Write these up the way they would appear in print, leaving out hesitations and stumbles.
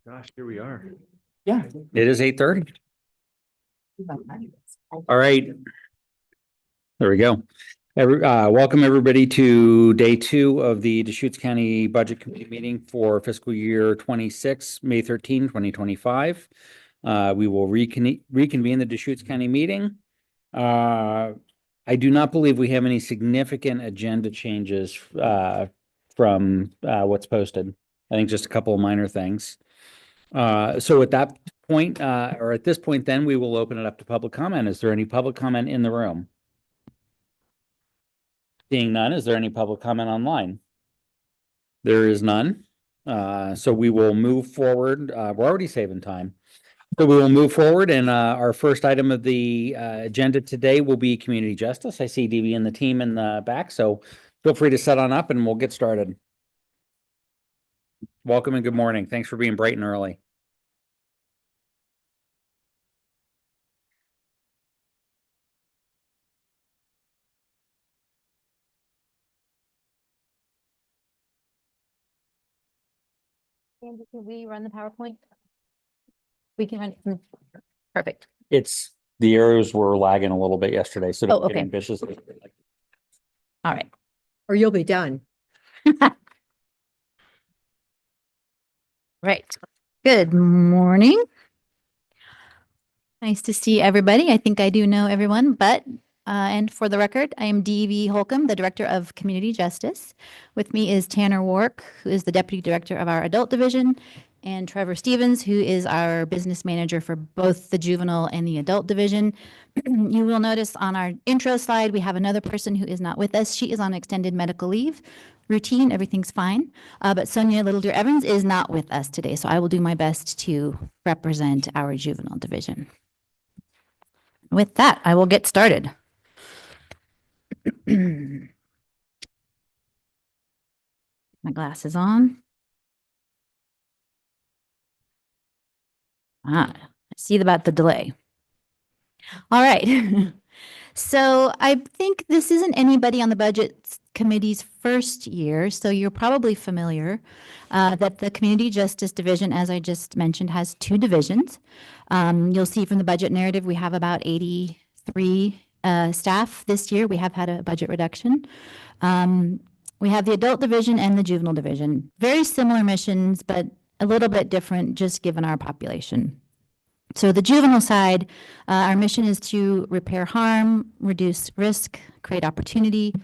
Gosh, here we are. Yeah, it is 8:30. All right. There we go. Welcome everybody to day 2 of the Deschutes County Budget Committee meeting for fiscal year 26, May 13, 2025. We will reconvene the Deschutes County meeting. I do not believe we have any significant agenda changes from what's posted. I think just a couple of minor things. So at that point, or at this point, then we will open it up to public comment. Is there any public comment in the room? Seeing none, is there any public comment online? There is none. So we will move forward. We're already saving time. So we will move forward, and our first item of the agenda today will be community justice. I see DB and the team in the back, so feel free to set on up and we'll get started. Welcome and good morning. Thanks for being bright and early. Andy, can we run the PowerPoint? We can run. Perfect. It's the arrows were lagging a little bit yesterday, so don't get okay. ambitious. All right. Or you'll be done. Right. Good morning. Nice to see everybody. I think I do know everyone, but and for the record, I am D.B. Holcomb, the Director of Community Justice. With me is Tanner Wark, who is the Deputy Director of our Adult Division, and Trevor Stevens, who is our Business Manager for both the Juvenile and the Adult Division. You will notice on our intro slide, we have another person who is not with us. She is on extended medical leave. Routine, everything's fine. But Sonia Little Deer Evans is not with us today, so I will do my best to represent our Juvenile Division. With that, I will get started. My glasses on. I see about the delay. All right. So I think this isn't anybody on the budget committee's first year, so you're probably familiar that the Community Justice Division, as I just mentioned, has 2 divisions. You'll see from the budget narrative, we have about 83 staff this year. We have had a budget reduction. We have the Adult Division and the Juvenile Division. Very similar missions, but a little bit different just given our population. So the juvenile side, our mission is to repair harm, reduce risk, create opportunity.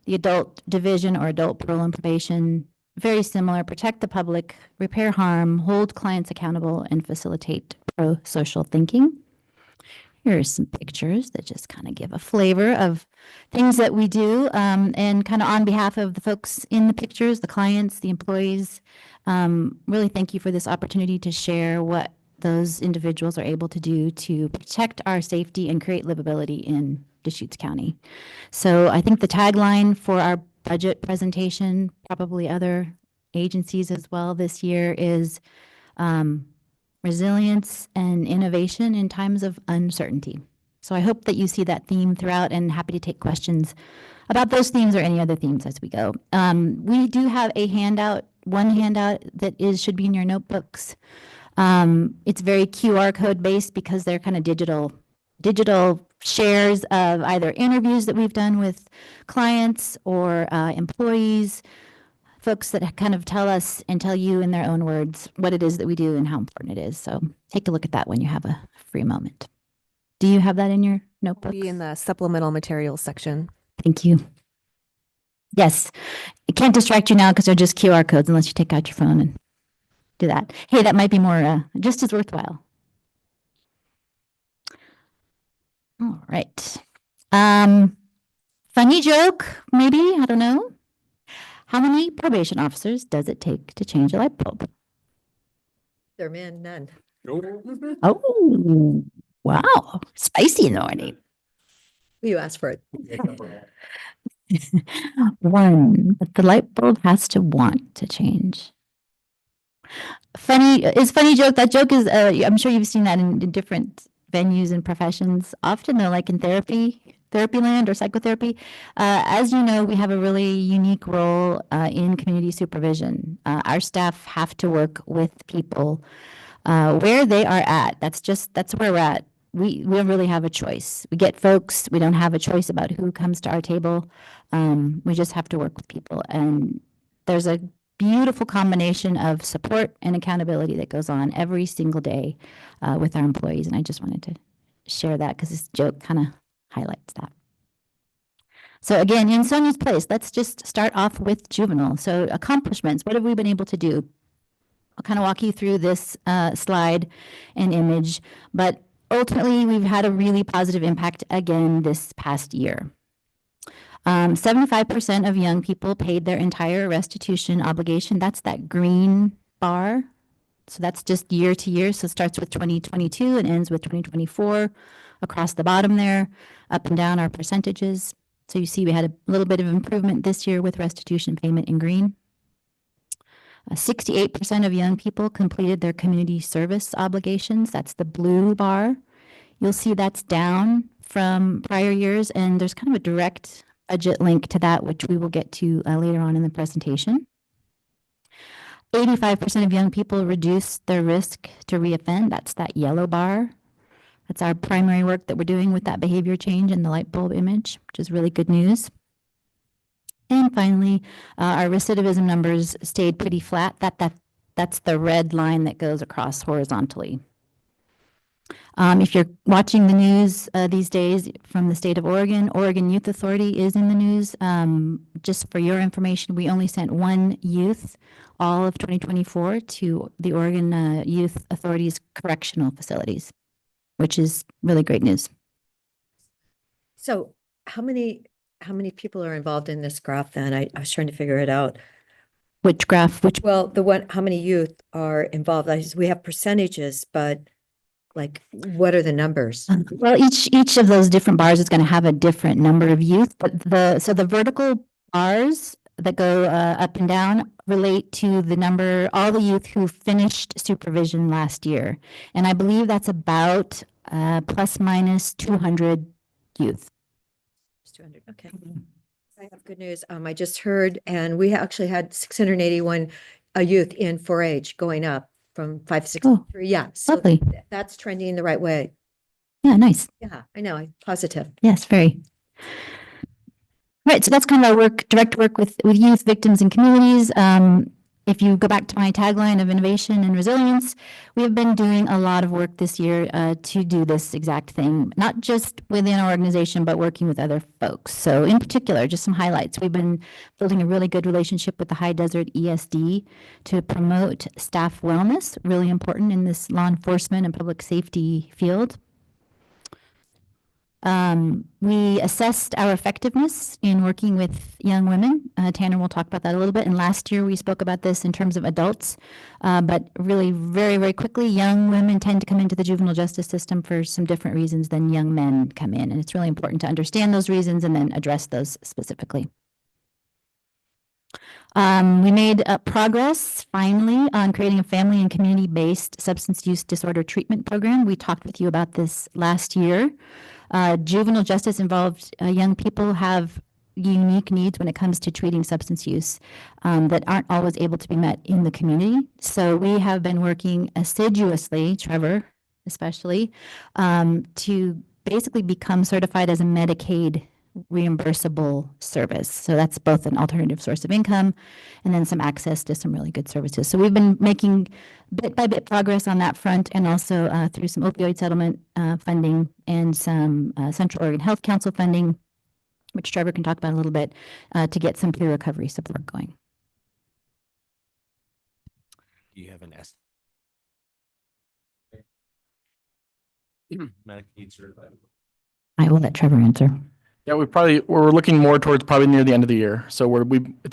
The Adult Division or Adult Parole and Probation, very similar, protect the public, repair harm, hold clients accountable, and facilitate pro-social thinking. Here are some pictures that just kind of give a flavor of things that we do, and kind of on behalf of the folks in the pictures, the clients, the employees, really thank you for this opportunity to share what those individuals are able to do to protect our safety and create livability in Deschutes County. So I think the tagline for our budget presentation, probably other agencies as well this year, is resilience and innovation in times of uncertainty. So I hope that you see that theme throughout, and happy to take questions about those themes or any other themes as we go. We do have a handout, one handout that should be in your notebooks. It's very QR code based because they're kind of digital shares of either interviews that we've done with clients or employees, folks that kind of tell us and tell you in their own words what it is that we do and how important it is. So take a look at that when you have a free moment. Do you have that in your notebook? Be in the supplemental materials section. Thank you. Yes, it can't distract you now because they're just QR codes unless you take out your phone and do that. Hey, that might be more just as worthwhile. All right. Funny joke, maybe, I don't know. How many probation officers does it take to change a light bulb? They're men, none. Oh, wow. Spicy in the morning. You asked for it. One, but the light bulb has to want to change. Funny joke. That joke is, I'm sure you've seen that in different venues and professions. Often though, like in therapy, therapy land or psychotherapy. As you know, we have a really unique role in community supervision. Our staff have to work with people where they are at. That's where we're at. We don't really have a choice. We get folks. We don't have a choice about who comes to our table. We just have to work with people, and there's a beautiful combination of support and accountability that goes on every single day with our employees. And I just wanted to share that because this joke kind of highlights that. So again, in Sonia's place, let's just start off with juvenile. So accomplishments, what have we been able to do? I'll kind of walk you through this slide and image, but ultimately we've had a really positive impact again this past year. 75% of young people paid their entire restitution obligation. That's that green bar. So that's just year to year. So it starts with 2022 and ends with 2024 across the bottom there, up and down our percentages. So you see we had a little bit of improvement this year with restitution payment in green. 68% of young people completed their community service obligations. That's the blue bar. You'll see that's down from prior years, and there's kind of a direct budget link to that, which we will get to later on in the presentation. 85% of young people reduced their risk to reoffend. That's that yellow bar. That's our primary work that we're doing with that behavior change in the light bulb image, which is really good news. And finally, our recidivism numbers stayed pretty flat. That's the red line that goes across horizontally. If you're watching the news these days from the state of Oregon, Oregon Youth Authority is in the news. Just for your information, we only sent one youth all of 2024 to the Oregon Youth Authority's correctional facilities, which is really great news. So how many people are involved in this graph then? I was trying to figure it out. Which graph? Well, how many youth are involved? We have percentages, but like, what are the numbers? Well, each of those different bars is going to have a different number of youth, but the vertical bars that go up and down relate to the number, all the youth who finished supervision last year. And I believe that's about plus minus 200 youth. 200. Okay. I have good news. I just heard, and we actually had 681 youth in 4-H going up from 563. Yeah. So Lovely. That's trending the right way. Yeah, nice. Yeah, I know. I'm positive. Yes, very. Right, so that's kind of our direct work with youth, victims, and communities. If you go back to my tagline of innovation and resilience, we have been doing a lot of work this year to do this exact thing, not just within our organization, but working with other folks. So in particular, just some highlights. We've been building a really good relationship with the High Desert ESD to promote staff wellness, really important in this law enforcement and public safety field. We assessed our effectiveness in working with young women. Tanner will talk about that a little bit. And last year we spoke about this in terms of adults, but really very, very quickly, young women tend to come into the juvenile justice system for some different reasons than young men come in. And it's really important to understand those reasons and then address those specifically. We made progress finally on creating a family and community-based substance use disorder treatment program. We talked with you about this last year. Juvenile justice involved young people have unique needs when it comes to treating substance use that aren't always able to be met in the community. So we have been working assiduously, Trevor especially, to basically become certified as a Medicaid reimbursable service. So that's both an alternative source of income and then some access to some really good services. So we've been making bit by bit progress on that front, and also through some opioid settlement funding and some Central Oregon Health Council funding, which Trevor can talk about a little bit, to get some peer recovery support going. You have an S. Medicaid certified. I will let Trevor answer. Yeah, we're looking more towards probably near the end of the year. So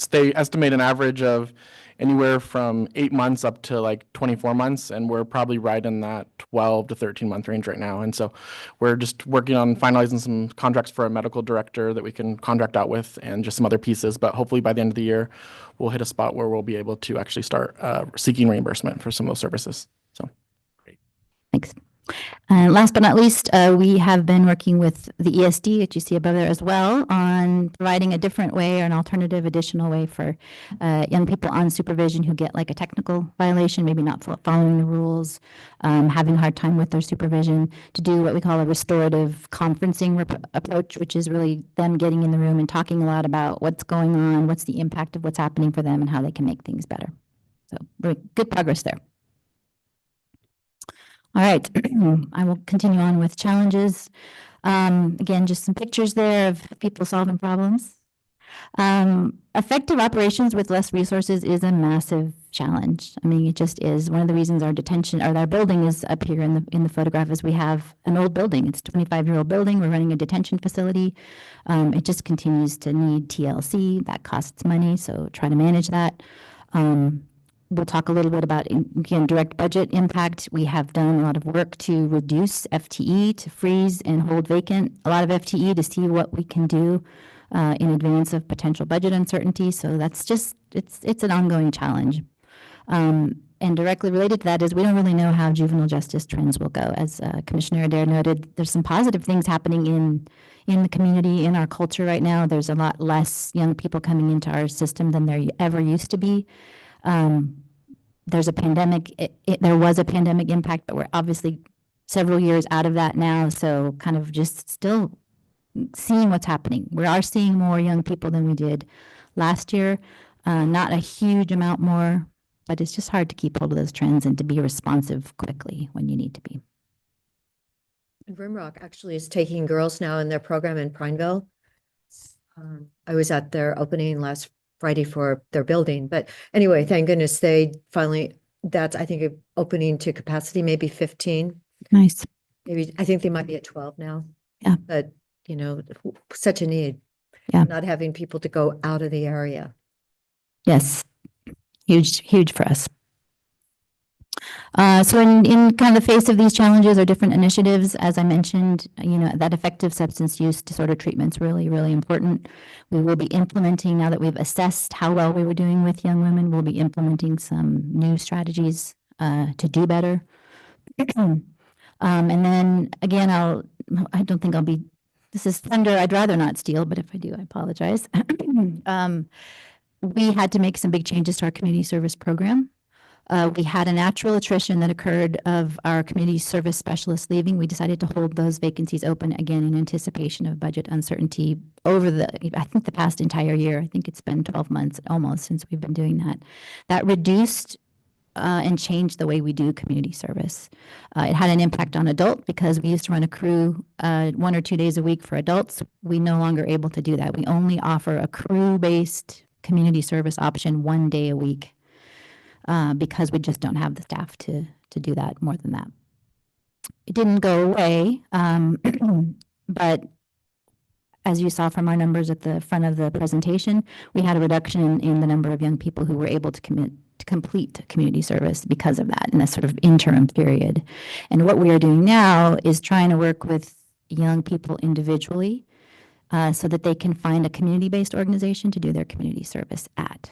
they estimate an average of anywhere from 8 months up to like 24 months. And we're probably right in that 12 to 13 month range right now. And so we're just working on finalizing some contracts for a medical director that we can contract out with and just some other pieces. But hopefully by the end of the year, we'll hit a spot where we'll be able to actually start seeking reimbursement for some of those services. So. Thanks. And last but not least, we have been working with the ESD that you see above there as well on providing a different way or an alternative additional way for young people on supervision who get like a technical violation, maybe not following the rules, having a hard time with their supervision, to do what we call a restorative conferencing approach, which is really them getting in the room and talking a lot about what's going on, what's the impact of what's happening for them, and how they can make things better. So really good progress there. All right, I will continue on with challenges. Again, just some pictures there of people solving problems. Effective operations with less resources is a massive challenge. I mean, it just is. One of the reasons our detention or our building is up here in the photograph is we have an old building. It's a 25-year-old building. We're running a detention facility. It just continues to need TLC. That costs money, so try to manage that. We'll talk a little bit about, again, direct budget impact. We have done a lot of work to reduce FTE, to freeze and hold vacant a lot of FTE to see what we can do in advance of potential budget uncertainty. So that's just, it's an ongoing challenge. And directly related to that is we don't really know how juvenile justice trends will go. As Commissioner Adair noted, there's some positive things happening in the community, in our culture right now. There's a lot less young people coming into our system than there ever used to be. There's a pandemic, there was a pandemic impact, but we're obviously several years out of that now. So kind of just still seeing what's happening. We are seeing more young people than we did last year. Not a huge amount more, but it's just hard to keep hold of those trends and to be responsive quickly when you need to be. And Rimrock actually is taking girls now in their program in Prineville. I was at their opening last Friday for their building, but anyway, thank goodness they finally, that's, I think, opening to capacity, maybe 15. Nice. Maybe, I think they might be at 12 now. Yeah. But, you know, such a need. Yeah. Not having people to go out of the area. Yes. Huge for us. So in kind of the face of these challenges are different initiatives. As I mentioned, you know, that effective substance use disorder treatment is really, really important. We will be implementing, now that we've assessed how well we were doing with young women, we'll be implementing some new strategies to do better. And then again, I don't think I'll be, this is thunder I'd rather not steal, but if I do, I apologize. We had to make some big changes to our community service program. We had a natural attrition that occurred of our community service specialists leaving. We decided to hold those vacancies open again in anticipation of budget uncertainty over I think the past entire year. I think it's been 12 months almost since we've been doing that. That reduced and changed the way we do community service. It had an impact on adult because we used to run a crew 1 or 2 days a week for adults. We no longer able to do that. We only offer a crew-based community service option 1 day a week. Because we just don't have the staff to do that more than that. It didn't go away, but as you saw from our numbers at the front of the presentation, we had a reduction in the number of young people who were able to complete community service because of that in a sort of interim period. And what we are doing now is trying to work with young people individually so that they can find a community-based organization to do their community service at.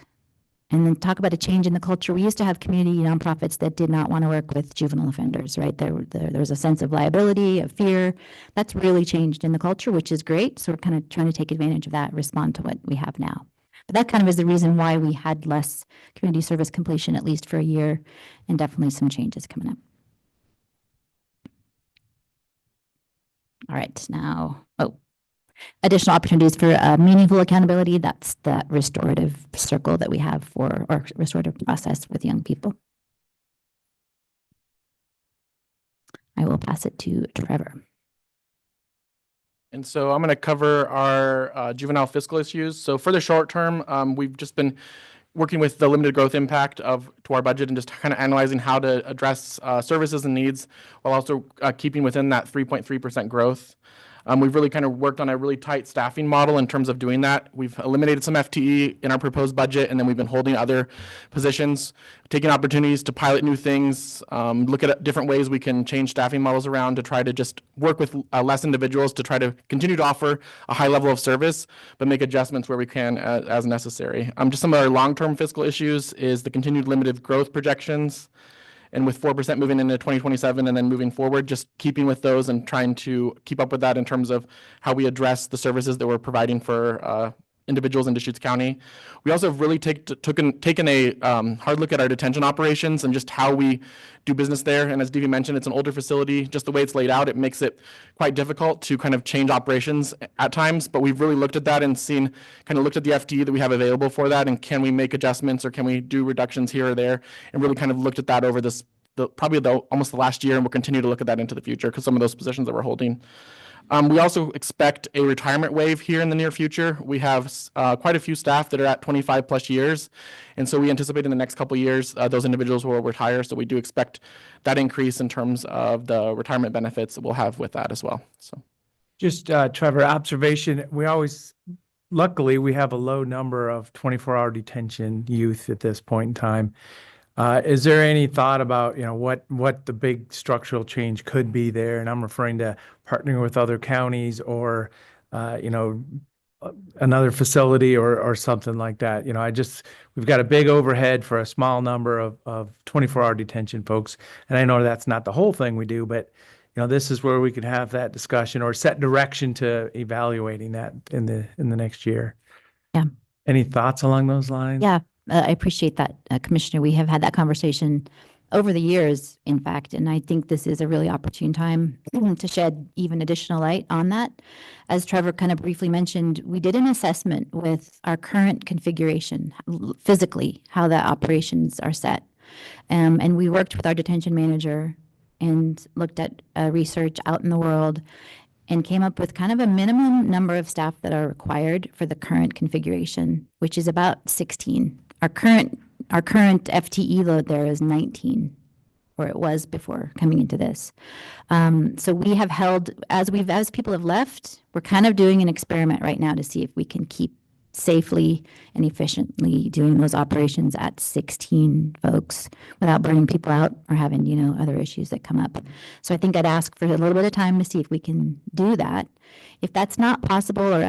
And then talk about a change in the culture. We used to have community nonprofits that did not want to work with juvenile offenders, right? There was a sense of liability, of fear. That's really changed in the culture, which is great. So we're kind of trying to take advantage of that, respond to what we have now. But that kind of is the reason why we had less community service completion, at least for a year, and definitely some changes coming up. All right, now, additional opportunities for meaningful accountability. That's that restorative circle that we have for our restorative process with young people. I will pass it to Trevor. And so I'm going to cover our juvenile fiscal issues. So for the short term, we've just been working with the limited growth impact to our budget and just kind of analyzing how to address services and needs while also keeping within that 3.3% growth. We've really kind of worked on a really tight staffing model in terms of doing that. We've eliminated some FTE in our proposed budget, and then we've been holding other positions, taking opportunities to pilot new things, look at different ways we can change staffing models around to try to just work with less individuals to try to continue to offer a high level of service, but make adjustments where we can as necessary. Just some of our long-term fiscal issues is the continued limited growth projections. And with 4% moving into 2027 and then moving forward, just keeping with those and trying to keep up with that in terms of how we address the services that we're providing for individuals in Deschutes County. We also have really taken a hard look at our detention operations and just how we do business there. And as Devi mentioned, it's an older facility. Just the way it's laid out, it makes it quite difficult to kind of change operations at times. But we've really looked at that and looked at the FTE that we have available for that, and can we make adjustments or can we do reductions here or there, and really kind of looked at that over almost the last year, and we'll continue to look at that into the future because some of those positions that we're holding. We also expect a retirement wave here in the near future. We have quite a few staff that are at 25 plus years. And so we anticipate in the next couple of years, those individuals will retire. So we do expect that increase in terms of the retirement benefits that we'll have with that as well. So Just Trevor, observation, luckily we have a low number of 24-hour detention youth at this point in time. Is there any thought about, what the big structural change could be there? And I'm referring to partnering with other counties or, another facility or something like that. We've got a big overhead for a small number of 24-hour detention folks. And I know that's not the whole thing we do, but, this is where we could have that discussion or set direction to evaluating that in the next year. Yeah. Any thoughts along those lines? Yeah, I appreciate that, Commissioner. We have had that conversation over the years, in fact, and I think this is a really opportune time to shed even additional light on that. As Trevor kind of briefly mentioned, we did an assessment with our current configuration, physically, how the operations are set. And we worked with our detention manager and looked at research out in the world and came up with kind of a minimum number of staff that are required for the current configuration, which is about 16. Our current FTE load there is 19, or it was before coming into this. So we have held, as people have left, we're kind of doing an experiment right now to see if we can keep safely and efficiently doing those operations at 16 folks without burning people out or having, other issues that come up. So I think I'd ask for a little bit of time to see if we can do that. If that's not possible, or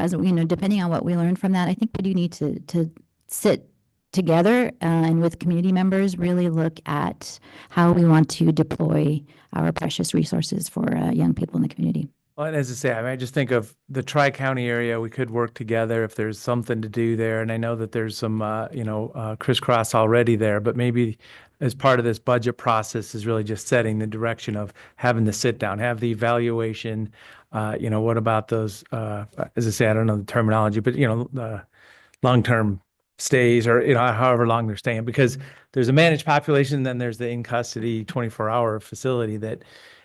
depending on what we learn from that, I think we do need to sit together and with community members really look at how we want to deploy our precious resources for young people in the community. Well, and as I say, I just think of the Tri-County area, we could work together if there's something to do there. And I know that there's some, crisscross already there, but maybe as part of this budget process is really just setting the direction of having the sit down, have the evaluation. What about those, as I say, I don't know the terminology, but, the long-term stays or, however long they're staying, because there's a managed population, then there's the in-custody 24-hour facility that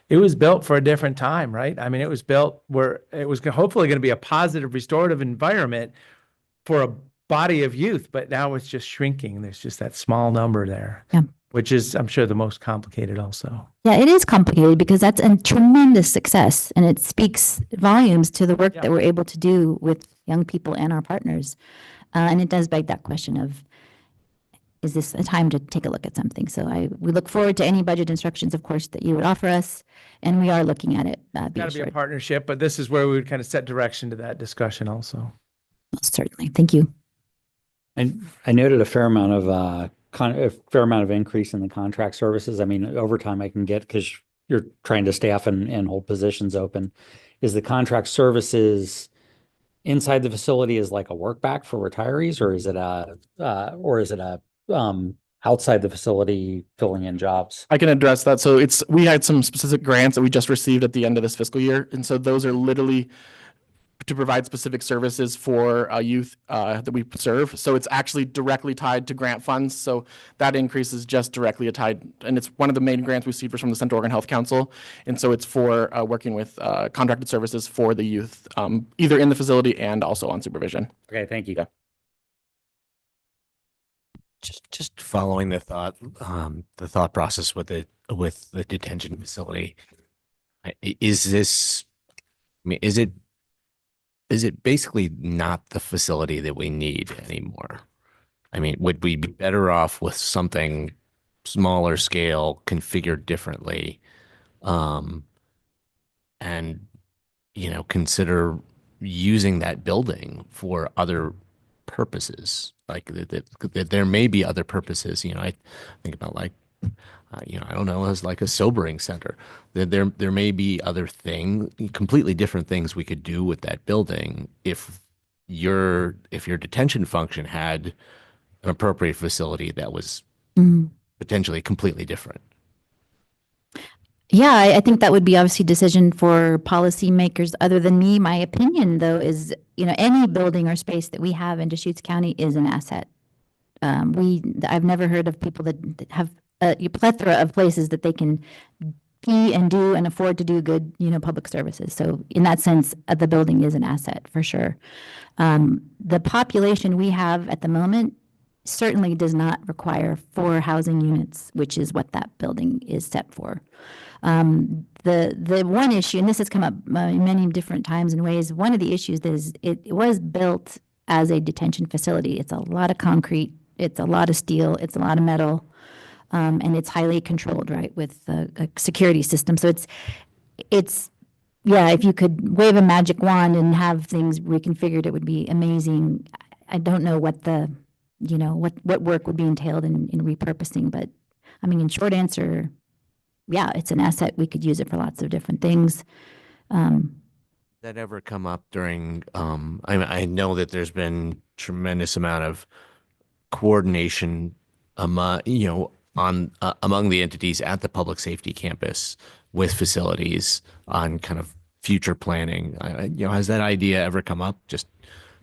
it was built for a different time, right? I mean, it was built where it was hopefully going to be a positive, restorative environment for a body of youth, but now it's just shrinking. There's just that small number there, which is, I'm sure, the most complicated also. Yeah, it is complicated because that's a tremendous success, and it speaks volumes to the work that we're able to do with young people and our partners. And it does beg that question of, is this a time to take a look at something? So we look forward to any budget instructions, of course, that you would offer us, and we are looking at it. It's got to be a partnership, but this is where we would kind of set direction to that discussion also. Most certainly. Thank you. And I noted a fair amount of increase in the contract services. I mean, overtime I can get because you're trying to staff and hold positions open. Is the contract services inside the facility is like a work back for retirees, or is it outside the facility filling in jobs? I can address that. So we had some specific grants that we just received at the end of this fiscal year. And so those are literally to provide specific services for youth that we serve. So it's actually directly tied to grant funds. So that increase is just directly tied, and it's one of the main grants we received from the Central Oregon Health Council. And so it's for working with contracted services for the youth, either in the facility and also on supervision. Okay, thank you. Yeah. Just following the thought process with the detention facility. Is it basically not the facility that we need anymore? I mean, would we be better off with something smaller scale, configured differently, and consider using that building for other purposes? Like that there may be other purposes. I think about I don't know, as like a sobering center. There may be other completely different things we could do with that building if your detention function had an appropriate facility that was Mhm. potentially completely different. Yeah, I think that would be obviously a decision for policymakers other than me. My opinion, though, is, any building or space that we have in Deschutes County is an asset. I've never heard of people that have a plethora of places that they can be and do and afford to do good, public services. So in that sense, the building is an asset for sure. The population we have at the moment certainly does not require 4 housing units, which is what that building is set for. The one issue, and this has come up many different times and ways, one of the issues is it was built as a detention facility. It's a lot of concrete, it's a lot of steel, it's a lot of metal, and it's highly controlled, right, with a security system. So yeah, if you could wave a magic wand and have things reconfigured, it would be amazing. I don't know what what work would be entailed in repurposing, but I mean, in short answer, yeah, it's an asset. We could use it for lots of different things. That ever come up during, I know that there's been tremendous amount of coordination among the entities at the public safety campus with facilities on kind of future planning. Has that idea ever come up? Just,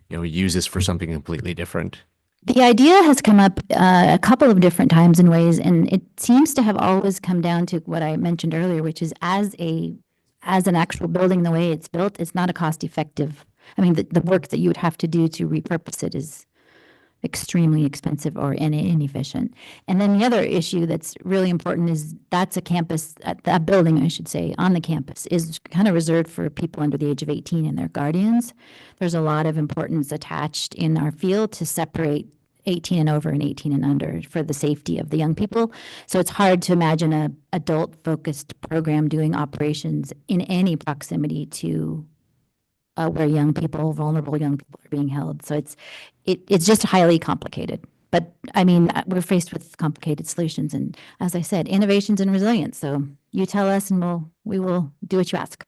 use this for something completely different? The idea has come up a couple of different times and ways, and it seems to have always come down to what I mentioned earlier, which is as an actual building, the way it's built, it's not a cost effective. I mean, the work that you would have to do to repurpose it is extremely expensive or inefficient. And then the other issue that's really important is that's a campus, that building, I should say, on the campus is kind of reserved for people under the age of 18 and their guardians. There's a lot of importance attached in our field to separate 18 and over and 18 and under for the safety of the young people. So it's hard to imagine a adult-focused program doing operations in any proximity to where vulnerable young people are being held. So it's just highly complicated. But I mean, we're faced with complicated solutions. And as I said, innovations and resilience. So you tell us and we will do what you ask.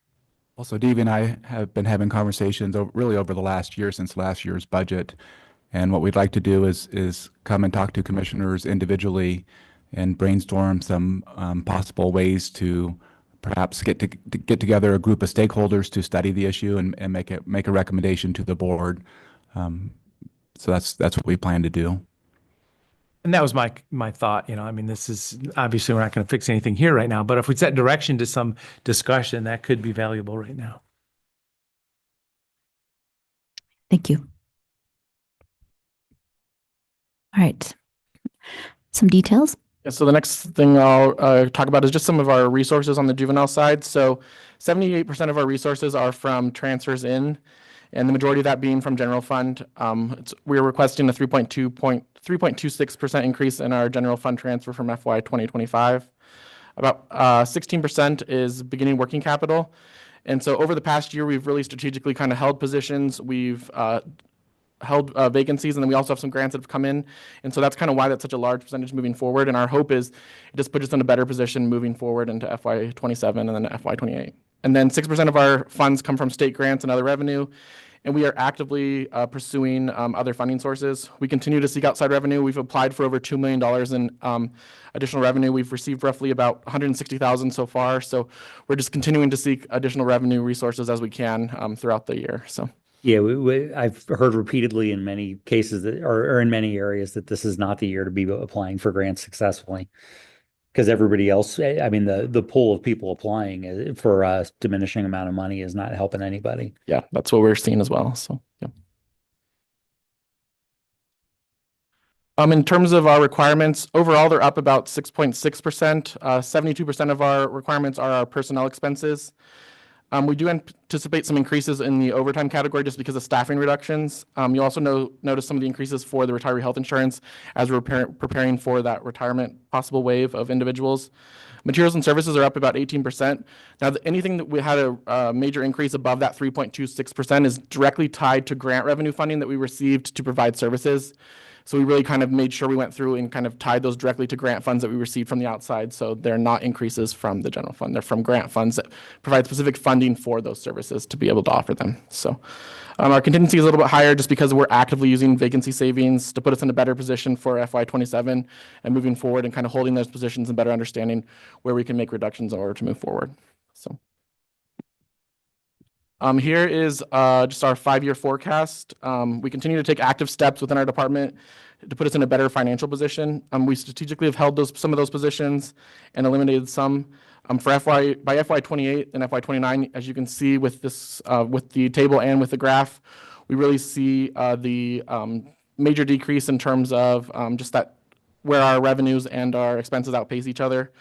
Also, Dee and I have been having conversations really over the last year since last year's budget. And what we'd like to do is come and talk to commissioners individually and brainstorm some possible ways to perhaps get together a group of stakeholders to study the issue and make a recommendation to the board. So that's what we plan to do. And that was my thought. I mean, this is obviously we're not going to fix anything here right now, but if we set direction to some discussion, that could be valuable right now. Thank you. All right. Some details. Yeah, so the next thing I'll talk about is just some of our resources on the juvenile side. So 78% of our resources are from transfers in, and the majority of that being from general fund. We're requesting a 3.26% increase in our general fund transfer from FY 2025. About 16% is beginning working capital. And so over the past year, we've really strategically kind of held positions. We've held vacancies, and then we also have some grants that have come in. And so that's kind of why that's such a large percentage moving forward. And our hope is it just puts us in a better position moving forward into FY 27 and then FY 28. And then 6% of our funds come from state grants and other revenue. And we are actively pursuing other funding sources. We continue to seek outside revenue. We've applied for over $2 million in additional revenue. We've received roughly about $160,000 so far. So we're just continuing to seek additional revenue resources as we can throughout the year. So. Yeah, I've heard repeatedly in many cases or in many areas that this is not the year to be applying for grants successfully, because everybody else, I mean, the pool of people applying for a diminishing amount of money is not helping anybody. Yeah, that's what we're seeing as well. So, yeah. In terms of our requirements, overall, they're up about 6.6%. 72% of our requirements are our personnel expenses. We do anticipate some increases in the overtime category just because of staffing reductions. You also notice some of the increases for the retiree health insurance as we're preparing for that retirement possible wave of individuals. Materials and services are up about 18%. Now, anything that we had a major increase above that 3.26% is directly tied to grant revenue funding that we received to provide services. So we really kind of made sure we went through and kind of tied those directly to grant funds that we received from the outside. So they're not increases from the general fund. They're from grant funds that provide specific funding for those services to be able to offer them. So our contingency is a little bit higher just because we're actively using vacancy savings to put us in a better position for FY27 and moving forward, and kind of holding those positions and better understanding where we can make reductions in order to move forward. So here is just our 5-year forecast. We continue to take active steps within our department to put us in a better financial position. We strategically have held some of those positions and eliminated some. By FY28 and FY29, as you can see with this, with the table and with the graph, we really see the major decrease in terms of just that where our revenues and our expenses outpace each other.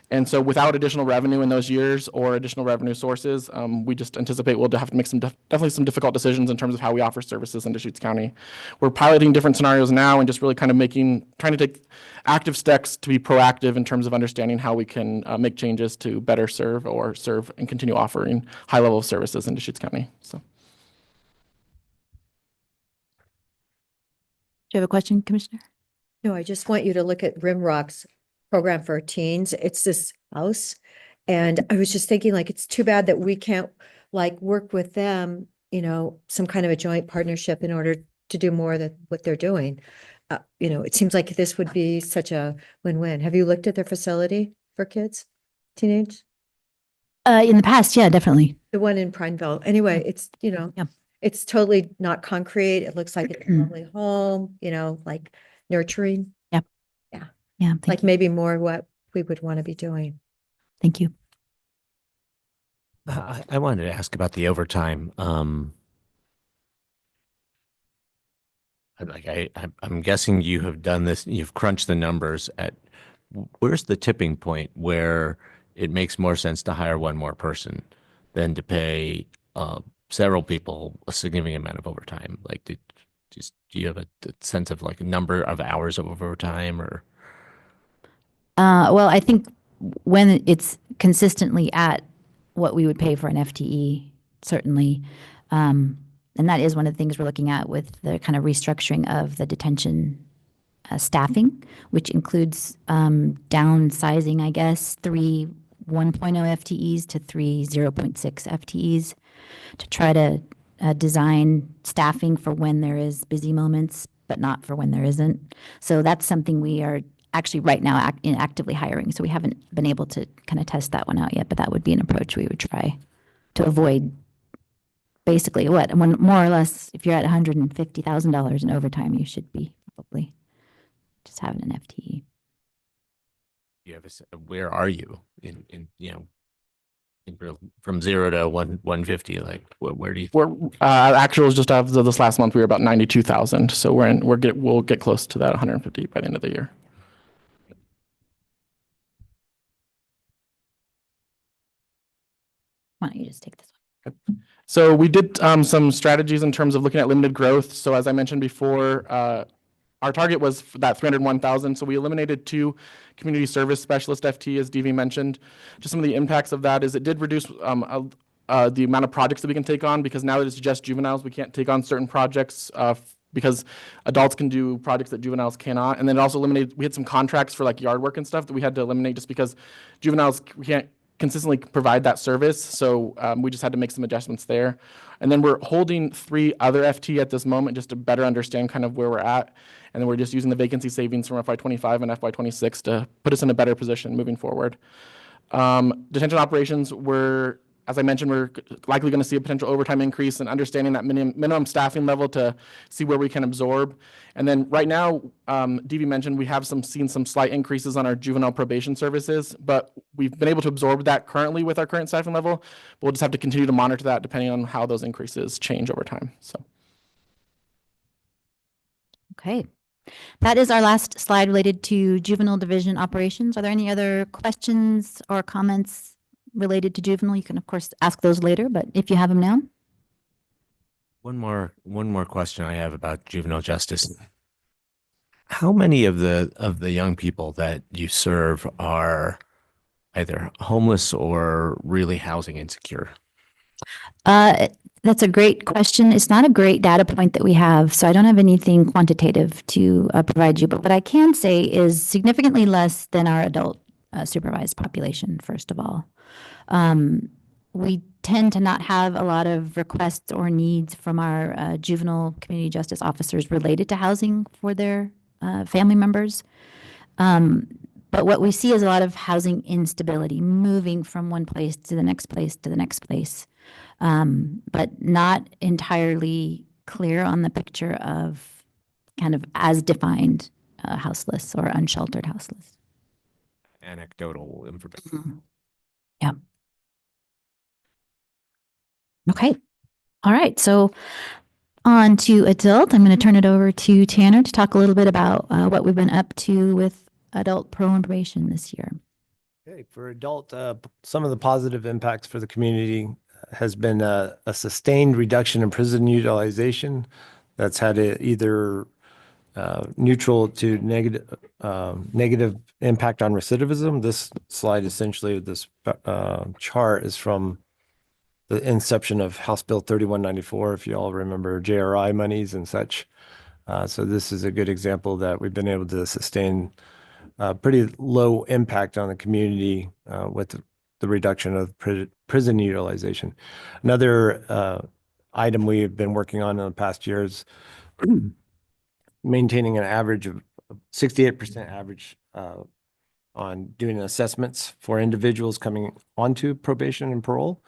And so without additional revenue in those years or additional revenue sources, we just anticipate we'll have to make definitely some difficult decisions in terms of how we offer services in Deschutes County. We're piloting different scenarios now and just really kind of trying to take active steps to be proactive in terms of understanding how we can make changes to better serve and continue offering high level of services in Deschutes County. So. Do you have a question, Commissioner? No, I just want you to look at Rimrock's program for teens. It's this house. And I was just thinking, like, it's too bad that we can't like work with them, you know, some kind of a joint partnership in order to do more than what they're doing. You know, it seems like this would be such a win-win. Have you looked at their facility for kids, teenage? In the past, yeah, definitely. The one in Prineville. Anyway, it's, you know, Yeah. it's totally not concrete. It looks like it's a lovely home, you know, like nurturing. Yeah, Like maybe more what we would want to be doing. thank you. I wanted to ask about the overtime. I'm guessing you have done this, you've crunched the numbers where's the tipping point where it makes more sense to hire one more person than to pay several people a significant amount of overtime? Like, do you have a sense of like a number of hours of overtime or? Well, I think when it's consistently at what we would pay for an FTE, certainly. And that is one of the things we're looking at with the kind of restructuring of the detention staffing, which includes downsizing, I guess, 3 1.0 FTEs to 3 0.6 FTEs to try to design staffing for when there is busy moments, but not for when there isn't. So that's something we are actually right now actively hiring. So we haven't been able to kind of test that one out yet, but that would be an approach we would try to avoid. Basically, when more or less, if you're at $150,000 in overtime, you should be probably just having an FTE. You have where are you in from 0 to 150? Like, where do you? We're actuals just after this last month we were about 92,000. So we'll get close to that 150 by the end of the year. Why don't you just take this one? So we did some strategies in terms of looking at limited growth. So as I mentioned before, our target was that 301,000. So we eliminated 2 community service specialist FT, as DV mentioned. Just some of the impacts of that is it did reduce the amount of projects that we can take on, because now that it's just juveniles, we can't take on certain projects because adults can do projects that juveniles cannot. And then it also eliminated, we had some contracts for like yard work and stuff that we had to eliminate just because juveniles, we can't consistently provide that service. So we just had to make some adjustments there. And then we're holding 3 other FT at this moment just to better understand kind of where we're at. And then we're just using the vacancy savings from FY25 and FY26 to put us in a better position moving forward. Detention operations, as I mentioned, we're likely going to see a potential overtime increase and understanding that minimum staffing level to see where we can absorb. And then right now, DV mentioned we have seen some slight increases on our juvenile probation services, but we've been able to absorb that currently with our current staffing level. But we'll just have to continue to monitor that depending on how those increases change over time. So. Okay. That is our last slide related to juvenile division operations. Are there any other questions or comments related to juvenile? You can, of course, ask those later, but if you have them now. One more question I have about juvenile justice. How many of the young people that you serve are either homeless or really housing insecure? The That's a great question. It's not a great data point that we have, so I don't have anything quantitative to provide you. But what I can say is significantly less than our adult supervised population, first of all. We tend to not have a lot of requests or needs from our juvenile community justice officers related to housing for their family members. But what we see is a lot of housing instability, moving from one place to the next place to the next place, but not entirely clear on the picture of kind of as defined houseless or unsheltered houseless. Anecdotal information. Yeah. Okay. All right. So on to adult. I'm going to turn it over to Tanner to talk a little bit about what we've been up to with adult probation this year. Okay, for adult, some of the positive impacts for the community has been a sustained reduction in prison utilization that's had either neutral to negative impact on recidivism. This slide, essentially, this chart is from the inception of House Bill 3194, if you all remember JRI monies and such. So this is a good example that we've been able to sustain pretty low impact on the community with the reduction of prison utilization. Another item we've been working on in the past years, maintaining an average of 68% average on doing assessments for individuals coming onto probation and parole.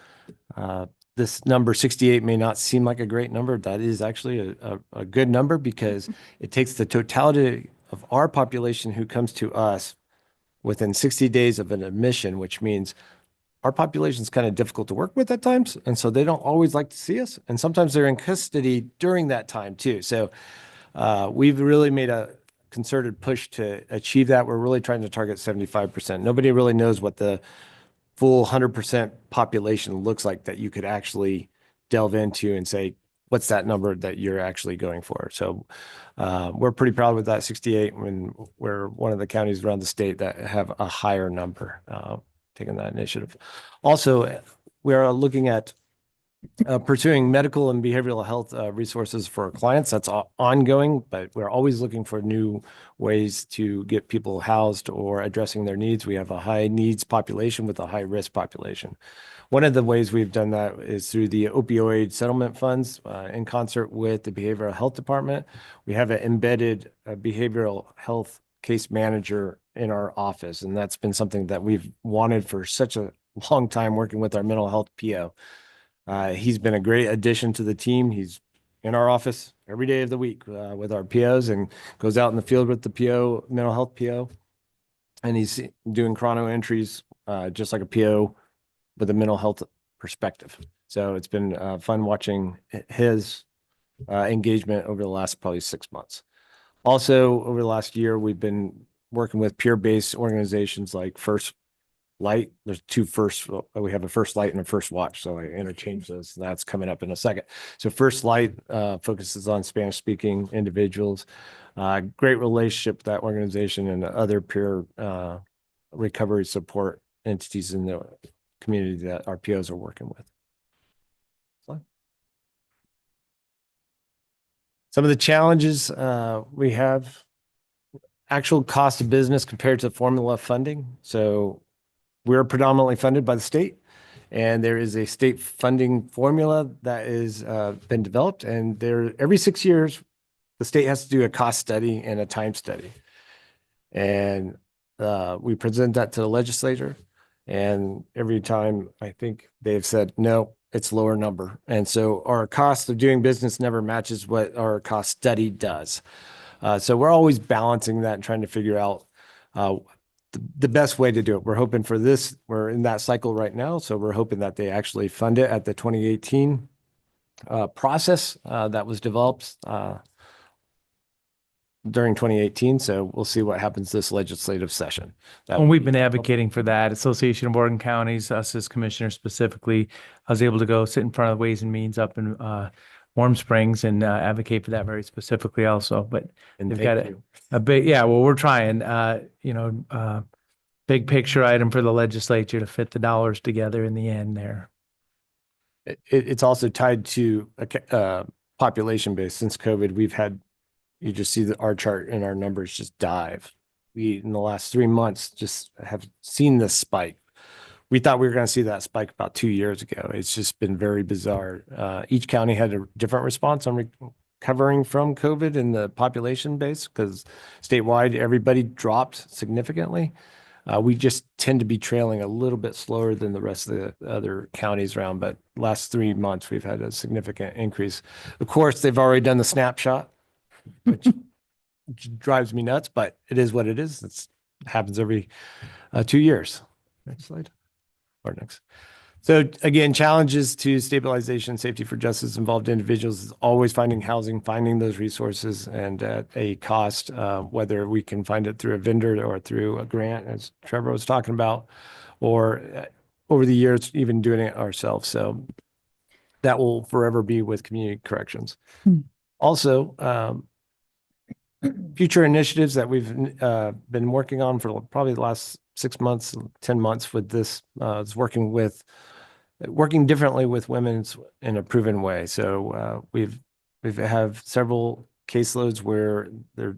This number 68 may not seem like a great number. That is actually a good number because it takes the totality of our population who comes to us within 60 days of an admission, which means our population is kind of difficult to work with at times. And so they don't always like to see us. And sometimes they're in custody during that time too. So we've really made a concerted push to achieve that. We're really trying to target 75%. Nobody really knows what the full 100% population looks like that you could actually delve into and say, what's that number that you're actually going for? So we're pretty proud with that 68 when we're one of the counties around the state that have a higher number taking that initiative. Also, we are looking at pursuing medical and behavioral health resources for our clients. That's ongoing, but we're always looking for new ways to get people housed or addressing their needs. We have a high needs population with a high risk population. One of the ways we've done that is through the opioid settlement funds in concert with the behavioral health department. We have an embedded behavioral health case manager in our office, and that's been something that we've wanted for such a long time, working with our mental health PO. He's been a great addition to the team. He's in our office every day of the week with our POs and goes out in the field with the PO, mental health PO. And he's doing chrono entries just like a PO with a mental health perspective. So it's been fun watching his engagement over the last probably 6 months. Also, over the last year, we've been working with peer-based organizations like First Light. There's two first. We have a First Light and a First Watch, so I interchange those. That's coming up in a second. So First Light focuses on Spanish-speaking individuals. Great relationship with that organization and other peer recovery support entities in the community that our POs are working with. Some of the challenges we have: actual cost of business compared to formula funding. So we're predominantly funded by the state, and there is a state funding formula that is been developed, and every 6 years, the state has to do a cost study and a time study. And we present that to the legislature, and every time I think they've said, no, it's lower number. And so our cost of doing business never matches what our cost study does. So we're always balancing that and trying to figure out the best way to do it. We're hoping for this. We're in that cycle right now. So we're hoping that they actually fund it at the 2018 process that was developed during 2018. So we'll see what happens this legislative session. And we've been advocating for that. Association of Oregon Counties, us as commissioners specifically, I was able to go sit in front of Ways and Means up in Warm Springs and advocate for that very specifically also. But And they've thank got you. a big, yeah, well, we're trying, big picture item for the legislature to fit the dollars together in the end there. it's also tied to a population base. Since COVID, we've had, you just see our chart and our numbers just dive. We, in the last 3 months, just have seen this spike. We thought we were going to see that spike about 2 years ago. It's just been very bizarre. Each county had a different response on recovering from COVID in the population base, because statewide, everybody dropped significantly. We just tend to be trailing a little bit slower than the rest of the other counties around, but last 3 months, we've had a significant increase. Of course, they've already done the snapshot, which drives me nuts, but it is what it is. It happens every 2 years. Next slide. Or next. So again, challenges to stabilization, safety for justice involved individuals is always finding housing, finding those resources, and at a cost, whether we can find it through a vendor or through a grant, as Trevor was talking about, or over the years, even doing it ourselves. So that will forever be with community corrections. Also, future initiatives that we've been working on for probably the last 6 months, 10 months with this is working differently with women's in a proven way. So we've have several caseloads where they're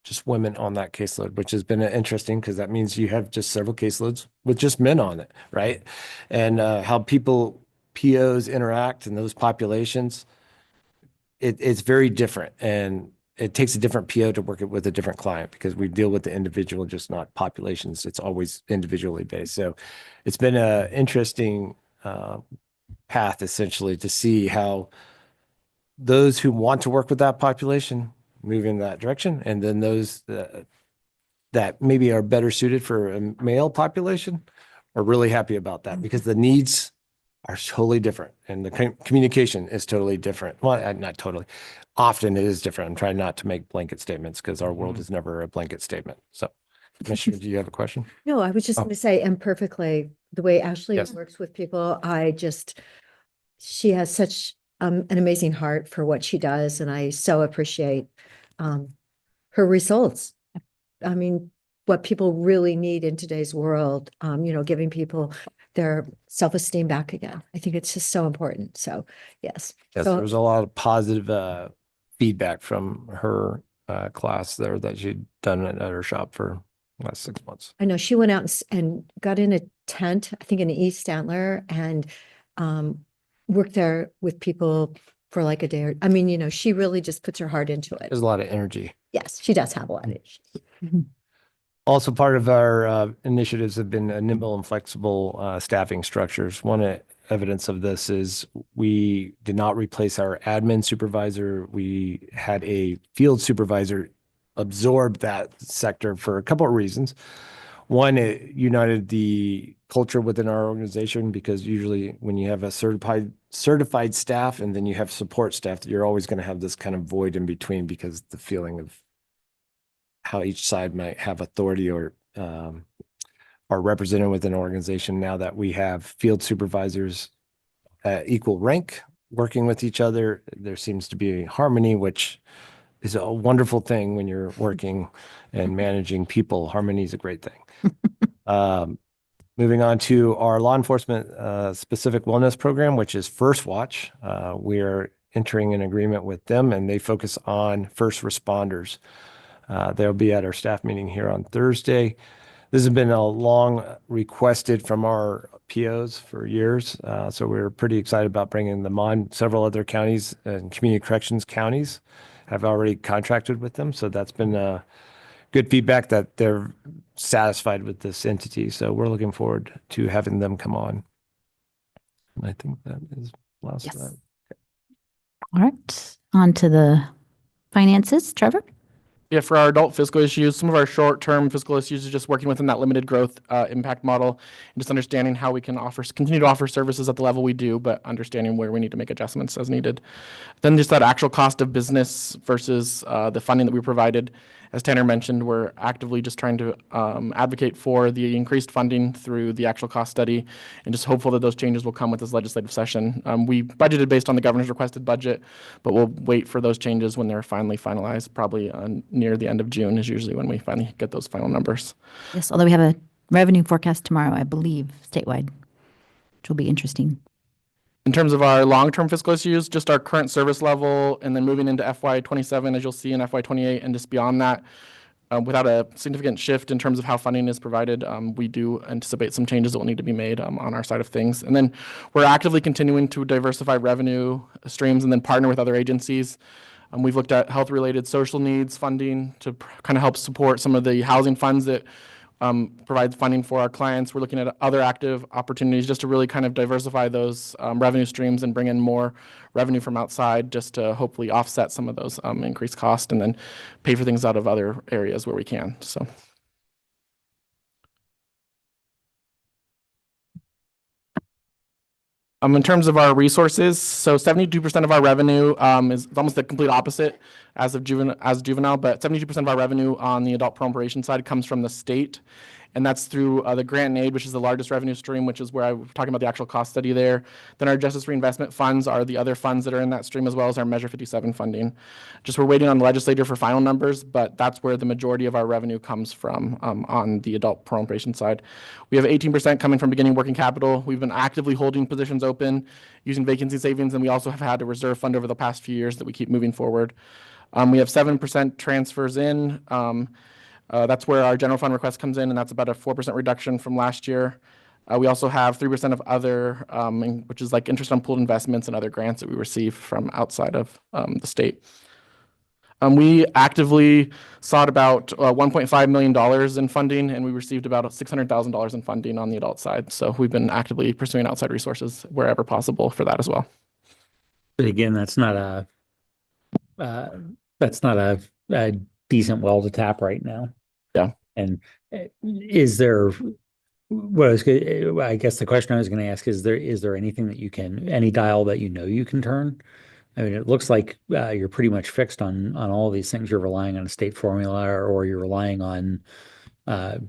just women on that caseload, which has been interesting, because that means you have just several caseloads with just men on it, right? And how POs interact in those populations, it's very different. And it takes a different PO to work it with a different client, because we deal with the individual, just not populations. It's always individually based. So it's been an interesting path, essentially, to see how those who want to work with that population move in that direction. And then those that maybe are better suited for a male population are really happy about that, because the needs are totally different and the communication is totally different. Well, not totally. Often it is different. I'm trying not to make blanket statements, because our world is never a blanket statement. So, Commissioner, do you have a question? No, I was just Oh. going to say, and perfectly, the way Ashley Yes. works with people, she has such an amazing heart for what she does, and I so appreciate her results. I mean, what people really need in today's world, giving people their self-esteem back again. I think it's just so important. So, yes. Yes, So- there was a lot of positive feedback from her class there that she'd done at her shop for the last 6 months. I know she went out and got in a tent, I think in East Stantler, and worked there with people for like a day. I mean, she really just puts her heart into it. There's a lot of energy. Yes, she does have a lot of issues. Also, part of our initiatives have been nimble and flexible staffing structures. One evidence of this is we did not replace our admin supervisor. We had a field supervisor absorb that sector for a couple of reasons. One, it united the culture within our organization, because usually when you have a certified staff and then you have support staff, you're always going to have this kind of void in between, because the feeling of how each side might have authority or are represented within an organization. Now that we have field supervisors at equal rank working with each other, there seems to be harmony, which is a wonderful thing when you're working and managing people. Harmony is a great thing. Moving on to our law enforcement specific wellness program, which is First Watch. We're entering an agreement with them, and they focus on first responders. They'll be at our staff meeting here on Thursday. This has been a long requested from our POs for years. So we're pretty excited about bringing them on. Several other counties and community corrections counties have already contracted with them. So that's been good feedback that they're satisfied with this entity. So we're looking forward to having them come on. And I think that is last of Yes. that. All right, on to the finances. Trevor? Yeah, for our adult fiscal issues, some of our short-term fiscal issues is just working within that limited growth impact model and just understanding how we can continue to offer services at the level we do, but understanding where we need to make adjustments as needed. Then just that actual cost of business versus the funding that we provided. As Tanner mentioned, we're actively just trying to advocate for the increased funding through the actual cost study, and just hopeful that those changes will come with this legislative session. We budgeted based on the governor's requested budget, but we'll wait for those changes when they're finally finalized, probably near the end of June is usually when we finally get those final numbers. Yes, although we have a revenue forecast tomorrow, I believe, statewide, which will be interesting. In terms of our long-term fiscal issues, just our current service level, and then moving into FY27, as you'll see in FY28, and just beyond that, without a significant shift in terms of how funding is provided, we do anticipate some changes that will need to be made on our side of things. And then we're actively continuing to diversify revenue streams and then partner with other agencies. We've looked at health-related social needs funding to kind of help support some of the housing funds that provide funding for our clients. We're looking at other active opportunities just to really kind of diversify those revenue streams and bring in more revenue from outside, just to hopefully offset some of those increased costs and then pay for things out of other areas where we can. So. In terms of our resources, so 72% of our revenue is almost the complete opposite as juvenile, but 72% of our revenue on the adult probation side comes from the state. And that's through the grant and aid, which is the largest revenue stream, which is where I was talking about the actual cost study there. Then our justice reinvestment funds are the other funds that are in that stream, as well as our Measure 57 funding. Just we're waiting on the legislature for final numbers, but that's where the majority of our revenue comes from on the adult probation side. We have 18% coming from beginning working capital. We've been actively holding positions open using vacancy savings, and we also have had a reserve fund over the past few years that we keep moving forward. We have 7% transfers in. That's where our general fund request comes in, and that's about a 4% reduction from last year. We also have 3% of other, which is like interest on pooled investments and other grants that we receive from outside of the state. We actively sought about $1.5 million in funding, and we received about $600,000 in funding on the adult side. So we've been actively pursuing outside resources wherever possible for that as well. But again, that's not a decent well to tap right now. Yeah. And is there, I guess the question I was going to ask is there anything that you can, any dial that you can turn? I mean, it looks like you're pretty much fixed on all these things. You're relying on a state formula, or you're relying on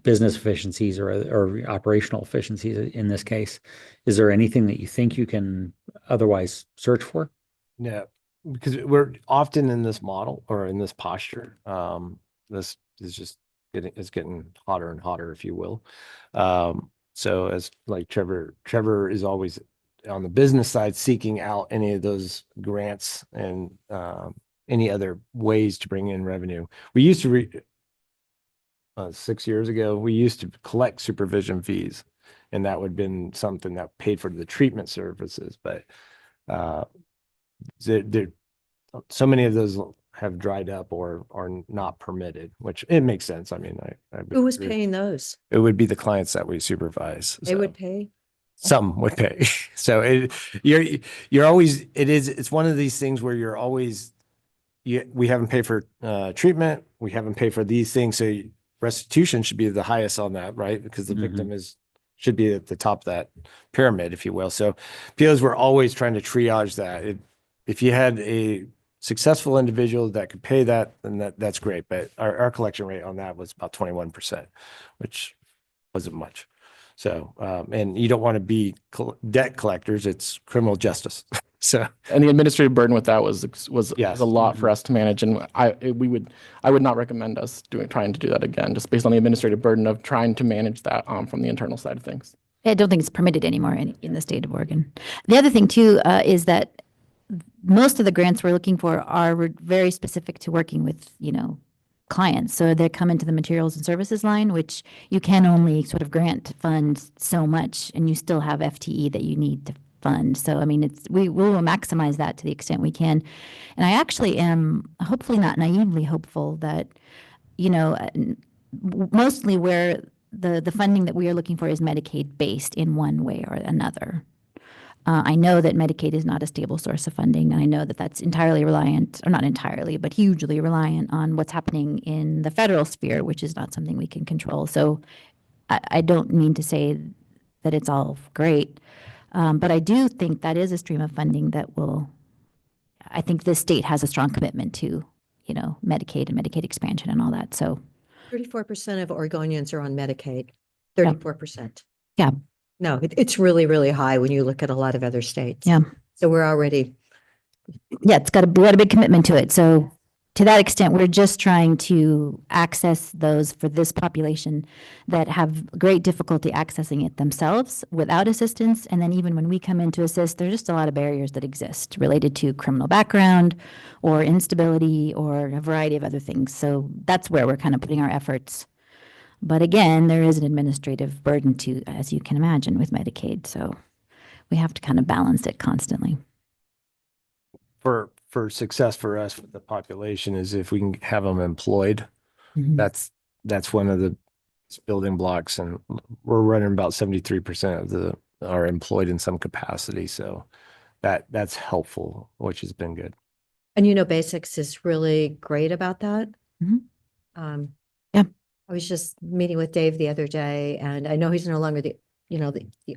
business efficiencies or operational efficiencies in this case. Is there anything that you think you can otherwise search for? No, because we're often in this model or in this posture. This is just getting hotter and hotter, if you will. So as like Trevor is always on the business side seeking out any of those grants and any other ways to bring in revenue. We used to 6 years ago, we used to collect supervision fees, and that would have been something that paid for the treatment services. But so many of those have dried up or are not permitted, which it makes sense. I mean, Who was paying those? It would be the clients that we supervise. They would pay? Some would pay. So you're always, it's one of these things where you're always, we haven't paid for treatment. We haven't paid for these things. So restitution should be the highest on that, right? Because the victim should be at the top of that pyramid, if you will. So POs were always trying to triage that. If you had a successful individual that could pay that, then that's great. But our collection rate on that was about 21%, which wasn't much. So, and you don't want to be debt collectors, it's criminal justice. So, and the administrative burden with that was Yes. a lot for us to manage. And I would not recommend us trying to do that again, just based on the administrative burden of trying to manage that from the internal side of things. I don't think it's permitted anymore in the state of Oregon. The other thing too is that most of the grants we're looking for are very specific to working with, clients. So they come into the materials and services line, which you can only sort of grant fund so much, and you still have FTE that you need to fund. So, I mean, we will maximize that to the extent we can. And I actually am hopefully not naively hopeful that, mostly where the funding that we are looking for is Medicaid based in one way or another. I know that Medicaid is not a stable source of funding. And I know that that's entirely reliant, or not entirely, but hugely reliant on what's happening in the federal sphere, which is not something we can control. So I don't mean to say that it's all great, but I do think that is a stream of funding that I think this state has a strong commitment to, Medicaid and Medicaid expansion and all that. So 34% of Oregonians are on Medicaid, 34%. Yeah. No, it's really, really high when you look at a lot of other states. Yeah. So we're already. Yeah, we got a big commitment to it. So to that extent, we're just trying to access those for this population that have great difficulty accessing it themselves without assistance. And then even when we come in to assist, there's just a lot of barriers that exist related to criminal background or instability or a variety of other things. So that's where we're kind of putting our efforts. But again, there is an administrative burden to, as you can imagine, with Medicaid. So we have to kind of balance it constantly. For success for us with the population is if we can have them employed. Mhm. That's one of the building blocks, and we're running about 73% of are employed in some capacity. So that's helpful, which has been good. And you know, Basics is really great about that. Mhm. Yeah. I was just meeting with Dave the other day, and I know he's no longer the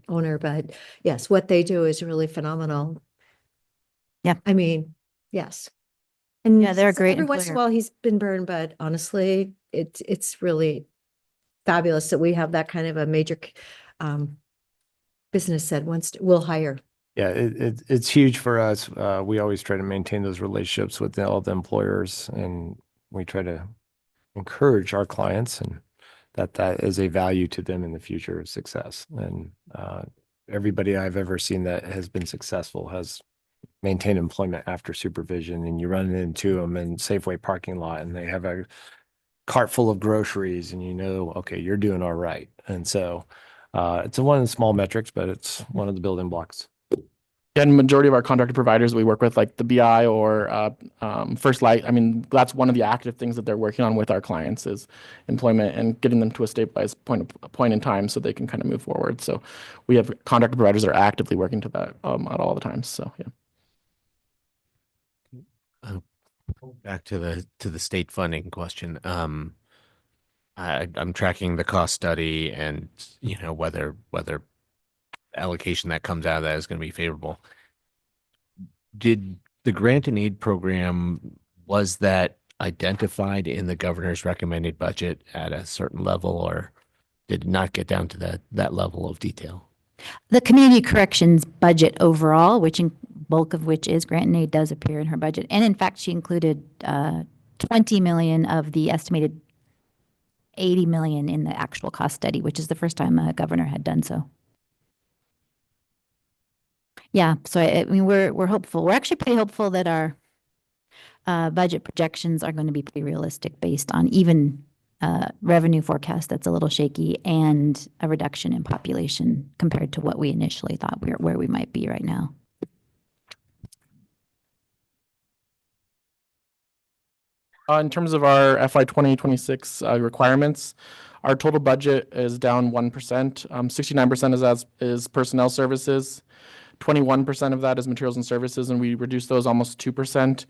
owner, but yes, what they do is really phenomenal. Yeah. I mean, yes. And Yeah, they're a great every once in a employer. while he's been burned, but honestly, it's really fabulous that we have that kind of a major business that will hire. Yeah, it's huge for us. We always try to maintain those relationships with all the employers, and we try to encourage our clients and that is a value to them in the future of success. And everybody I've ever seen that has been successful has maintained employment after supervision. And you run into them in Safeway parking lot and they have a cart full of groceries and okay, you're doing all right. And so it's one of the small metrics, but it's one of the building blocks. And majority of our contracted providers we work with, like the BI or First Light, I mean, that's one of the active things that they're working on with our clients is employment and getting them to a stabilized point in time so they can kind of move forward. So we have contracted providers that are actively working to that at all the times. So yeah. Back to the state funding question. I'm tracking the cost study and whether allocation that comes out of that is going to be favorable. Did the grant and aid program, was that identified in the governor's recommended budget at a certain level, or did it not get down to that level of detail? The community corrections budget overall, bulk of which is grant and aid, does appear in her budget. And in fact, she included 20 million of the estimated 80 million in the actual cost study, which is the first time a governor had done so. Yeah, so I mean, we're hopeful. We're actually pretty hopeful that our budget projections are going to be pretty realistic based on even revenue forecast that's a little shaky and a reduction in population compared to what we initially thought where we might be right now. In terms of our FY 2026 requirements, our total budget is down 1%. 69% is personnel services. 21% of that is materials and services, and we reduced those almost 2%.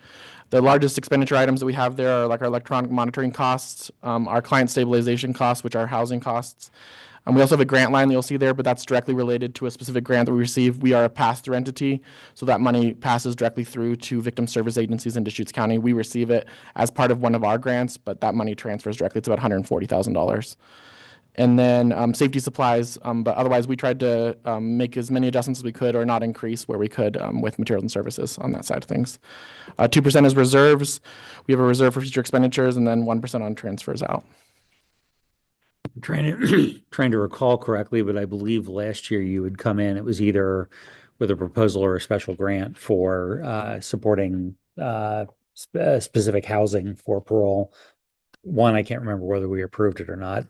The largest expenditure items that we have there are like our electronic monitoring costs, our client stabilization costs, which are housing costs. We also have a grant line that you'll see there, but that's directly related to a specific grant that we receive. We are a pass-through entity, so that money passes directly through to victim service agencies in Deschutes County. We receive it as part of one of our grants, but that money transfers directly. It's about $140,000. And then safety supplies, but otherwise we tried to make as many adjustments as we could or not increase where we could with materials and services on that side of things. 2% is reserves. We have a reserve for future expenditures, and then 1% on transfers out. I'm trying to recall correctly, but I believe last year you would come in, it was either with a proposal or a special grant for supporting specific housing for parole. One, I can't remember whether we approved it or not.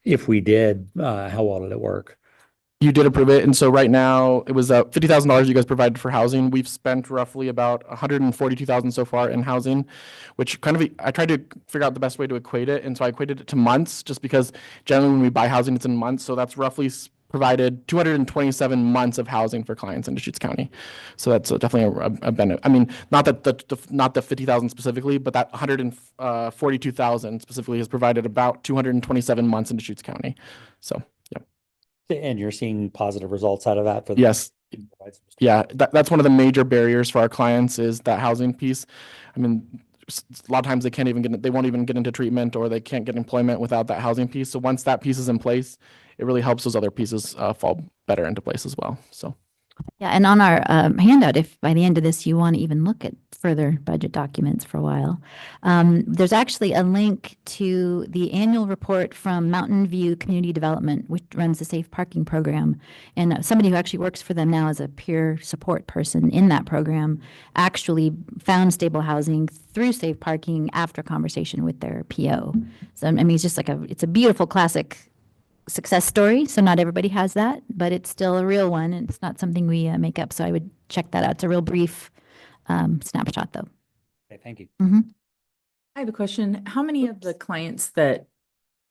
If we did, how well did it work? You did approve it, and so right now it was $50,000 you guys provided for housing. We've spent roughly about $142,000 so far in housing, which kind of I tried to figure out the best way to equate it, and so I equated it to months, just because generally when we buy housing, it's in months. So that's roughly provided 227 months of housing for clients in Deschutes County. So that's definitely a benefit. I mean, not the 50,000 specifically, but that 142,000 specifically has provided about 227 months in Deschutes County. So. And you're seeing positive results out of that? Yes. Yeah, that's one of the major barriers for our clients is that housing piece. I mean, a lot of times they won't even get into treatment, or they can't get employment without that housing piece. So once that piece is in place, it really helps those other pieces fall better into place as well. So. Yeah, and on our handout, if by the end of this you want to even look at further budget documents for a while, there's actually a link to the annual report from Mountain View Community Development, which runs the safe parking program. And somebody who actually works for them now as a peer support person in that program actually found stable housing through safe parking after conversation with their PO. So, I mean, it's just like it's a beautiful classic success story. So not everybody has that, but it's still a real one, and it's not something we make up. So I would check that out. It's a real brief snapshot, though. Okay, thank you. I have a question. How many of the clients that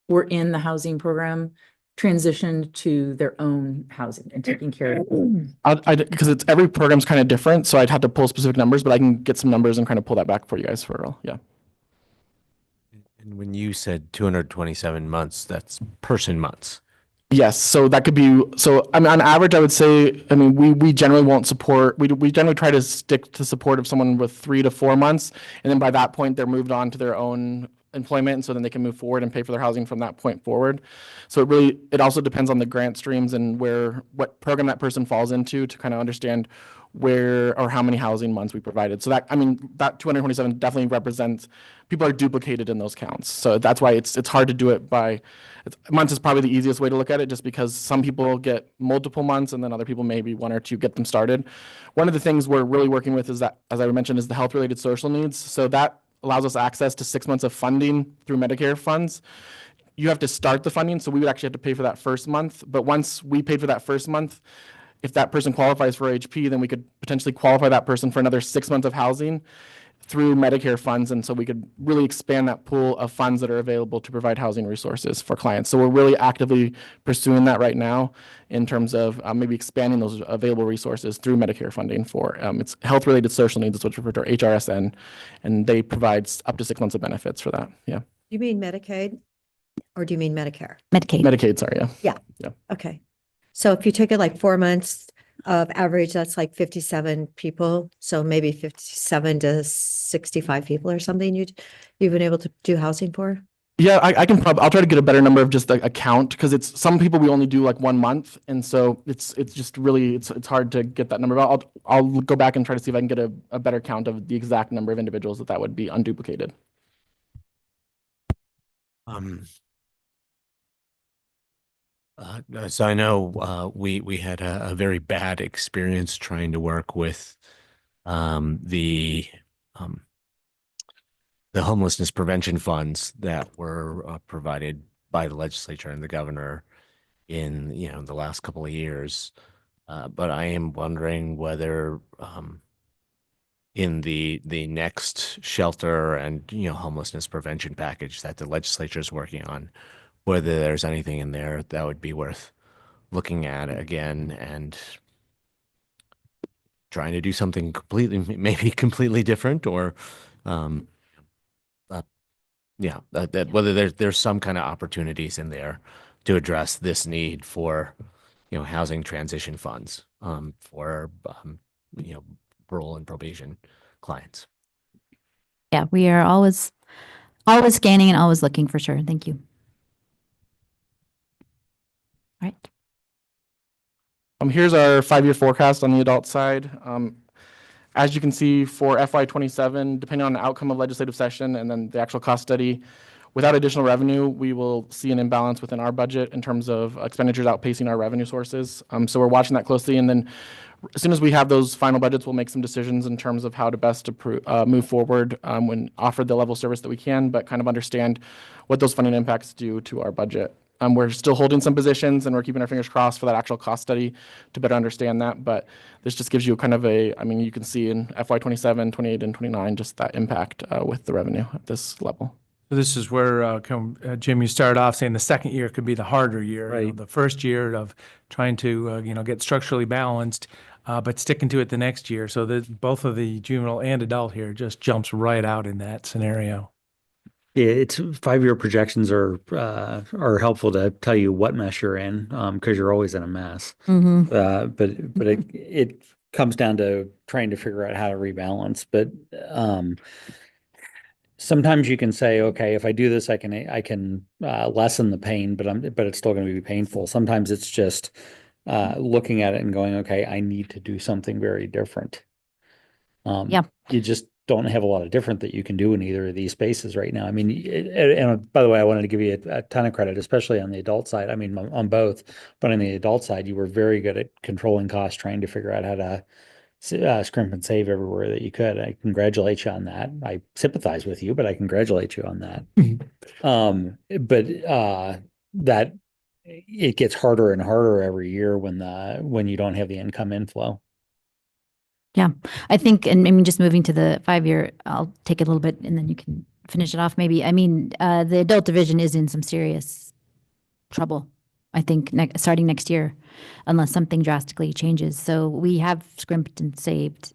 were in the housing program transitioned to their own housing and taking care of it? Because it's every program's kind of different, so I'd have to pull specific numbers, but I can get some numbers and kind of pull that back for you guys for real. Yeah. And when you said 227 months, that's person months. Yes, so that could be, so I mean, on average, I would say, I mean, we generally won't support, we generally try to stick to support of someone with 3 to 4 months. And then by that point, they're moved on to their own employment. And so then they can move forward and pay for their housing from that point forward. So it also depends on the grant streams and what program that person falls into to kind of understand where or how many housing months we provided. So that, I mean, that 227 definitely represents, people are duplicated in those counts. So that's why it's hard to do it by, months is probably the easiest way to look at it, just because some people get multiple months and then other people maybe 1 or 2 get them started. One of the things we're really working with is that, as I mentioned, is the health related social needs. So that allows us access to 6 months of funding through Medicare funds. You have to start the funding, so we would actually have to pay for that first month. But once we paid for that first month, if that person qualifies for HP, then we could potentially qualify that person for another 6 months of housing through Medicare funds. And so we could really expand that pool of funds that are available to provide housing resources for clients. So we're really actively pursuing that right now in terms of maybe expanding those available resources through Medicare funding for it's health-related social needs, which referred to HRSN, and they provide up to 6 months of benefits for that. Yeah. You mean Medicaid or do you mean Medicare? Medicaid. Medicaid, sorry, yeah. Okay. So if you take it like 4 months of average, that's like 57 people. So maybe 57 to 65 people or something you've been able to do housing for? Yeah, I can I'll try to get a better number of just a count, because it's some people we only do like 1 month. And so it's just really, it's hard to get that number. I'll go back and try to see if I can get a better count of the exact number of individuals that would be unduplicated. So I know we had a very bad experience trying to work with the homelessness prevention funds that were provided by the legislature and the governor in the last couple of years. But I am wondering whether in the next shelter and homelessness prevention package that the legislature is working on, whether there's anything in there that would be worth looking at again and trying to do something maybe completely different, or whether there's some kind of opportunities in there to address this need for housing transition funds for parole and probation clients. Yeah, we are always scanning and always looking, for sure. Thank you. All right. Here's our 5-year forecast on the adult side. As you can see, for FY27, depending on the outcome of legislative session and then the actual cost study, without additional revenue, we will see an imbalance within our budget in terms of expenditures outpacing our revenue sources. So we're watching that closely, and then as soon as we have those final budgets, we'll make some decisions in terms of how to best move forward when offered the level of service that we can, but kind of understand what those funding impacts do to our budget. We're still holding some positions, and we're keeping our fingers crossed for that actual cost study to better understand that. But this just gives you kind of you can see in FY27, 28, and 29, just that impact with the revenue at this level. So this is where, Jim, you started off saying the second year could be the harder year. Right. The first year of trying to, get structurally balanced, but sticking to it the next year. So that both of the juvenile and adult here just jumps right out in that scenario. Yeah, it's 5-year projections are helpful to tell you what mess you're in, because you're always in a mess. But it comes down to trying to figure out how to rebalance. But sometimes you can say, okay, if I do this, I can lessen the pain, but it's still going to be painful. Sometimes it's just looking at it and going, okay, I need to do something very different. Yeah. You just don't have a lot of different that you can do in either of these spaces right now. I mean, and by the way, I wanted to give you a ton of credit, especially on the adult side. I mean, on both, but on the adult side, you were very good at controlling costs, trying to figure out how to scrimp and save everywhere that you could. I congratulate you on that. I sympathize with you, but I congratulate you on that. That it gets harder and harder every year when you don't have the income inflow. I think, and I mean, just moving to the 5-year, I'll take it a little bit and then you can finish it off maybe. I mean, the adult division is in some serious trouble, I think, starting next year, unless something drastically changes. So we have scrimped and saved,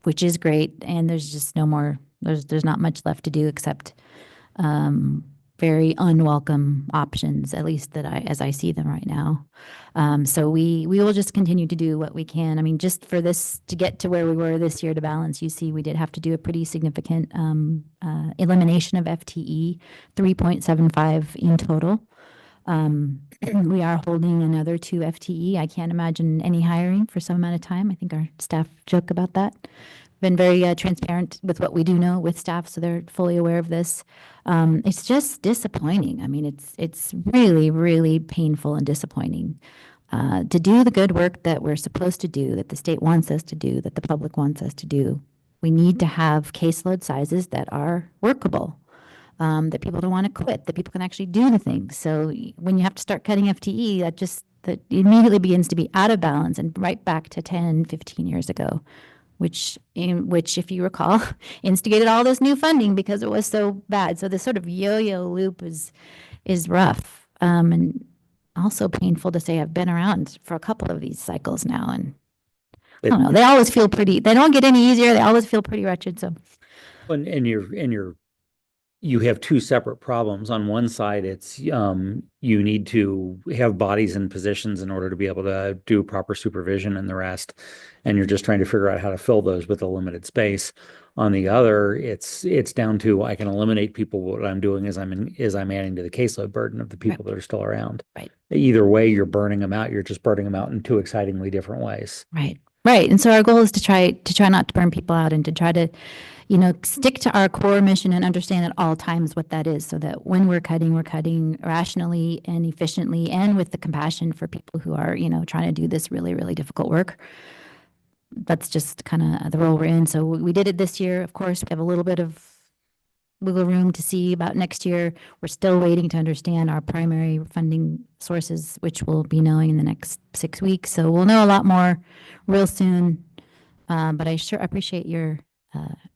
which is great. And there's just no more, there's not much left to do except very unwelcome options, at least as I see them right now. So we will just continue to do what we can. I mean, just for this to get to where we were this year to balance, you see, we did have to do a pretty significant elimination of FTE, 3.75 in total. We are holding another 2 FTE. I can't imagine any hiring for some amount of time. I think our staff joke about that. Been very transparent with what we do know with staff, so they're fully aware of this. It's just disappointing. I mean, it's really, really painful and disappointing to do the good work that we're supposed to do, that the state wants us to do, that the public wants us to do. We need to have caseload sizes that are workable, that people don't want to quit, that people can actually do the things. So when you have to start cutting FTE, that immediately begins to be out of balance and right back to 10, 15 years ago. Which, if you recall, instigated all this new funding because it was so bad. So this sort of yo-yo loop is rough, and also painful to say. I've been around for a couple of these cycles now, and I don't know. They always feel pretty. They don't get any easier. They always feel pretty wretched. So, you have 2 separate problems. On one side, it's you need to have bodies in positions in order to be able to do proper supervision and the rest, and you're just trying to figure out how to fill those with a limited space. On the other, it's down to I can eliminate people. What I'm doing is I'm adding to the caseload burden of the people that are still around. Right. Either way, you're burning them out. You're just burning them out in 2 excitingly different ways. Right. And so our goal is to try not to burn people out and to try to, stick to our core mission and understand at all times what that is, so that when we're cutting rationally and efficiently and with the compassion for people who are, trying to do this really, really difficult work. That's just kind of the role we're in. So we did it this year. Of course, we have a little bit of wiggle room to see about next year. We're still waiting to understand our primary funding sources, which we'll be knowing in the next 6 weeks. So we'll know a lot more real soon. But I sure appreciate your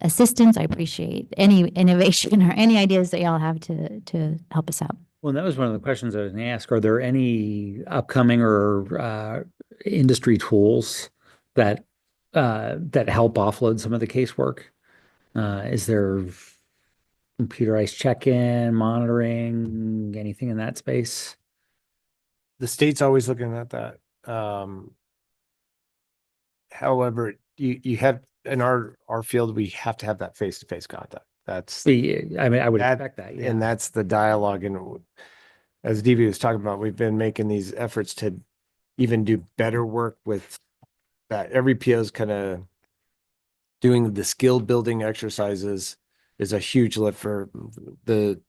assistance. I appreciate any innovation or any ideas that y'all have to help us out. Well, that was one of the questions I was going to ask. Are there any upcoming or industry tools that help offload some of the casework? Is there computerized check-in, monitoring, anything in that space? The state's always looking at that. However, you have in our field, we have to have that face-to-face contact. I would expect that. Yeah. And that's the dialogue. And as DV was talking about, we've been making these efforts to even do better work with that. Every PO is kind of doing the skill building exercises is a huge lift for the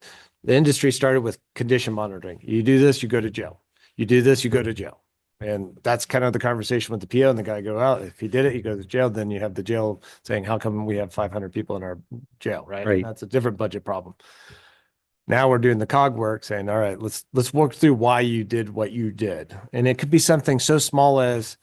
industry. Started with condition monitoring. You do this, you go to jail. You do this, you go to jail. And that's kind of the conversation with the PO, and the guy go out. If he did it, he goes to jail. Then you have the jail saying, how come we have 500 people in our jail, right? Right. And that's a different budget problem. Now we're doing the cog work, saying, all right, let's work through why you did what you did. And it could be something so small as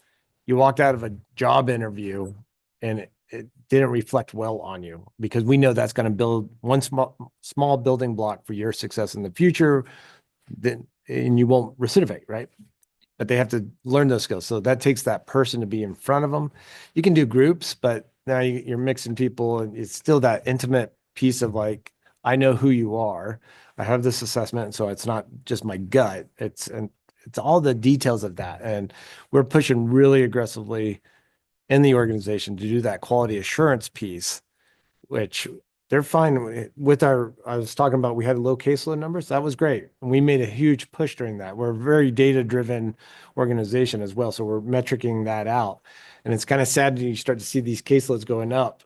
you walked out of a job interview and it didn't reflect well on you, because we know that's going to build one small building block for your success in the future. Then, and you won't recidivate, right? But they have to learn those skills. So that takes that person to be in front of them. You can do groups, but now you're mixing people, and it's still that intimate piece of like, I know who you are. I have this assessment. And so it's not just my gut. It's all the details of that. And we're pushing really aggressively in the organization to do that quality assurance piece, which they're fine with I was talking about, we had low caseload numbers. That was great. And we made a huge push during that. We're a very data-driven organization as well. So we're metricing that out. And it's kind of sad that you start to see these caseloads going up.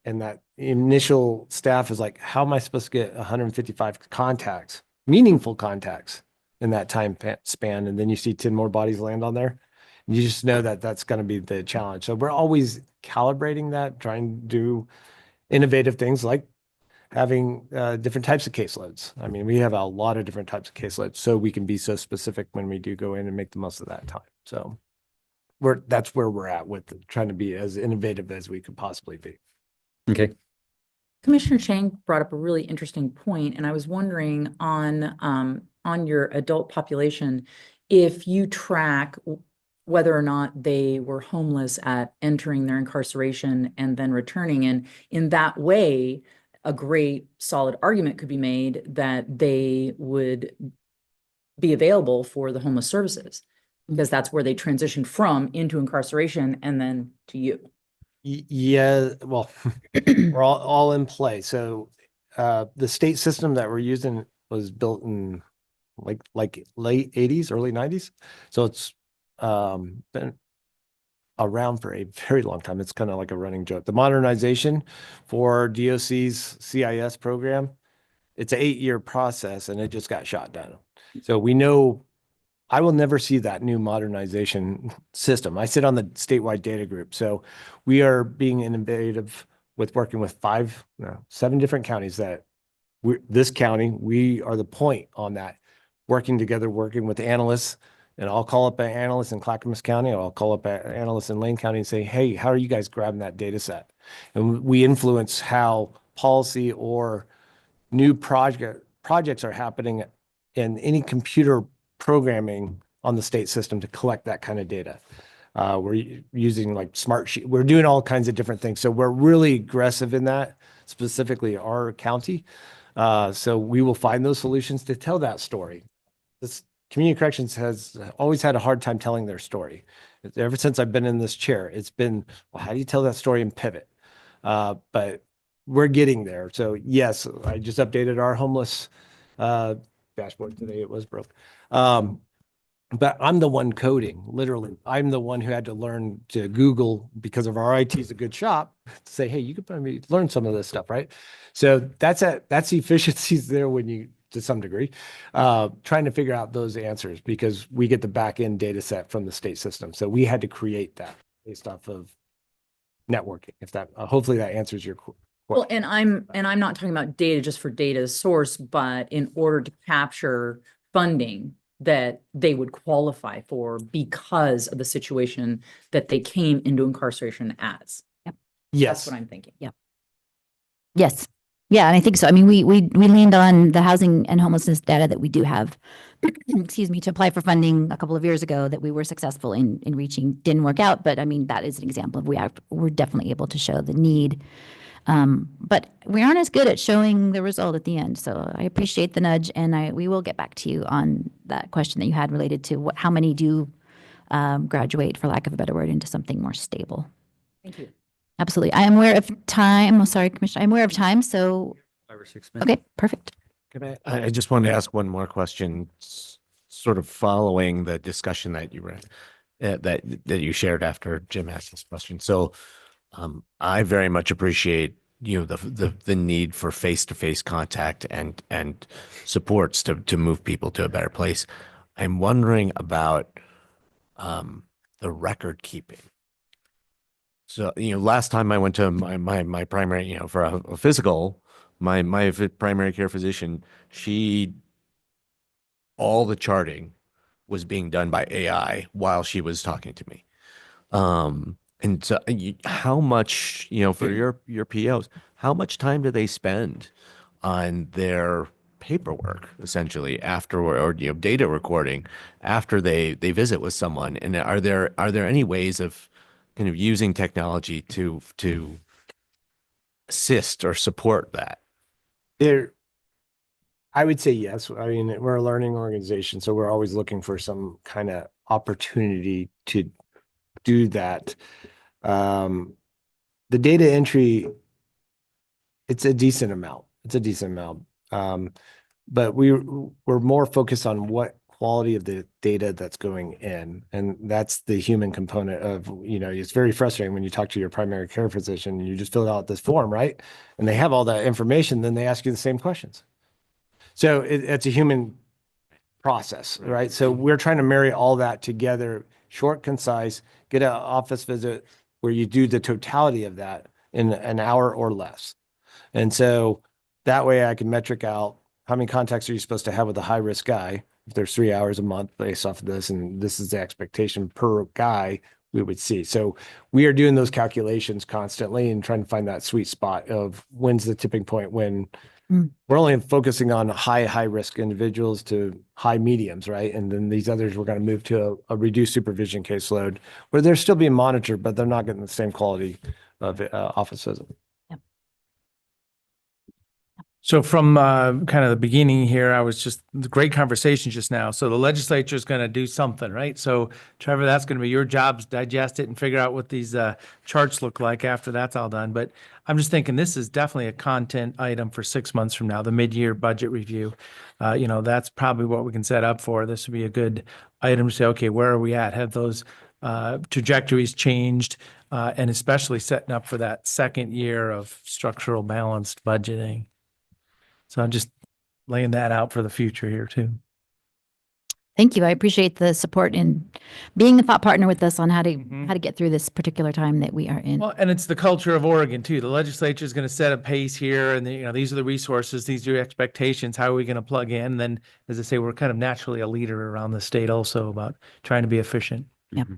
And that initial staff is like, how am I supposed to get 155 contacts, meaningful contacts in that time span? And then you see 10 more bodies land on there. You just know that that's going to be the challenge. So we're always calibrating that, trying to do innovative things like having different types of caseloads. I mean, we have a lot of different types of caseloads, so we can be so specific when we do go in and make the most of that time. So that's where we're at with trying to be as innovative as we could possibly be. Okay. Commissioner Chang brought up a really interesting point, and I was wondering on your adult population, if you track whether or not they were homeless at entering their incarceration and then returning. And in that way, a great solid argument could be made that they would be available for the homeless services, because that's where they transitioned from into incarceration and then to you. Yeah, well, we're all in play. So the state system that we're using was built in like late 80s, early 90s. So it's been around for a very long time. It's kind of like a running joke. The modernization for DOC's CIS program, it's an 8-year process and it just got shot down. So we know I will never see that new modernization system. I sit on the statewide data group. So we are being innovative with working with 7 different counties that this county, we are the point on that, working together, working with analysts. And I'll call up an analyst in Clackamas County, or I'll call up an analyst in Lane County and say, hey, how are you guys grabbing that data set? And we influence how policy or new projects are happening in any computer programming on the state system to collect that kind of data. We're using like Smartsheet. We're doing all kinds of different things. So we're really aggressive in that, specifically our county. So we will find those solutions to tell that story. This Community Corrections has always had a hard time telling their story. Ever since I've been in this chair, it's been, well, how do you tell that story and pivot? But we're getting there. So yes, I just updated our homeless dashboard today. It was broke. But I'm the one coding, literally. I'm the one who had to learn to Google, because of our IT is a good shop, to say, hey, you could probably learn some of this stuff, right? So that's efficiencies there when you, to some degree, trying to figure out those answers, because we get the back end data set from the state system. So we had to create that based off of networking. If that, hopefully that answers your question. Well, and I'm not talking about data just for data's source, but in order to capture funding that they would qualify for because of the situation that they came into incarceration as. Yes. That's what I'm thinking. Yep. Yes. Yeah, and I think so. I mean, we leaned on the housing and homelessness data that we do have, excuse me, to apply for funding a couple of years ago that we were successful in reaching. Didn't work out, but I mean, that is an example of we're definitely able to show the need. But we aren't as good at showing the result at the end. So I appreciate the nudge, and we will get back to you on that question that you had related to how many do graduate, for lack of a better word, into something more stable. Thank you. Absolutely. I am aware of time. Oh, sorry, Commissioner. I'm aware of time. So 5 or 6 minutes. okay, perfect. Can I just wanted to ask one more question, sort of following the discussion that you read, that you shared after Jim asked this question. So I very much appreciate, the need for face-to-face contact and supports to move people to a better place. I'm wondering about the record keeping. So, last time I went to my primary, for a physical, my primary care physician, all the charting was being done by AI while she was talking to me. And so how much, for your POs, how much time do they spend on their paperwork essentially after, or data recording after they visit with someone? And are there any ways of kind of using technology to assist or support that? I would say yes. I mean, we're a learning organization, so we're always looking for some kind of opportunity to do that. The data entry it's a decent amount. It's a decent amount. But we're more focused on what quality of the data that's going in. And that's the human component of, it's very frustrating when you talk to your primary care physician and you just fill out this form, right? And they have all that information, then they ask you the same questions. So it's a human process, right? So we're trying to marry all that together, short, concise, get an office visit where you do the totality of that in an hour or less. And so that way I can metric out how many contacts are you supposed to have with a high risk guy? If there's 3 hours a month based off of this, and this is the expectation per guy we would see. So we are doing those calculations constantly and trying to find that sweet spot of when's the tipping point when we're only focusing on high risk individuals to high mediums, right? And then these others, we're going to move to a reduced supervision caseload where they're still being monitored, but they're not getting the same quality of office visit. So from kind of the beginning here, I was just great conversation just now. So the legislature is going to do something, right? So Trevor, that's going to be your job to digest it and figure out what these charts look like after that's all done. But I'm just thinking this is definitely a content item for 6 months from now, the mid-year budget review. That's probably what we can set up for. This would be a good item to say, okay, where are we at? Have those trajectories changed? And especially setting up for that second year of structural balanced budgeting. So I'm just laying that out for the future here too. Thank you. I appreciate the support in being the thought partner with us on how to get through this particular time that we are in. Well, and it's the culture of Oregon too. The legislature is going to set a pace here, and these are the resources, these are your expectations. How are we going to plug in? And then, as I say, we're kind of naturally a leader around the state also about trying to be efficient. Yep.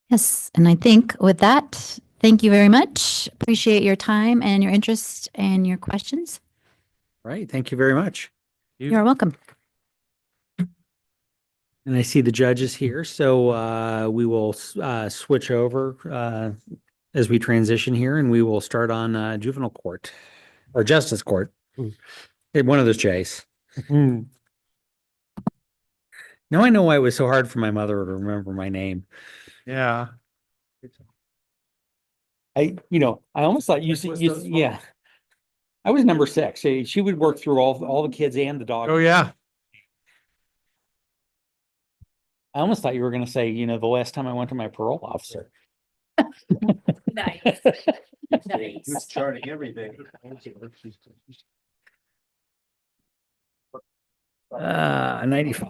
Yes, and I think with that, thank you very much. Appreciate your time and your interest and your questions. Right. Thank you very much. You're welcome. And I see the judges here, so we will switch over as we transition here, and we will start on juvenile court or justice court. One of those J's. Now I know why it was so hard for my mother to remember my name. Yeah. I almost thought yeah. I was number 6. She would work through all the kids and the dog. Oh yeah. I almost thought you were going to say, the last time I went to my parole officer. Nice. Nice. Who's charting everything? 95.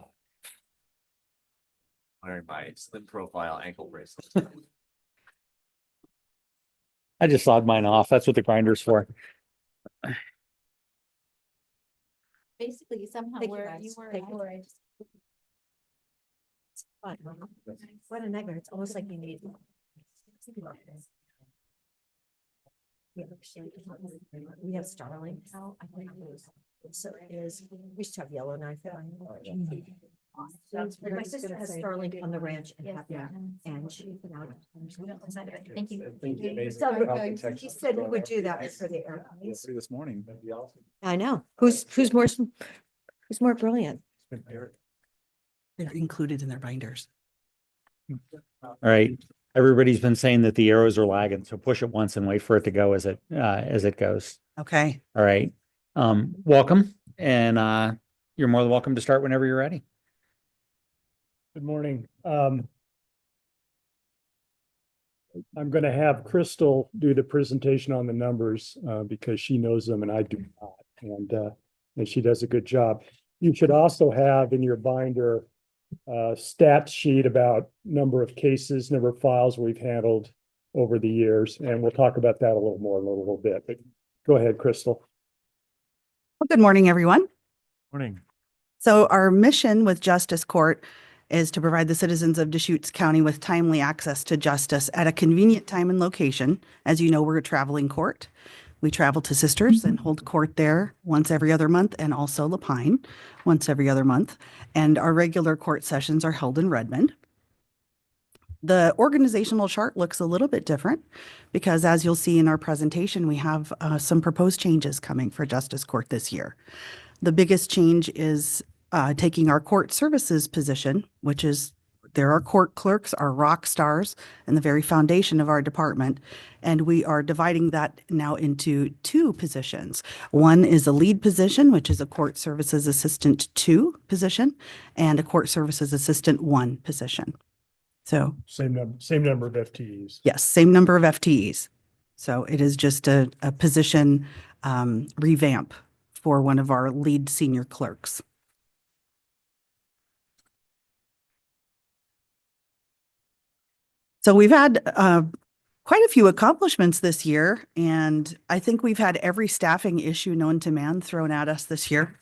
Wearing my slim profile ankle bracelet. I just sawed mine off. That's what the grinder's for. Basically, somehow Thank you, where guys. you were. Thank you. Fun. What a nightmare. It's almost like you need. We have Starlink now. I think so we used to have Yellowknife. My sister has Starlink on the ranch in Happy, and she. Thank you. So he said we would do that for the airplanes. This morning. I know. Who's more brilliant? They're included in their binders. All right. Everybody's been saying that the arrows are lagging, so push it once and wait for it to go as it goes. Okay. All right. Welcome, and you're more than welcome to start whenever you're ready. Good morning. I'm going to have Crystal do the presentation on the numbers because she knows them and I do not, and she does a good job. You should also have in your binder stat sheet about number of cases, number of files we've handled over the years, and we'll talk about that a little more in a little bit. But go ahead, Crystal. Well, good morning, everyone. Morning. So our mission with Justice Court is to provide the citizens of Deschutes County with timely access to justice at a convenient time and location. As you know, we're a traveling court. We travel to Sisters and hold court there once every other month, and also Lapine once every other month. And our regular court sessions are held in Redmond. The organizational chart looks a little bit different because, as you'll see in our presentation, we have some proposed changes coming for Justice Court this year. The biggest change is taking our court services position, which is there are court clerks, are rock stars, and the very foundation of our department. And we are dividing that now into two positions. One is a lead position, which is a court services assistant 2 position, and a court services assistant 1 position. So Same number of FTEs. yes, same number of FTEs. So it is just a position revamp for one of our lead senior clerks. So we've had quite a few accomplishments this year, and I think we've had every staffing issue known to man thrown at us this year.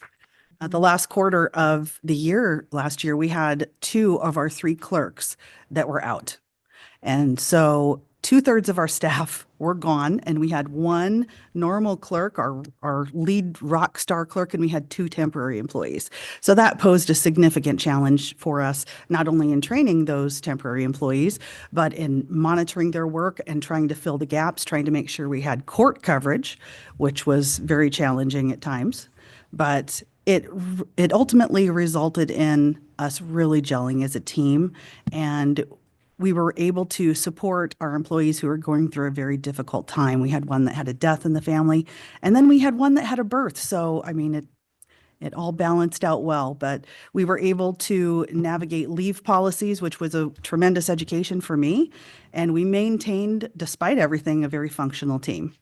The last quarter of the year, last year, we had 2 of our 3 clerks that were out. And so 2/3 of our staff were gone, and we had 1 normal clerk, our lead rock star clerk, and we had 2 temporary employees. So that posed a significant challenge for us, not only in training those temporary employees, but in monitoring their work and trying to fill the gaps, trying to make sure we had court coverage, which was very challenging at times. But it ultimately resulted in us really gelling as a team, and we were able to support our employees who were going through a very difficult time. We had one that had a death in the family, and then we had one that had a birth. So, I mean, it all balanced out well, but we were able to navigate leave policies, which was a tremendous education for me. And we maintained, despite everything, a very functional team.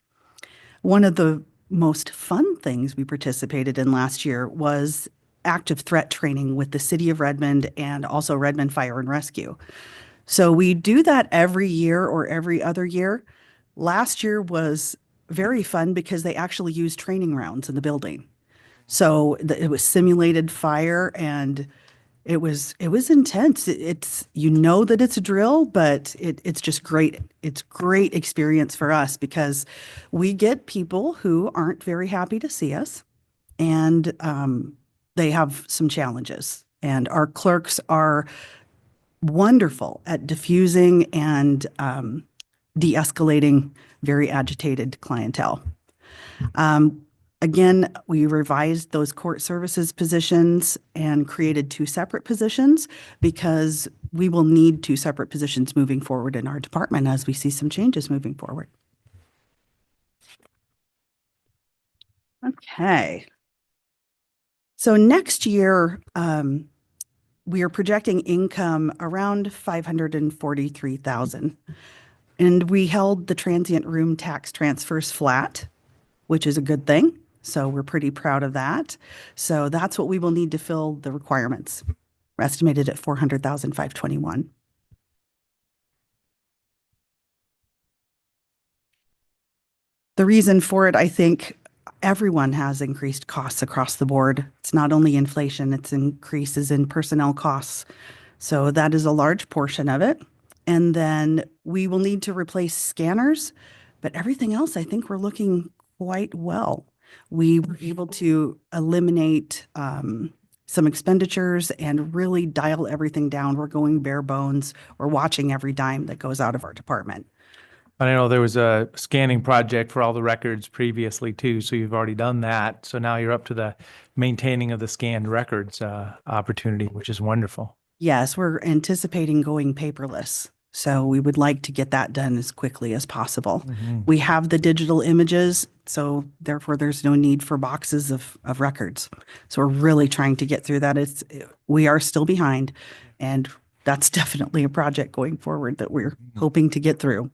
One of the most fun things we participated in last year was active threat training with the City of Redmond and also Redmond Fire and Rescue. So we do that every year or every other year. Last year was very fun because they actually used training rounds in the building. So it was simulated fire, and it was intense. It's that it's a drill, but it's just great. It's great experience for us because we get people who aren't very happy to see us, and they have some challenges. And our clerks are wonderful at diffusing and de-escalating very agitated clientele. Again, we revised those court services positions and created 2 separate positions because we will need 2 separate positions moving forward in our department as we see some changes moving forward. Okay. So next year, we are projecting income around 543,000. And we held the transient room tax transfers flat, which is a good thing. So we're pretty proud of that. So that's what we will need to fill the requirements. We're estimated at 400,521. The reason for it, I think, everyone has increased costs across the board. It's not only inflation, it's increases in personnel costs. So that is a large portion of it. And then we will need to replace scanners, but everything else, I think we're looking quite well. We were able to eliminate some expenditures and really dial everything down. We're going bare bones. We're watching every dime that goes out of our department. I know there was a scanning project for all the records previously too, so you've already done that. So now you're up to the maintaining of the scanned records opportunity, which is wonderful. Yes, we're anticipating going paperless. So we would like to get that done as quickly as possible. We have the digital images, so therefore there's no need for boxes of records. So we're really trying to get through that. We are still behind, and that's definitely a project going forward that we're hoping to get through.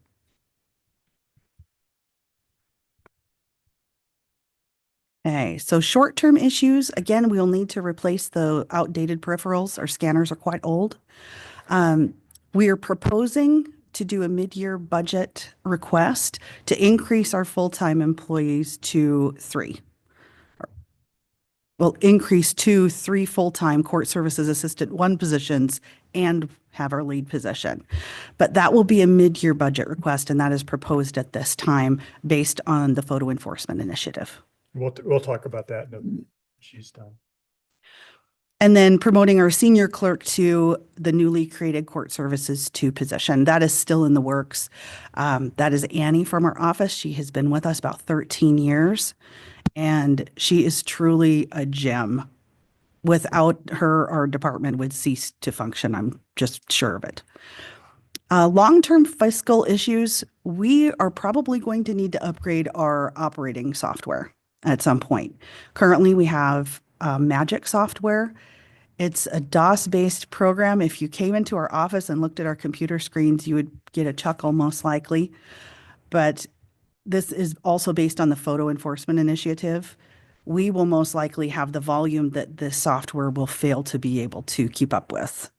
Okay, so short-term issues, again, we'll need to replace the outdated peripherals. Our scanners are quite old. We are proposing to do a mid-year budget request to increase our full-time employees to 3. We'll increase to 3 full-time court services assistant 1 positions and have our lead position. But that will be a mid-year budget request, and that is proposed at this time based on the photo enforcement initiative. We'll talk about that when she's done. And then promoting our senior clerk to the newly created court services 2 position. That is still in the works. That is Annie from our office. She has been with us about 13 years, and she is truly a gem. Without her, our department would cease to function. I'm just sure of it. Long-term fiscal issues, we are probably going to need to upgrade our operating software at some point. Currently, we have Magic software. It's a DOS-based program. If you came into our office and looked at our computer screens, you would get a chuckle most likely. But this is also based on the Photo Enforcement Initiative. We will most likely have the volume that this software will fail to be able to keep up with.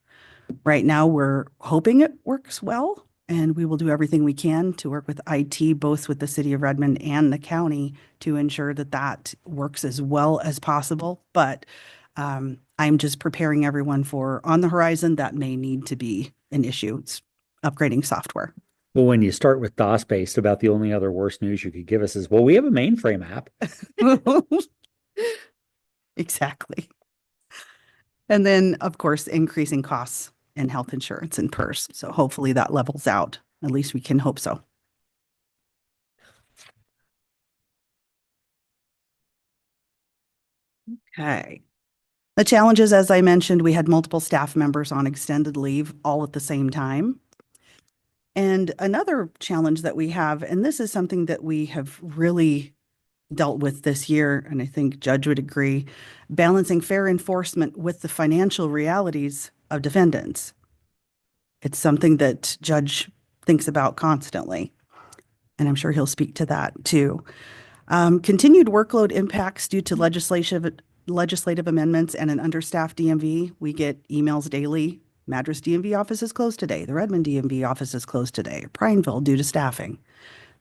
Right now, we're hoping it works well, and we will do everything we can to work with IT, both with the city of Redmond and the county, to ensure that that works as well as possible. But I'm just preparing everyone for on the horizon that may need to be an issue. It's upgrading software. Well, when you start with DOS-based, about the only other worst news you could give us is, well, we have a mainframe app. Exactly. And then, of course, increasing costs in health insurance and PERS. So hopefully that levels out. At least we can hope so. Okay. The challenges, as I mentioned, we had multiple staff members on extended leave all at the same time. And another challenge that we have, and this is something that we have really dealt with this year, and I think Judge would agree, balancing fair enforcement with the financial realities of defendants. It's something that Judge thinks about constantly, and I'm sure he'll speak to that too. Continued workload impacts due to legislative amendments and an understaffed DMV. We get emails daily. Madras DMV office is closed today. The Redmond DMV office is closed today. Prineville due to staffing.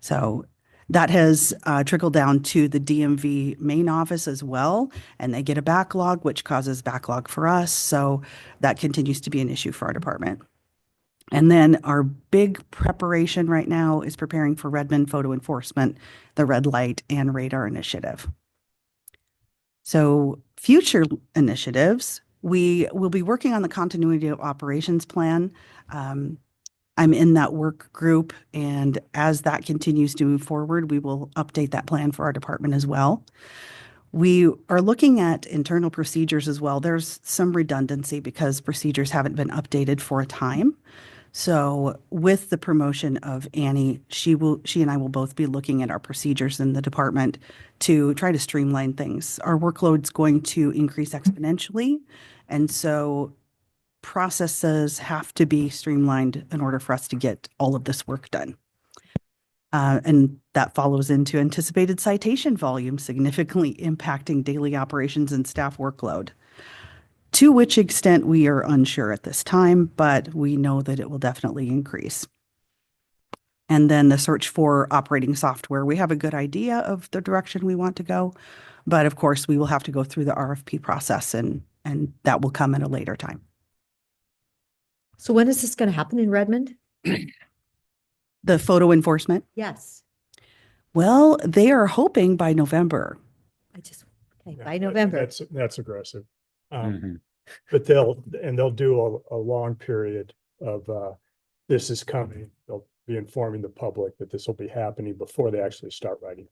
So that has trickled down to the DMV main office as well. And they get a backlog, which causes backlog for us. So that continues to be an issue for our department. And then our big preparation right now is preparing for Redmond photo enforcement, the red light and radar initiative. So future initiatives, we will be working on the continuity of operations plan. I'm in that work group, and as that continues to move forward, we will update that plan for our department as well. We are looking at internal procedures as well. There's some redundancy because procedures haven't been updated for a time. So with the promotion of Annie, she and I will both be looking at our procedures in the department to try to streamline things. Our workload's going to increase exponentially, and so processes have to be streamlined in order for us to get all of this work done. And that follows into anticipated citation volume, significantly impacting daily operations and staff workload. To which extent we are unsure at this time, but we know that it will definitely increase. And then the search for operating software. We have a good idea of the direction we want to go, but of course we will have to go through the RFP process, and that will come at a later time. So when is this going to happen in Redmond? The photo enforcement? Yes. Well, they are hoping by November. Okay, by November. That's aggressive. But they'll do a long period of, this is coming. They'll be informing the public that this will be happening before they actually start writing.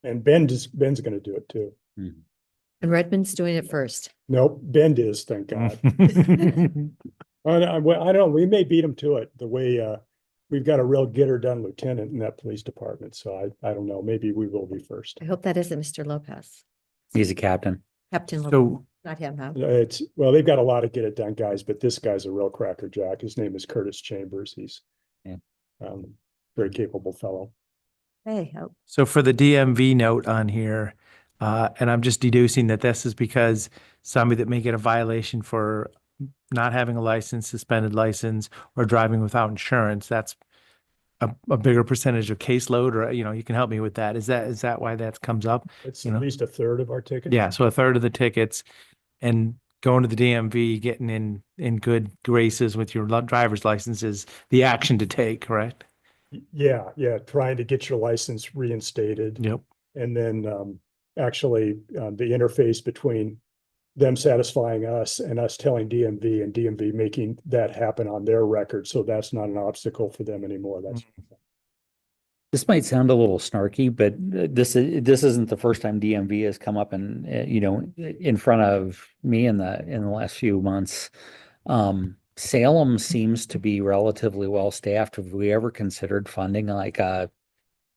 And Ben's going to do it too. And Redmond's doing it first. Nope, Bend is, thank God. I don't know, we may beat them to it the way, we've got a real get her done lieutenant in that police department. So I don't know, maybe we will be first. I hope that isn't Mr. Lopez. He's a captain. Captain Lopez, So not him, huh? Well, they've got a lot of get it done guys, but this guy's a real crackerjack. His name is Curtis Chambers. He's very capable fellow. Hey, So for the DMV note on here, and I'm just deducing that this is because somebody that may get a violation for not having a license, suspended license, or driving without insurance, that's a bigger percentage of caseload, or, you can help me with that. Is that why that comes up? It's at least a third of our tickets. Yeah, so a third of the tickets, and going to the DMV, getting in good graces with your driver's license is the action to take, correct? Yeah, trying to get your license reinstated. Yep. And then actually the interface between them satisfying us and us telling DMV, and DMV making that happen on their record. So that's not an obstacle for them anymore. That's This might sound a little snarky, but this isn't the first time DMV has come up and, in front of me in the last few months. Salem seems to be relatively well staffed. Have we ever considered funding like a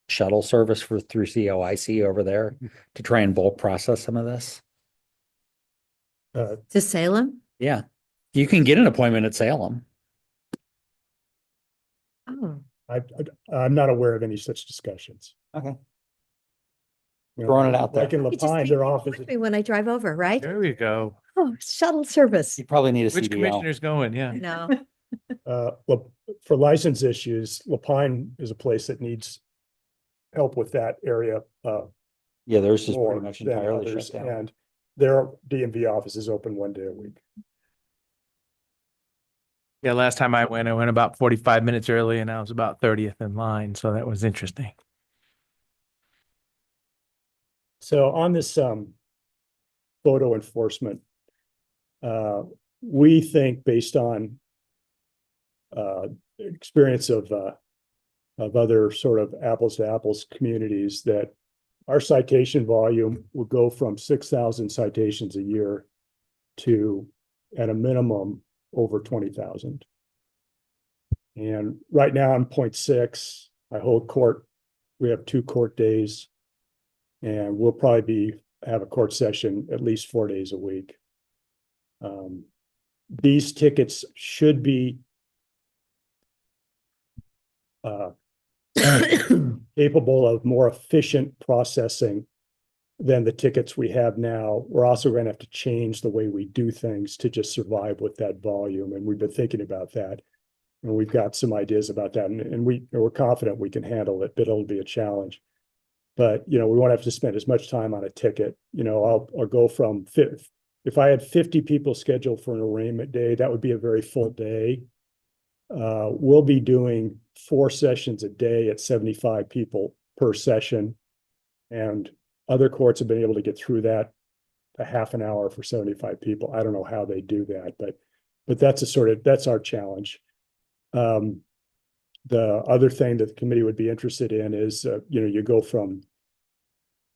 shuttle service through COIC over there to try and bulk process some of this? To Salem? Yeah, you can get an appointment at Salem. Oh, I'm not aware of any such discussions. Okay. You know, Throwing it out there. Like in I just Lapine, think their they office, want me when I drive over, right? There we go. Oh, shuttle service. You probably need a Which CDL. commissioner's going? Yeah. No. for license issues, Lapine is a place that needs help with that area, Yeah, theirs is more pretty much than entirely others, shut down. and their DMV office is open 1 day a week. Yeah, last time I went about 45 minutes early and I was about 30th in line. So that was interesting. So on this photo enforcement, we think based on experience of other sort of apples to apples communities that our citation volume will go from 6,000 citations a year to, at a minimum, over 20,000. And right now I'm 0.6. I hold court. We have 2 court days. And we'll probably have a court session at least 4 days a week. These tickets should be capable of more efficient processing than the tickets we have now. We're also going to have to change the way we do things to just survive with that volume. And we've been thinking about that. And we've got some ideas about that. And we're confident we can handle it, but it'll be a challenge. But, we won't have to spend as much time on a ticket. I'll go from if I had 50 people scheduled for an arraignment day, that would be a very full day. We'll be doing 4 sessions a day at 75 people per session. And other courts have been able to get through that a half an hour for 75 people. I don't know how they do that, but that's our challenge. The other thing that the committee would be interested in is, you go from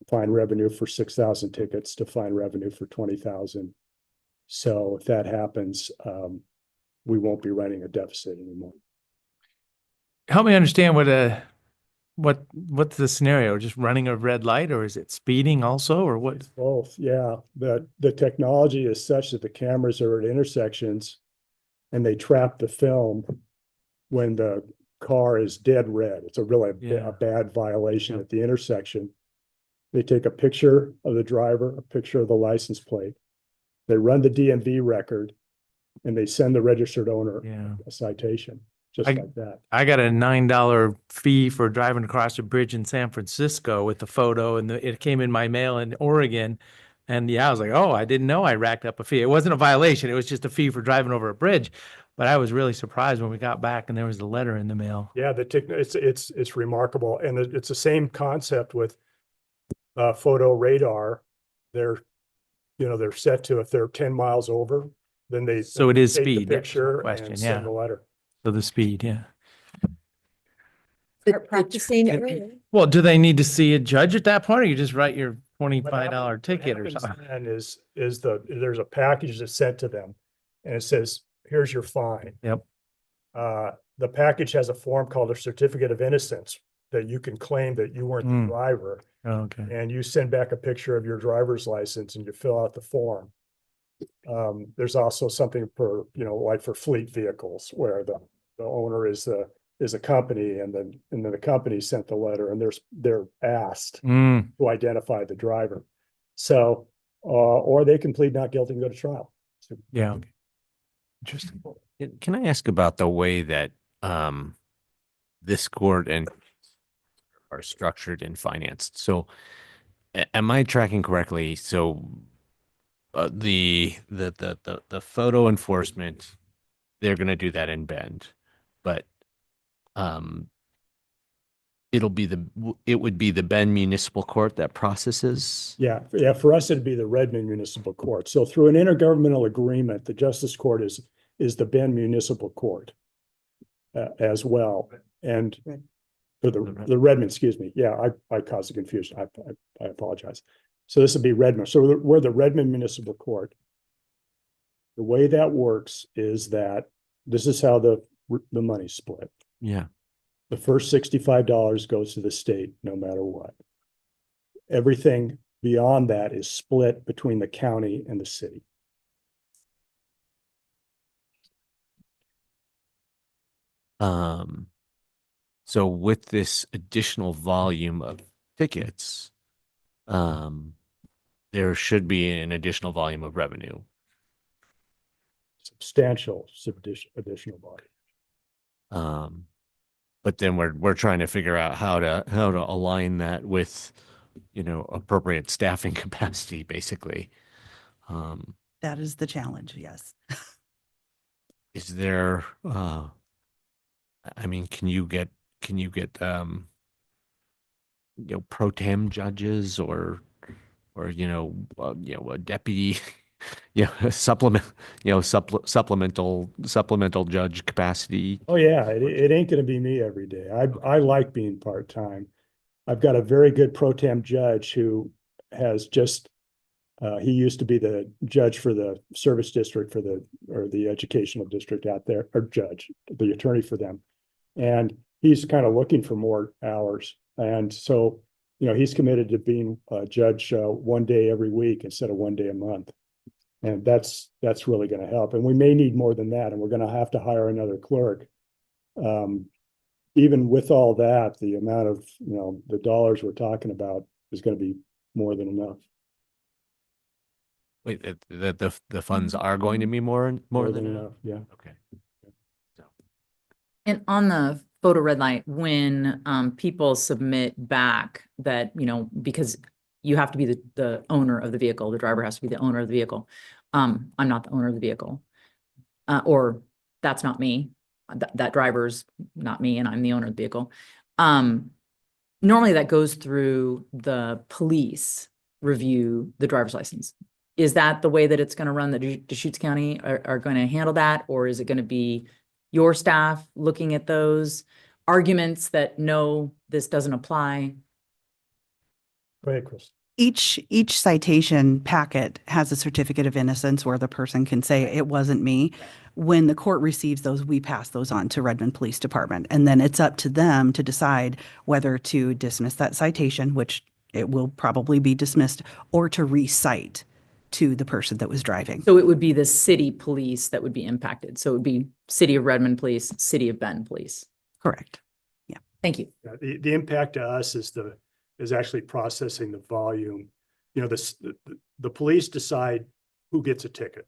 fine revenue for 6,000 tickets to fine revenue for 20,000. So if that happens, we won't be running a deficit anymore. Help me understand what's the scenario? Just running a red light, or is it speeding also, or what? It's both, yeah. The technology is such that the cameras are at intersections and they trap the film when the car is dead red. It's a bad violation at the intersection. They take a picture of the driver, a picture of the license plate. They run the DMV record and they send the registered owner a citation, just like that. I got a $9 fee for driving across a bridge in San Francisco with the photo, and it came in my mail in Oregon. And I was like, oh, I didn't know I racked up a fee. It wasn't a violation. It was just a fee for driving over a bridge. But I was really surprised when we got back and there was a letter in the mail. Yeah, it's remarkable. And it's the same concept with photo radar. They're set to, if they're 10 miles over, then they So it is take the speed. That's my picture question, and send the letter. So the speed, Start practicing early. Well, do they need to see a judge at that point, or you just write your $25 ticket or What something? happens then is there's a package that's sent to them and it says, here's your fine. Yep. The package has a form called a certificate of innocence that you can claim that you weren't the driver, Oh, okay. and you send back a picture of your driver's license and you fill out the form. There's also something for, like for fleet vehicles where the owner is a company, and then the company sent the letter and they're asked to identify the driver. So, or they can plead not guilty and go to trial. So, Yeah. Okay. Interesting. Can I ask about the way that this court and are structured and financed? So am I tracking correctly? So the photo enforcement, they're going to do that in Bend, but it would be the Bend Municipal Court that processes. Yeah. For us, it'd be the Redmond Municipal Court. So through an intergovernmental agreement, the Justice Court is the Bend Municipal Court as well. And or the Redmond, excuse me. Yeah, I caused the confusion. I apologize. So this would be Redmond. So we're the Redmond Municipal Court. The way that works is that this is how the money's split. Yeah. The first $65 goes to the state, no matter what. Everything beyond that is split between the county and the city. So with this additional volume of tickets, there should be an additional volume of revenue. Substantial additional volume. But then we're trying to figure out how to align that with, appropriate staffing capacity, basically. That is the challenge, yes. Is there, I mean, can you get pro tem judges or a deputy, supplemental judge capacity? Oh yeah, it ain't gonna be me every day. I like being part-time. I've got a very good pro tem judge who has just, he used to be the judge for the service district or the educational district out there, or judge, the attorney for them. And he's kind of looking for more hours. And so, he's committed to being a judge one day every week instead of one day a month. And that's really going to help. And we may need more than that. And we're going to have to hire another clerk. Even with all that, the amount of, the dollars we're talking about is going to be more than enough. Wait, the funds are going to be more than enough? Yeah. Okay. And on the photo red light, when people submit back that, because you have to be the owner of the vehicle, the driver has to be the owner of the vehicle. I'm not the owner of the vehicle. Or that's not me. That driver's not me and I'm the owner of the vehicle. Normally that goes through the police review the driver's license. Is that the way that it's going to run? The Deschutes County are going to handle that? Or is it going to be your staff looking at those arguments that no, this doesn't apply? Go ahead, Chris. Each citation packet has a certificate of innocence where the person can say it wasn't me. When the court receives those, we pass those on to Redmond Police Department. And then it's up to them to decide whether to dismiss that citation, which it will probably be dismissed, or to recite to the person that was driving. So it would be the city police that would be impacted. So it would be City of Redmond Police, City of Bend Police. Correct. Yeah. Thank you. Yeah, the impact to us is actually processing the volume. The police decide who gets a ticket.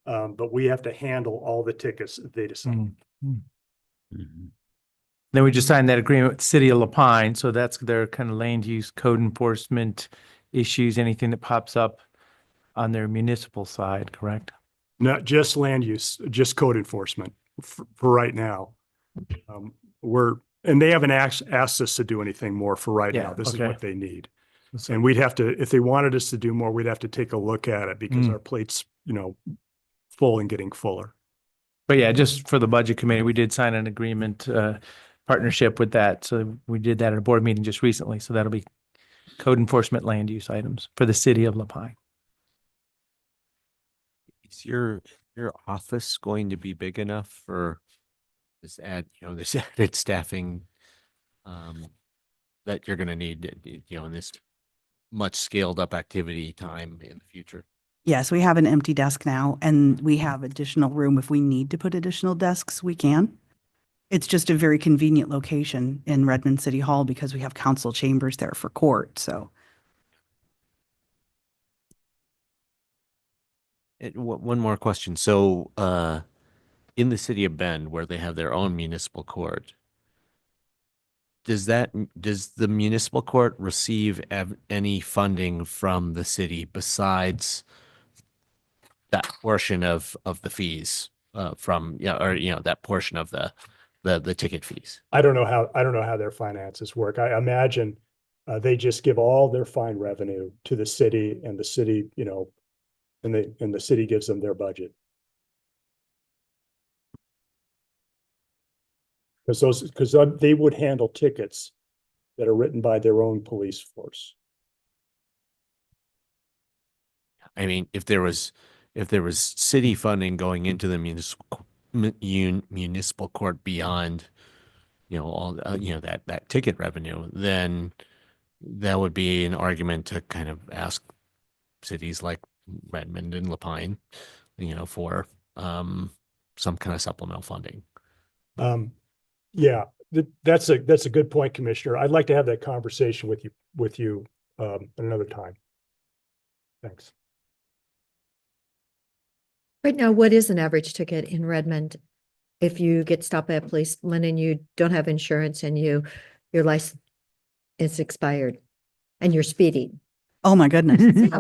But we have to handle all the tickets that they decide. Then we just signed that agreement with the City of La Pine. So that's their kind of land use code enforcement issues, anything that pops up on their municipal side, correct? Not just land use, just code enforcement for right now. And they haven't asked us to do anything more for right now. This is what they need. And we'd have to, if they wanted us to do more, we'd have to take a look at it because our plate's, full and getting fuller. But yeah, just for the budget committee, we did sign an agreement, partnership with that. So we did that at a board meeting just recently. So that'll be code enforcement land use items for the City of La Pine. Is your office going to be big enough for this added staffing that you're going to need, in this much scaled up activity time in the future? Yes, we have an empty desk now, and we have additional room. If we need to put additional desks, we can. It's just a very convenient location in Redmond City Hall because we have council chambers there for court, so. One more question. So, in the city of Bend, where they have their own municipal court, does the municipal court receive any funding from the city besides that portion of the fees from that portion of the ticket fees? I don't know how their finances work. I imagine they just give all their fine revenue to the city, and the city, and the city gives them their budget. Because they would handle tickets that are written by their own police force. I mean, if there was city funding going into the municipal court beyond, all that ticket revenue, then that would be an argument to kind of ask cities like Redmond and Lapine, for some kind of supplemental funding. Yeah, that's a good point, Commissioner. I'd like to have that conversation with you at another time. Thanks. Right now, what is an average ticket in Redmond? If you get stopped by a policeman and you don't have insurance and your license is expired and you're speeding. Oh, my goodness.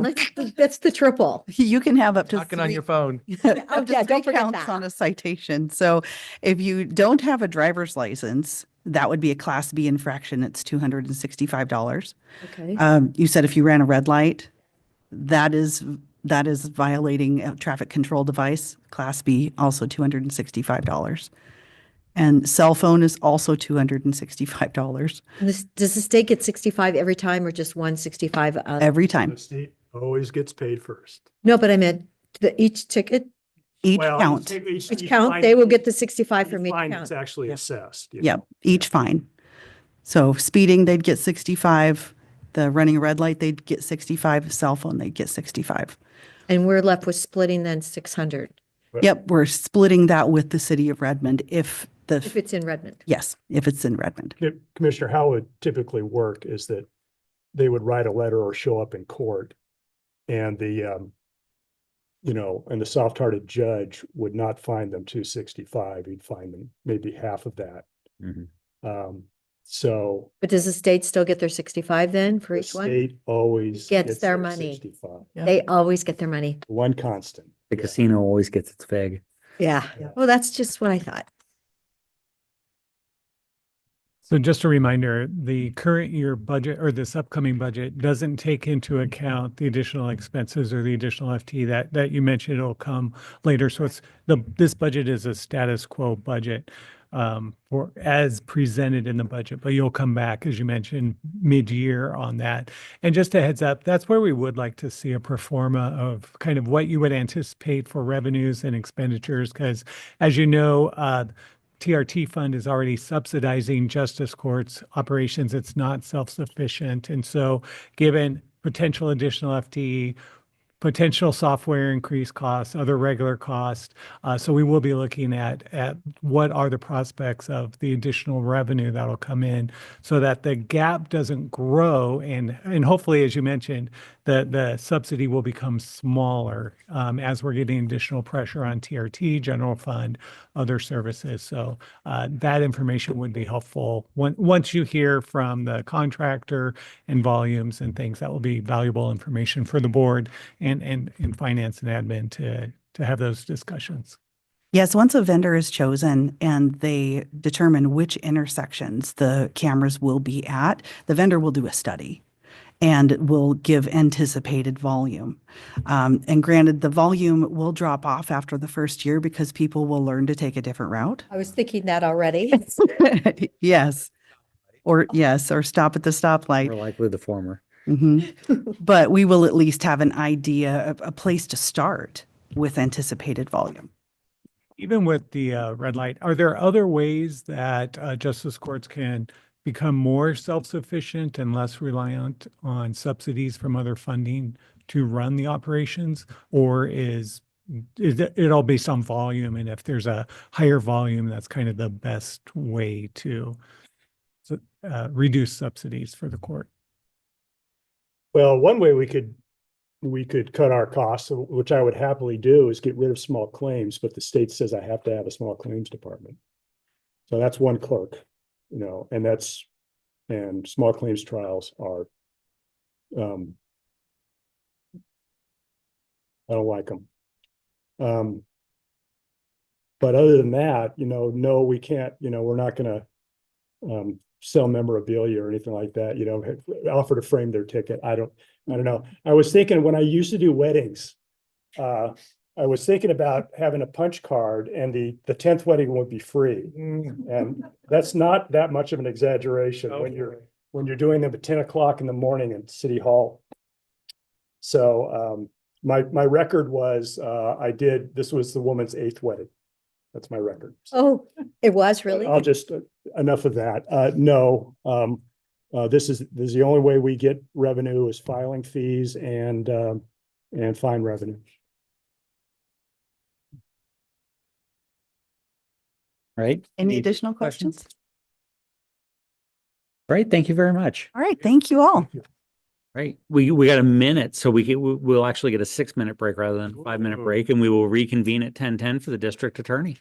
That's the triple. You can have up to Talking on three- your phone. up to Yeah, three don't forget counts that. on a citation. So if you don't have a driver's license, that would be a Class B infraction. It's $265. Okay. You said if you ran a red light, that is violating a traffic control device, Class B, also $265. And cell phone is also $265 Does the state get 65 every time or just 165? every time. The state always gets paid first. No, but I meant each ticket, Each Well, count. each count, they will get the 65 from each fine count. It's actually assessed. Yep, each fine. So speeding, they'd get 65. The running a red light, they'd get 65. Cell phone, they'd get 65. And we're left with splitting then 600 Yep, we're splitting that with the city of Redmond if if it's in Redmond. yes, if it's in Redmond. Commissioner, how it would typically work is that they would write a letter or show up in court and the soft-hearted judge would not fine them $265. He'd fine them maybe half of that. So But does the state still get their 65 then for the each one? state always Gets their money. 65. They always get their money. One constant. The casino always gets its fig. Yeah. Well, that's just what I thought. So just a reminder, the current year budget or this upcoming budget doesn't take into account the additional expenses or the additional FT that you mentioned. It'll come later. So this budget is a status quo budget for as presented in the budget, but you'll come back, as you mentioned, mid-year on that. And just a heads up, that's where we would like to see a pro forma of kind of what you would anticipate for revenues and expenditures, because as you know, TRT fund is already subsidizing justice courts operations. It's not self-sufficient. And so given potential additional FTE, potential software increase costs, other regular costs. So we will be looking at what are the prospects of the additional revenue that'll come in so that the gap doesn't grow. And hopefully, as you mentioned, the subsidy will become smaller as we're getting additional pressure on TRT, general fund, other services. So that information would be helpful. Once you hear from the contractor and volumes and things, that will be valuable information for the board and finance and admin to have those discussions. Yes, once a vendor is chosen and they determine which intersections the cameras will be at, the vendor will do a study and will give anticipated volume. And granted, the volume will drop off after the first year because people will learn to take a different route. I was thinking that already. Yes. Or stop at the stoplight. More likely the former. But we will at least have an idea, a place to start with anticipated volume. Even with the red light, are there other ways that justice courts can become more self-sufficient and less reliant on subsidies from other funding to run the operations? Or is it all based on volume? And if there's a higher volume, that's kind of the best way to reduce subsidies for the court? Well, one way we could cut our costs, which I would happily do, is get rid of small claims, but the state says I have to have a small claims department. So that's one clerk, and small claims trials are, I don't like them. But other than that, no, we can't, we're not gonna sell memorabilia or anything like that, offer to frame their ticket. I don't know. I was thinking when I used to do weddings, I was thinking about having a punch card and the 10th wedding would be free. And that's not that much of an exaggeration when you're doing them at 10 o'clock in the morning at City Hall. So my record was this was the woman's 8th wedding. That's my record. Oh, it was really? I'll just, enough of that. No, this is the only way we get revenue is filing fees and fine revenue. Right? Any additional questions? Right, thank you very much. All right, thank you all. Right, we got a minute, so we'll actually get a 6-minute break rather than a 5-minute break, and we will reconvene at 10:10 for the district attorney.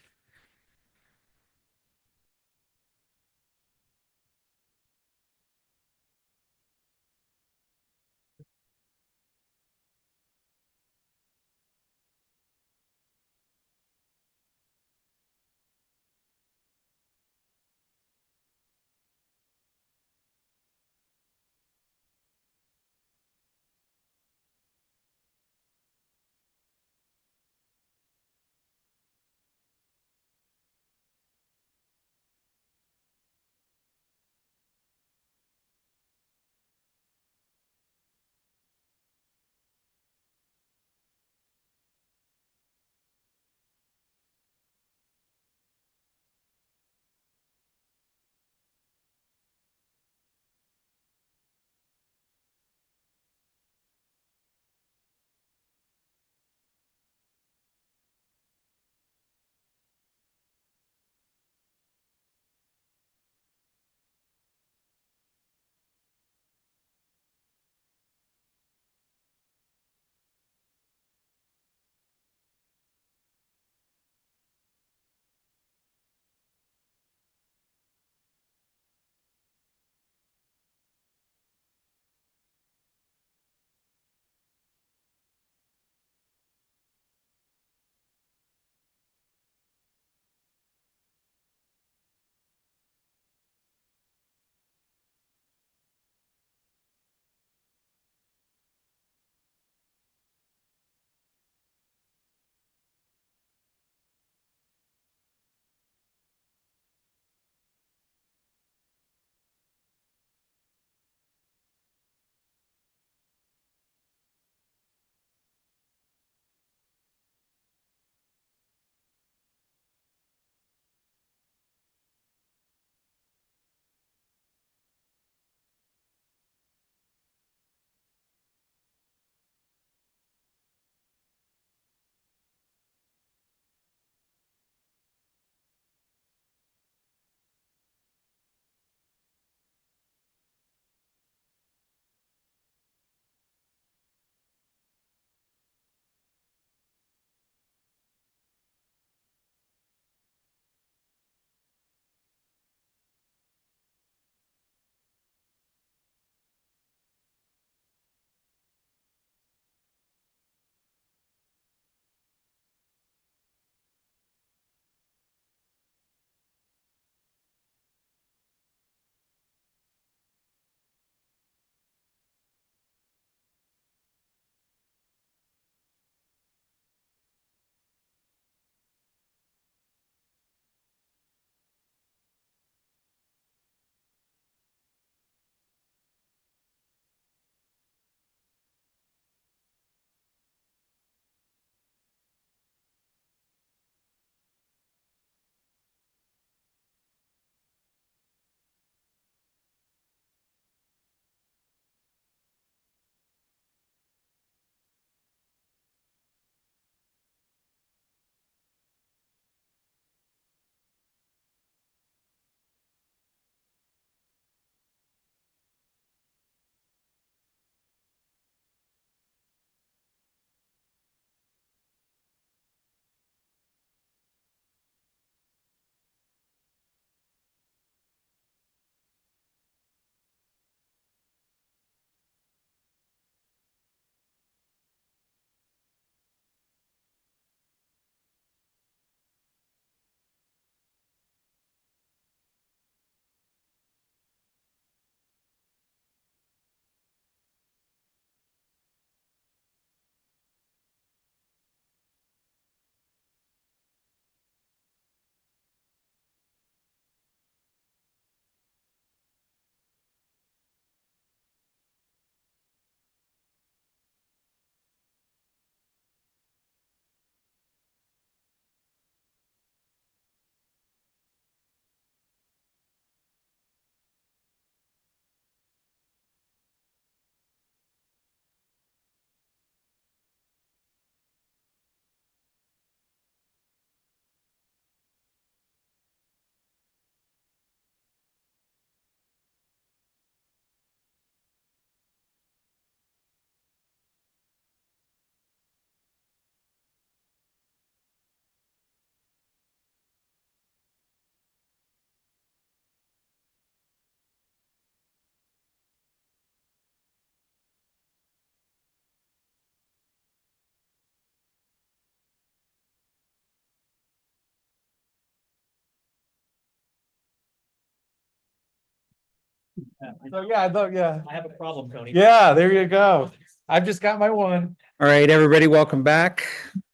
So yeah, I thought, yeah. I have a problem, Tony. Yeah, there you go. I've just got my one. All right, everybody, welcome back.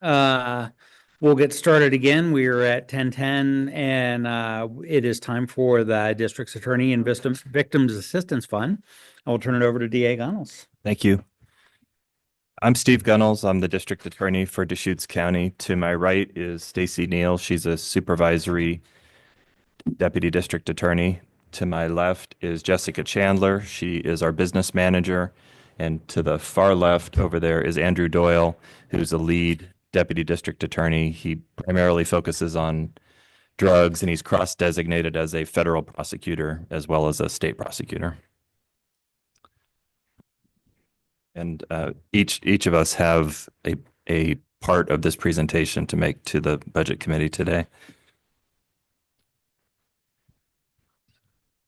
We'll get started again. We are at 10:10 and it is time for the district's attorney and victims assistance fund. I will turn it over to DA Gunnels. Thank you. I'm Steve Gunnels. I'm the district attorney for Deschutes County. To my right is Stacy Neal. She's a supervisory deputy district attorney. To my left is Jessica Chandler. She is our business manager. And to the far left over there is Andrew Doyle, who's a lead deputy district attorney. He primarily focuses on drugs, and he's cross-designated as a federal prosecutor as well as a state prosecutor. And each of us have a part of this presentation to make to the budget committee today.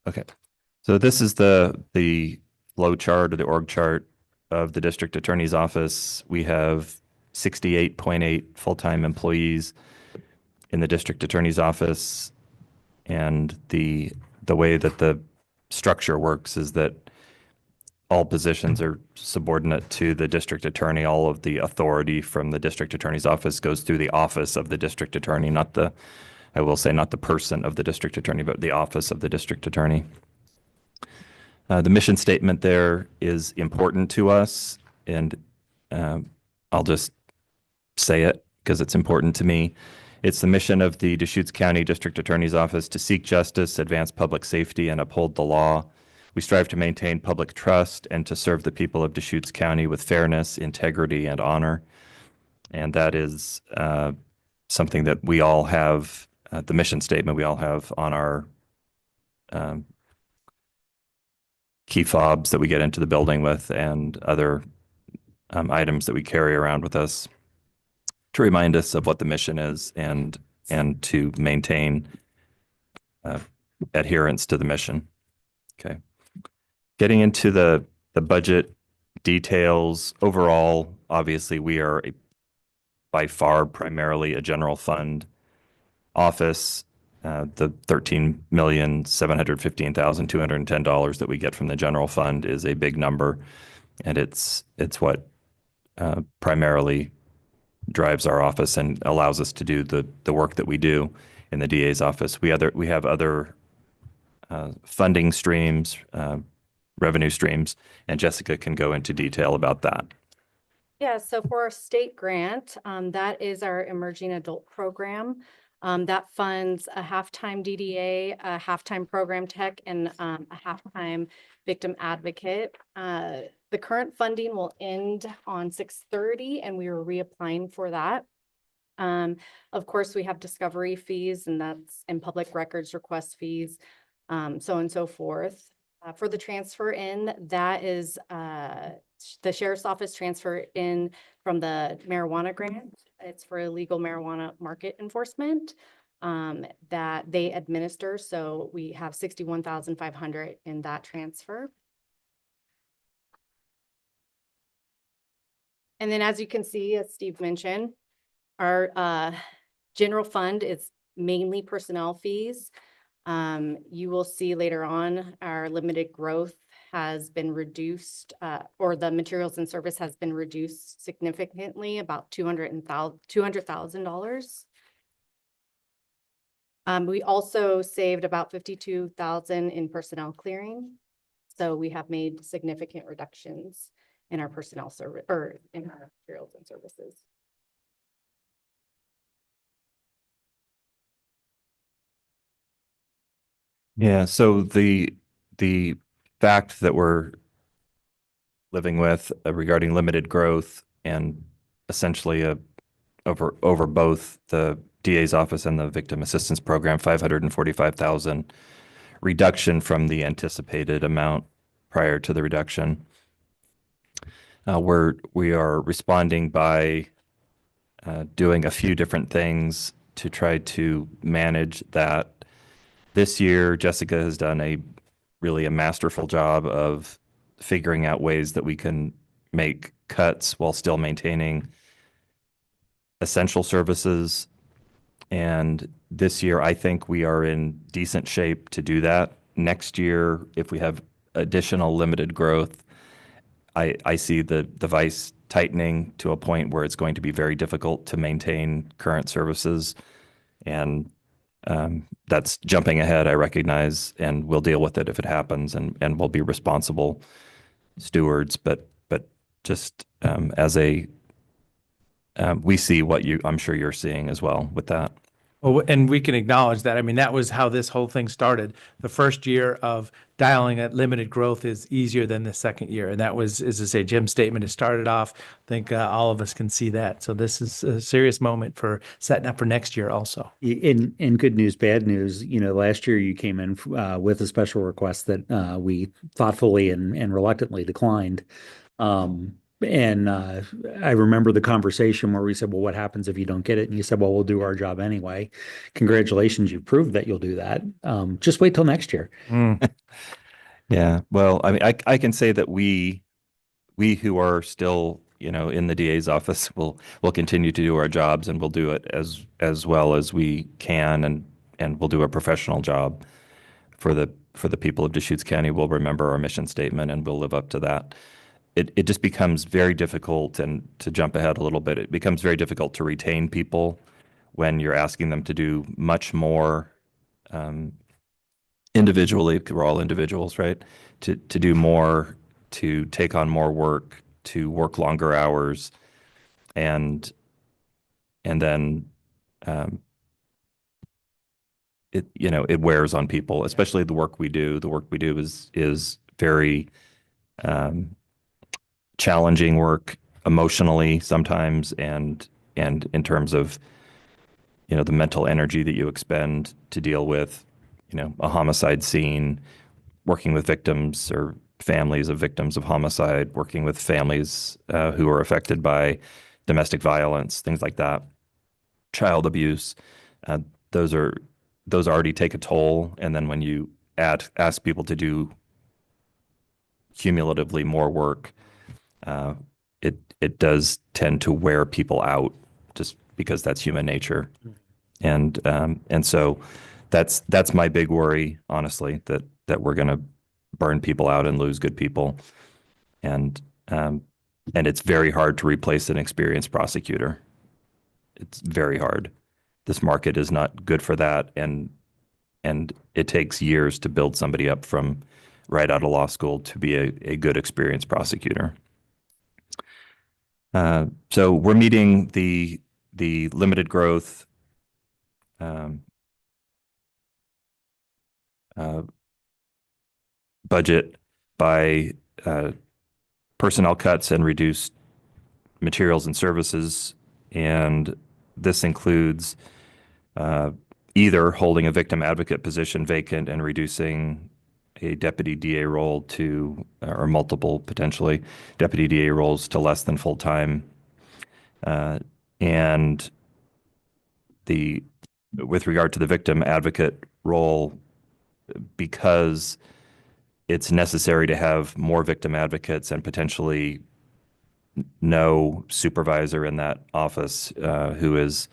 Okay, so this is the flow chart or the org chart of the district attorney's office. We have 68.8 full-time employees in the district attorney's office, and the way that the structure works is that all positions are subordinate to the district attorney. All of the authority from the district attorney's office goes through the office of the district attorney, I will say not the person of the district attorney, but the office of the district attorney. The mission statement there is important to us, and I'll just say it because it's important to me. It's the mission of the Deschutes County District Attorney's Office to seek justice, advance public safety, and uphold the law. We strive to maintain public trust and to serve the people of Deschutes County with fairness, integrity, and honor. And that is something that we all have, the mission statement we all have on our key fobs that we get into the building with, and other items that we carry around with us to remind us of what the mission is and to maintain adherence to the mission. Okay. Getting into the budget details, overall, obviously we are by far primarily a general fund office. The $13,715,210 that we get from the general fund is a big number, and it's what primarily drives our office and allows us to do the work that we do in the DA's office. We have other funding streams, revenue streams, and Jessica can go into detail about that. Yeah, so for our state grant, that is our emerging adult program. That funds a half-time DDA, a half-time program tech, and a half-time victim advocate. The current funding will end on 6/30, and we are reapplying for that. Of course, we have discovery fees, and that's in public records request fees, so on and so forth. For the transfer in, that is the sheriff's office transfer in from the marijuana grant. It's for illegal marijuana market enforcement that they administer. So we have 61,500 in that transfer. And then, as you can see, as Steve mentioned, our general fund is mainly personnel fees. You will see later on our limited growth has been reduced, or the materials and service has been reduced significantly, about $200,000. We also saved about $52,000 in personnel clearing. So we have made significant reductions in our personnel service, or in our materials and services. Yeah, so the fact that we're living with regarding limited growth and essentially over both the DA's office and the victim assistance program, 545,000 reduction from the anticipated amount prior to the reduction. We are responding by doing a few different things to try to manage that. This year, Jessica has done really a masterful job of figuring out ways that we can make cuts while still maintaining essential services. And this year, I think we are in decent shape to do that. next year, if we have additional limited growth, I see the vice tightening to a point where it's going to be very difficult to maintain current services. And that's jumping ahead, I recognize, and we'll deal with it if it happens, and we'll be responsible stewards. But just as a, we see what I'm sure you're seeing as well with that. Well, and we can acknowledge that. I mean, that was how this whole thing started. The first year of dialing at limited growth is easier than the second year. And that was, as I say, Jim's statement, it started off. I think all of us can see that. So this is a serious moment for setting up for next year also. In good news, bad news, last year you came in with a special request that we thoughtfully and reluctantly declined. And I remember the conversation where we said, well, what happens if you don't get it? And you said, well, we'll do our job anyway. Congratulations, you've proved that you'll do that. Just wait till next year. Yeah, well, I mean, I can say that we who are still, in the DA's office will continue to do our jobs, and we'll do it as well as we can, and we'll do a professional job for the people of Deschutes County. We'll remember our mission statement, and we'll live up to that. It just becomes very difficult, and to jump ahead a little bit, it becomes very difficult to retain people when you're asking them to do much more individually. We're all individuals, right? To do more, to take on more work, to work longer hours, and then it wears on people, especially the work we do. The work we do is very challenging work emotionally sometimes, and in terms of the mental energy that you expend to deal with a homicide scene, working with victims or families of victims of homicide, working with families who are affected by domestic violence, things like that, child abuse. Those already take a toll, and then when you ask people to do cumulatively more work, it does tend to wear people out, just because that's human nature. And so that's my big worry, honestly, that we're going to burn people out and lose good people. And it's very hard to replace an experienced prosecutor. It's very hard. This market is not good for that. And it takes years to build somebody up from right out of law school to be a good experienced prosecutor. So we're meeting the limited growth budget by personnel cuts and reduced materials and services. And this includes either holding a victim advocate position vacant and reducing a deputy DA role to, or multiple potentially deputy DA roles to less than full time. And with regard to the victim advocate role, because it's necessary to have more victim advocates and potentially no supervisor in that office who is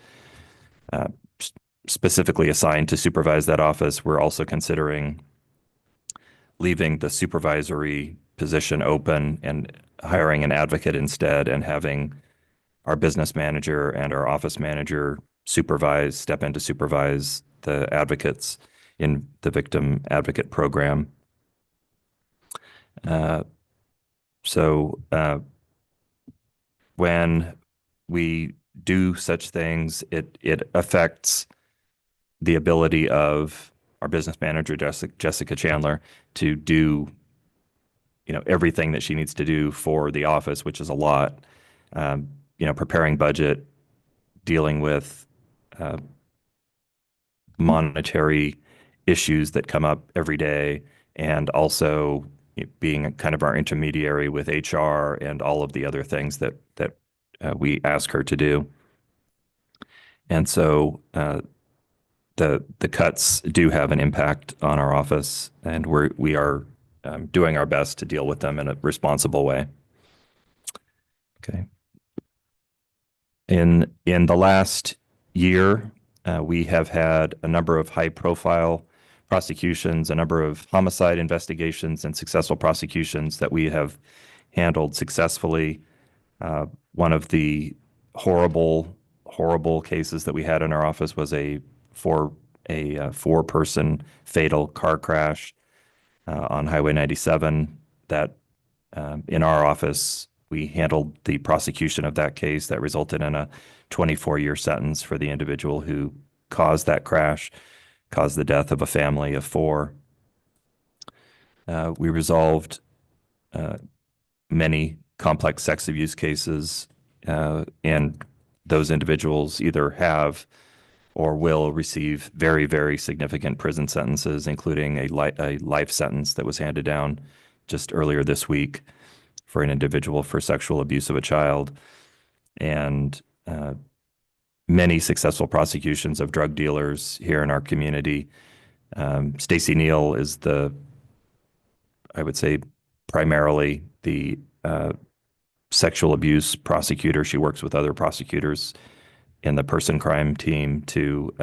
specifically assigned to supervise that office, we're also considering leaving the supervisory position open and hiring an advocate instead, and having our business manager and our office manager step in to supervise the advocates in the victim advocate program. So when we do such things, it affects the ability of our business manager, Jessica Chandler, to do everything that she needs to do for the office, which is a lot. Preparing budget, dealing with monetary issues that come up every day, and also being kind of our intermediary with HR and all of the other things that we ask her to do. And so the cuts do have an impact on our office, and we are doing our best to deal with them in a responsible way. Okay. In the last year, we have had a number of high-profile prosecutions, a number of homicide investigations and successful prosecutions that we have handled successfully. One of the horrible cases that we had in our office was a four-person fatal car crash on Highway 97 that in our office, we handled the prosecution of that case that resulted in a 24-year sentence for the individual who caused that crash, caused the death of a family of four. We resolved many complex sex abuse cases, and those individuals either have or will receive very, very significant prison sentences, including a life sentence that was handed down just earlier this week for an individual for sexual abuse of a child, and many successful prosecutions of drug dealers here in our community. Stacy Neal is I would say, primarily the sexual abuse prosecutor. She works with other prosecutors in the person crime team to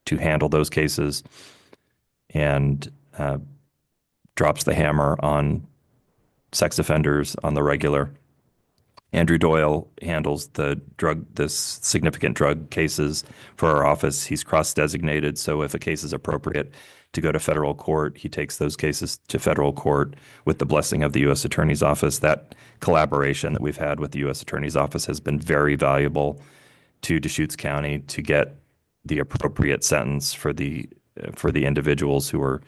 handle those cases, and drops the hammer on sex offenders on the regular. Andrew Doyle handles this significant drug cases for our office. He's cross-designated, so if a case is appropriate to go to federal court, he takes those cases to federal court with the blessing of the U.S. Attorney's Office. That collaboration that we've had with the U.S. Attorney's Office has been very valuable to Deschutes County to get the appropriate sentence for the individuals who are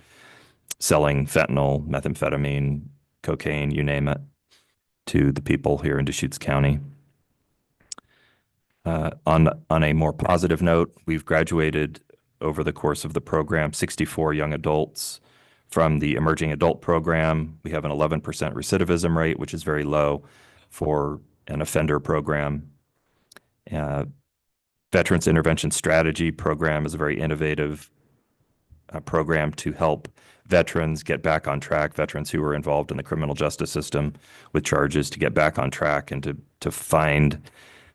selling fentanyl, methamphetamine, cocaine, you name it, to the people here in Deschutes County. On a more positive note, we've graduated over the course of the program 64 young adults from the Emerging Adult Program. We have an 11% recidivism rate, which is very low for an offender program. Veterans Intervention Strategy Program is a very innovative program to help veterans get back on track, veterans who were involved in the criminal justice system with charges, to get back on track and to find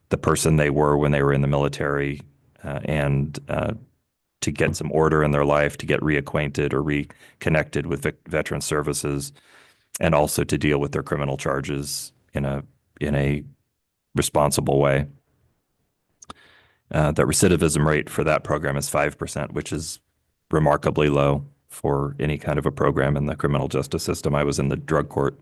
the person they were when they were in the military, and to get some order in their life, to get reacquainted or reconnected with veteran services, and also to deal with their criminal charges in a responsible way. The recidivism rate for that program is 5%, which is remarkably low for any kind of a program in the criminal justice system. I was in the drug court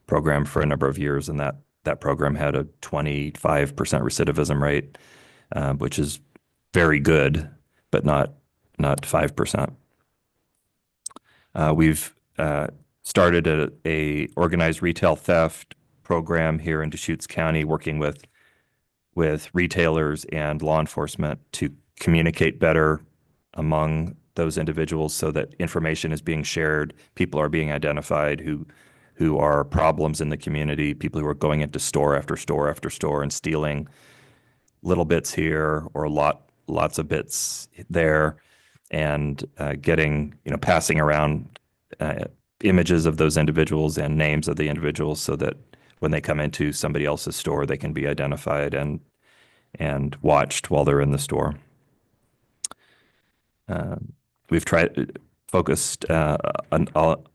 program for a number of years, and that program had a 25% recidivism rate, which is very good, but not 5%. We've started a organized retail theft program here in Deschutes County, working with retailers and law enforcement to communicate better among those individuals so that information is being shared, people are being identified who are problems in the community, people who are going into store after store after store and stealing little bits here or lots of bits there, and passing around images of those individuals and names of the individuals so that when they come into somebody else's store, they can be identified and watched while they're in the store. We've focused a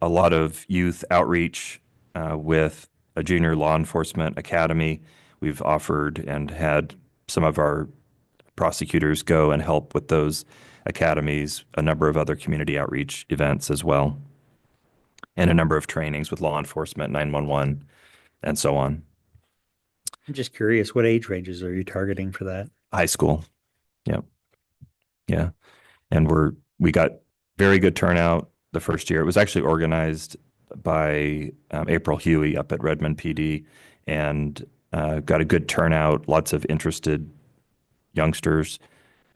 lot of youth outreach with a junior law enforcement academy. We've offered and had some of our prosecutors go and help with those academies, a number of other community outreach events as well, and a number of trainings with law enforcement, 911, and so on. I'm just curious, what age ranges are you targeting for that? High school. Yep. Yeah. And we got very good turnout the first year. It was actually organized by April Huey up at Redmond PD, and got a good turnout, lots of interested youngsters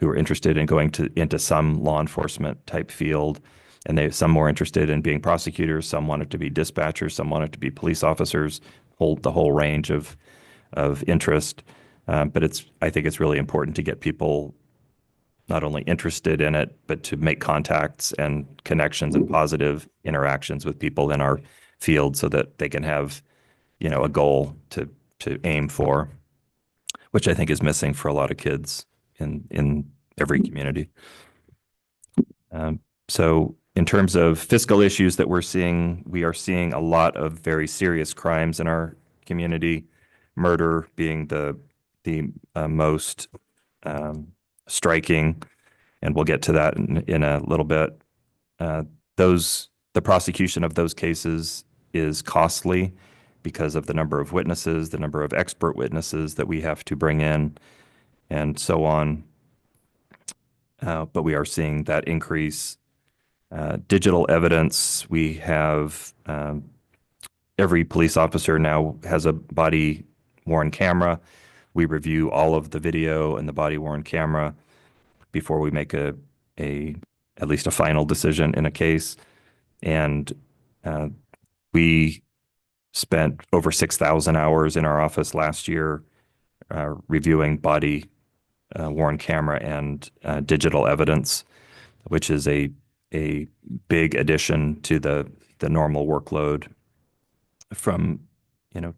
who were interested in going into some law enforcement type field. And some more interested in being prosecutors, some wanted to be dispatchers, some wanted to be police officers, the whole range of interest. But I think it's really important to get people not only interested in it, but to make contacts and connections and positive interactions with people in our field so that they can have, a goal to aim for, which I think is missing for a lot of kids in every community. So in terms of fiscal issues that we're seeing, we are seeing a lot of very serious crimes in our community, murder being the most striking, and we'll get to that in a little bit. The prosecution of those cases is costly because of the number of witnesses, the number of expert witnesses that we have to bring in, and so on. But we are seeing that increase. Digital evidence, we have every police officer now has a body-worn camera. We review all of the video and the body-worn camera before we make at least a final decision in a case. And we spent over 6,000 hours in our office last year reviewing body-worn camera and digital evidence, which is a big addition to the normal workload from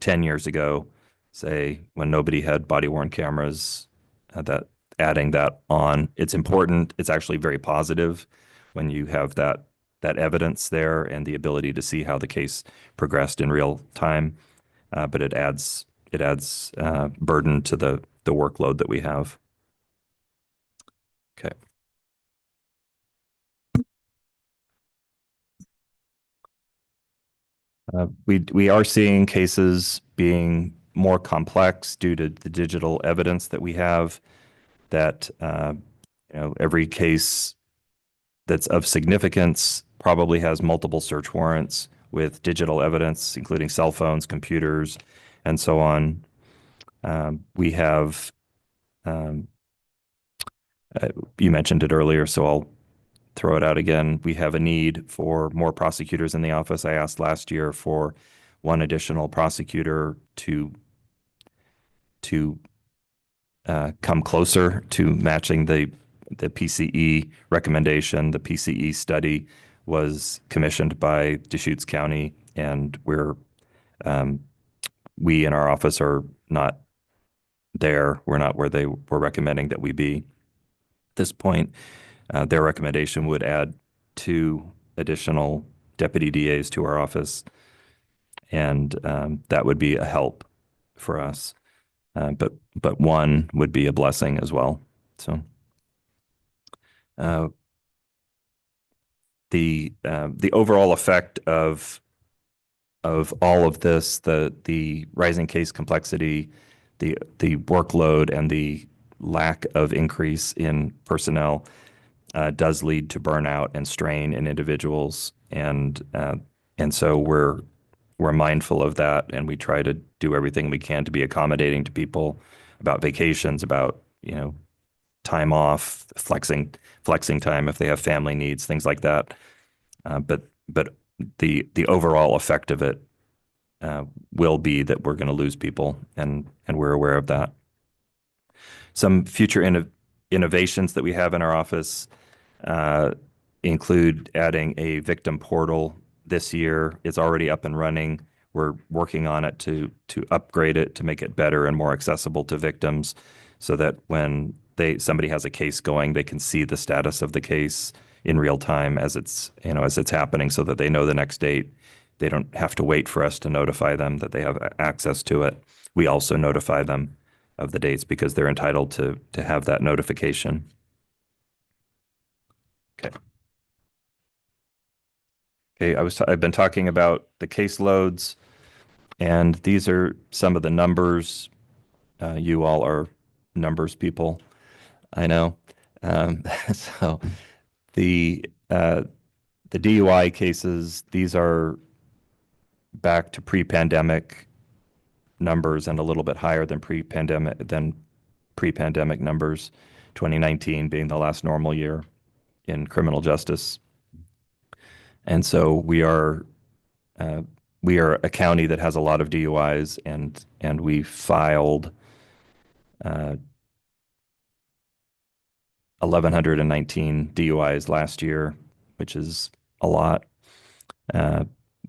10 years ago, say, when nobody had body-worn cameras. That adding that on, it's important. It's actually very positive when you have that evidence there and the ability to see how the case progressed in real time. But it adds burden to the workload that we have. Okay. We are seeing cases being more complex due to the digital evidence that we have, that every case that's of significance probably has multiple search warrants with digital evidence, including cell phones, computers, and so on. We have, you mentioned it earlier, so I'll throw it out again. We have a need for more prosecutors in the office. I asked last year for one additional prosecutor to come closer to matching the PCE recommendation. The PCE study was commissioned by Deschutes County, and we in our office are not there. We're not where they were recommending that we be. At this point, their recommendation would add 2 additional deputy DAs to our office, and that would be a help for us. But one would be a blessing as well. So the overall effect of all of this, the rising case complexity, the workload, and the lack of increase in personnel does lead to burnout and strain in individuals, and so we're mindful of that, and we try to do everything we can to be accommodating to people about vacations, about time off, flexing time if they have family needs, things like that. But the overall effect of it will be that we're going to lose people, and we're aware of that. Some future innovations that we have in our office include adding a victim portal this year. It's already up and running. We're working on it to upgrade it, to make it better and more accessible to victims, so that when somebody has a case going, they can see the status of the case in real time as it's happening, so that they know the next date. They don't have to wait for us to notify them that they have access to it. We also notify them of the dates because they're entitled to have that notification. Okay. I've been talking about the caseloads, and these are some of the numbers. You all are numbers people, I know. So the DUI cases, these are back to pre-pandemic numbers and a little bit higher than pre-pandemic numbers, 2019 being the last normal year in criminal justice. And so we are a county that has a lot of DUIs, and we filed 1,119 DUIs last year, which is a lot.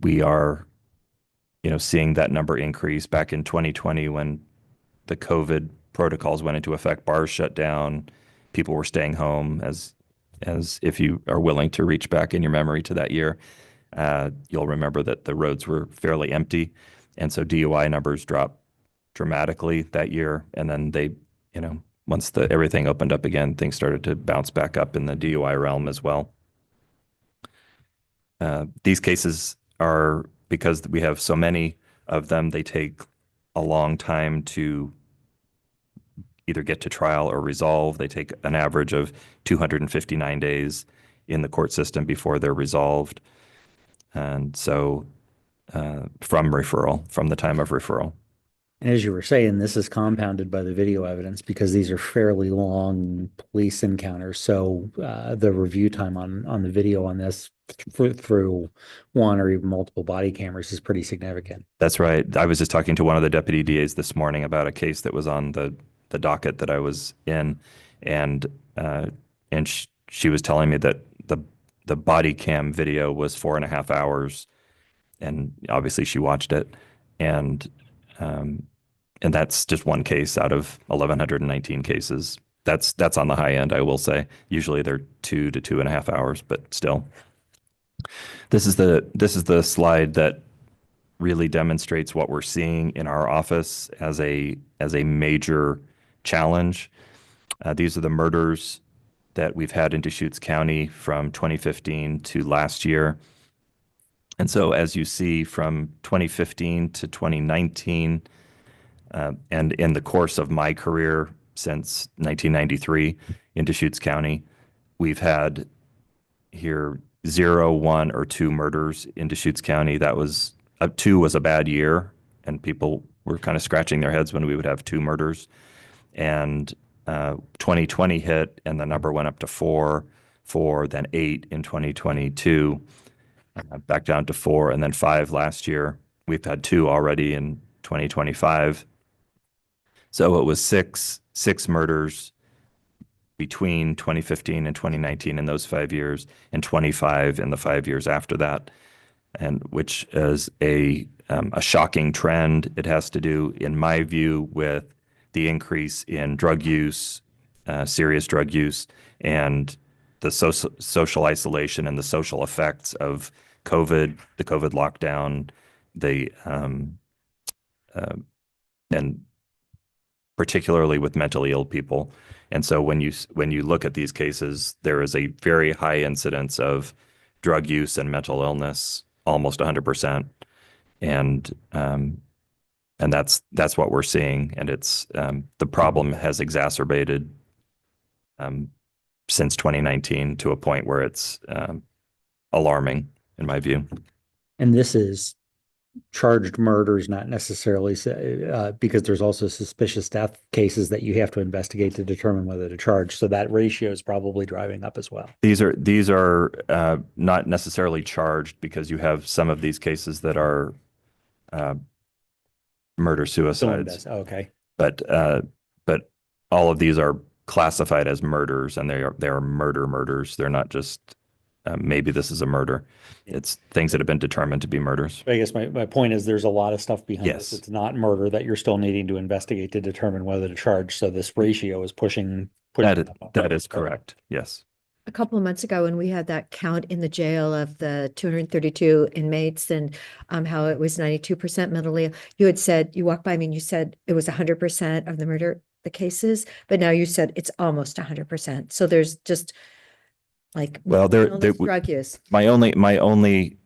We are seeing that number increase. Back in 2020, when the COVID protocols went into effect, bars shut down, people were staying home, as as if you are willing to reach back in your memory to that year, you'll remember that the roads were fairly empty. And so DUI numbers dropped dramatically that year. And then they, once everything opened up again, things started to bounce back up in the DUI realm as well. These cases are, because we have so many of them, they take a long time to either get to trial or resolve. They take an average of 259 days in the court system before they're resolved. And so from the time of referral. And as you were saying, this is compounded by the video evidence because these are fairly long police encounters. So the review time on the video on this through one or even multiple body cameras is pretty significant. That's right. I was just talking to one of the deputy DAs this morning about a case that was on the docket that I was in, and she was telling me that the body cam video was 4.5 hours, and obviously she watched it, and that's just one case out of 1,119 cases. That's on the high end, I will say. Usually they're 2 to 2.5 hours, but still. This is the slide that really demonstrates what we're seeing in our office as a major challenge. These are the murders that we've had in Deschutes County from 2015 to last year. And so as you see, from 2015 to 2019, and in the course of my career since 1993 in Deschutes County, we've had here 0, 1, or 2 murders in Deschutes County. That was 2 was a bad year, and people were kind of scratching their heads when we would have 2 murders. And 2020 hit, and the number went up to 4, then 8 in 2022, back down to 4, and then 5 last year. We've had 2 already in 2025. So it was six murders between 2015 and 2019 in those 5 years, and 25 in the 5 years after that, and which is a shocking trend. It has to do, in my view, with the increase in drug use, serious drug use, and the social isolation and the social effects of COVID, the COVID lockdown, and particularly with mentally ill people. And so when you look at these cases, there is a very high incidence of drug use and mental illness, almost 100%. And that's what we're seeing. And it's the problem has exacerbated since 2019 to a point where it's alarming, in my view. And this is charged murders, not necessarily because there's also suspicious death cases that you have to investigate to determine whether to charge. So that ratio is probably driving up as well. These are not necessarily charged, because you have some of these cases that are murder suicides. Okay. But all of these are classified as murders, and they are murders. They're not just maybe this is a murder. It's things that have been determined to be murders. I guess my point is there's a lot of stuff behind this. It's not murder that you're still needing to investigate to determine whether to charge. So this ratio is pushing that is correct. Yes. A couple of months ago, when we had that count in the jail of the 232 inmates and how it was 92% mentally ill, you had said, you walked by me and you said it was 100% of the cases, but now you said it's almost 100%. So there's just like, well, drug use. My only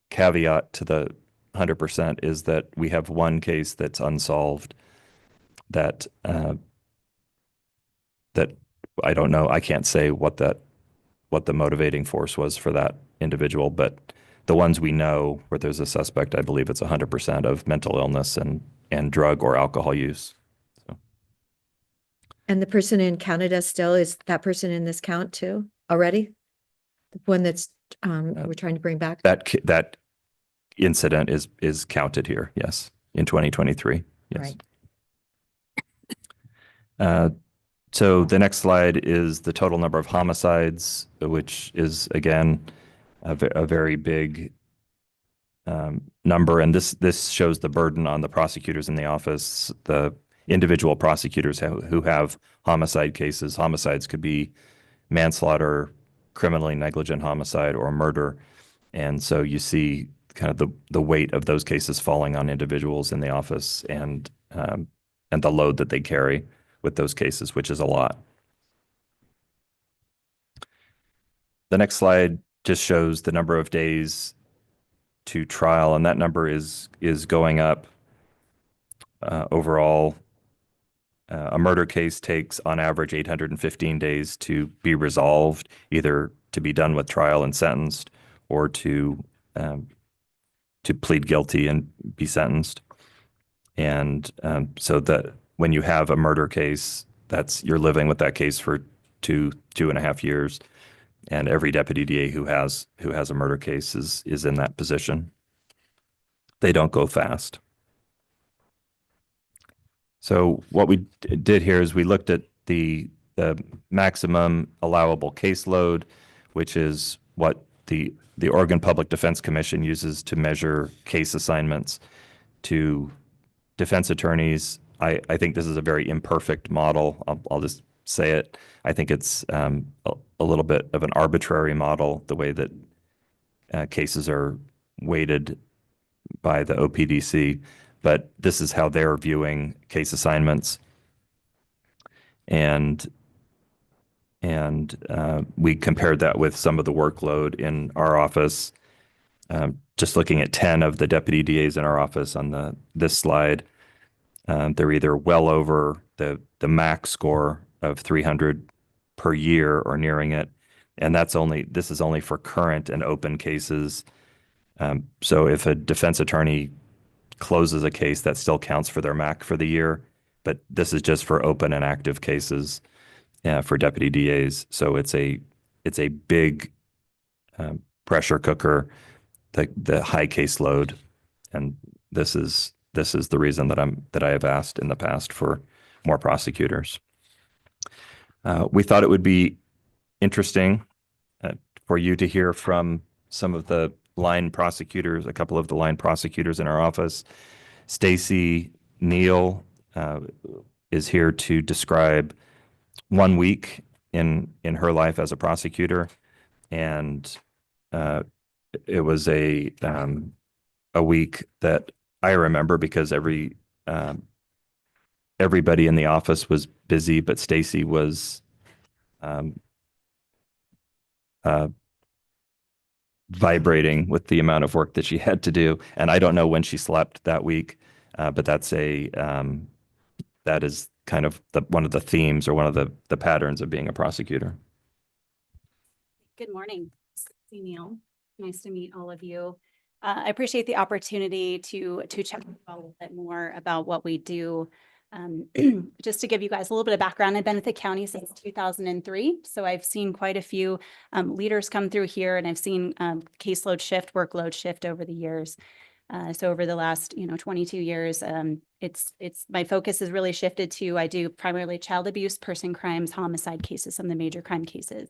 caveat to the 100% is that we have one case that's unsolved that I don't know. I can't say what the motivating force was for that individual, but the ones we know where there's a suspect, I believe it's 100% of mental illness and drug or alcohol use. So. And the person in Canada still, is that person in this count too already? The one that's we're trying to bring back? That incident is counted here, yes, in 2023. Yes. Right. So the next slide is the total number of homicides, which is, again, a very big number. And this shows the burden on the prosecutors in the office, the individual prosecutors who have homicide cases. Homicides could be manslaughter, criminally negligent homicide, or murder. And so you see kind of the weight of those cases falling on individuals in the office and the load that they carry with those cases, which is a lot. The next slide just shows the number of days to trial, and that number is going up. Overall, a murder case takes on average 815 days to be resolved, either to be done with trial and sentenced, or to plead guilty and be sentenced. And so that when you have a murder case, you're living with that case for 2.5 years. And every deputy DA who has a murder case is in that position. They don't go fast. So what we did here is we looked at the maximum allowable caseload, which is what the Oregon Public Defense Commission uses to measure case assignments to defense attorneys. I think this is a very imperfect model. I'll just say it. I think it's a little bit of an arbitrary model, the way that cases are weighted by the OPDC, but this is how they're viewing case assignments. And we compared that with some of the workload in our office. Just looking at 10 of the deputy DAs in our office on this slide, they're either well over the max score of 300 per year or nearing it. And this is only for current and open cases. So if a defense attorney closes a case, that still counts for their MAC for the year. But this is just for open and active cases for deputy DAs. So it's a big pressure cooker, the high caseload, and this is the reason that I have asked in the past for more prosecutors. We thought it would be interesting for you to hear from some of the line prosecutors, a couple of the line prosecutors in our office. Stacy Neal is here to describe 1 week in her life as a prosecutor, and it was a week that I remember because everybody in the office was busy, but Stacy was vibrating with the amount of work that she had to do. And I don't know when she slept that week, but that is kind of one of the themes or one of the patterns of being a prosecutor. Good morning, Stacy Neal. Nice to meet all of you. I appreciate the opportunity to chat a little bit more about what we do. Just to give you guys a little bit of background, I've been at the county since 2003. So I've seen quite a few leaders come through here, and I've seen caseload shift, workload shift over the years. So over the last, 22 years, my focus has really shifted to, I do primarily child abuse, person crimes, homicide cases, some of the major crime cases.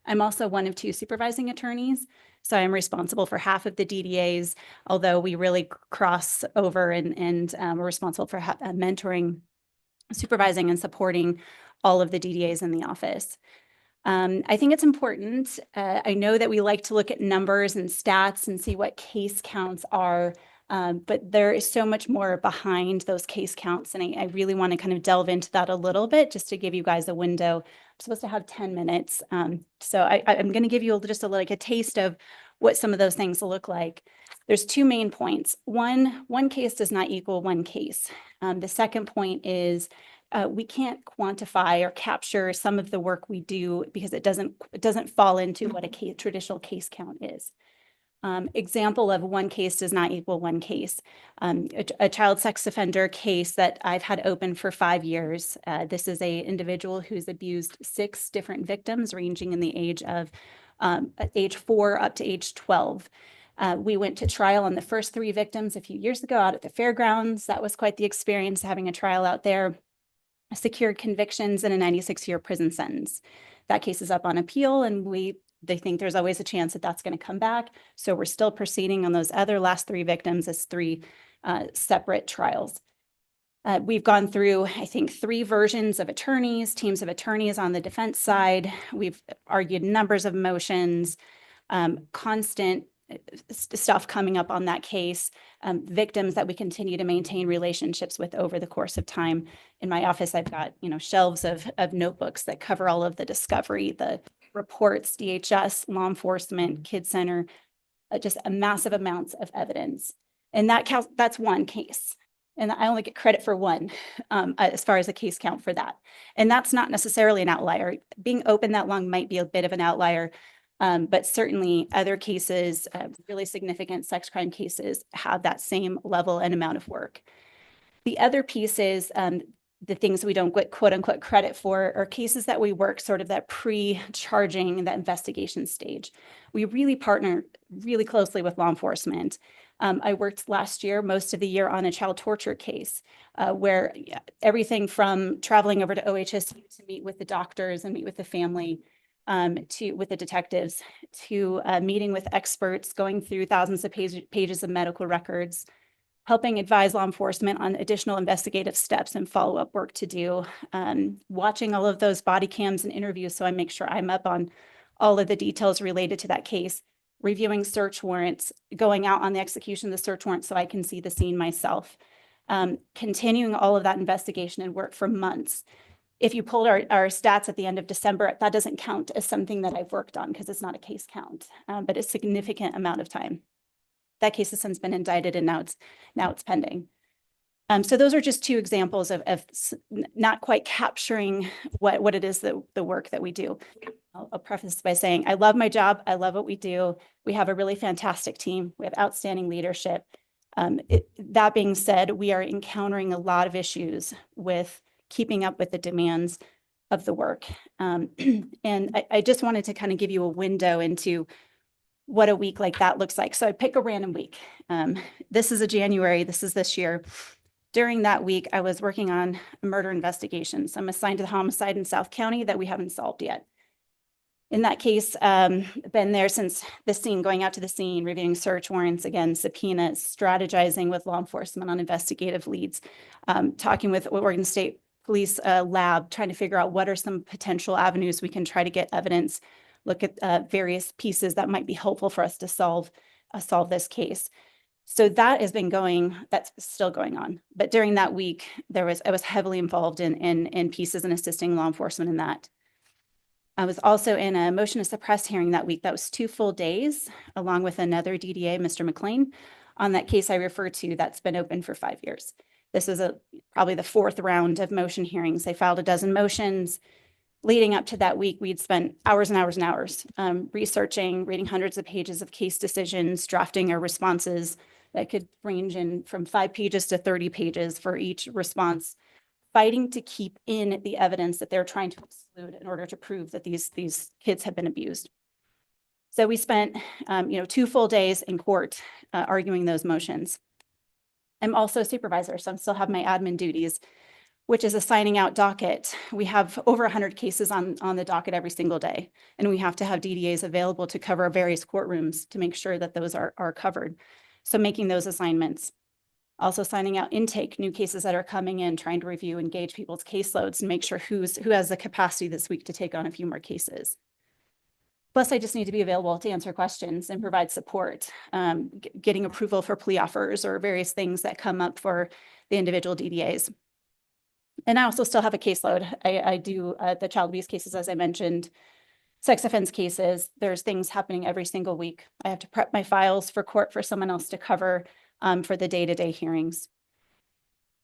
I'm also one of 2 supervising attorneys. So I'm responsible for half of the DDAs, although we really cross over and we're responsible for mentoring, supervising, and supporting all of the DDAs in the office. I think it's important. I know that we like to look at numbers and stats and see what case counts are, but there is so much more behind those case counts. And I really want to kind of delve into that a little bit just to give you guys a window. I'm supposed to have 10 minutes. So I'm going to give you just a taste of what some of those things look like. There's 2 main points. One case does not equal one case. The second point is we can't quantify or capture some of the work we do because it doesn't fall into what a traditional case count is. Example of one case does not equal one case. A child sex offender case that I've had open for 5 years. This is a individual who's abused 6 different victims ranging in the age of age 4 up to age 12. We went to trial on the first 3 victims a few years ago out at the fairgrounds. That was quite the experience, having a trial out there. Secured convictions and a 96-year prison sentence. That case is up on appeal, and they think there's always a chance that that's going to come back. So we're still proceeding on those other last 3 victims as 3 separate trials. We've gone through, I think, 3 versions of attorneys, teams of attorneys on the defense side. We've argued numbers of motions, constant stuff coming up on that case, victims that we continue to maintain relationships with over the course of time. In my office, I've got, shelves of notebooks that cover all of the discovery, the reports, DHS, law enforcement, Kid Center, just a massive amounts of evidence. And that's one case. And I only get credit for one as far as a case count for that. And that's not necessarily an outlier. Being open that long might be a bit of an outlier, but certainly other cases, really significant sex crime cases, have that same level and amount of work. The other piece is the things we don't get quote unquote credit for are cases that we work sort of that pre-charging, that investigation stage. We really partner really closely with law enforcement. I worked last year, most of the year, on a child torture case where everything from traveling over to OHSU to meet with the doctors and meet with the family, with the detectives, to meeting with experts, going through thousands of pages of medical records, helping advise law enforcement on additional investigative steps and follow-up work to do, watching all of those body cams and interviews so I make sure I'm up on all of the details related to that case, reviewing search warrants, going out on the execution of the search warrant so I can see the scene myself, continuing all of that investigation and work for months. If you pulled our stats at the end of December, that doesn't count as something that I've worked on because it's not a case count, but a significant amount of time. That case has since been indicted and now it's pending. So those are just 2 examples of not quite capturing what it is the work that we do. I'll preface by saying I love my job. I love what we do. We have a really fantastic team. We have outstanding leadership. That being said, we are encountering a lot of issues with keeping up with the demands of the work. And I just wanted to kind of give you a window into what a week like that looks like. So I pick a random week. This is January. This is this year. During that week, I was working on a murder investigation. So I'm assigned to the homicide in South County that we haven't solved yet. In that case, been there since the scene, going out to the scene, reviewing search warrants, again, subpoenas, strategizing with law enforcement on investigative leads, talking with Oregon State Police lab, trying to figure out what are some potential avenues we can try to get evidence, look at various pieces that might be helpful for us to solve this case. So that has been that's still going on. But during that week, I was heavily involved in pieces and assisting law enforcement in that. I was also in a motion to suppress hearing that week. That was 2 full days, along with another DDA, Mr. McLean, on that case I referred to that's been open for 5 years. This was probably the 4th round of motion hearings. They filed a dozen motions. Leading up to that week, we'd spent hours and hours and hours researching, reading hundreds of pages of case decisions, drafting our responses that could range in from 5 pages to 30 pages for each response, fighting to keep in the evidence that they're trying to exclude in order to prove that these kids have been abused. So we spent 2 full days in court arguing those motions. I'm also a supervisor, so I still have my admin duties, which is assigning out docket. We have over 100 cases on the docket every single day, and we have to have DDAs available to cover various courtrooms to make sure that those are covered. So making those assignments. Also signing out intake, new cases that are coming in, trying to review, engage people's caseloads and make sure who has the capacity this week to take on a few more cases. Plus, I just need to be available to answer questions and provide support, getting approval for plea offers or various things that come up for the individual DDAs. And I also still have a caseload. I do the child abuse cases, as I mentioned, sex offense cases. There's things happening every single week. I have to prep my files for court for someone else to cover for the day-to-day hearings.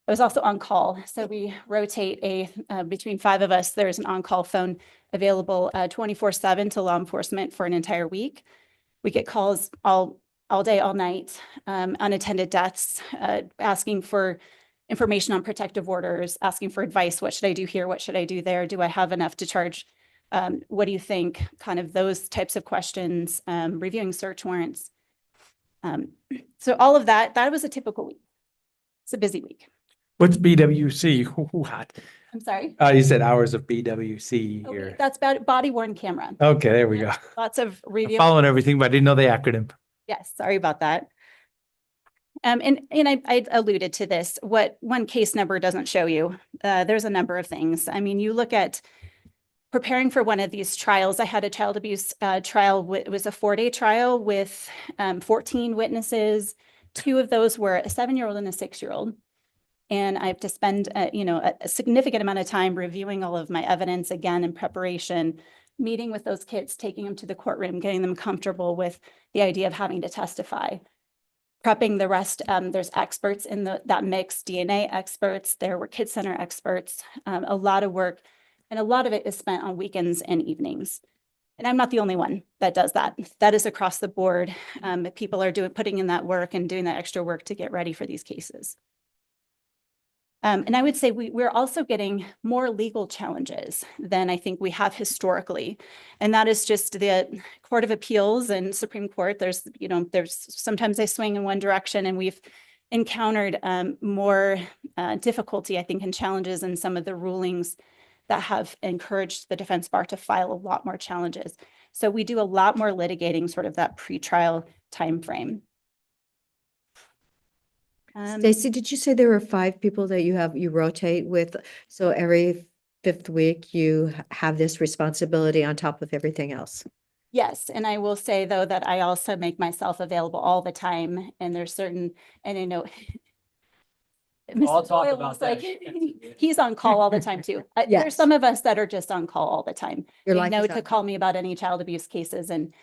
I was also on call. So we rotate between 5 of us. There's an on-call phone available 24/7 to law enforcement for an entire week. We get calls all day, all night, unattended deaths, asking for information on protective orders, asking for advice. What should I do here? What should I do there? Do I have enough to charge? What do you think? Kind of those types of questions, reviewing search warrants. So all of that was a typical week. It's a busy week. What's BWC? What? I'm sorry? You said hours of BWC Okay, here. that's body worn camera. Okay, there we go. Lots of I'm review. following everything, but I didn't know the acronym. Yes, sorry about that. I alluded to this, what one case number doesn't show you. There's a number of things. I mean, you look at preparing for one of these trials. I had a child abuse trial. It was a 4-day trial with 14 witnesses. 2 of those were a 7-year-old and a 6-year-old. And I have to spend, a significant amount of time reviewing all of my evidence again in preparation, meeting with those kids, taking them to the courtroom, getting them comfortable with the idea of having to testify. Prepping the rest, there's experts in that mix, DNA experts, there were Kids Center experts, a lot of work, and a lot of it is spent on weekends and evenings. And I'm not the only one that does that. That is across the board. People are putting in that work and doing that extra work to get ready for these cases. And I would say we're also getting more legal challenges than I think we have historically. And that is just the Court of Appeals and Supreme Court. There's sometimes they swing in one direction, and we've encountered more difficulty, I think, and challenges in some of the rulings that have encouraged the defense bar to file a lot more challenges. So we do a lot more litigating, sort of that pretrial timeframe. Stacy, did you say there were 5 people that you rotate with? So every 5th week you have this responsibility on top of everything else? Yes, and I will say though that I also make myself available all the time, and there's certain, and I know I'll Mr. talk Doyle about was that. like, he's on call all the time too. There's Yes. some of us that are just on call all the time. Your They life know is to on call me about any child abuse cases. And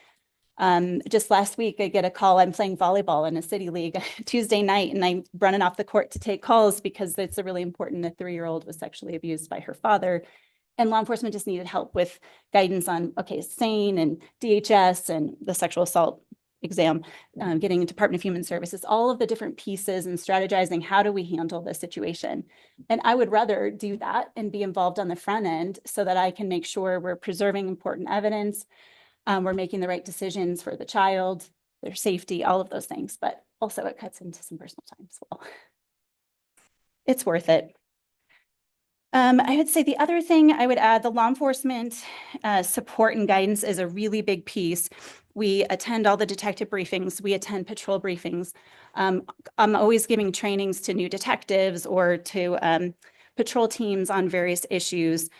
just last week, I get a call. I'm playing volleyball in a city league Tuesday night, and I'm running off the court to take calls because it's really important. A 3-year-old was sexually abused by her father, and law enforcement just needed help with guidance on, okay, SANE and DHS and the sexual assault exam, getting into Department of Human Services, all of the different pieces and strategizing, how do we handle this situation? And I would rather do that and be involved on the front end so that I can make sure we're preserving important evidence. We're making the right decisions for the child, their safety, all of those things, but also it cuts into some personal time as well. It's worth it. I would say the other thing I would add, the law enforcement support and guidance is a really big piece. We attend all the detective briefings. We attend patrol briefings. I'm always giving trainings to new detectives or to patrol teams on various issues.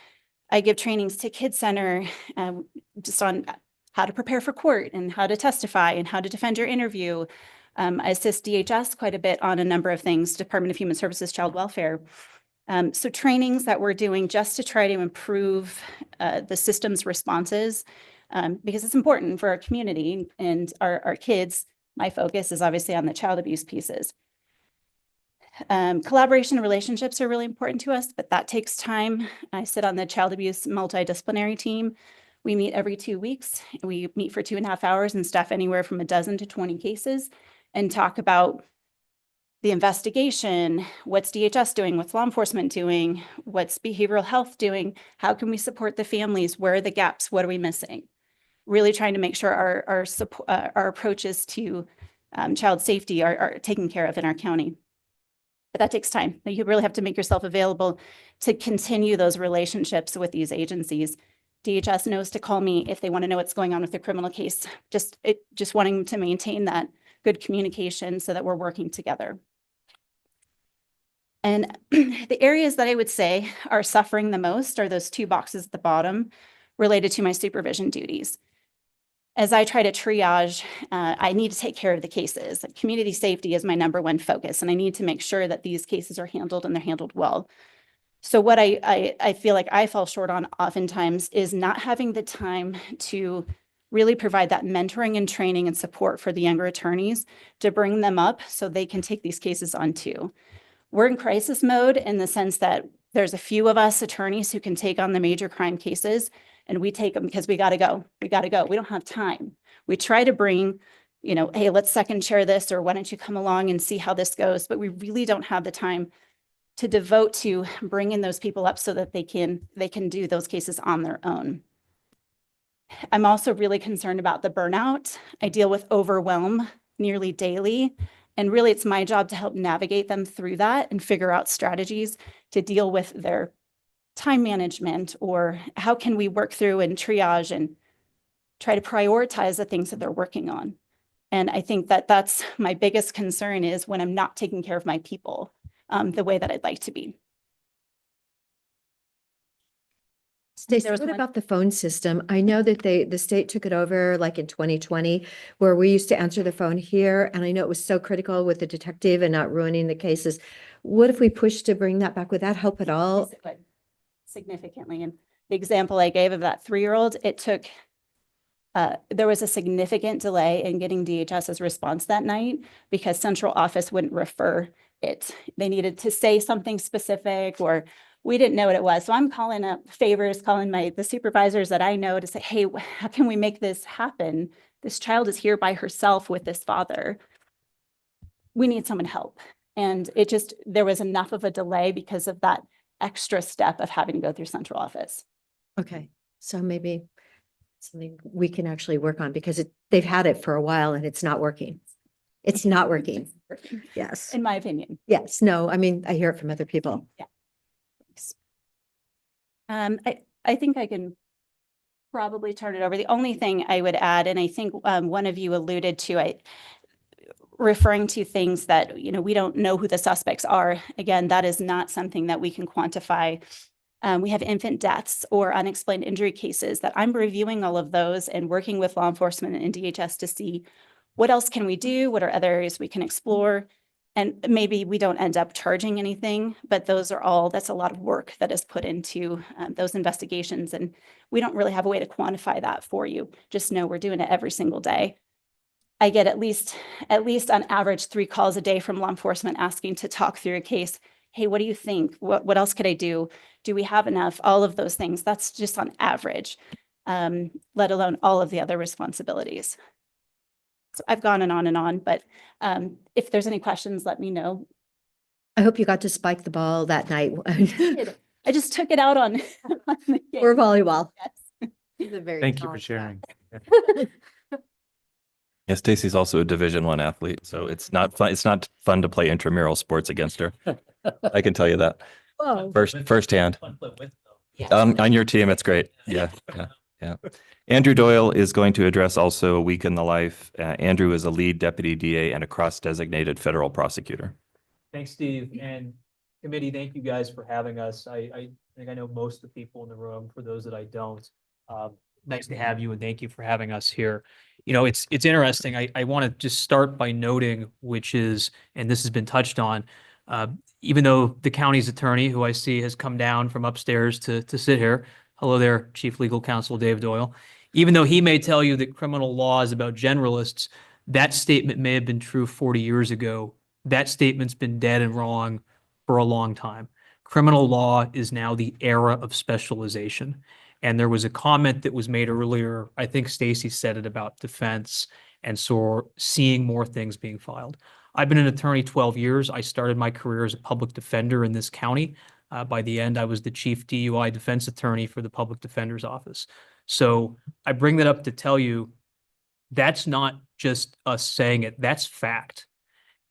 I give trainings to Kids Center just on how to prepare for court and how to testify and how to defend your interview. I assist DHS quite a bit on a number of things, Department of Human Services, Child Welfare. So trainings that we're doing just to try to improve the system's responses, because it's important for our community and our kids. My focus is obviously on the child abuse pieces. Collaboration and relationships are really important to us, but that takes time. I sit on the child abuse multidisciplinary team. We meet every 2 weeks. We meet for 2.5 hours and staff anywhere from 12 to 20 cases and talk about the investigation, what's DHS doing, what's law enforcement doing, what's behavioral health doing, how can we support the families, where are the gaps, what are we missing? Really trying to make sure our approaches to child safety are taken care of in our county. But that takes time. You really have to make yourself available to continue those relationships with these agencies. DHS knows to call me if they want to know what's going on with the criminal case, just wanting to maintain that good communication so that we're working together. And the areas that I would say are suffering the most are those 2 boxes at the bottom related to my supervision duties. As I try to triage, I need to take care of the cases. Community safety is my #1 focus, and I need to make sure that these cases are handled and they're handled well. So what I feel like I fall short on oftentimes is not having the time to really provide that mentoring and training and support for the younger attorneys to bring them up so they can take these cases on too. We're in crisis mode in the sense that there's a few of us attorneys who can take on the major crime cases, and we take them because we got to go. We got to go. We don't have time. We try to bring, hey, let's second chair this, or why don't you come along and see how this goes? But we really don't have the time to devote to bringing those people up so that they can do those cases on their own. I'm also really concerned about the burnout. I deal with overwhelm nearly daily. And really, it's my job to help navigate them through that and figure out strategies to deal with their time management, or how can we work through and triage and try to prioritize the things that they're working on. And I think that that's my biggest concern is when I'm not taking care of my people the way that I'd like to be. Stacey, There was what one- about the phone system? I know that the state took it over like in 2020, where we used to answer the phone here, and I know it was so critical with the detective and not ruining the cases. What if we push to bring that back? Would that help at all? Yes, it would, significantly. And the example I gave of that 3-year-old, it took, there was a significant delay in getting DHS's response that night because central office wouldn't refer it. They needed to say something specific, or we didn't know what it was. So I'm calling up favors, calling the supervisors that I know to say, hey, how can we make this happen? This child is here by herself with this father. We need someone to help. And it just, there was enough of a delay because of that extra step of having to go through central office. Okay, so maybe something we can actually work on because they've had it for a while and it's not working. It's not working. Yes. In my opinion. Yes, no, I mean, I hear it from other people. Yeah. Thanks. I think I can probably turn it over. The only thing I would add, and I think one of you alluded to, referring to things that, you know, we don't know who the suspects are. Again, that is not something that we can quantify. We have infant deaths or unexplained injury cases that I'm reviewing all of those and working with law enforcement and DHS to see what else can we do? What are other areas we can explore? And maybe we don't end up charging anything, but those are all, that's a lot of work that is put into those investigations. And we don't really have a way to quantify that for you. Just know we're doing it every single day. I get at least on average 3 calls a day from law enforcement asking to talk through a case. Hey, what do you think? What else could I do? Do we have enough? All of those things. That's just on average, let alone all of the other responsibilities. So I've gone on, but if there's any questions, let me know. I hope you got to spike the ball that night. I just took it out on the game. Or volleyball. Yes. He's a very Thank you for sharing. Yeah, Stacy's also a Division I athlete, so it's not fun. It's not fun to play intramural sports against her. I can tell you that Whoa. firsthand. On your team, it's great. Yeah. Andrew Doyle is going to address also a week in the life. Andrew is a lead deputy DA and a cross-designated federal prosecutor. Thanks, Steve, and committee. Thank you guys for having us. I think I know most of the people in the room. For those that I don't, nice to have you, and thank you for having us here. You know, it's interesting. I want to just start by noting, which is, and this has been touched on, even though the county's attorney, who I see has come down from upstairs to sit here, hello there, Chief Legal Counsel Dave Doyle, even though he may tell you that criminal law is about generalists, that statement may have been true 40 years ago. That statement's been dead and wrong for a long time. Criminal law is now the era of specialization. And there was a comment that was made earlier, I think Stacy said it, about defense and so seeing more things being filed. I've been an attorney 12 years. I started my career as a public defender in this county. By the end, I was the chief DUI defense attorney for the public defender's office. So I bring that up to tell you that's not just us saying it, that's fact.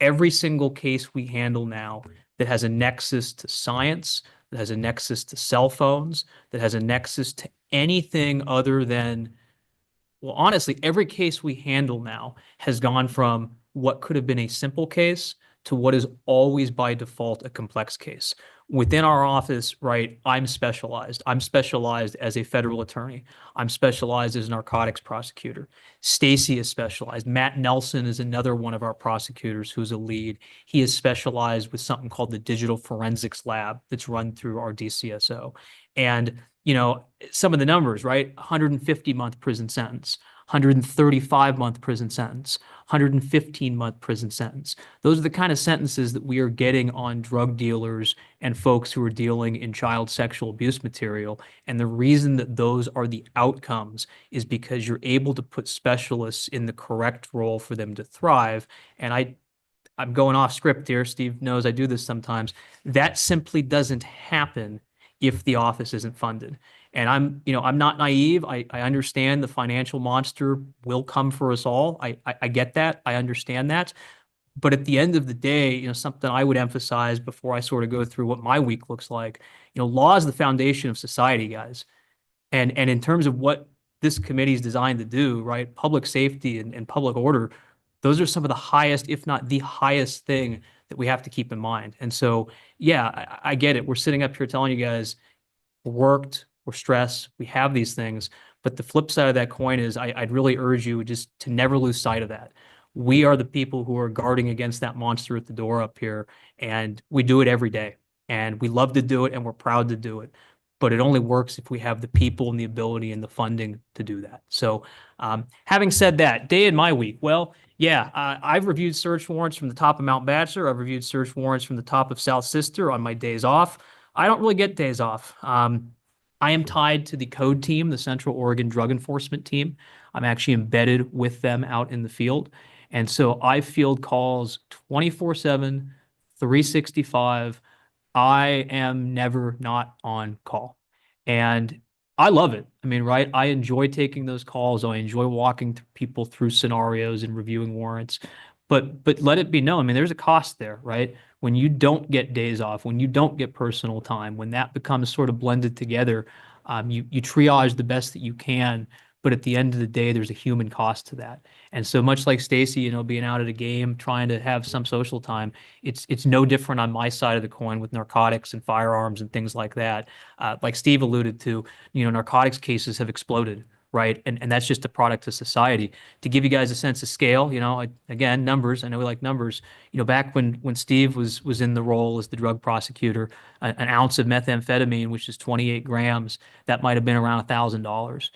Every single case we handle now that has a nexus to science, that has a nexus to cell phones, that has a nexus to anything other than, well, honestly, every case we handle now has gone from what could have been a simple case to what is always by default a complex case. Within our office, right, I'm specialized. I'm specialized as a federal attorney. I'm specialized as a narcotics prosecutor. Stacy is specialized. Matt Nelson is another one of our prosecutors who's a lead. He is specialized with something called the Digital Forensics Lab that's run through our DCSO. And, you know, some of the numbers, right? 150-month prison sentence, 135-month prison sentence, 115-month prison sentence. Those are the kind of sentences that we are getting on drug dealers and folks who are dealing in child sexual abuse material. And the reason that those are the outcomes is because you're able to put specialists in the correct role for them to thrive. And I'm going off script here. Steve knows I do this sometimes. That simply doesn't happen if the office isn't funded. And I'm not naive. I understand the financial monster will come for us all. I get that. I understand that. But at the end of the day, you know, something I would emphasize before I sort of go through what my week looks like, you know, law is the foundation of society, guys. And in terms of what this committee is designed to do, right, public safety and public order, Those are some of the highest, if not the highest thing that we have to keep in mind. And so, yeah, I get it. We're sitting up here telling you guys, we're worked, we're stressed, we have these things. But the flip side of that coin is I'd really urge you just to never lose sight of that. We are the people who are guarding against that monster at the door up here, and we do it every day. And we love to do it, and we're proud to do it. But it only works if we have the people and the ability and the funding to do that. So having said that, day in my week, well, yeah, I've reviewed search warrants from the top of Mount Bachelor. I've reviewed search warrants from the top of South Sister on my days off. I don't really get days off. I am tied to the code team, the Central Oregon Drug Enforcement team. I'm actually embedded with them out in the field. And so I field calls 24/7, 365. I am never not on call. And I love it. I mean, right? I enjoy taking those calls. I enjoy walking people through scenarios and reviewing warrants. But let it be known, I mean, there's a cost there, right? When you don't get days off, when you don't get personal time, when that becomes sort of blended together, you triage the best that you can. But at the end of the day, there's a human cost to that. And so much like Stacy, you know, being out at a game, trying to have some social time, it's no different on my side of the coin with narcotics and firearms and things like that. Like Steve alluded to, you know, narcotics cases have exploded, right? And that's just a product of society. To give you guys a sense of scale, you know, again, numbers, I know we like numbers. You know, back when Steve was in the role as the drug prosecutor, an ounce of methamphetamine, which is 28 grams, that might have been around $1,000.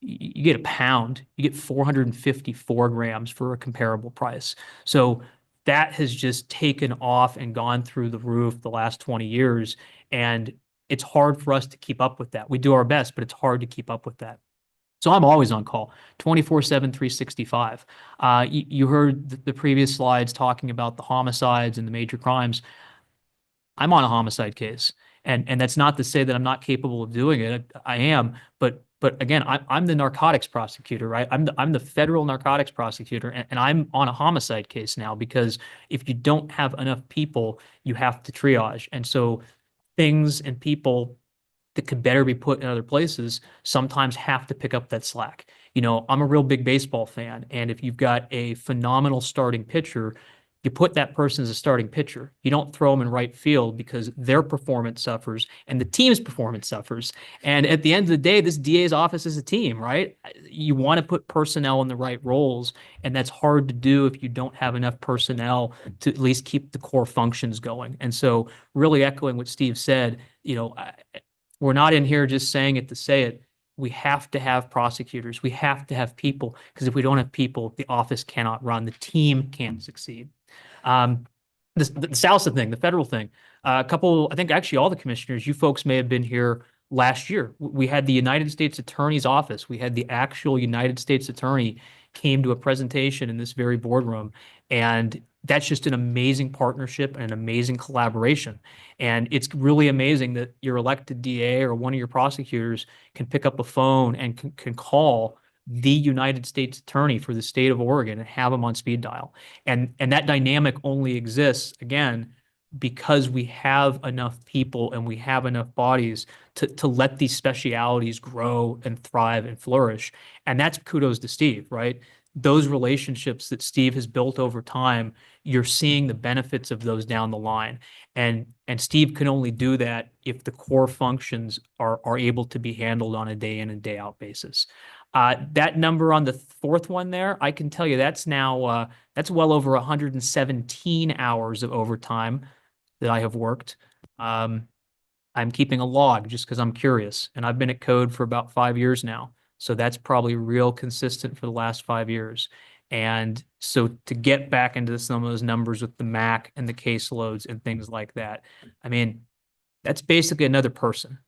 You get a pound, you get 454 grams for a comparable price. So that has just taken off and gone through the roof the last 20 years. And it's hard for us to keep up with that. We do our best, but it's hard to keep up with that. So I'm always on call, 24/7, 365. You heard the previous slides talking about the homicides and the major crimes. I'm on a homicide case. And that's not to say that I'm not capable of doing it. I am, but again, I'm the narcotics prosecutor, right? I'm the federal narcotics prosecutor, and I'm on a homicide case now because if you don't have enough people, you have to triage. And so things and people that could better be put in other places sometimes have to pick up that slack. You know, I'm a real big baseball fan, and if you've got a phenomenal starting pitcher, you put that person as a starting pitcher. You don't throw them in right field because their performance suffers and the team's performance suffers. And at the end of the day, this DA's office is a team, right? You want to put personnel in the right roles, and that's hard to do if you don't have enough personnel to at least keep the core functions going. And so really echoing what Steve said, you know, we're not in here just saying it to say it. We have to have prosecutors. We have to have people, because if we don't have people, the office cannot run. The team can't succeed. The SALSA thing, the federal thing, I think actually all the commissioners, you folks may have been here last year. We had the United States Attorney's Office. We had the actual United States Attorney came to a presentation in this very boardroom. And that's just an amazing partnership and an amazing collaboration. And it's really amazing that your elected DA or one of your prosecutors can pick up a phone and can call the United States Attorney for the state of Oregon and have them on speed dial. And that dynamic only exists, again, because we have enough people and we have enough bodies to let these specialities grow and thrive and flourish. And that's kudos to Steve, right? Those relationships that Steve has built over time, you're seeing the benefits of those down the line. And Steve can only do that if the core functions are able to be handled on a day in and day out basis. That number on the fourth one there, I can tell you that's now, that's well over 117 hours of overtime that I have worked. I'm keeping a log just because I'm curious, and I've been at Code for about 5 years now. So that's probably real consistent for the last 5 years. And so to get back into some of those numbers with the MAC and the caseloads and things like that, I mean, that's basically another person.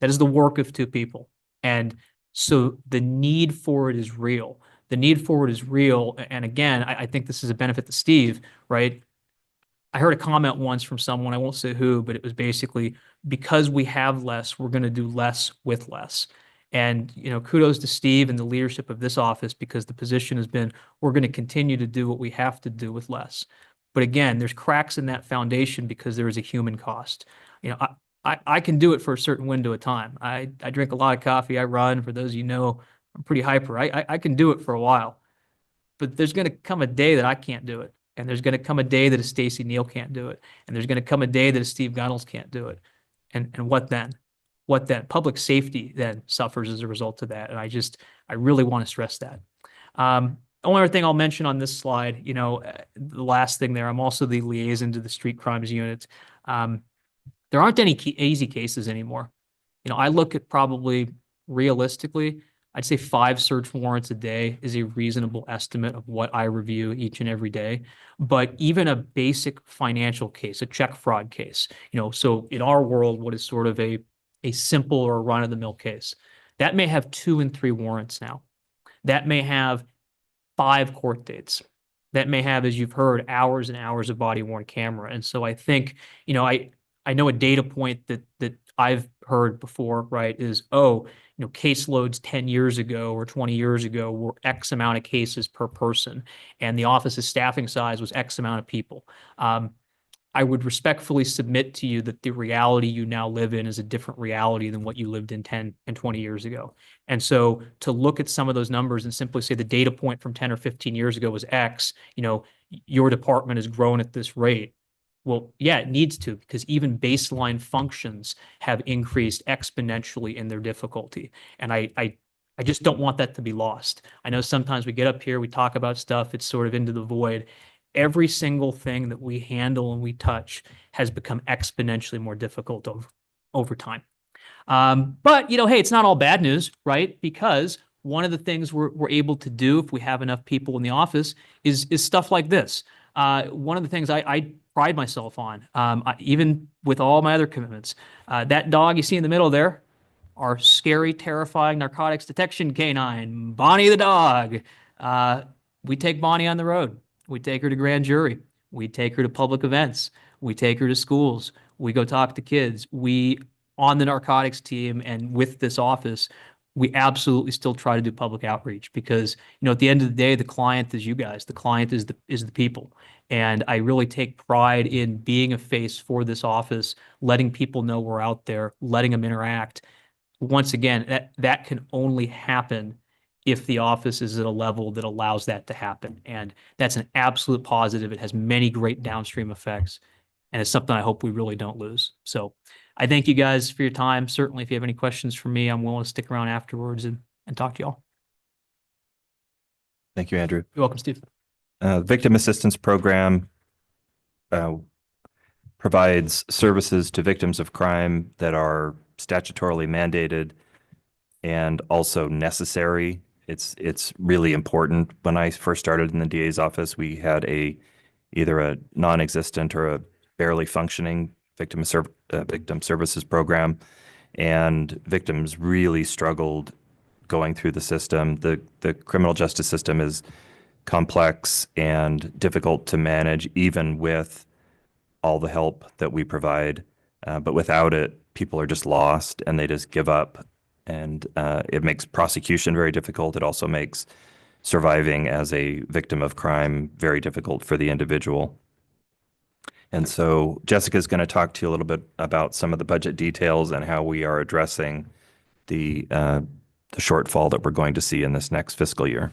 That is the work of two people. And so the need for it is real. The need for it is real. And again, I think this is a benefit to Steve, right? I heard a comment once from someone, I won't say who, but it was basically, because we have less, we're going to do less with less. And, you know, kudos to Steve and the leadership of this office, because the position has been, we're going to continue to do what we have to do with less. But again, there's cracks in that foundation because there is a human cost. You know, I can do it for a certain window of time. I drink a lot of coffee. I run. For those of you know, I'm pretty hyper. I can do it for a while. but there's going to come a day that I can't do it. And there's going to come a day that a Stacy Neal can't do it. And there's going to come a day that a Steve Gunnels can't do it. And what then? What then? Public safety then suffers as a result of that. And I really want to stress that. Only other thing I'll mention on this slide, the last thing there, I'm also the liaison to the street crimes unit. There aren't any easy cases anymore. I look at probably realistically, I'd say 5 search warrants a day is a reasonable estimate of what I review each and every day. But even a basic financial case, a check fraud case, so in our world, what is sort of a simple or run-of-the-mill case, that may have 2 and 3 warrants now. That may have 5 court dates. That may have, as you've heard, hours and hours of body-worn camera. And so I think, I know a data point that I've heard before, right, is, caseloads 10 years ago or 20 years ago were X amount of cases per person, and the office's staffing size was X amount of people. I would respectfully submit to you that the reality you now live in is a different reality than what you lived in 10 and 20 years ago. And so to look at some of those numbers and simply say the data point from 10 or 15 years ago was X, your department has grown at this rate. Well, yeah, it needs to, because even baseline functions have increased exponentially in their difficulty. And I just don't want that to be lost. I know sometimes we get up here, we talk about stuff, it's sort of into the void. Every single thing that we handle and we touch has become exponentially more difficult over time. But, hey, it's not all bad news, right? Because one of the things we're able to do if we have enough people in the office is stuff like this. One of the things I pride myself on, even with all my other commitments, that dog you see in the middle there, our scary, terrifying narcotics detection canine, Bonnie the dog. We take Bonnie on the road. We take her to grand jury. We take her to public events. We take her to schools. We go talk to kids. We, on the narcotics team and with this office, we absolutely still try to do public outreach because, at the end of the day, the client is you guys. The client is the people. And I really take pride in being a face for this office, letting people know we're out there, letting them interact. Once again, that can only happen if the office is at a level that allows that to happen. And that's an absolute positive. It has many great downstream effects. And it's something I hope we really don't lose. So I thank you guys for your time. Certainly, if you have any questions for me, I'm willing to stick around afterwards and talk to y'all. Thank you, Andrew. You're welcome, Steve. Victim Assistance Program provides services to victims of crime that are statutorily mandated and also necessary. It's really important. When I first started in the DA's office, we had either a non-existent or a barely functioning victim services program, and victims really struggled going through the system. The criminal justice system is complex and difficult to manage, even with all the help that we provide. But without it, people are just lost and they just give up. And it makes prosecution very difficult. It also makes surviving as a victim of crime very difficult for the individual. And so Jessica's going to talk to you a little bit about some of the budget details and how we are addressing the shortfall that we're going to see in this next fiscal year.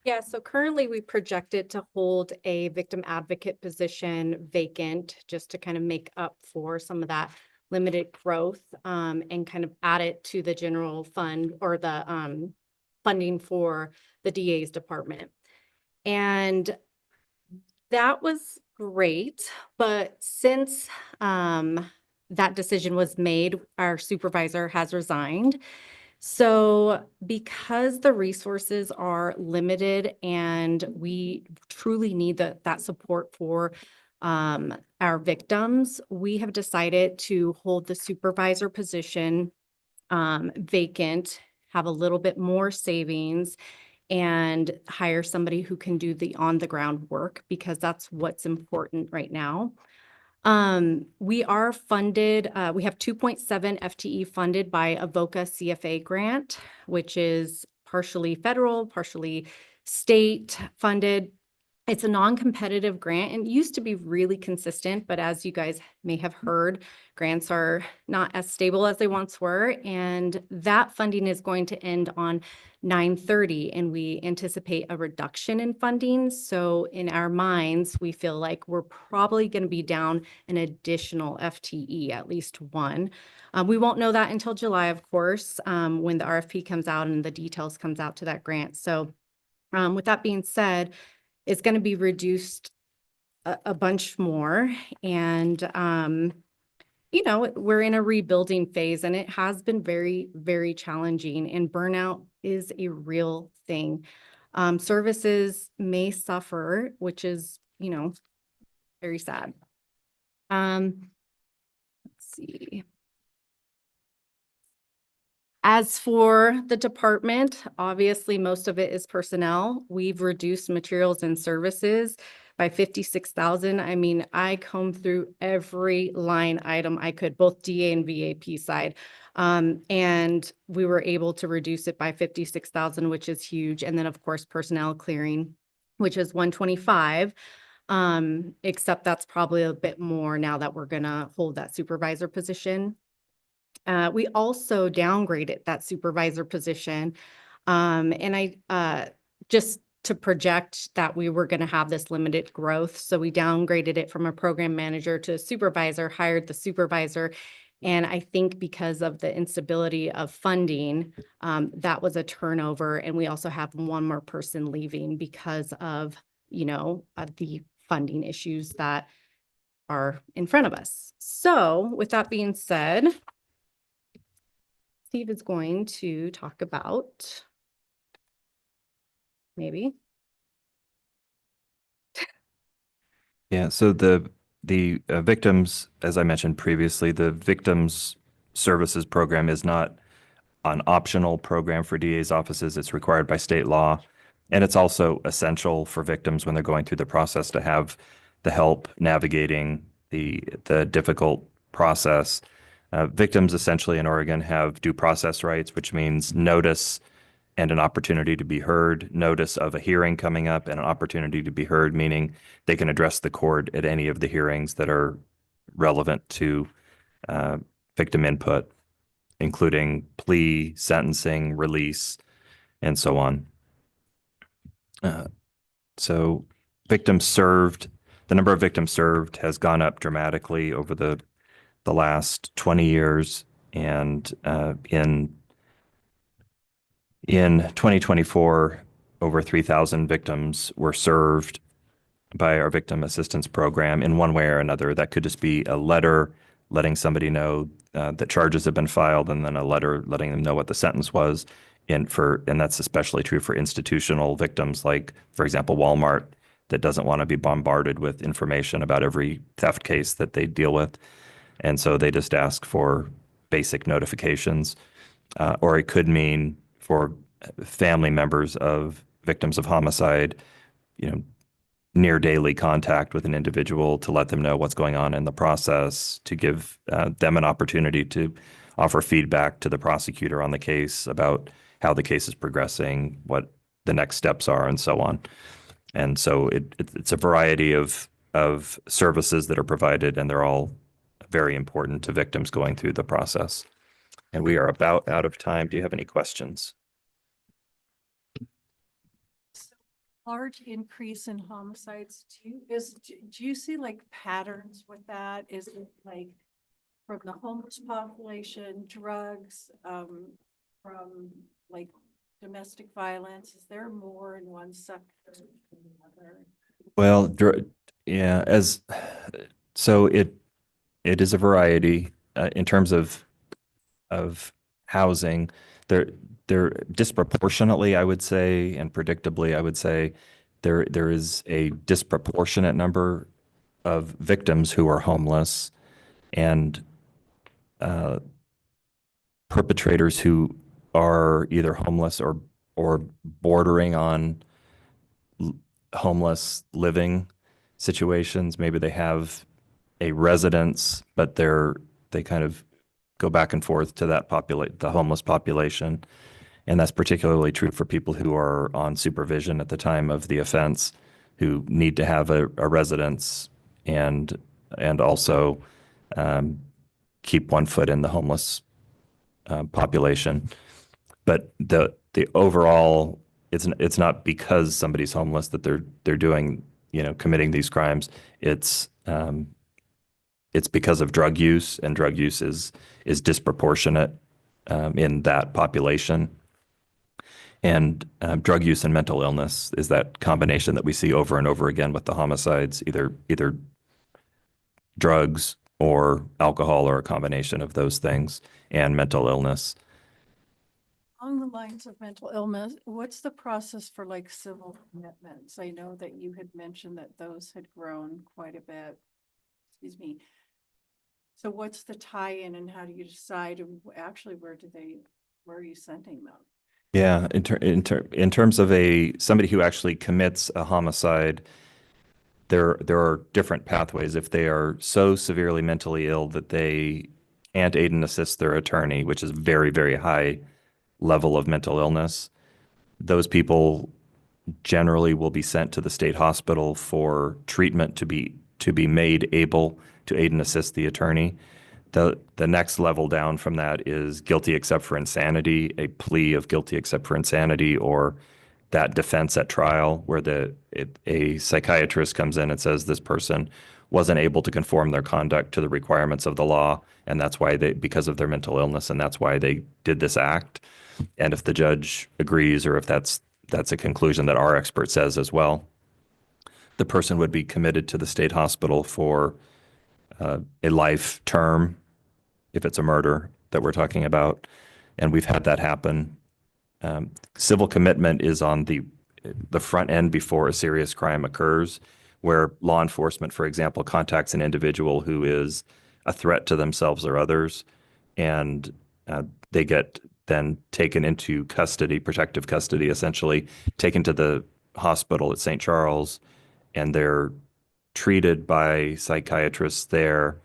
Yeah, so currently we projected to hold a victim advocate position vacant just to kind of make up for some of that limited growth and kind of add it to the general fund or the funding for the DA's department. And that was great, but since that decision was made, our supervisor has resigned. So because the resources are limited and we truly need that support for our victims, we have decided to hold the supervisor position vacant, have a little bit more savings, and hire somebody who can do the on-the-ground work because that's what's important right now. We are funded, we have 2.7 FTE funded by Avoca CFA grant, which is partially federal, partially state funded. It's a non-competitive grant and it used to be really consistent, but as you guys may have heard, grants are not as stable as they once were. And that funding is going to end on 9/30, and we anticipate a reduction in funding. So in our minds, we feel like we're probably going to be down an additional FTE, at least one. We won't know that until July, of course, when the RFP comes out and the details comes out to that grant. So with that being said, it's going to be reduced a bunch more. And, you know, we're in a rebuilding phase and it has been very, very challenging, and burnout is a real thing. Services may suffer, which is, you know, very sad. Let's see. As for the department, obviously, most of it is personnel. We've reduced materials and services by 56,000. I mean, I combed through every line item I could, both DA and VAP side. And we were able to reduce it by 56,000, which is huge. And then, of course, personnel clearing, which is 125. Except that's probably a bit more now that we're gonna hold that supervisor position. We also downgraded that supervisor position. And I just to project that we were going to have this limited growth. So we downgraded it from a program manager to a supervisor, hired the supervisor. And I think because of the instability of funding, that was a turnover. And we also have one more person leaving because of, you know, the funding issues that are in front of us. So with that being said, Steve is going to talk about maybe. Yeah, so the victims, as I mentioned previously, the victims services program is not an optional program for DA's offices. It's required by state law. And it's also essential for victims when they're going through the process to have the help navigating the difficult process. Victims essentially in Oregon have due process rights, which means notice and an opportunity to be heard, notice of a hearing coming up and an opportunity to be heard, meaning they can address the court at any of the hearings that are relevant to victim input, including plea, sentencing, release, and so on. So victims served, the number of victims served has gone up dramatically over the last 20 years. And in 2024, over 3,000 victims were served by our victim assistance program in one way or another. That could just be a letter letting somebody know that charges have been filed, and then a letter letting them know what the sentence was. And that's especially true for institutional victims, like, for example, Walmart, that doesn't want to be bombarded with information about every theft case that they deal with. And so they just ask for basic notifications. Or it could mean for family members of victims of homicide, you know, near daily contact with an individual to let them know what's going on in the process, to give them an opportunity to offer feedback to the prosecutor on the case about how the case is progressing, what the next steps are, and so on. And so it's a variety of services that are provided, and they're all very important to victims going through the process. And we are about out of time. Do you have any questions? Large increase in homicides too. Do you see like patterns with that? Is it like from the homeless population, drugs, from like domestic violence? Is there more in one sector than the other? Well, yeah, so it is a variety in terms of housing. They're disproportionately, I would say, and predictably, I would say, there is a disproportionate number of victims who are homeless, and perpetrators who are either homeless or bordering on homeless living situations. Maybe they have a residence, but they kind of go back and forth to the homeless population. And that's particularly true for people who are on supervision at the time of the offense. who need to have a residence and also keep one foot in the homeless population. But the overall, it's not because somebody's homeless that they're doing, committing these crimes. It's because of drug use, and drug use is disproportionate in that population. And drug use and mental illness is that combination that we see over and over again with the homicides, either drugs or alcohol or a combination of those things, and mental illness. Along the lines of mental illness, what's the process for like civil commitments? I know that you had mentioned that those had grown quite a bit. Excuse me. So what's the tie-in, and how do you decide actually where are you sending them? Yeah, in terms of somebody who actually commits a homicide, there are different pathways. If they are so severely mentally ill that they can't aid and assist their attorney, which is very, very high level of mental illness, those people generally will be sent to the state hospital for treatment to be made able to aid and assist the attorney. The next level down from that is guilty except for insanity, a plea of guilty except for insanity, or that defense at trial where a psychiatrist comes in and says this person wasn't able to conform their conduct to the requirements of the law, and that's why because of their mental illness, and that's why they did this act. And if the judge agrees, or if that's a conclusion that our expert says as well, the person would be committed to the state hospital for a life term, if it's a murder that we're talking about. And we've had that happen. Civil commitment is on the front end before a serious crime occurs, where law enforcement, for example, contacts an individual who is a threat to themselves or others, and they get then taken into custody, protective custody, essentially, taken to the hospital at St. Charles, and they're treated by psychiatrists there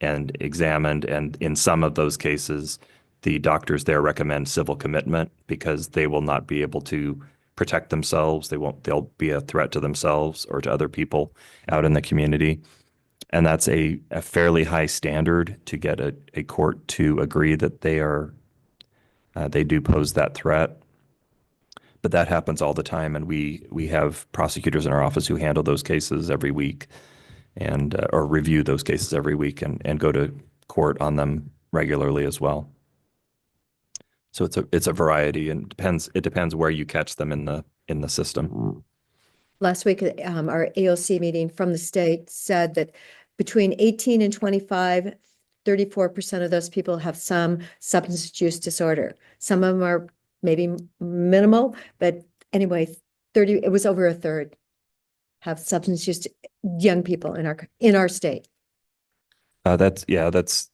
and examined. And in some of those cases, the doctors there recommend civil commitment because they will not be able to protect themselves. They'll be a threat to themselves or to other people out in the community. And that's a fairly high standard to get a court to agree that they do pose that threat. But that happens all the time, and we have prosecutors in our office who handle those cases every week, and or review those cases every week and go to court on them regularly as well. So it's a variety, and it depends where you catch them in the system. Last week, our AOC meeting from the state said that between 18 and 25, 34% of those people have some substance use disorder. Some of them are maybe minimal, but anyway, it was over a third have substance use, young people in our state. That's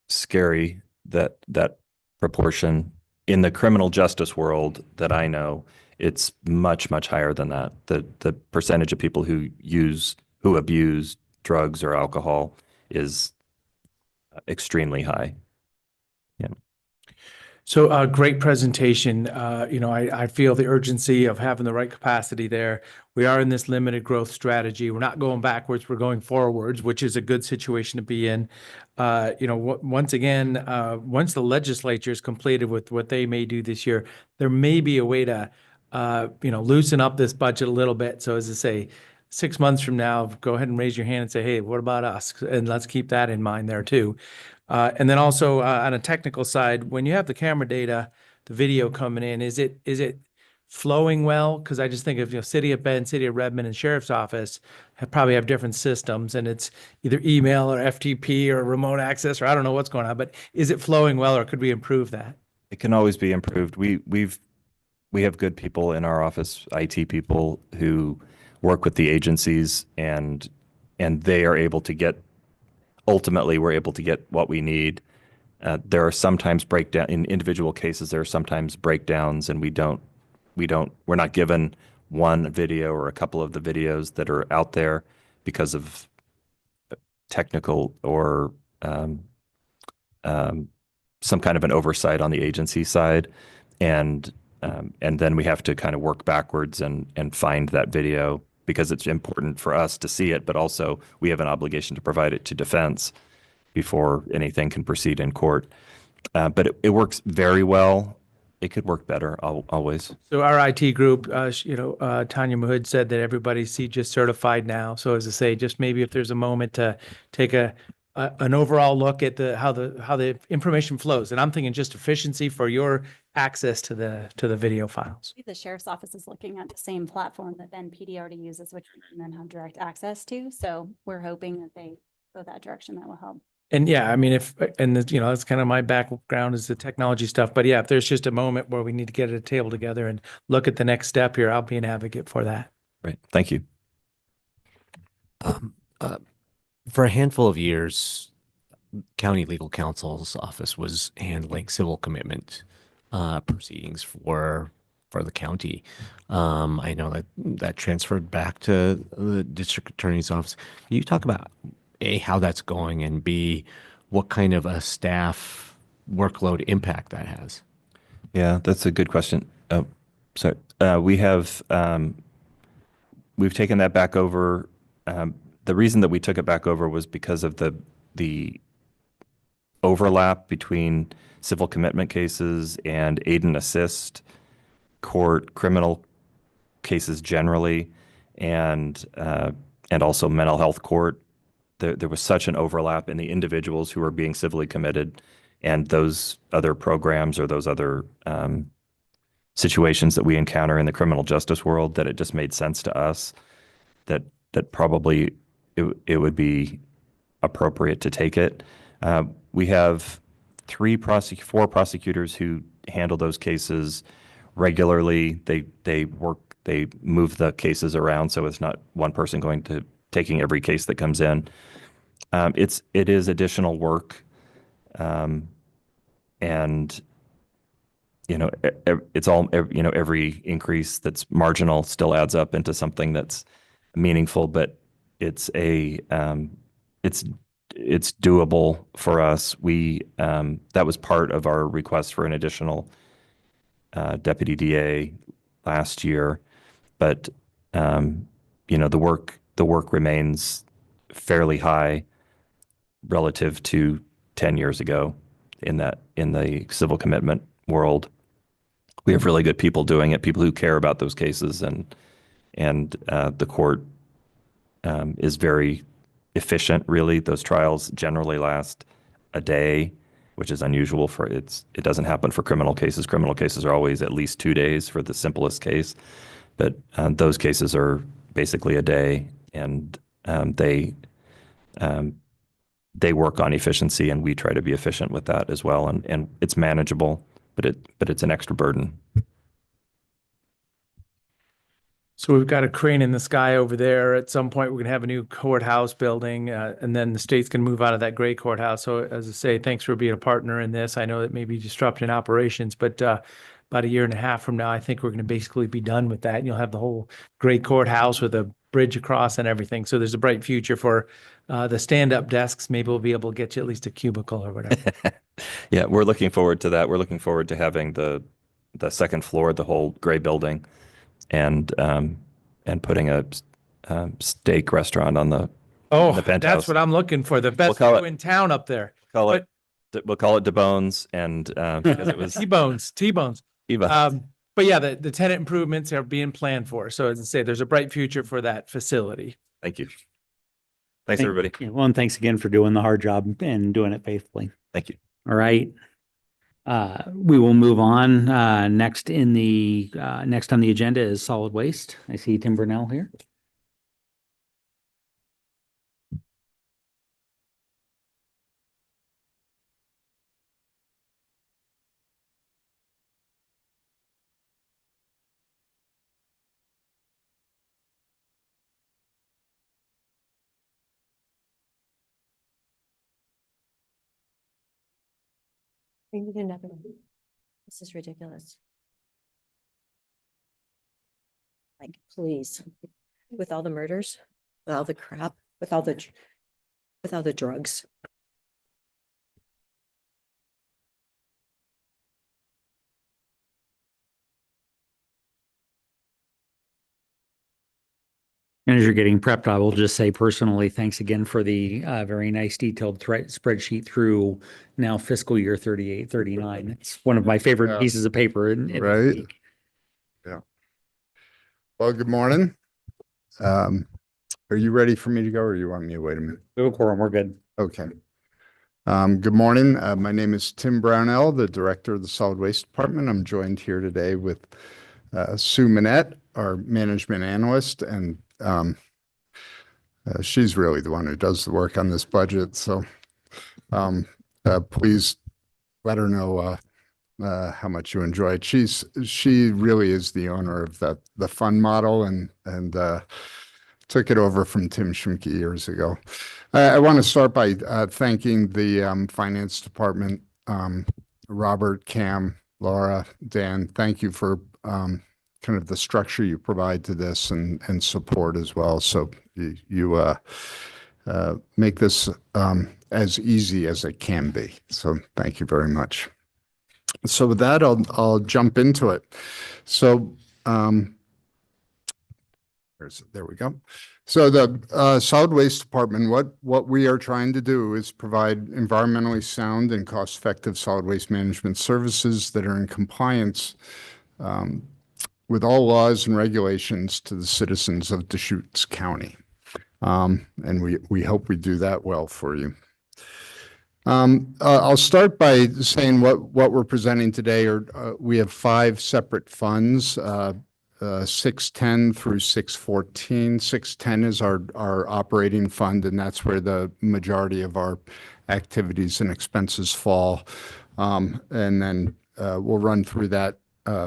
scary, that proportion. In the criminal justice world that I know, it's much, much higher than that. The percentage of people who abuse drugs or alcohol is extremely high. Yeah. So great presentation. I feel the urgency of having the right capacity there. We are in this limited growth strategy. We're not going backwards, we're going forwards, which is a good situation to be in. Once again, once the legislature is completed with what they may do this year, there may be a way to, loosen up this budget a little bit. So as I say, 6 months from now, go ahead and raise your hand and say, hey, what about us? And let's keep that in mind there too. And then also on a technical side, when you have the camera data, the video coming in, is it flowing well? Because I just think of City of Bend, City of Redmond, and Sheriff's Office probably have different systems, and it's either email or FTP or remote access, or I don't know what's going on. But is it flowing well, or could we improve that? It can always be improved. We have good people in our office, IT people who work with the agencies, and they are able to get. Ultimately, we're able to get what we need. There are sometimes in individual cases. There are sometimes breakdowns, and we're not given one video or a couple of the videos that are out there because of technical or some kind of an oversight on the agency side, and then we have to kind of work backwards and find that video because it's important for us to see it, but also we have an obligation to provide it to defense before anything can proceed in court. But it works very well. It could work better always. So our IT group, Tanya Mahood said that everybody's CJIS certified now. So as I say, just maybe if there's a moment to take an overall look at how the information flows. And I'm thinking just efficiency for your access to the video files. The sheriff's office is looking at the same platform that then PD already uses, which we can then have direct access to. So we're hoping that they go that direction. That will help. And yeah, I mean, that's kind of my background is the technology stuff. But yeah, if there's just a moment where we need to get at a table together and look at the next step here, I'll be an advocate for that. Right. Thank you. For a handful of years, county legal counsel's office was handling civil commitment proceedings for the county. I know that transferred back to the district attorney's office. Can you talk about A, how that's going, and B, what kind of a staff workload impact that has? Yeah, that's a good question. So we've taken that back over. The reason that we took it back over was because of the overlap between civil commitment cases and aid and assist court criminal cases generally, and also mental health court. There was such an overlap in the individuals who were being civilly committed and those other programs or those other situations that we encounter in the criminal justice world that it just made sense to us that probably it would be appropriate to take it. We have 4 prosecutors who handle those cases regularly. They move the cases around, so it's not one person taking every case that comes in. It is additional work, and it's all every increase that's marginal still adds up into something that's meaningful, but it's doable for us. That was part of our request for an additional deputy DA last year, but the work remains fairly high relative to 10 years ago in the civil commitment world. We have really good people doing it, people who care about those cases, and the court is very efficient, really. Those trials generally last a day, which is unusual it doesn't happen for criminal cases. Criminal cases are always at least 2 days for the simplest case, but those cases are basically a day, and they work on efficiency, and we try to be efficient with that as well. And it's manageable, but it's an extra burden. So we've got a crane in the sky over there. At some point, we're going to have a new courthouse building, and then the state's going to move out of that gray courthouse. So as I say, thanks for being a partner in this. I know it may be disrupting operations, but about a year and a half from now, I think we're going to basically be done with that. And you'll have the whole gray courthouse with a bridge across and everything. So there's a bright future for the stand-up desks. Maybe we'll be able to get you at least a cubicle or whatever. Yeah, we're looking forward to that. We're looking forward to having the second floor, the whole gray building, and putting a steak restaurant on the penthouse. That's what I'm looking for. The best view in town up there. We'll call it DeBones, and because it was T-Bones. T-Bones. But yeah, the tenant improvements are being planned for. So as I say, there's a bright future for that facility. Thank you. Thanks, everybody. Well, and thanks again for doing the hard job and doing it faithfully. Thank you. All right. We will move on. Next on the agenda is solid waste. I see Tim Burnell here. We need another one. This is ridiculous. Like, please, with all the murders, with all the crap, with all the drugs. And as you're getting prepped, I will just say personally, thanks again for the very nice detailed spreadsheet through now fiscal year 38, 39. It's one of my favorite pieces of paper in this Right. week. Yeah. Well, good morning. Are you ready for me to go or you want me to wait a minute? Go, quorum, we're good. Okay. Good morning. My name is Tim Brownell, the Director of the Solid Waste Department. I'm joined here today with Sue Manette, our Management Analyst, and she's really the one who does the work on this budget. So please let her know how much you enjoy it. She really is the owner of the fund model and took it over from Tim Schmke years ago. I want to start by thanking the finance department, Robert, Cam, Laura, Dan. Thank you for kind of the structure you provide to this and support as well. So you make this as easy as it can be. So thank you very much. So with that, I'll jump into it. So there we go. So the solid waste department, what we are trying to do is provide environmentally sound and cost-effective solid waste management services that are in compliance with all laws and regulations to the citizens of Deschutes County. And we hope we do that well for you. I'll start by saying what we're presenting today are we have 5 separate funds, 610 through 614. 610 is our operating fund, and that's where the majority of our activities and expenses fall. And then we'll run through that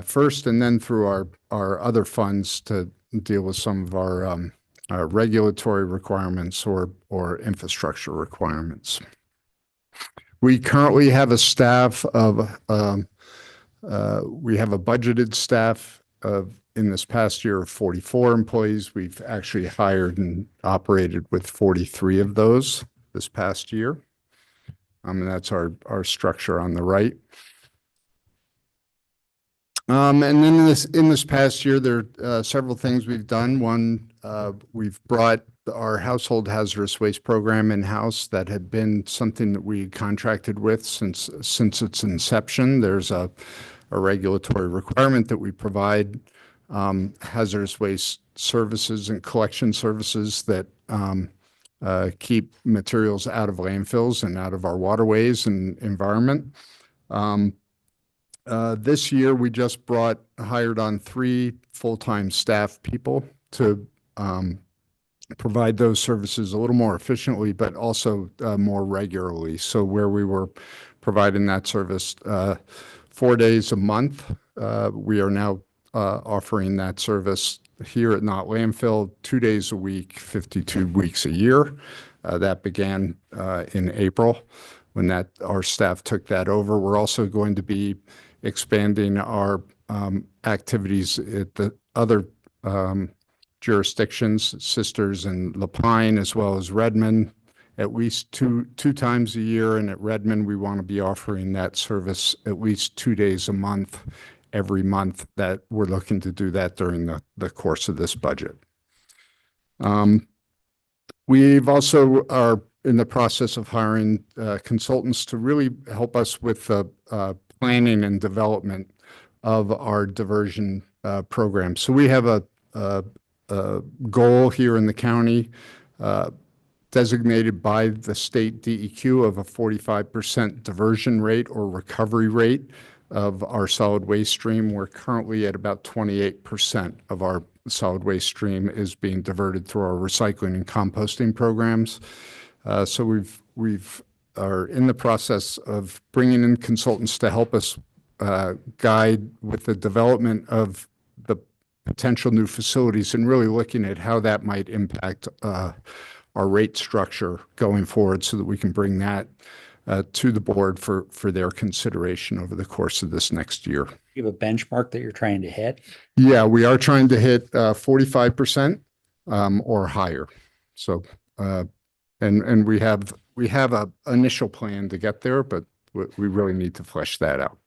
first, and then through our other funds to deal with some of our regulatory requirements or infrastructure requirements. We currently have a staff of, we have a budgeted staff of, in this past year, of 44 employees. We've actually hired and operated with 43 of those this past year. And that's our structure on the right. And then in this past year, there are several things we've done. One, we've brought our household hazardous waste program in-house. That had been something that we contracted with since its inception. There's a regulatory requirement that we provide hazardous waste services and collection services that keep materials out of landfills and out of our waterways and environment. This year, we just hired on 3 full-time staff people to provide those services a little more efficiently, but also more regularly. So where we were providing that service 4 days a month, we are now offering that service here at Knott Landfill 2 days a week, 52 weeks a year. That began in April when our staff took that over. We're also going to be expanding our activities at the other jurisdictions, Sisters and Lapine, as well as Redmond, at least two times a year. And at Redmond, we want to be offering that service at least 2 days a month, every month. That we're looking to do that during the course of this budget. We've also are in the process of hiring consultants to really help us with the planning and development of our diversion program. So we have a goal here in the county designated by the state DEQ of a 45% diversion rate or recovery rate of our solid waste stream. We're currently at about 28% of our solid waste stream is being diverted through our recycling and composting programs. So we've are in the process of bringing in consultants to help us guide with the development of the potential new facilities and really looking at how that might impact our rate structure going forward so that we can bring that to the board for their consideration over the course of this next year. You have a benchmark that you're trying to hit? Yeah, we are trying to hit 45% or higher. So, and we have a initial plan to get there, but we really need to flesh that out.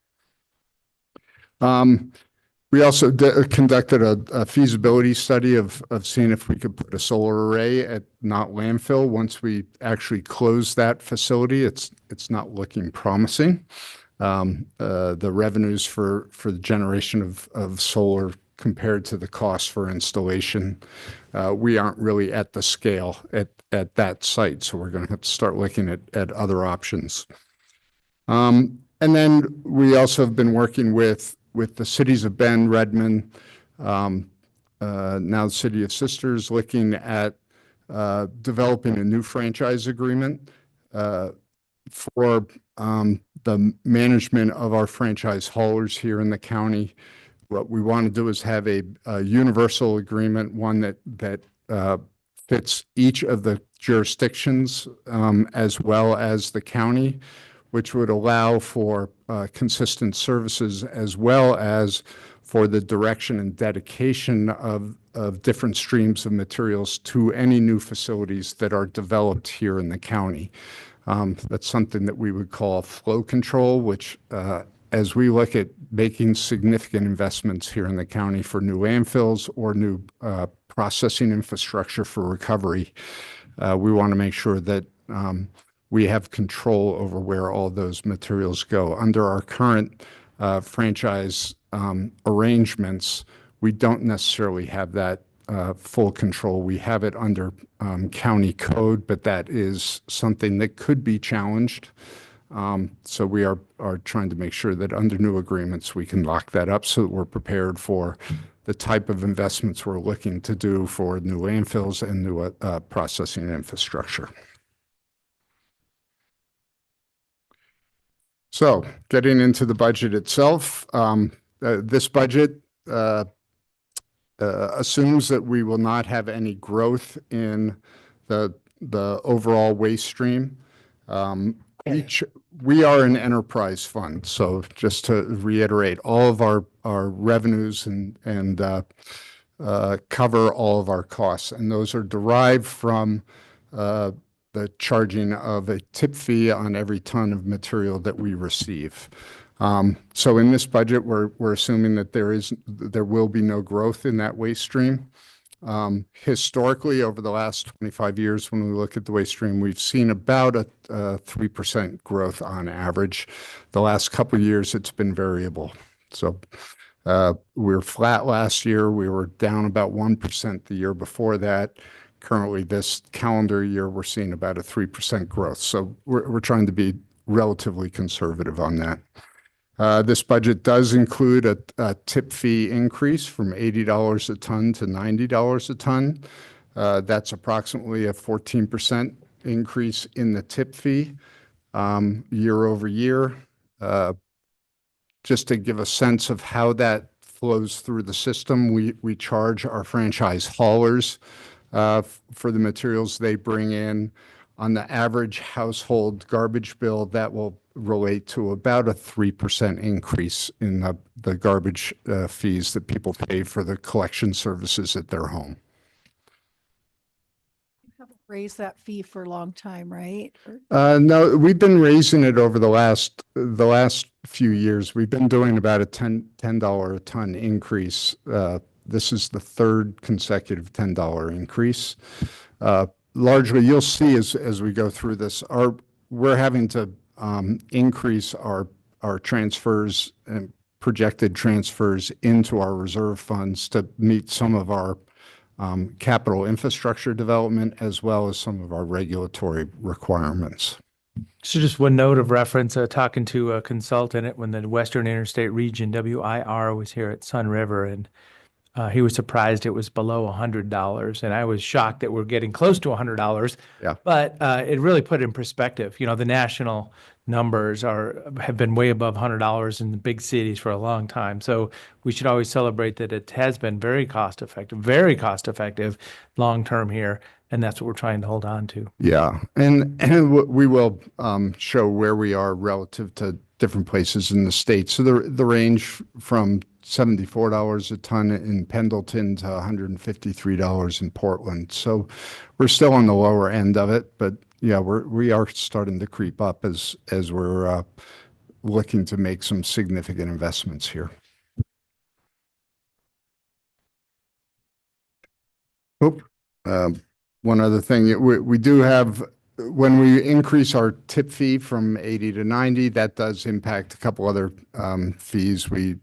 We also conducted a feasibility study of seeing if we could put a solar array at Knott landfill. Once we actually close that facility, it's not looking promising. The revenues for the generation of solar compared to the cost for installation, we aren't really at the scale at that site. So we're going to have to start looking at other options. And then we also have been working with the cities of Bend, Redmond, now the City of Sisters, looking at developing a new franchise agreement for the management of our franchise haulers here in the county. What we want to do is have a universal agreement, one that fits each of the jurisdictions as well as the county, which would allow for consistent services as well as for the direction and dedication of different streams of materials to any new facilities that are developed here in the county. That's something that we would call flow control, which as we look at making significant investments here in the county for new landfills or new processing infrastructure for recovery, we want to make sure that we have control over where all those materials go. Under our current franchise arrangements, we don't necessarily have that full control. We have it under county code, but that is something that could be challenged. So we are trying to make sure that under new agreements, we can lock that up so that we're prepared for the type of investments we're looking to do for new landfills and new processing infrastructure. So getting into the budget itself, this budget assumes that we will not have any growth in the overall waste stream. We are an enterprise fund, so just to reiterate, all of our revenues and cover all of our costs, and those are derived from the charging of a tip fee on every ton of material that we receive. So in this budget, we're assuming that there will be no growth in that waste stream. Historically, over the last 25 years, when we look at the waste stream, we've seen about a 3% growth on average. The last couple of years, it's been variable. So we were flat last year. We were down about 1% the year before that. Currently, this calendar year, we're seeing about a 3% growth. So we're trying to be relatively conservative on that. This budget does include a tip fee increase from $80 a ton to $90 a ton. That's approximately a 14% increase in the tip fee year over year. Just to give a sense of how that flows through the system, we charge our franchise haulers for the materials they bring in. On the average household garbage bill, that will relate to about a 3% increase in the garbage fees that people pay for the collection services at their home. You haven't raised that fee for a long time, right? No, we've been raising it over the last few years. We've been doing about a $10 a ton increase. This is the third consecutive $10 increase. Largely, you'll see as we go through this, we're having to increase our transfers and projected transfers into our reserve funds to meet some of our capital infrastructure development as well as some of our regulatory requirements. So just one note of reference, talking to a consultant when the Western Interstate Region, WIR, was here at Sun River, and he was surprised it was below $100, and I was shocked that we're getting close to $100. Yeah. But it really put it in perspective. You know, the national numbers have been way above $100 in the big cities for a long time. So we should always celebrate that it has been very cost effective long term here, and that's what we're trying to hold on to. Yeah, and we will show where we are relative to different places in the state. So the range from $74 a ton in Pendleton to $153 in Portland. So we're still on the lower end of it, but yeah, we are starting to creep up as we're looking to make some significant investments here. Oop. One other thing, we do have, when we increase our tip fee from 80 to 90, that does impact a couple other fees. We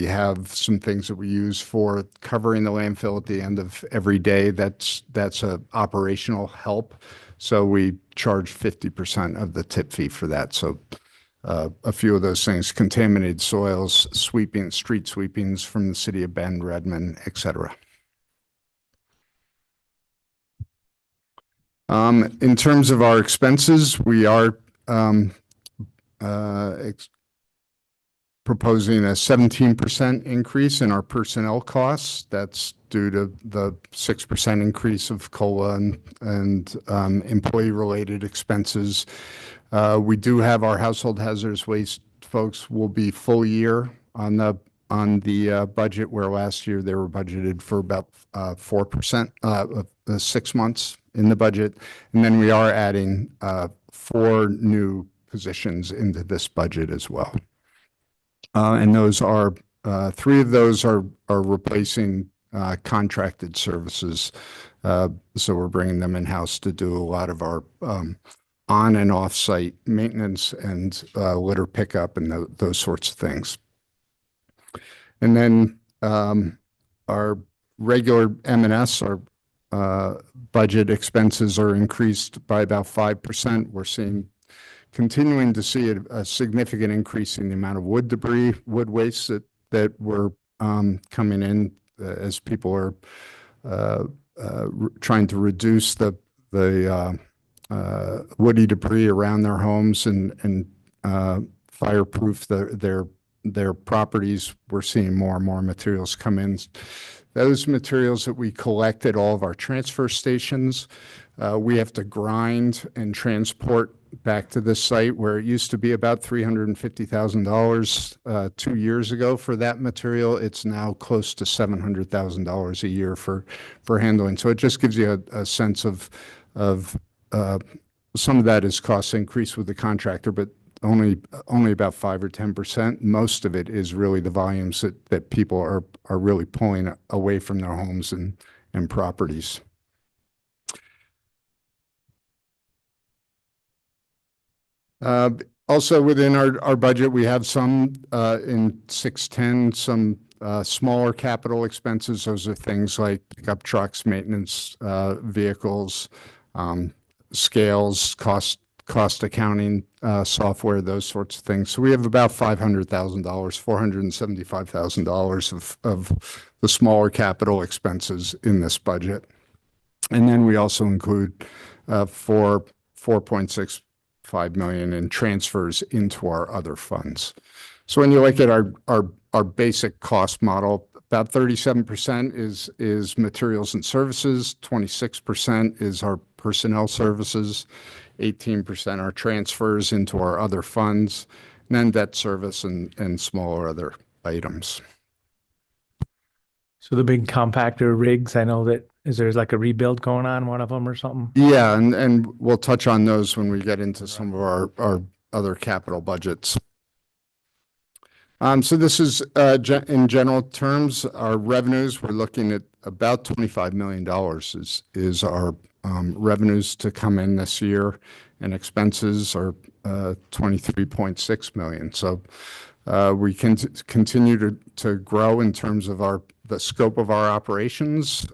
have some things that we use for covering the landfill at the end of every day. That's a operational help. So we charge 50% of the tip fee for that. So a few of those things: contaminated soils, street sweepings from the city of Bend, Redmond, et cetera. In terms of our expenses, we are proposing a 17% increase in our personnel costs. That's due to the 6% increase of COLA and employee-related expenses. We do have our household hazardous waste folks will be full year on the budget, where last year they were budgeted for about 4%, 6 months in the budget. And then we are adding 4 new positions into this budget as well. And those are 3 of those are replacing contracted services. So we're bringing them in-house to do a lot of our on and off-site maintenance and litter pickup and those sorts of things. And then our regular M&S, our budget expenses are increased by about 5%. We're continuing to see a significant increase in the amount of wood debris, wood waste that were coming in as people are trying to reduce the woody debris around their homes and fireproof their properties. We're seeing more and more materials come in. Those materials that we collect at all of our transfer stations, we have to grind and transport back to the site, where it used to be about $350,000 2 years ago for that material. It's now close to $700,000 a year for handling. So it just gives you a sense of some of that is cost increase with the contractor, but only about 5 or 10%. Most of it is really the volumes that people are really pulling away from their homes and properties. Also within our budget, we have some in 610, some smaller capital expenses. Those are things like pickup trucks, maintenance vehicles, scales, cost accounting software, those sorts of things. So we have about $500,000, $475,000 of the smaller capital expenses in this budget. And then we also include $4.65 million in transfers into our other funds. So when you look at our basic cost model, about 37% is materials and services, 26% is our personnel services, 18% are transfers into our other funds, and then debt service and smaller other items. So the big compactor rigs, I know that there's like a rebuild going on, one of them or something? Yeah, and we'll touch on those when we get into some of our other capital budgets. So this is in general terms, our revenues, we're looking at about $25 million is our revenues to come in this year, and expenses are $23.6 million. So we can continue to grow in terms of the scope of our operations,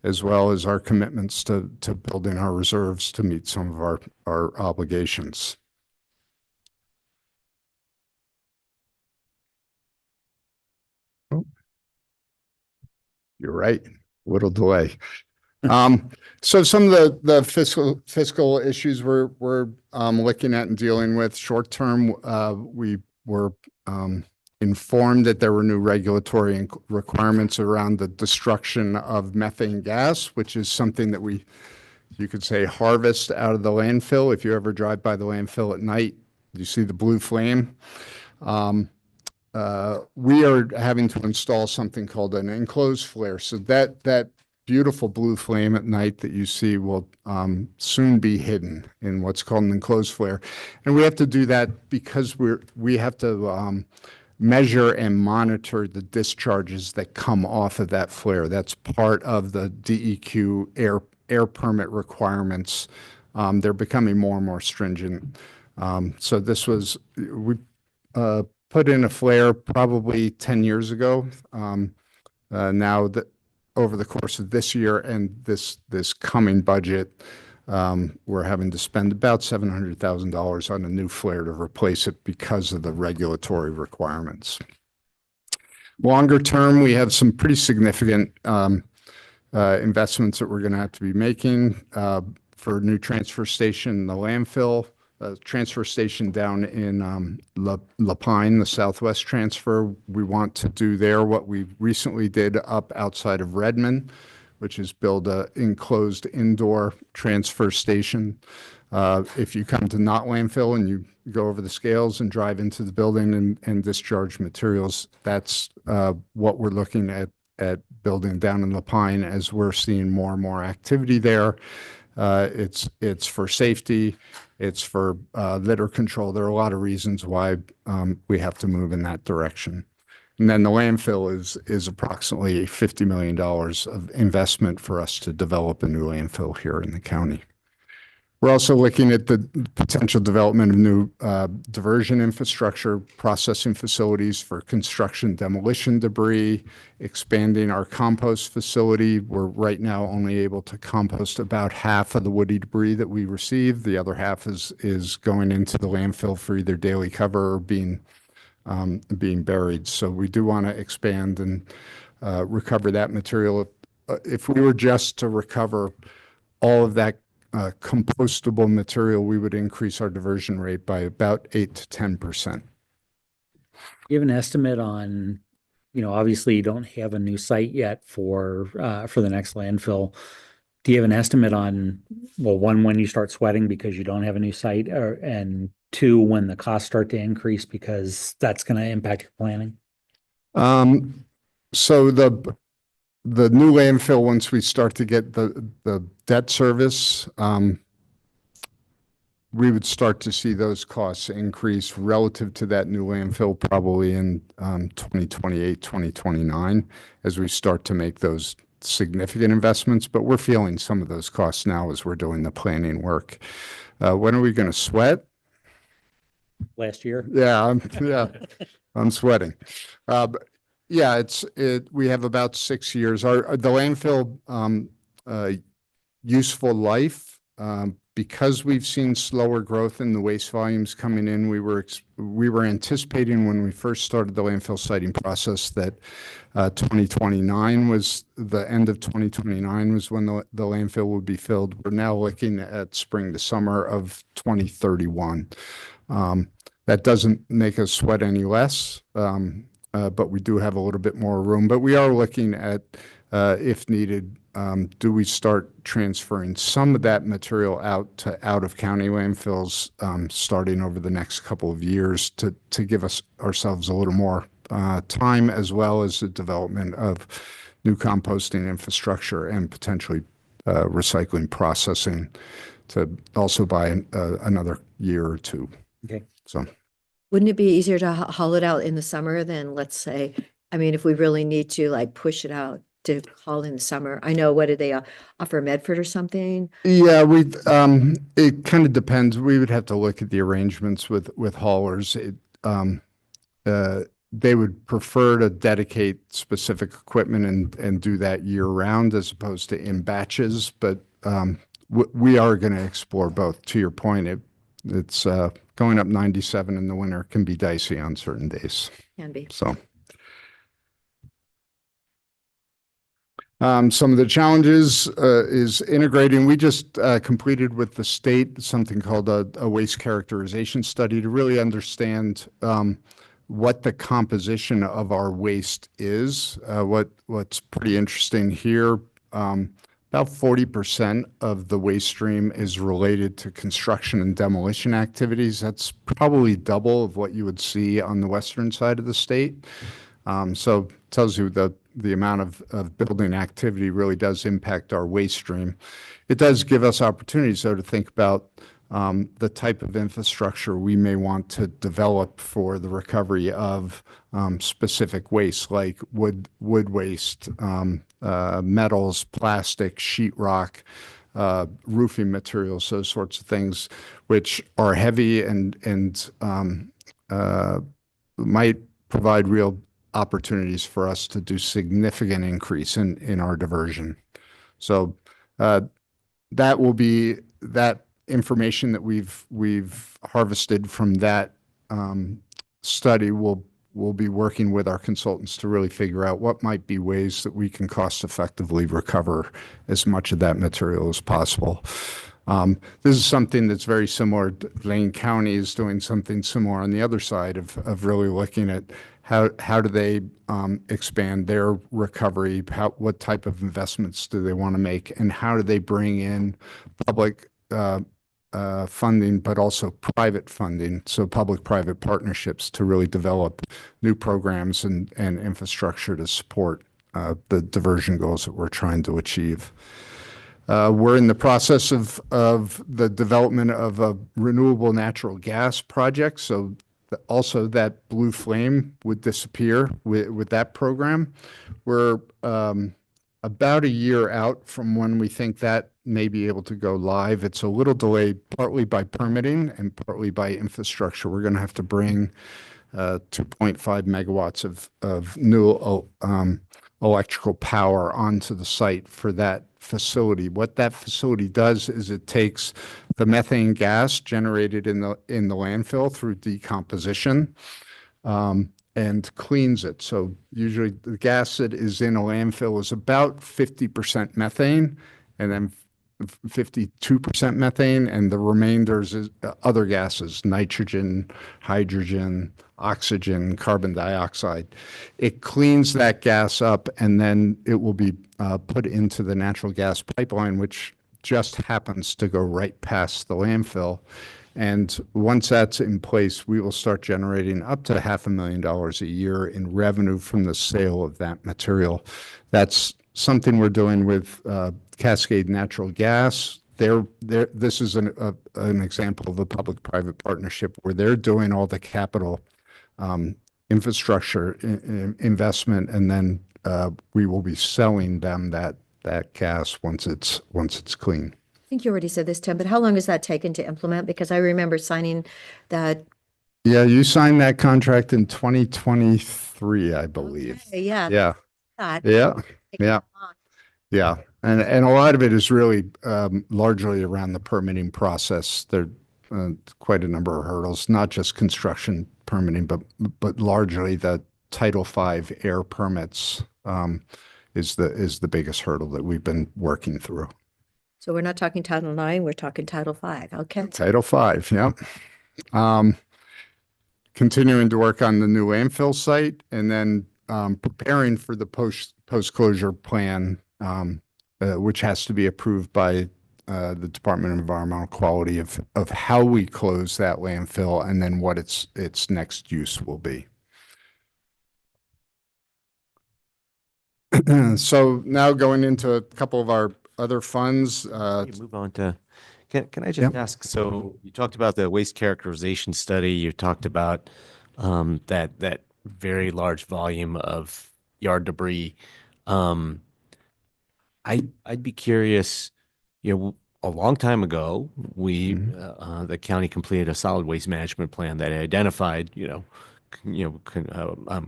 as well as our commitments to building our reserves to meet some of our obligations. Oh, you're right, little delay. So some of the fiscal issues we're looking at and dealing with short term, we were informed that there were new regulatory requirements around the destruction of methane gas, which is something that you could say, harvest out of the landfill. If you ever drive by the landfill at night, you see the blue flame. We are having to install something called an enclosed flare. So that beautiful blue flame at night that you see will soon be hidden in what's called an enclosed flare. And we have to do that because we have to measure and monitor the discharges that come off of that flare. That's part of the DEQ air permit requirements. They're becoming more and more stringent. So this was, we put in a flare probably 10 years ago. Now that over the course of this year and this coming budget, we're having to spend about $700,000 on a new flare to replace it because of the regulatory requirements. Longer term, we have some pretty significant investments that we're going to have to be making for a new transfer station, the landfill, transfer station down in La Pine, the Southwest transfer. We want to do there what we recently did up outside of Redmond, which is build a enclosed indoor transfer station. If you come to not landfill and you go over the scales and drive into the building and discharge materials, that's what we're looking at building down in La Pine as we're seeing more and more activity there. It's for safety, it's for litter control. There are a lot of reasons why we have to move in that direction. And then the landfill is approximately $50 million of investment for us to develop a new landfill here in the county. We're also looking at the potential development of new diversion infrastructure, processing facilities for construction demolition debris, expanding our compost facility. We're right now only able to compost about half of the woody debris that we receive. The other half is going into the landfill for either daily cover or being buried. So we do want to expand and recover that material. If we were just to recover all of that compostable material, we would increase our diversion rate by about 8 to 10%. You have an estimate on, obviously you don't have a new site yet for the next landfill. Do you have an estimate on, well, one, when you start sweating because you don't have a new site, and two, when the costs start to increase because that's going to impact your planning? So the new landfill, once we start to get the debt service, we would start to see those costs increase relative to that new landfill probably in 2028, 2029, as we start to make those significant investments. But we're feeling some of those costs now as we're doing the planning work. When are we going to sweat? Last year? Yeah, I'm sweating. Yeah, we have about 6 years. The landfill useful life, because we've seen slower growth in the waste volumes coming in, we were anticipating when we first started the landfill siting process that 2029 was the end of 2029 was when the landfill would be filled. We're now looking at spring to summer of 2031. That doesn't make us sweat any less. But we do have a little bit more room. But we are looking at, if needed, do we start transferring some of that material out to out-of-county landfills starting over the next couple of years to give ourselves a little more time, as well as the development of new composting infrastructure and potentially recycling processing to also buy another year or two. Okay. So. Wouldn't it be easier to haul it out in the summer than, let's say, I mean, if we really need to like push it out to haul in the summer? I know, what did they offer, Medford or something? Yeah, it kind of depends. We would have to look at the arrangements with haulers. They would prefer to dedicate specific equipment and do that year round as opposed to in batches. But we are going to explore both. To your point, it's going up 97 in the winter can be dicey on certain days. Can be. So. Some of the challenges is integrating. We just completed with the state something called a waste characterization study to really understand what the composition of our waste is. What's pretty interesting here, about 40% of the waste stream is related to construction and demolition activities. That's probably double of what you would see on the western side of the state. So it tells you that the amount of building activity really does impact our waste stream. It does give us opportunities, though, to think about the type of infrastructure we may want to develop for the recovery of specific waste like wood waste, metals, plastic, sheetrock, roofing materials, those sorts of things, which are heavy and might provide real opportunities for us to do significant increase in our diversion. So that will be that information that we've harvested from that study. We'll be working with our consultants to really figure out what might be ways that we can cost effectively recover as much of that material as possible. This is something that's very similar. Lane County is doing something similar on the other side of really looking at how do they expand their recovery, what type of investments do they want to make, and how do they bring in public funding, but also private funding, so public-private partnerships to really develop new programs and infrastructure to support the diversion goals that we're trying to achieve. We're in the process of the development of a renewable natural gas project, so also that blue flame would disappear with that program. We're about a year out from when we think that may be able to go live. It's a little delayed partly by permitting and partly by infrastructure. We're going to have to bring 2.5 megawatts of new electrical power onto the site for that facility. What that facility does is it takes the methane gas generated in the landfill through decomposition and cleans it. So usually the gas that is in a landfill is about 50% methane and then 52% methane, and the remainder is other gases, nitrogen, hydrogen, oxygen, carbon dioxide. It cleans that gas up, and then it will be put into the natural gas pipeline, which just happens to go right past the landfill. And once that's in place, we will start generating up to $500,000 a year in revenue from the sale of that material. That's something we're doing with Cascade Natural Gas. This is an example of a public-private partnership where they're doing all the capital infrastructure investment, and then we will be selling them that gas once it's clean. I think you already said this, Tim, but how long has that taken to implement? Because I remember signing that. Yeah, you signed that contract in 2023, I believe. Okay, yeah. Yeah. That. Yeah. Yeah. Yeah. And a lot of it is really largely around the permitting process. There are quite a number of hurdles, not just construction permitting, but largely the Title V air permits is the biggest hurdle that we've been working through. So we're not talking Title IX, we're talking Title V. Okay. Title V, yeah. Continuing to work on the new landfill site, and then preparing for the post-closure plan, which has to be approved by the Department of Environmental Quality of how we close that landfill and then what its next use will be. So now going into a couple of our other funds. Move on to, can I just ask, so you talked about the waste characterization study, you talked about that very large volume of yard debris. I'd be curious, a long time ago, the county completed a solid waste management plan that identified,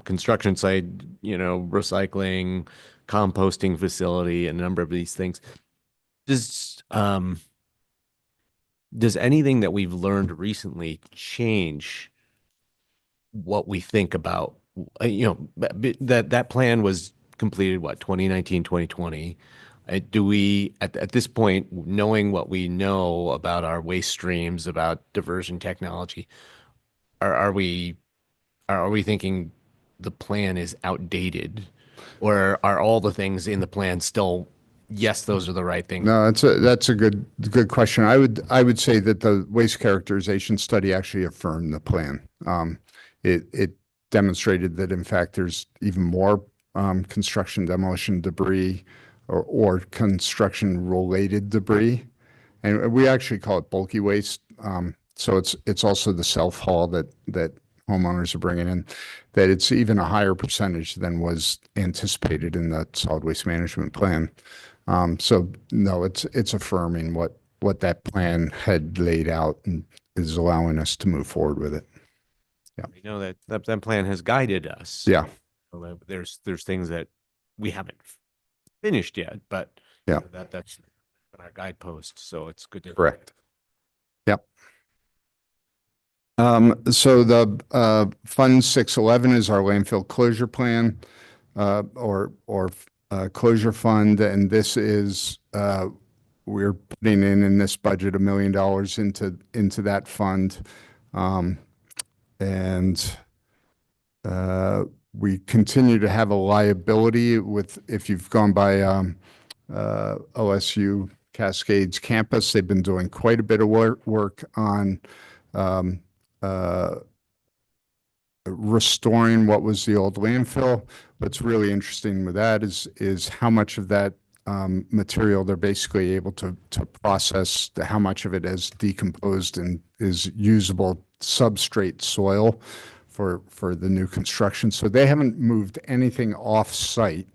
construction site, recycling, composting facility, a number of these things. Does anything that we've learned recently change what we think about, that plan was completed, 2019, 2020. Do we, at this point, knowing what we know about our waste streams, about diversion technology, are we thinking the plan is outdated, or are all the things in the plan still, yes, those are the right things? No, that's a good question. I would say that the waste characterization study actually affirmed the plan. It demonstrated that in fact there's even more construction demolition debris or construction related debris, and we actually call it bulky waste So it's also the self-haul that homeowners are bringing in, that it's even a higher percentage than was anticipated in the solid waste management plan. So no, it's affirming what that plan had laid out and is allowing us to move forward with it. We know that plan has guided us. Yeah. So there's things that we haven't finished yet, but Yeah. that's our guidepost. So it's good to. Correct. Yep. So the Fund 611 is our landfill closure plan, or closure fund, and this is we're putting in this budget $1 million into that fund, and we continue to have a liability with, if you've gone by OSU Cascades campus, they've been doing quite a bit of work on restoring what was the old landfill. What's really interesting with that is how much of that material they're basically able to process, how much of it is decomposed and is usable substrate soil for the new construction. So they haven't moved anything off site.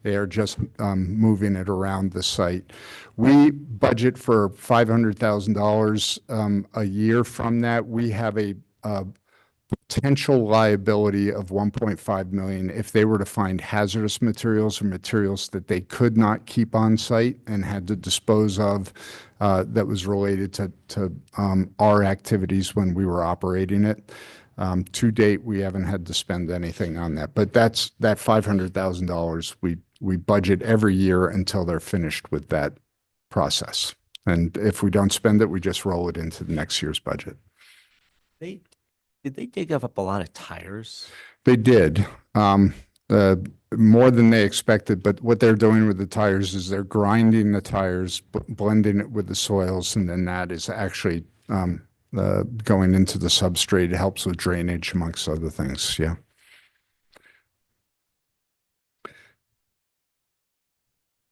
They are just moving it around the site. We budget for $500,000 a year from that. We have a potential liability of 1.5 million if they were to find hazardous materials or materials that they could not keep on site and had to dispose of, that was related to our activities when we were operating it. To date, we haven't had to spend anything on that, but that $500,000 we budget every year until they're finished with that process. And if we don't spend it, we just roll it into the next year's budget. Did they dig up a lot of tires? They did, more than they expected, but what they're doing with the tires is they're grinding the tires, blending it with the soils, and then that is actually going into the substrate. It helps with drainage, amongst other things. Yeah.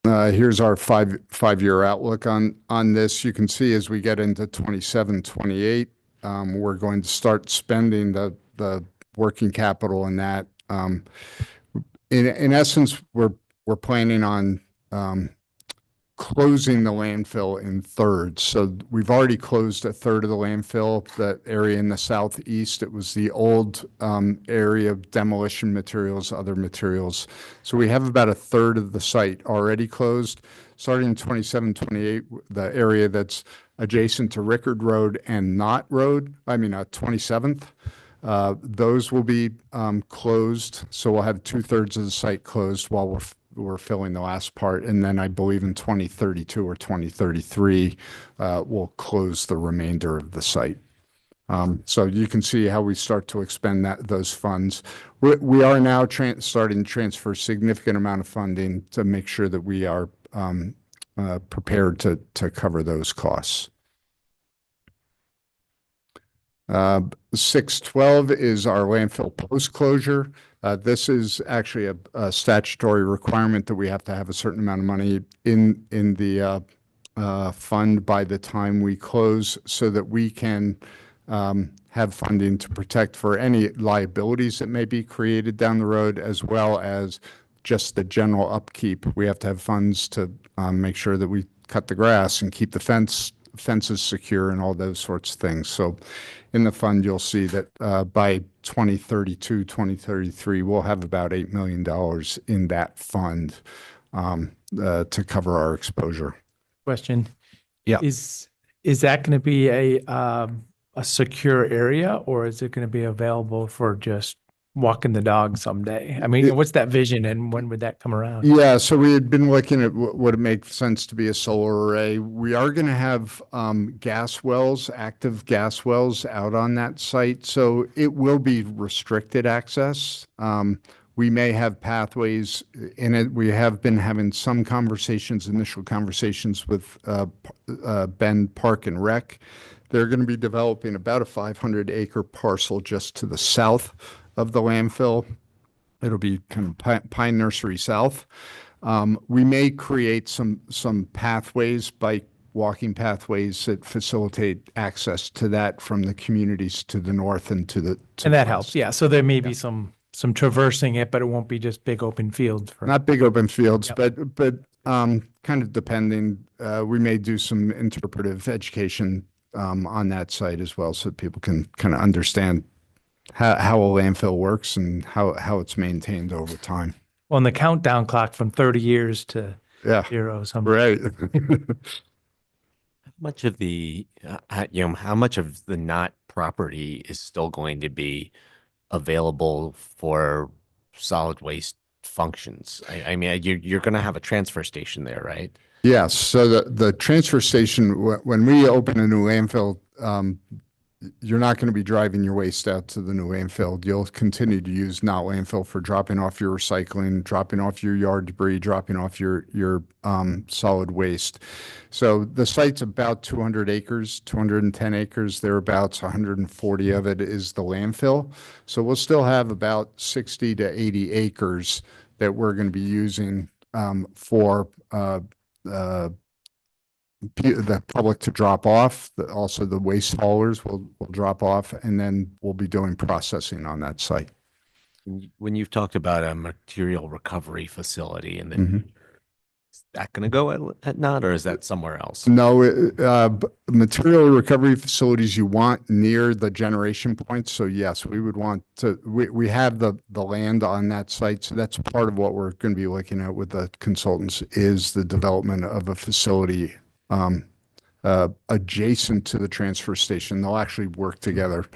Here's our five-year outlook on this. You can see as we get into 27, 28, we're going to start spending the working capital in that. In essence, we're planning on closing the landfill in thirds. So we've already closed a third of the landfill, the area in the southeast. It was the old area of demolition materials, other materials. So we have about a third of the site already closed. Starting in 27, 28, the area that's adjacent to Rickard Road and Knott Road, 27th, those will be closed. So we'll have 2/3 of the site closed while we're filling the last part. And then I believe in 2032 or 2033, we'll close the remainder of the site. So you can see how we start to expend those funds. We are now starting to transfer a significant amount of funding to make sure that we are prepared to cover those costs. 612 is our landfill post-closure. This is actually a statutory requirement that we have to have a certain amount of money in the fund by the time we close, so that we can have funding to protect for any liabilities that may be created down the road, as well as just the general upkeep. We have to have funds to make sure that we cut the grass and keep the fences secure and all those sorts of things. So in the fund, you'll see that by 2032, 2033, we'll have about $8 million in that fund to cover our exposure. Question. Yeah. Is that going to be a secure area, or is it going to be available for just walking the dog someday? I mean, what's that vision, and when would that come around? Yeah, so we had been looking at would it make sense to be a solar array. We are going to have gas wells, active gas wells out on that site, so it will be restricted access. We may have pathways in it. We have been having some initial conversations with Bend Park and Rec. They're going to be developing about a 500-acre parcel just to the south of the landfill. It'll be kind of Pine Nursery South. We may create some pathways by walking pathways that facilitate access to that from the communities to the north and to the. to And the that helps, west. yeah. So there may be some traversing it, but it won't be just big open fields for. Not big open fields, Yep. but kind of depending, we may do some interpretive education on that site as well, so people can kind of understand how a landfill works and how it's maintained over time. On the countdown clock from 30 years to Yeah, zero. right. Much of the, how much of the not property is still going to be available for solid waste functions? I mean, you're going to have a transfer station there, right? Yes, so the transfer station, when we open a new landfill, you're not going to be driving your waste out to the new landfill. You'll continue to use not landfill for dropping off your recycling, dropping off your yard debris, dropping off your solid waste. So the site's about 200 acres, 210 acres, thereabouts. 140 of it is the landfill. So we'll still have about 60 to 80 acres that we're going to be using for the public to drop off. Also, the waste haulers will drop off, and then we'll be doing processing on that site. When you've talked about a material recovery facility, and then Mhm. is that going to go at not, or is that somewhere else? No, material recovery facilities you want near the generation points. So yes, we would want to, we have the land on that site. So that's part of what we're going to be looking at with the consultants is the development of a facility adjacent to the transfer station. They'll actually work together,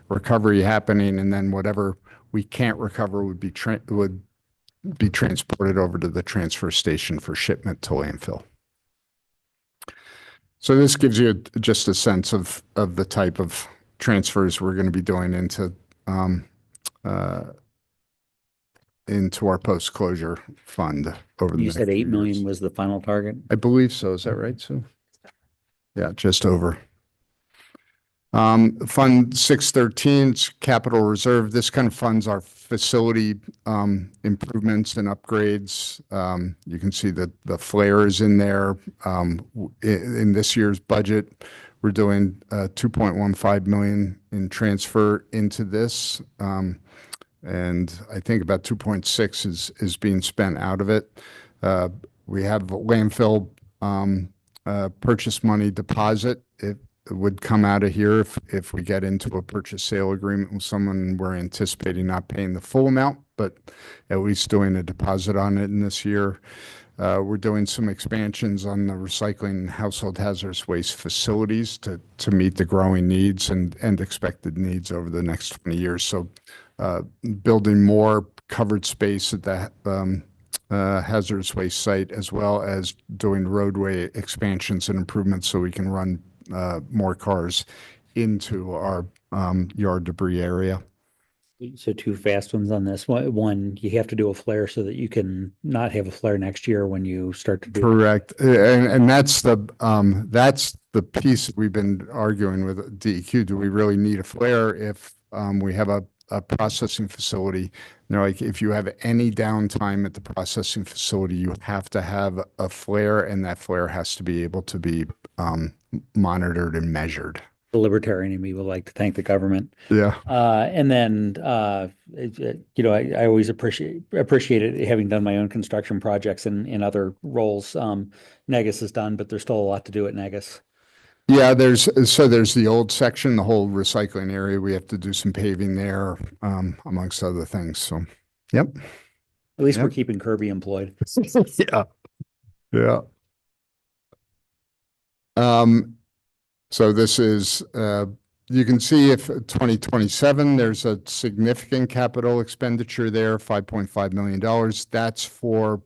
recovery happening, and then whatever we can't recover would be transported over to the transfer station for shipment to landfill. So this gives you just a sense of the type of transfers we're going to be doing into our post-closure fund over the You next said few 8 million years. was the final target? I believe so. Is that right, Sue? Yeah, just over. Fund 613, it's capital reserve. This kind of funds our facility improvements and upgrades. You can see that the flare is in there. In this year's budget, we're doing 2.15 million in transfer into this. And I think about 2.6 is being spent out of it. We have landfill purchase money deposit. It would come out of here if we get into a purchase sale agreement with someone. We're anticipating not paying the full amount, but at least doing a deposit on it in this year. We're doing some expansions on the recycling and household hazardous waste facilities to meet the growing needs and expected needs over the next 20 years. So building more covered space at the hazardous waste site, as well as doing roadway expansions and improvements so we can run more cars into our yard debris area. So two fast ones on this. One, you have to do a flare so that you can not have a flare next year when you start to do. Correct. And that's the piece that we've been arguing with DEQ. Do we really need a flare if we have a processing facility? You know, like if you have any downtime at the processing facility, you have to have a flare, and that flare has to be able to be monitored and measured. The libertarian in me would like to thank the government. Yeah. And then, you know, I always appreciate it, having done my own construction projects in other roles. Negus is done, but there's still a lot to do at Negus. Yeah, there's the old section, the whole recycling area. We have to do some paving there, amongst other things. So, yep. At least we're Yep. keeping Kirby employed. Yeah. Yeah. So this is, you can see if 2027, there's a significant capital expenditure there, $5.5 million. That's for,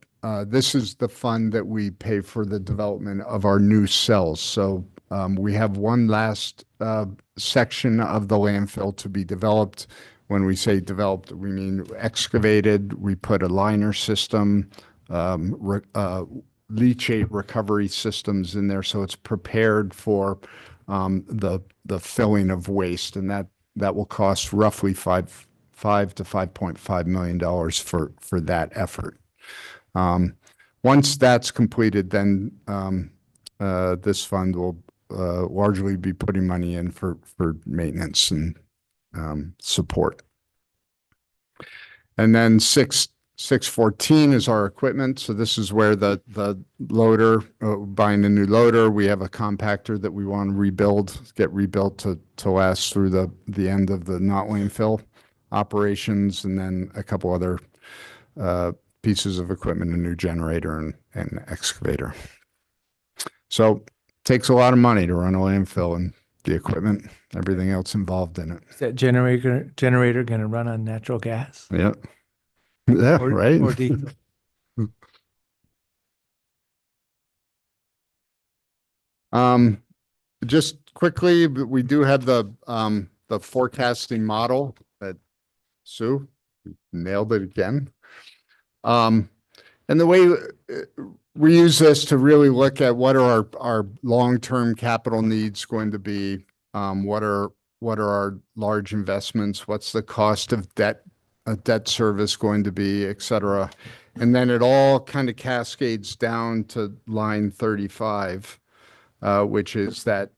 this is the fund that we pay for the development of our new cells. So we have one last section of the landfill to be developed. When we say developed, we mean excavated. We put a liner system, leachate recovery systems in there, so it's prepared for the filling of waste, and that will cost roughly $5 to $5.5 million for that effort. Once that's completed, then this fund will largely be putting money in for maintenance and support. And then 614 is our equipment. So this is where the loader, buying a new loader, we have a compactor that we want to get rebuilt to last through the end of the not landfill operations, and then a couple other pieces of equipment, a new generator and excavator. So takes a lot of money to run a landfill and the equipment, everything else involved in it. Is that generator going to run on natural gas? Yeah. Yeah, Or- right. or diesel? Just quickly, we do have the forecasting model that Sue nailed it again. And the way we use this to really look at what are our long-term capital needs going to be, what are our large investments, what's the cost of debt service going to be, et cetera. And then it all kind of cascades down to line 35, which is that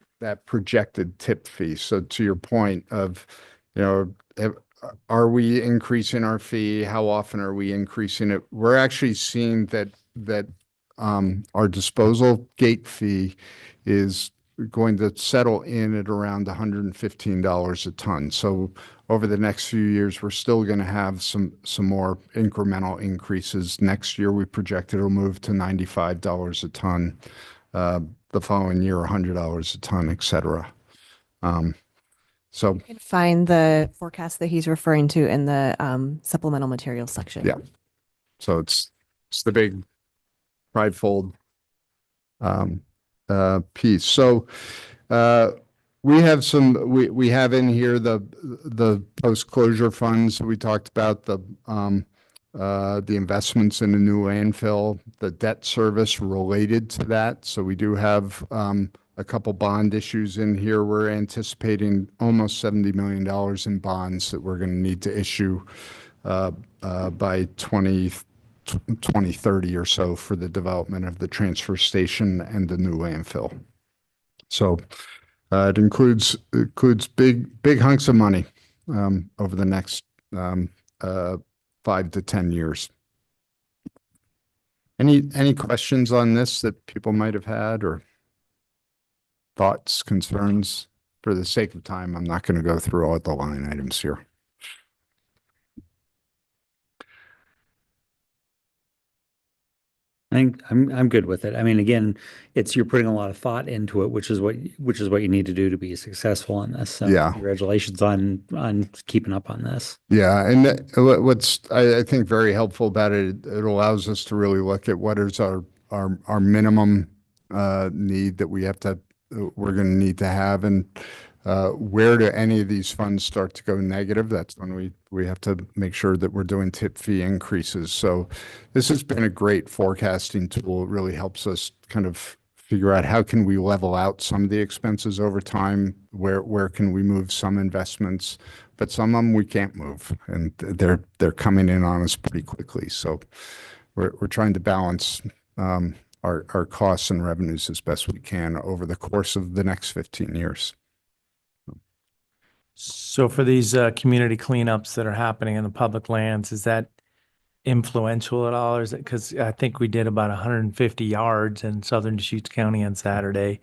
projected tip fee. So to your point of, are we increasing our fee? How often are we increasing it? We're actually seeing that our disposal gate fee is going to settle in at around $115 a ton. So over the next few years, we're still going to have some more incremental increases. Next year, we project it'll move to $95 a ton. The following year, $100 a ton, et cetera. So You can find the forecast that he's referring to in the supplemental materials section. yeah, so it's the big trifold piece. So we have we have in here the post-closure funds. We talked about the investments in a new landfill, the debt service related to that. So we do have a couple bond issues in here. We're anticipating almost $70 million in bonds that we're going to need to issue by 2030 or so for the development of the transfer station and the new landfill. So it includes big hunks of money over the next 5 to 10 years. Any questions on this that people might have had, or thoughts, concerns? For the sake of time, I'm not going to go through all the line items here. I think I'm good with it. I mean, again, you're putting a lot of thought into it, which is what you need to do to be successful in this. So Yeah. congratulations on keeping up on this. Yeah, and what's I think very helpful about it, it allows us to really look at what is our minimum need that we're going to need to have, and where do any of these funds start to go negative? That's when we have to make sure that we're doing tip fee increases. So this has been a great forecasting tool. It really helps us kind of figure out how can we level out some of the expenses over time, where can we move some investments, but some of them we can't move, and they're coming in on us pretty quickly. So we're trying to balance our costs and revenues as best we can over the course of the next 15 years. So for these community cleanups that are happening in the public lands, is that influential at all? Or is it, because I think we did about 150 yards in southern Deschutes County on Saturday.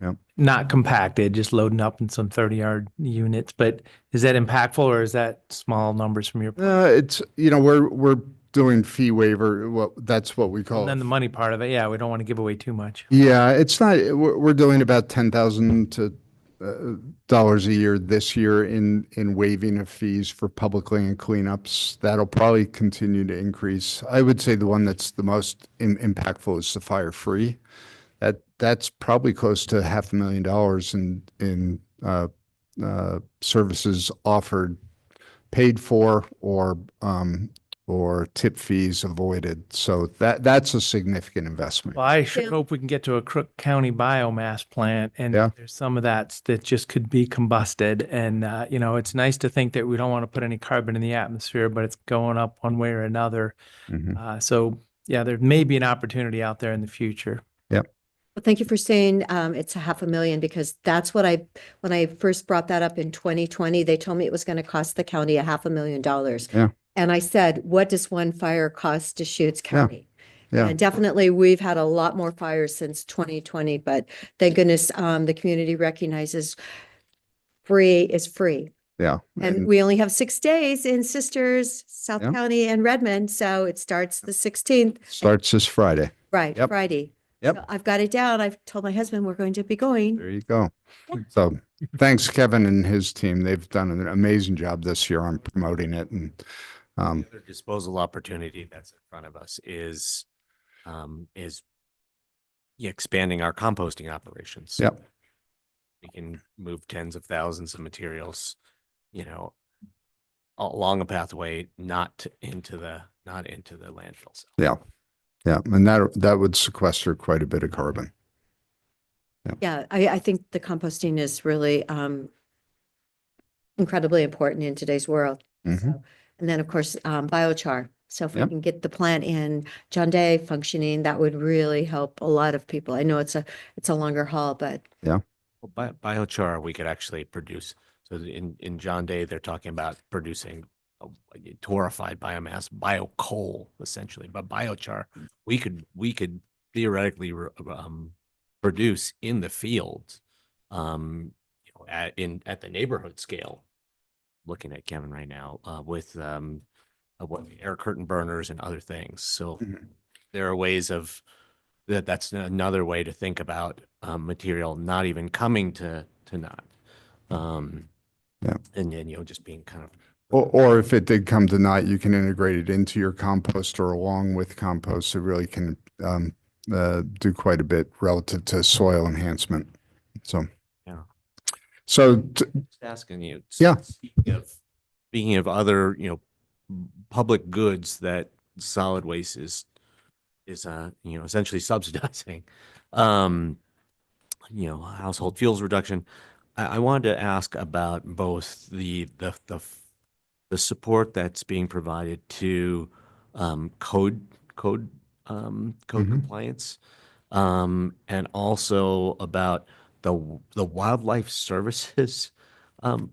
Yep. Not compacted, just loading up in some 30-yard units. But is that impactful, or is that small numbers from your? It's, we're doing fee waiver. That's what we call And then the money part of it, yeah, we don't want to give away too much. Yeah, it's not, we're doing about $10,000 to dollars a year this year in waiving of fees for public land cleanups. That'll probably continue to increase. I would say the one that's the most impactful is the fire free. That's probably close to $500,000 in services offered, paid for, or tip fees avoided. So that's a significant investment. Well, I sure hope we can get to a Crook County biomass plant, and there's some of that just could be combusted. And, it's nice to think that we don't want to put any carbon in the atmosphere, but it's going up one way or another. So yeah, there may be an opportunity out there in the future. Yep. Well, thank you for saying it's a 500,000 because that's what when I first brought that up in 2020, they told me it was going to cost the county $500,000. Yeah. And I said, what does one fire cost Deschutes Yeah. County? Yeah. And definitely we've had a lot more fires since 2020, but thank goodness the community recognizes free is free. Yeah. And we only have 6 days in Sisters, South Yeah. County and Redmond. So it starts the 16th. Starts this Friday. Right, Yep. Friday. Yep. So I've got it down. I've told my husband we're going to be going. There you go. So thanks, Kevin and his team. They've done an amazing job this year on promoting it. And The other disposal opportunity that's in front of us is expanding our composting operations. Yep. We can move tens of thousands of materials, along a pathway, not into the landfill. yeah. Yeah. And that would sequester quite a bit of carbon. Yeah, I think the composting is really incredibly important in today's world. Mhm. So, and then, of course, biochar. So if we Yep. can get the plant in John Day functioning, that would really help a lot of people. I know it's a longer haul, but Yeah. Well, biochar, we could actually produce. So in John Day, they're talking about producing torrefied biomass, biocoal, essentially. But biochar, we could theoretically produce in the field, at the neighborhood scale. Looking at Kevin right now, with air curtain burners and other things. So Mhm. there are ways of that's another way to think about material not even coming to not. Yeah. And then, just being kind of Or if it did come to naught, you can integrate it into your compost or along with compost. It really can do quite a bit relative to soil enhancement. So, Yeah. So, just asking you. Yeah. Speaking of other, public goods that solid waste is essentially subsidizing, household fuels reduction. I wanted to ask about both the support that's being provided to code compliance, and also about the wildlife services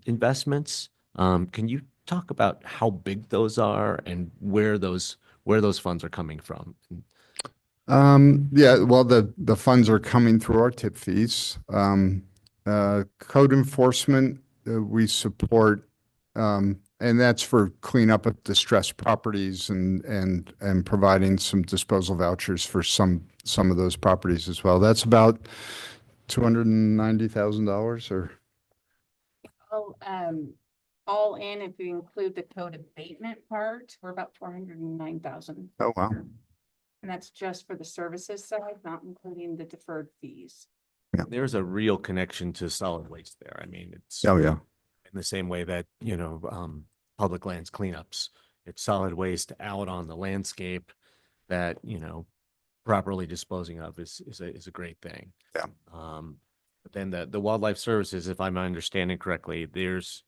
investments. Can you talk about how big those are and where those funds are coming from? Yeah, well, the funds are coming through our tip fees. Code enforcement, we support, and that's for cleanup of distressed properties and providing some disposal vouchers for some of those properties as well. That's about $290,000 or. All in, if you include the code abatement part, we're about 409,000. Oh, wow. And that's just for the services side, not including the deferred fees. There's a real connection to solid waste there. I mean, it's Oh, yeah. in the same way that, public lands cleanups, it's solid waste out on the landscape that, properly disposing of is a great thing. Yeah. But then the wildlife services, if I'm understanding correctly, there's,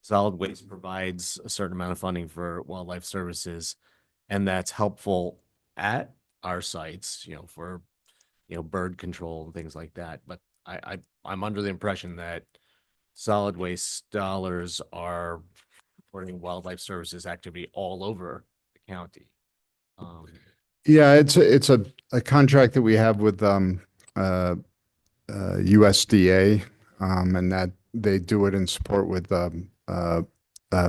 solid waste provides a certain amount of funding for wildlife services, and that's helpful at our sites, for, bird control and things like that. But I'm under the impression that solid waste dollars are supporting wildlife services activity all over the county. Yeah, it's a contract that we have with USDA, and that they do it in support with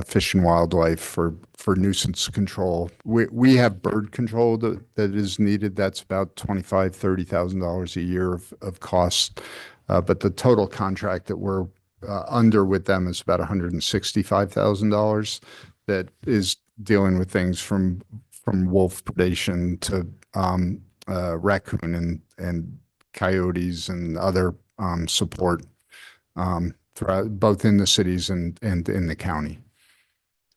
Fish and Wildlife for nuisance control. We have bird control that is needed. That's about $25,000-$30,000 a year of cost. But the total contract that we're under with them is about $165,000. That is dealing with things from wolf predation to raccoon and coyotes and other support throughout both in the cities and in the county.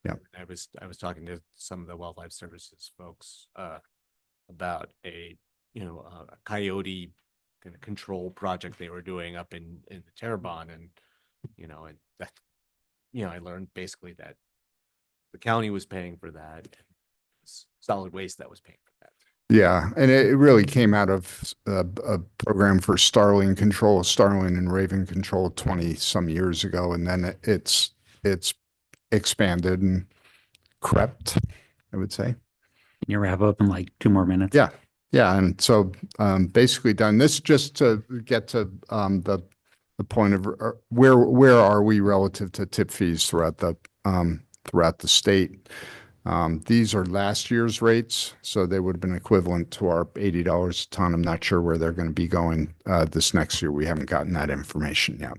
Yeah. I was talking to some of the wildlife services folks about a coyote kind of control project they were doing up in the Terrebonne, and and that I learned basically that the county was paying for that, and solid waste that was paying for that. Yeah, and it really came out of a program for Starling control, Starling and Raven control 20 some years ago, and then it's expanded and crept, I would say. Can you wrap up in like 2 more minutes? Yeah, yeah, and so basically done. This just to get to the point of where are we relative to tip fees throughout the state. These are last year's rates, so they would have been equivalent to our $80 a ton. I'm not sure where they're going to be going this next year. We haven't gotten that information yet.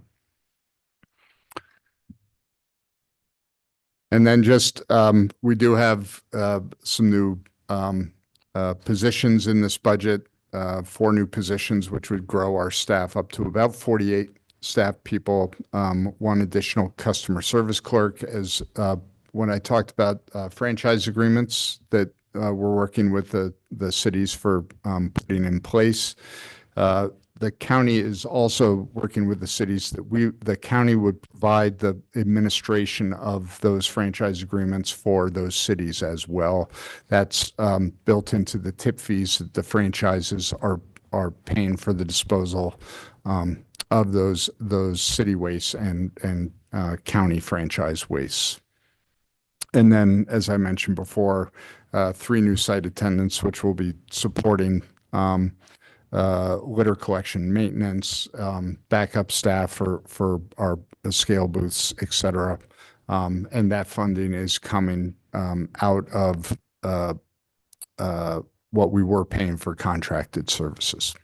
And then just we do have some new positions in this budget, 4 new positions, which would grow our staff up to about 48 staff people, 1 additional customer service clerk. As when I talked about franchise agreements that we're working with the cities for putting in place, the county is also working with the cities that the county would provide the administration of those franchise agreements for those cities as well. That's built into the tip fees that the franchises are paying for the disposal of those city wastes and county franchise wastes. And then, as I mentioned before, 3 new site attendants, which will be supporting litter collection, maintenance, backup staff for our scale booths, et cetera. And that funding is coming out of what we were paying for contracted services.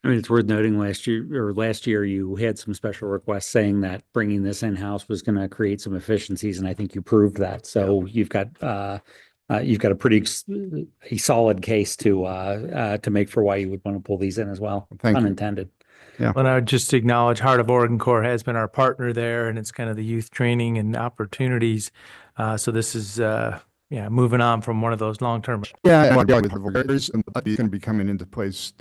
I mean, it's worth noting last year you had some special requests saying that bringing this in-house was going to create some efficiencies, and I think you proved that. So you've got a pretty solid case to make for why you would want to pull these in as well. Thank you. Unintended. Yeah. And I would just acknowledge Heart of Oregon Corps has been our partner there, and it's kind of the youth training and opportunities. So this is moving on from one of those long-term. Yeah, it's going to be coming into place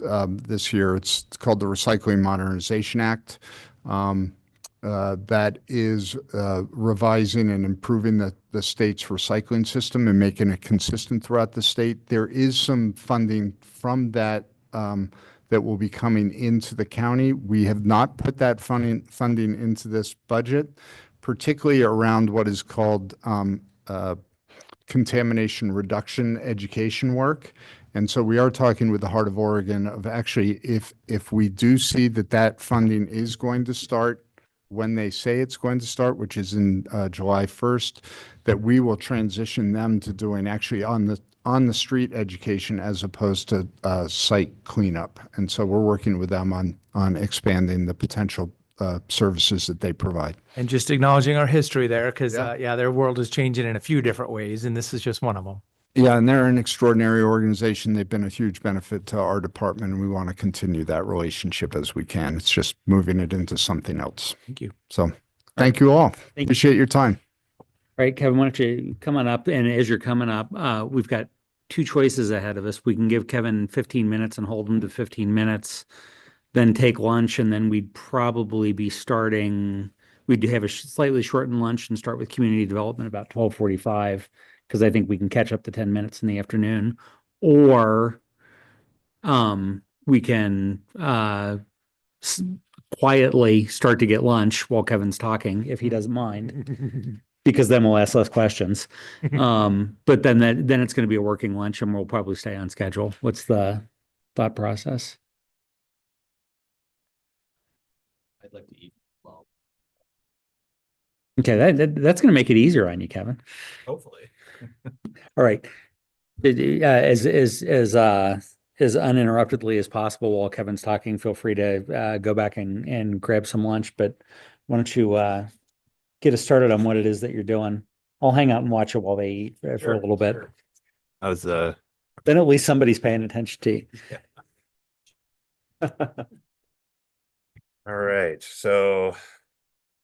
this year. It's called the Recycling Modernization Act. That is revising and improving the state's recycling system and making it consistent throughout the state. There is some funding from that that will be coming into the county. We have not put that funding into this budget, particularly around what is called contamination reduction education work. And so we are talking with the Heart of Oregon of actually if we do see that funding is going to start when they say it's going to start, which is in July 1st, that we will transition them to doing actually on the street education as opposed to site cleanup. And so we're working with them on expanding the potential services that they provide. And just acknowledging our history there, because their world is changing in a few different ways, and this is just one of them. Yeah, and they're an extraordinary organization. They've been a huge benefit to our department, and we want to continue that relationship as we can. It's just moving it into something else. Thank you. So thank you all. Appreciate your time. All right, Kevin, why don't you come on up? And as you're coming up, we've got 2 choices ahead of us. We can give Kevin 15 minutes and hold him to 15 minutes, then take lunch, and then we'd probably be starting. We'd have a slightly shortened lunch and start with community development about 12:45, because I think we can catch up to 10 minutes in the afternoon. Or we can quietly start to get lunch while Kevin's talking, if he doesn't mind, because then we'll ask less questions. But then it's going to be a working lunch, and we'll probably stay on schedule. What's the thought process? I'd like to eat well. Okay, that's going to make it easier on you, Kevin. Hopefully. All right. As uninterruptedly as possible while Kevin's talking, feel free to go back and grab some lunch. But why don't you get us started on what it is that you're doing? I'll hang out and watch it while they eat for a little bit. Sure. I was Then at least somebody's paying attention to you. All right, so I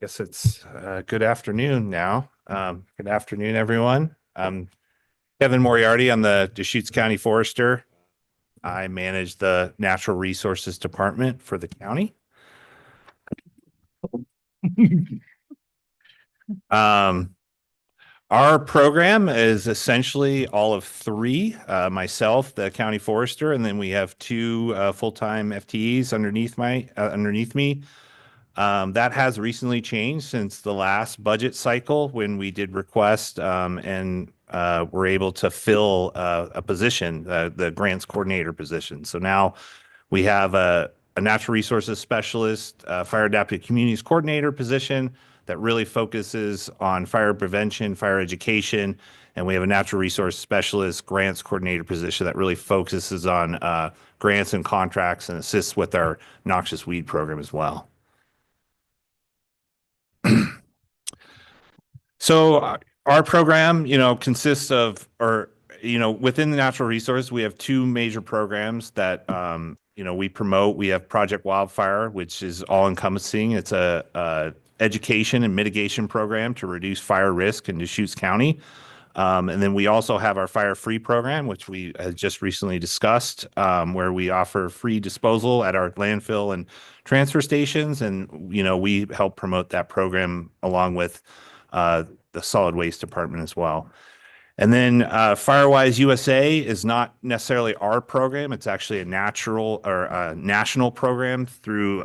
guess it's good afternoon now. Good afternoon, everyone. I'm Kevin Moriarty. I'm the Deschutes County Forester. I manage the Natural Resources Department for the county. Our program is essentially all of three, myself, the county forester, and then we have two full-time FTEs underneath me. That has recently changed since the last budget cycle when we did request and were able to fill a position, the grants coordinator position. So now we have a natural resources specialist, fire adaptive communities coordinator position that really focuses on fire prevention, fire education, and we have a natural resource specialist grants coordinator position that really focuses on grants and contracts and assists with our noxious weed program as well. So our program, consists of, within the natural resource, we have two major programs that, we promote. We have Project Wildfire, which is all encompassing. It's a education and mitigation program to reduce fire risk in Deschutes County. And then we also have our Fire Free program, which we just recently discussed, where we offer free disposal at our landfill and transfer stations. And, we help promote that program along with the solid waste department as well. And then Firewise USA is not necessarily our program. It's actually a national program through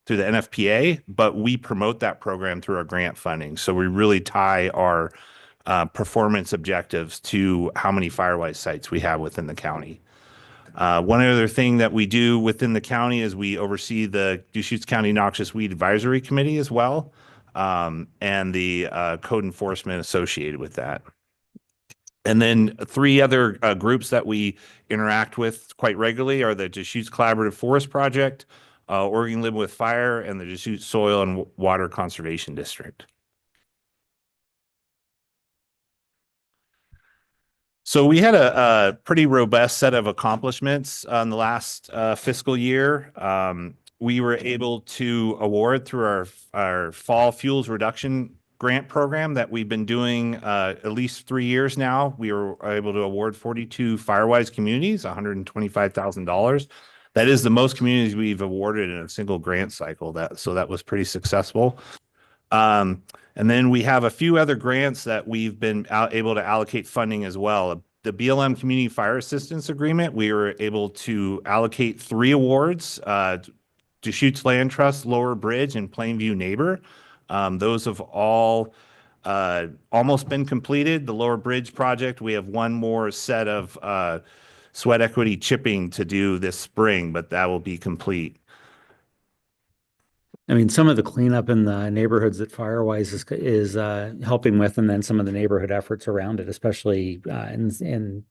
the NFPA, but we promote that program through our grant funding. So we really tie our performance objectives to how many Firewise sites we have within the county. One other thing that we do within the county is we oversee the Deschutes County Noxious Weed Advisory Committee as well, and the code enforcement associated with that. And then three other groups that we interact with quite regularly are the Deschutes Collaborative Forest Project, Oregon Live with Fire, and the Deschutes Soil and Water Conservation District. So we had a pretty robust set of accomplishments in the last fiscal year. We were able to award through our fall fuels reduction grant program that we've been doing at least 3 years now. We were able to award 42 Firewise communities, $125,000. That is the most communities we've awarded in a single grant cycle. So that was pretty successful. And then we have a few other grants that we've been able to allocate funding as well. The BLM Community Fire Assistance Agreement, we were able to allocate 3 awards, Deschutes Land Trust, Lower Bridge, and Plainview Neighbor. Those have all almost been completed. The Lower Bridge project, we have one more set of sweat equity chipping to do this spring, but that will be complete. I mean, some of the cleanup in the neighborhoods that Firewise is helping with, and then some of the neighborhood efforts around it, especially in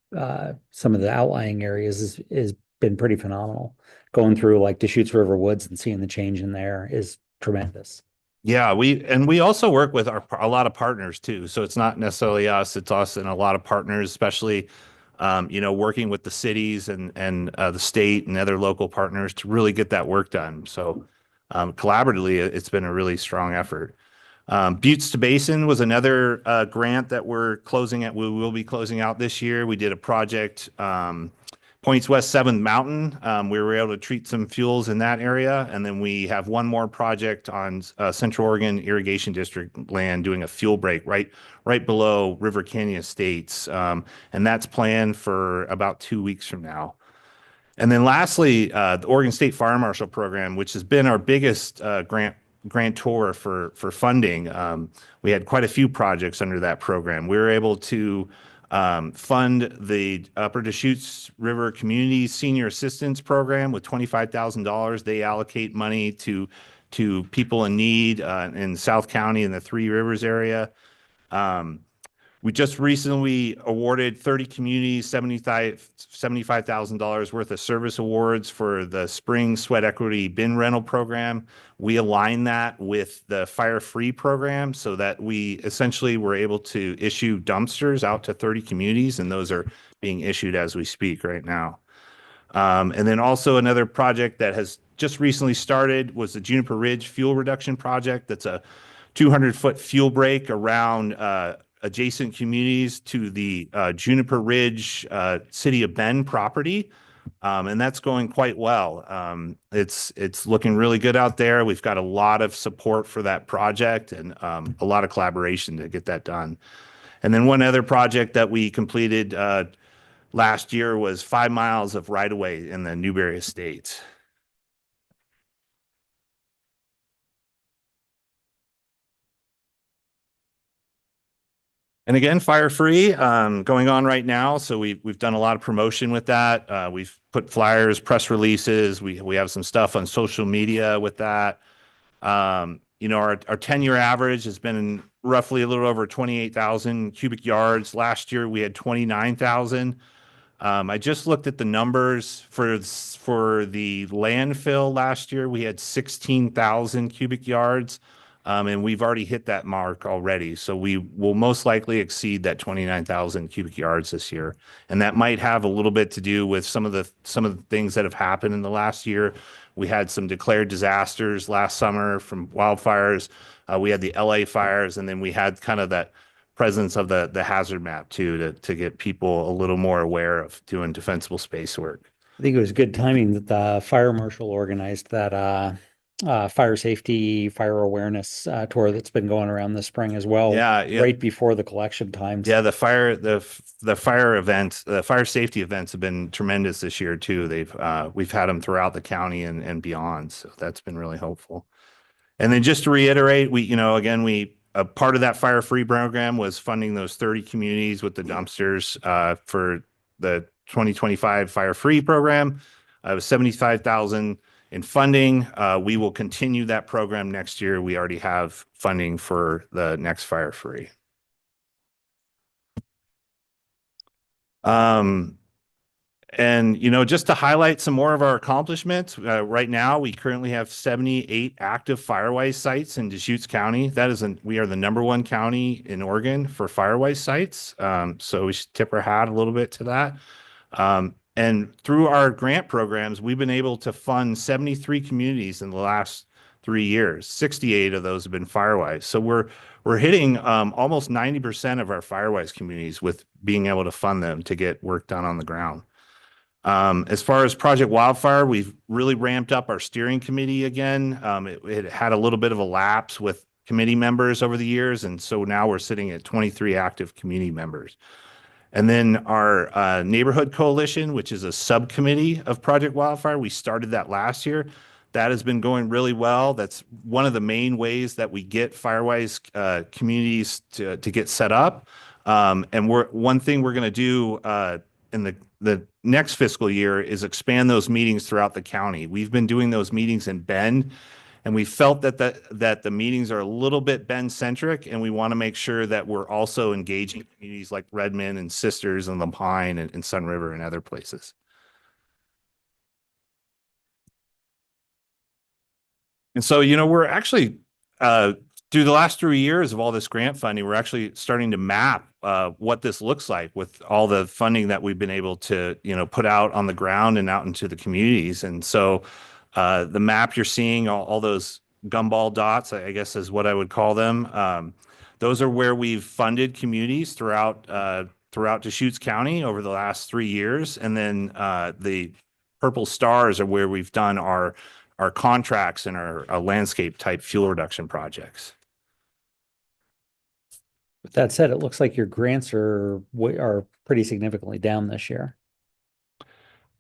some of the outlying areas, is been pretty phenomenal. Going through like Deschutes River Woods and seeing the change in there is tremendous. Yeah, we also work with a lot of partners too. So it's not necessarily us; it's us and a lot of partners, especially working with the cities and the state and other local partners to really get that work done. So collaboratively, it's been a really strong effort. Buttes to Basin was another grant that we will be closing out this year. We did a project, Points West 7th Mountain. We were able to treat some fuels in that area. And then we have one more project on Central Oregon Irrigation District land doing a fuel break right below River Canyon Estates. And that's planned for about 2 weeks from now. And then lastly, the Oregon State Fire Marshal Program, which has been our biggest grantor for funding. We had quite a few projects under that program. We were able to fund the Upper Deschutes River Community Senior Assistance Program with $25,000. They allocate money to people in need in South County in the Three Rivers area. We just recently awarded 30 communities $75,000 worth of service awards for the spring sweat equity bin rental program. We align that with the Fire Free program so that we essentially were able to issue dumpsters out to 30 communities, and those are being issued as we speak right now. And then also another project that has just recently started was the Juniper Ridge Fuel Reduction Project. That's a 200-foot fuel break around adjacent communities to the Juniper Ridge City of Bend property. And that's going quite well. It's looking really good out there. We've got a lot of support for that project and a lot of collaboration to get that done. And then one other project that we completed last year was 5 miles of right-of-way in the Newberry Estates. And again, Fire Free going on right now. So we've done a lot of promotion with that. We've put flyers, press releases. We have some stuff on social media with that. You know, our 10-year average has been roughly a little over 28,000 cubic yards. Last year we had 29,000. I just looked at the numbers for the landfill last year. We had 16,000 cubic yards. And we've already hit that mark already. So we will most likely exceed that 29,000 cubic yards this year. And that might have a little bit to do with some of the things that have happened in the last year. We had some declared disasters last summer from wildfires. We had the LA fires, and then we had kind of that presence of the hazard map too, to get people a little more aware of doing defensible space work. I think it was good timing that the fire marshal organized that fire safety, fire awareness tour that's been going around this spring as well. Yeah. Right before the collection times. Yeah, the fire events, the fire safety events have been tremendous this year too. We've had them throughout the county and beyond. So that's been really helpful. And then just to reiterate, a part of that Fire Free program was funding those 30 communities with the dumpsters for the 2025 Fire Free program. It was 75,000 in funding. We will continue that program next year. We already have funding for the next Fire Free. And, just to highlight some more of our accomplishments, right now, we currently have 78 active Firewise sites in Deschutes County. We are the #1 county in Oregon for Firewise sites. So we should tip our hat a little bit to that. And through our grant programs, we've been able to fund 73 communities in the last 3 years. 68 of those have been Firewise. So we're hitting almost 90% of our Firewise communities with being able to fund them to get work done on the ground. As far as Project Wildfire, we've really ramped up our steering committee again. It had a little bit of a lapse with committee members over the years, and so now we're sitting at 23 active community members. And then our Neighborhood Coalition, which is a subcommittee of Project Wildfire, we started that last year. That has been going really well. That's one of the main ways that we get Firewise communities to get set up. And one thing we're going to do in the next fiscal year is expand those meetings throughout the county. We've been doing those meetings in Bend, and we felt that the meetings are a little bit Bend-centric, and we want to make sure that we're also engaging communities like Redmond and Sisters and Lapine and Sun River and other places. And so, we're actually, through the last 3 years of all this grant funding, we're actually starting to map what this looks like with all the funding that we've been able to, put out on the ground and out into the communities. And so the map you're seeing, all those gumball dots, I guess is what I would call them. Those are where we've funded communities throughout Deschutes County over the last 3 years. And then the purple stars are where we've done our contracts and our landscape type fuel reduction projects. With that said, it looks like your grants are pretty significantly down this year.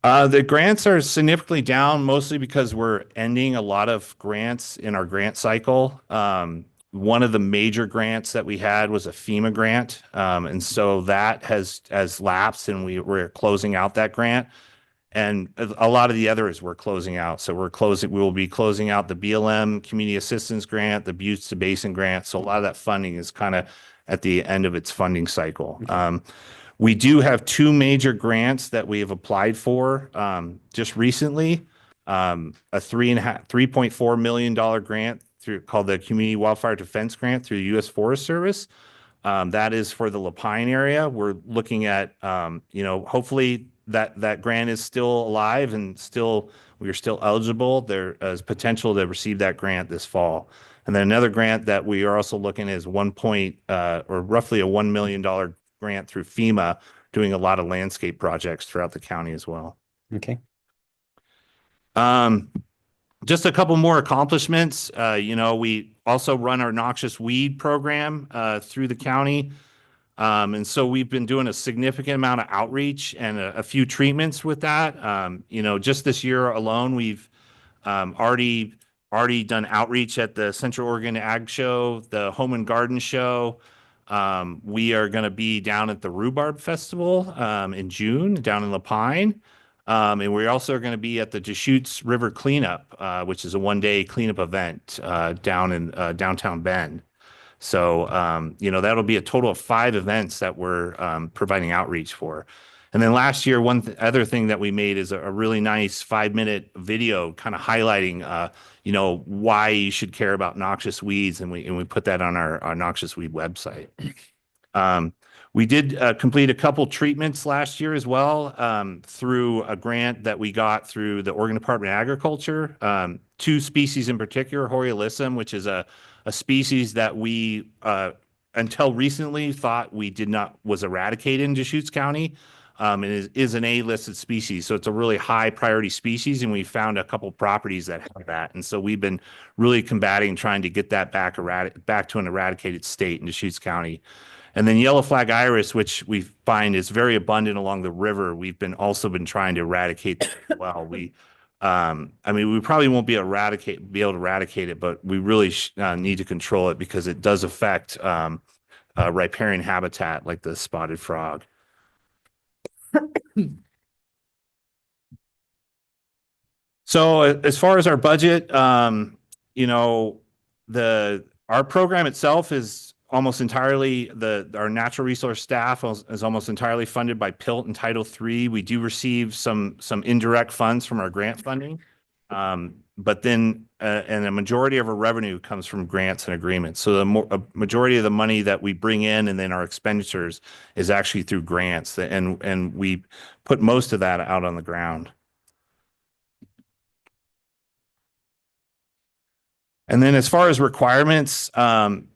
The grants are significantly down, mostly because we're ending a lot of grants in our grant cycle. One of the major grants that we had was a FEMA grant. And so that has lapsed, and we're closing out that grant. And a lot of the others we're closing out. So we will be closing out the BLM Community Assistance Grant, the Buttes to Basin Grant. So a lot of that funding is kind of at the end of its funding cycle. We do have 2 major grants that we have applied for just recently. A $3.4 million grant called the Community Wildfire Defense Grant through the U.S. Forest Service. That is for the Lapine area. We're looking at, hopefully that grant is still alive and we are still eligible. There is potential to receive that grant this fall. And then another grant that we are also looking at is roughly a $1 million grant through FEMA, doing a lot of landscape projects throughout the county as well. Okay. Just a couple more accomplishments. We also run our noxious weed program through the county. And so we've been doing a significant amount of outreach and a few treatments with that. Just this year alone, we've already done outreach at the Central Oregon Ag Show, the Home and Garden Show. We are going to be down at the Rhubarb Festival in June down in La Pine. And we're also going to be at the Deschutes River Cleanup, which is a one-day cleanup event down in downtown Bend. So, that'll be a total of 5 events that we're providing outreach for. And then last year, other thing that we made is a really nice 5-minute video kind of highlighting, why you should care about noxious weeds. And we put that on our noxious weed website. We did complete a couple treatments last year as well through a grant that we got through the Oregon Department of Agriculture. 2 species in particular, Horiolisum, which is a species that we, until recently, thought was eradicated in Deschutes County. And is an A-listed species. So it's a really high priority species. And we found a couple properties that have that. And so we've been really combating trying to get that back to an eradicated state in Deschutes County. And then yellow flag iris, which we find is very abundant along the river. We've also been trying to eradicate that as well. We probably won't be able to eradicate it, but we really need to control it because it does affect riparian habitat like the spotted frog. So as far as our budget, our program itself is almost entirely our natural resource staff is almost entirely funded by PILT and Title III. We do receive some indirect funds from our grant funding, but then and a majority of our revenue comes from grants and agreements. So a majority of the money that we bring in and then our expenditures is actually through grants, and we put most of that out on the ground. And then as far as requirements, one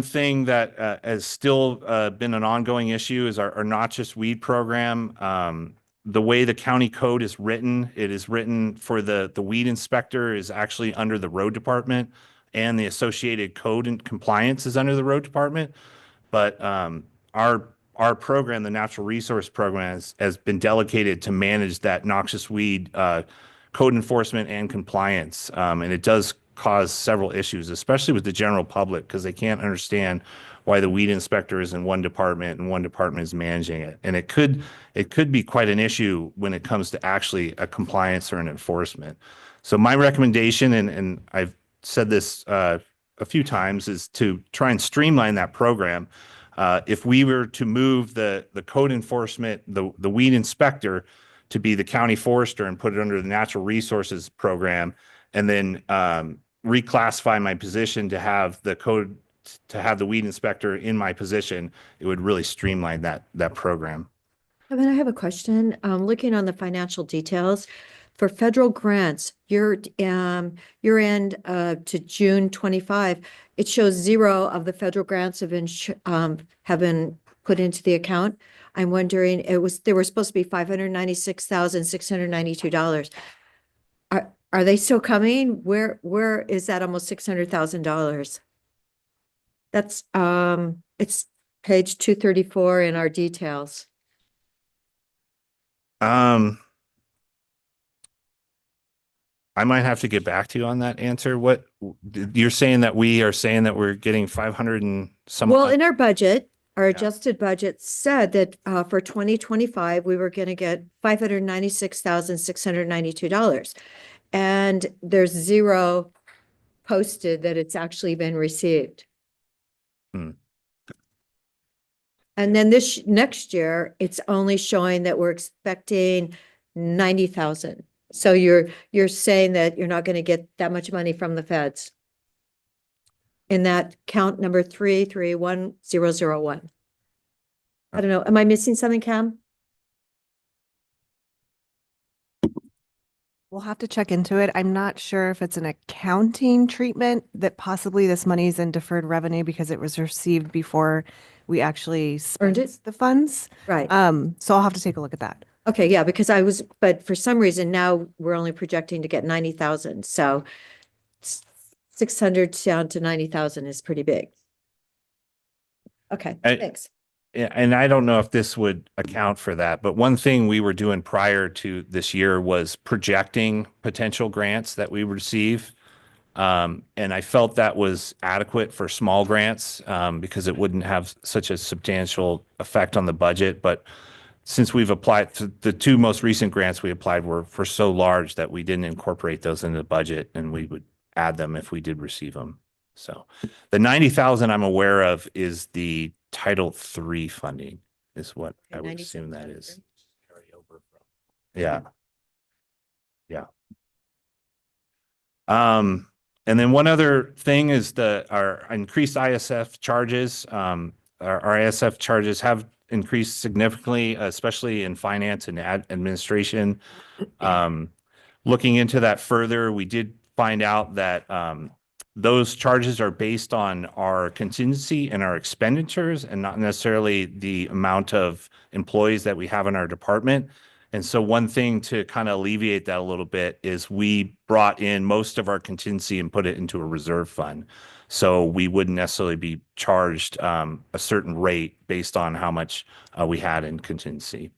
thing that has still been an ongoing issue is our noxious weed program. The way the county code is written, it is written for the weed inspector is actually under the road department, and the associated code and compliance is under the road department. But our program, the natural resource program, has been delegated to manage that noxious weed code enforcement and compliance. And it does cause several issues, especially with the general public, because they can't understand why the weed inspector is in one department and one department is managing it. And it could be quite an issue when it comes to actually a compliance or an enforcement. So my recommendation, and I've said this a few times, is to try and streamline that program. If we were to move the code enforcement, the weed inspector to be the county forester and put it under the natural resources program, and then reclassify my position to have the weed inspector in my position, it would really streamline that program. Kevin, I have a question. Looking on the financial details for federal grants, your end to June 25, it shows 0 of the federal grants have been put into the account. I'm wondering, they were supposed to be $596,692. Are they still coming? Where is that almost $600,000? That's it's page 234 in our details. I might have to get back to you on that answer. What you're saying that we're getting 500 and some. Well, in our budget, our adjusted budget said that for 2025, we were going to get $596,692. And there's 0 posted that it's actually been received. And then this next year, it's only showing that we're expecting 90,000. So you're saying that you're not going to get that much money from the feds in that count number 331001. I don't know. Am I missing something, Cam? We'll have to check into it. I'm not sure if it's an accounting treatment that possibly this money is in deferred revenue because it was received before we actually spent the funds. Right. So I'll have to take a look at that. Okay, yeah, because but for some reason now we're only projecting to get 90,000. So 600 down to 90,000 is pretty big. Okay, I- thanks. Yeah, and I don't know if this would account for that, but one thing we were doing prior to this year was projecting potential grants that we would receive. And I felt that was adequate for small grants, because it wouldn't have such a substantial effect on the budget. But since we've applied, the two most recent grants we applied were for so large that we didn't incorporate those into the budget, and we would add them if we did receive them. So the 90,000 I'm aware of is the Title III funding is what I would assume that is. Yeah. Yeah. And then one other thing is our increased ISF charges. Our ISF charges have increased significantly, especially in finance and administration. Looking into that further, we did find out that those charges are based on our contingency and our expenditures and not necessarily the amount of employees that we have in our department. And so one thing to kind of alleviate that a little bit is we brought in most of our contingency and put it into a reserve fund. So we wouldn't necessarily be charged a certain rate based on how much we had in contingency.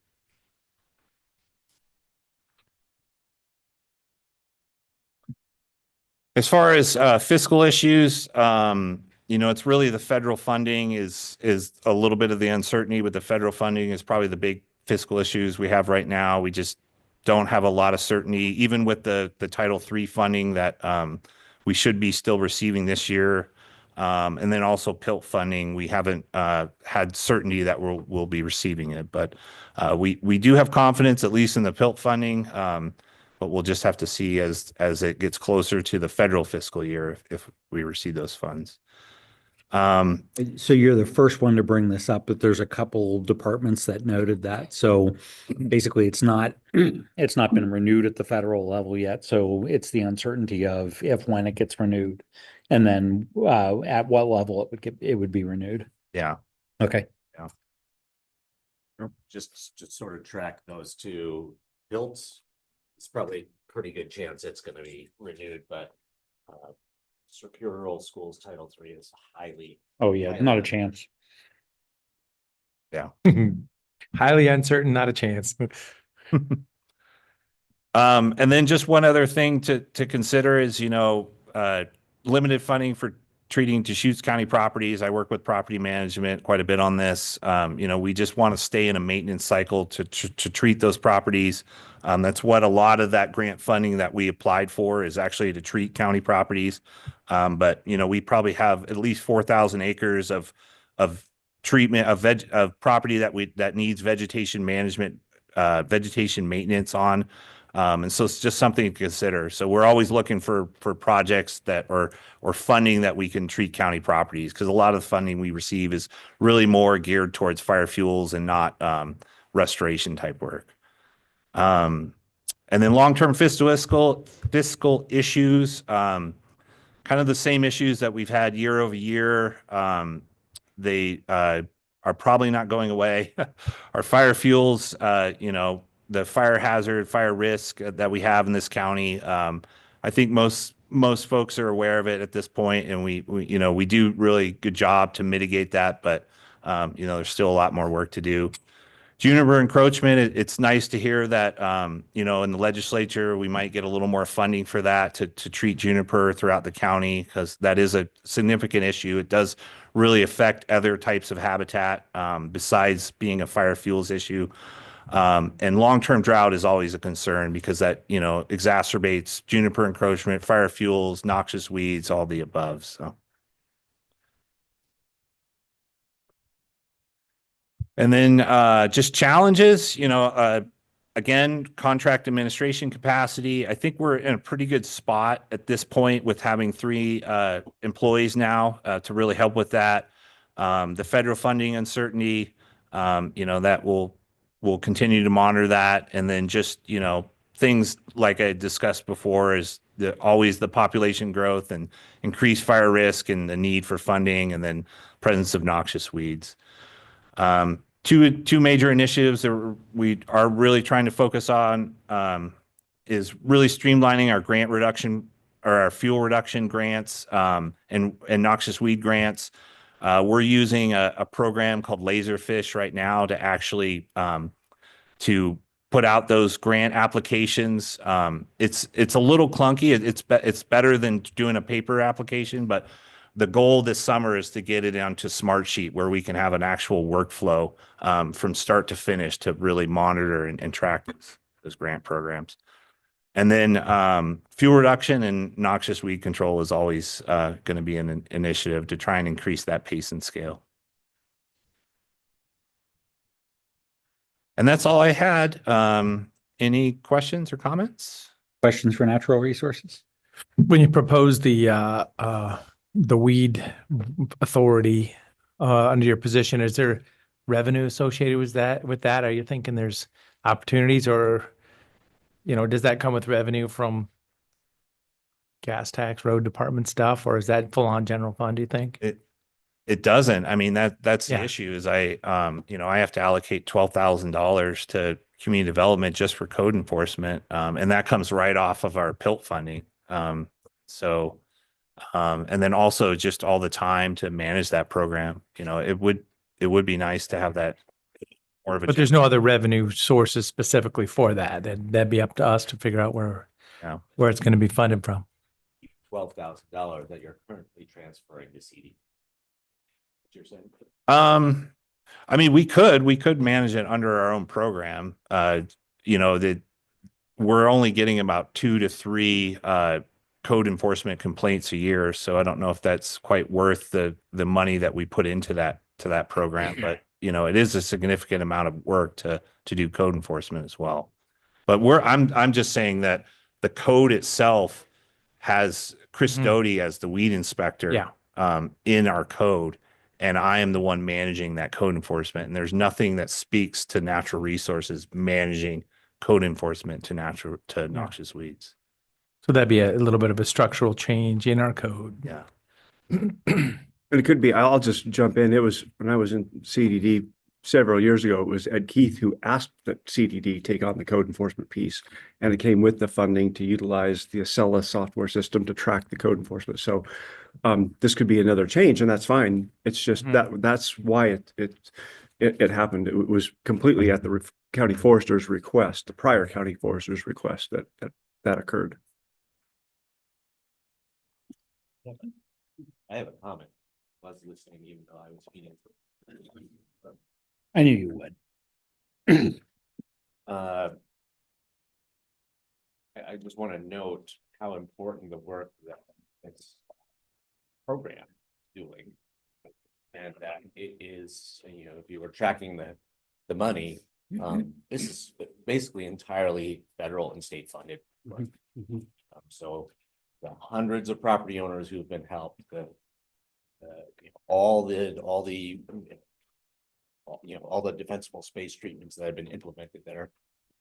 As far as fiscal issues, it's really the federal funding is a little bit of the uncertainty with the federal funding is probably the big fiscal issues we have right now. We just don't have a lot of certainty, even with the Title III funding that we should be still receiving this year. And then also PILT funding, we haven't had certainty that we'll be receiving it. But we do have confidence, at least in the PILT funding. But we'll just have to see as it gets closer to the federal fiscal year if we receive those funds. So you're the first one to bring this up, but there's a couple departments that noted that. So basically it's not been renewed at the federal level yet. So it's the uncertainty of when it gets renewed and then at what level it would be renewed. Yeah. Okay. Yeah. Just to sort of track those two builds, it's probably a pretty good chance it's going to be renewed, but Superior Rural Schools Title III is highly. Oh yeah, not a chance. Yeah. Highly uncertain, not a chance. And then just one other thing to consider is, limited funding for treating Deschutes County properties. I work with property management quite a bit on this. We just want to stay in a maintenance cycle to treat those properties. That's what a lot of that grant funding that we applied for is actually to treat county properties. But we probably have at least 4,000 acres of treatment of property that needs vegetation management, vegetation maintenance on. And so it's just something to consider. So we're always looking for projects that or funding that we can treat county properties, because a lot of the funding we receive is really more geared towards fire fuels and not restoration type work. And then long-term fiscal issues, kind of the same issues that we've had year over year. They are probably not going away. Our fire fuels, the fire hazard, fire risk that we have in this county. I think most folks are aware of it at this point, and we do really good job to mitigate that, but there's still a lot more work to do. Juniper encroachment, it's nice to hear that, in the legislature, we might get a little more funding for that to treat juniper throughout the county, because that is a significant issue. It does really affect other types of habitat besides being a fire fuels issue. And long-term drought is always a concern because that, exacerbates juniper encroachment, fire fuels, noxious weeds, all the above. So. And then just challenges, again, contract administration capacity. I think we're in a pretty good spot at this point with having 3 employees now to really help with that. The federal funding uncertainty, that we'll continue to monitor that. And then just, things like I discussed before is always the population growth and increased fire risk and the need for funding, and then presence of noxious weeds. Two major initiatives that we are really trying to focus on is really streamlining our grant reduction or our fuel reduction grants and noxious weed grants. We're using a program called Laserfish right now to actually to put out those grant applications. It's a little clunky. It's better than doing a paper application, but the goal this summer is to get it onto Smartsheet where we can have an actual workflow from start to finish to really monitor and track those grant programs. And then fuel reduction and noxious weed control is always going to be an initiative to try and increase that pace and scale. And that's all I had. Any questions or comments? Questions for natural resources? When you propose the weed authority under your position, is there revenue associated with that? Are you thinking there's opportunities, or does that come with revenue from gas tax, road department stuff, or is that full on general fund, do you think? It doesn't. I mean, that's the issue is I have to allocate $12,000 to community development just for code enforcement. And that comes right off of our PILT funding. And then also just all the time to manage that program. It would be nice to have that more of a. But there's no other revenue sources specifically for that. That'd be up to us to figure out where it's going to be funded from. $12,000 that you're currently transferring to CD. What you're saying? I mean, we could manage it under our own program. That we're only getting about 2 to 3 code enforcement complaints a year. So I don't know if that's quite worth the money that we put into that program, but it is a significant amount of work to do code enforcement as well. But I'm just saying that the code itself has Chris Doty as the weed inspector in our code. And I am the one managing that code enforcement. And there's nothing that speaks to natural resources managing code enforcement to noxious weeds. So that'd be a little bit of a structural change in our code. Yeah. And it could be, I'll just jump in. It was when I was in CDD several years ago, it was Ed Keith who asked that CDD take on the code enforcement piece. And it came with the funding to utilize the Acela software system to track the code enforcement. So this could be another change, and that's fine. It's just that's why it happened. It was completely at the county forester's request, the prior county forester's request that occurred. I have a comment. I was listening even though I was speaking. I knew you would. I just want to note how important the work that this program is doing, and that it is, if you were tracking the money, this is basically entirely federal and state funded work. So the hundreds of property owners who have been helped, all the defensible space treatments that have been implemented that are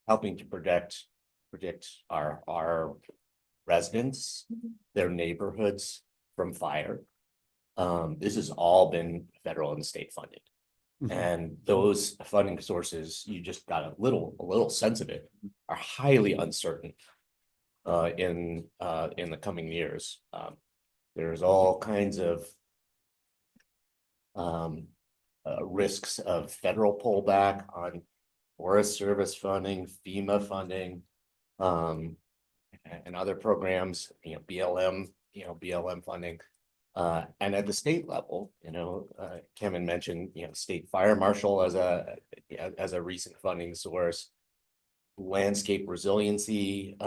helping to predict our residents, their neighborhoods from fire. This has all been federal and state funded. And those funding sources, you just got a little sense of it, are highly uncertain in the coming years. There's all kinds of risks of federal pullback on Forest Service funding, FEMA funding, and other programs, BLM funding. And at the state level, Kevin mentioned, state fire marshal as a recent funding source, landscape resiliency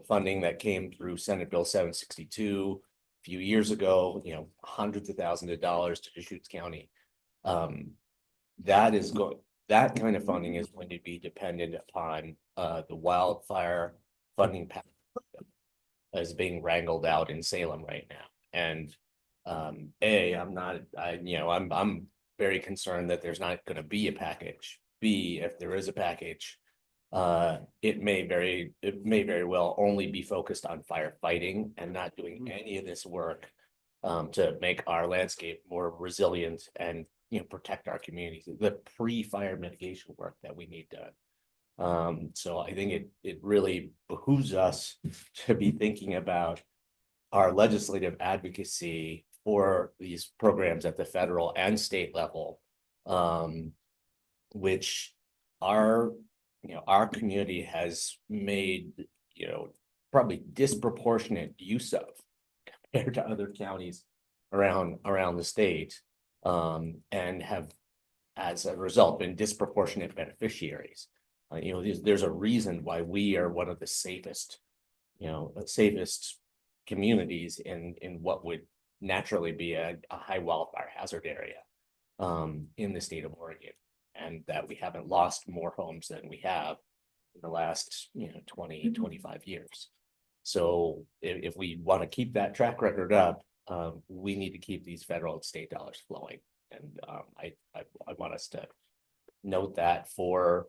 funding that came through Senate Bill 762 a few years ago, hundreds of thousands of dollars to Deschutes County. That kind of funding is going to be dependent upon the wildfire funding path that is being wrangled out in Salem right now. And I'm very concerned that there's not going to be a package. B, if there is a package, it may very well only be focused on firefighting and not doing any of this work to make our landscape more resilient and protect our communities, the pre-fire mitigation work that we need done. So I think it really behooves us to be thinking about our legislative advocacy for these programs at the federal and state level, which our community has made, probably disproportionate use of compared to other counties around the state, and have, as a result, been disproportionate beneficiaries. There's a reason why we are one of the safest communities in what would naturally be a high wildfire hazard area in the state of Oregon, and that we haven't lost more homes than we have in the last 20, 25 years. So if we want to keep that track record up, we need to keep these federal and state dollars flowing. And I want us to note that for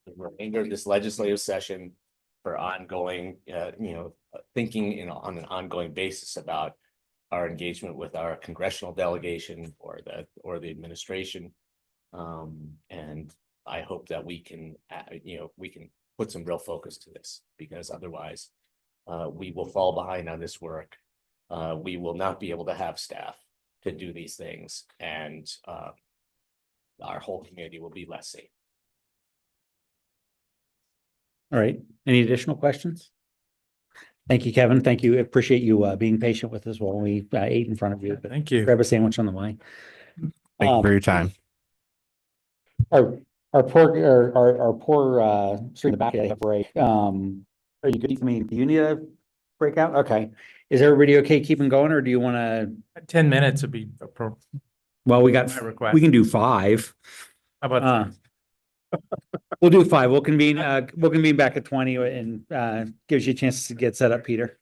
the remainder of this legislative session, for ongoing, thinking on an ongoing basis about our engagement with our congressional delegation or the administration. And I hope that we can put some real focus to this, because otherwise we will fall behind on this work. We will not be able to have staff to do these things, and our whole community will be less safe. All right. Any additional questions? Thank you, Kevin. Thank you. Appreciate you being patient with us while we ate in front of you. But Thank you. grab a sandwich on the way. Thank you for your time. Our poor street in the back of the break. Are you good? I mean, do you need a breakout? Okay. Is everybody okay keeping going, or do you want to? 10 minutes would be appropriate. Well, we can do 5. How about We'll do 5. We'll convene back at 20 and gives you a chance to get set up, Peter.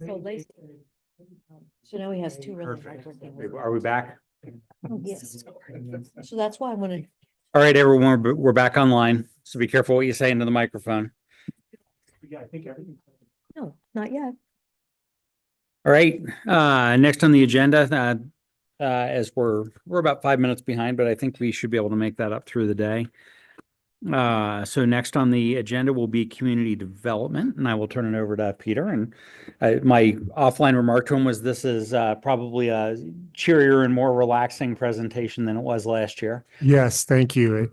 So Lacey. So now he has two really hardworking. Are we back? Oh, yes. So that's why I wanted. All right, everyone, we're back online. So be careful what you say into the microphone. Yeah, I think everything. No, not yet. All right, next on the agenda, as we're about 5 minutes behind, but I think we should be able to make that up through the day. So next on the agenda will be community development, and I will turn it over to Peter. And my offline remark to him was this is probably a cheerier and more relaxing presentation than it was last year. Yes, thank you.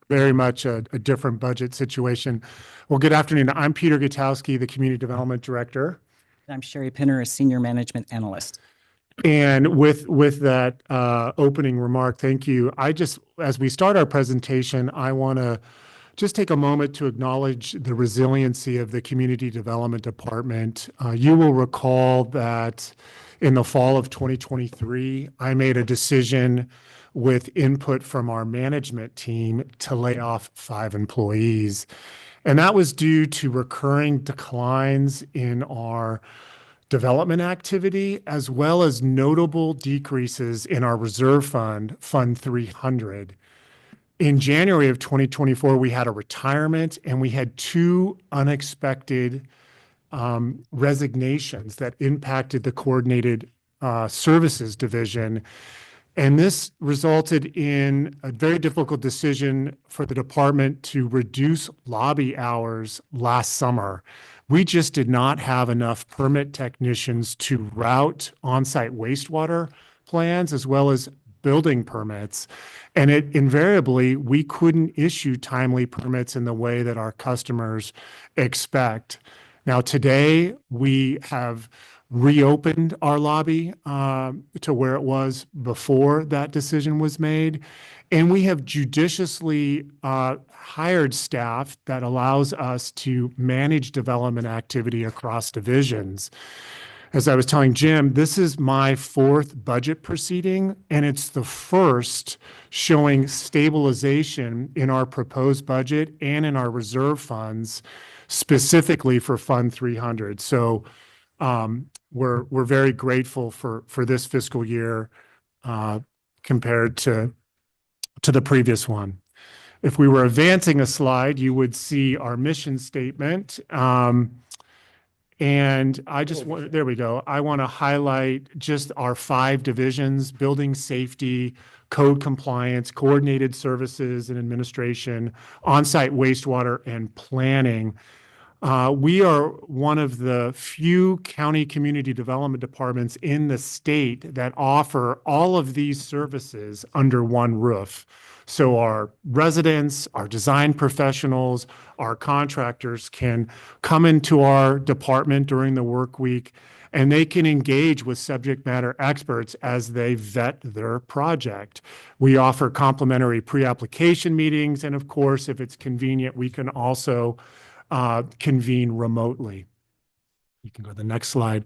Very much a different budget situation. Well, good afternoon. I'm Peter Gutowski, the Community Development Director. I'm Sherry Pinner, a Senior Management Analyst. And with that opening remark, thank you. As we start our presentation, I want to just take a moment to acknowledge the resiliency of the Community Development Department. You will recall that in the fall of 2023, I made a decision with input from our management team to lay off 5 employees. And that was due to recurring declines in our development activity, as well as notable decreases in our reserve fund, Fund 300. In January of 2024, we had a retirement and we had 2 unexpected resignations that impacted the Coordinated Services Division. And this resulted in a very difficult decision for the department to reduce lobby hours last summer. We just did not have enough permit technicians to route on-site wastewater plans as well as building permits. And it invariably, we couldn't issue timely permits in the way that our customers expect. Now, today, we have reopened our lobby to where it was before that decision was made. And we have judiciously hired staff that allows us to manage development activity across divisions. As I was telling Jim, this is my 4th budget proceeding, and it's the first showing stabilization in our proposed budget and in our reserve funds, specifically for Fund 300. So we're very grateful for this fiscal year compared to the previous one. If we were advancing a slide, you would see our mission statement. And I just want, there we go. I want to highlight just our 5 divisions: building safety, code compliance, coordinated services and administration, on-site wastewater, and planning. We are one of the few county community development departments in the state that offer all of these services under one roof. So our residents, our design professionals, our contractors can come into our department during the work week, and they can engage with subject matter experts as they vet their project. We offer complimentary pre-application meetings, and of course, if it's convenient, we can also convene remotely. You can go to the next slide.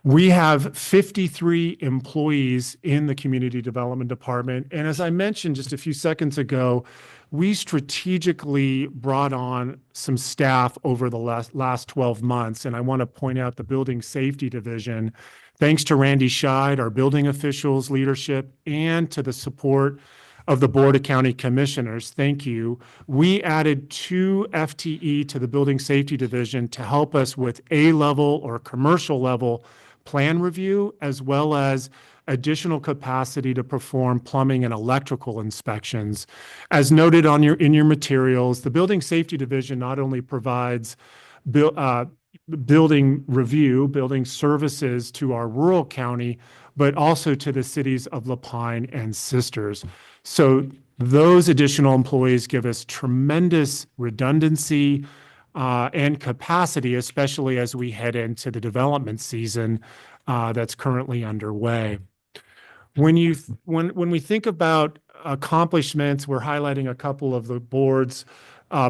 We have 53 employees in the Community Development Department. And as I mentioned just a few seconds ago, we strategically brought on some staff over the last 12 months. And I want to point out the Building Safety Division. Thanks to Randy Scheid, our building officials, leadership, and to the support of the Board of County Commissioners, thank you. We added 2 FTE to the Building Safety Division to help us with A-level or commercial level plan review, as well as additional capacity to perform plumbing and electrical inspections. As noted in your materials, the Building Safety Division not only provides building review, building services to our rural county, but also to the cities of LaPine and Sisters. So those additional employees give us tremendous redundancy and capacity, especially as we head into the development season that's currently underway. When we think about accomplishments, we're highlighting a couple of the board's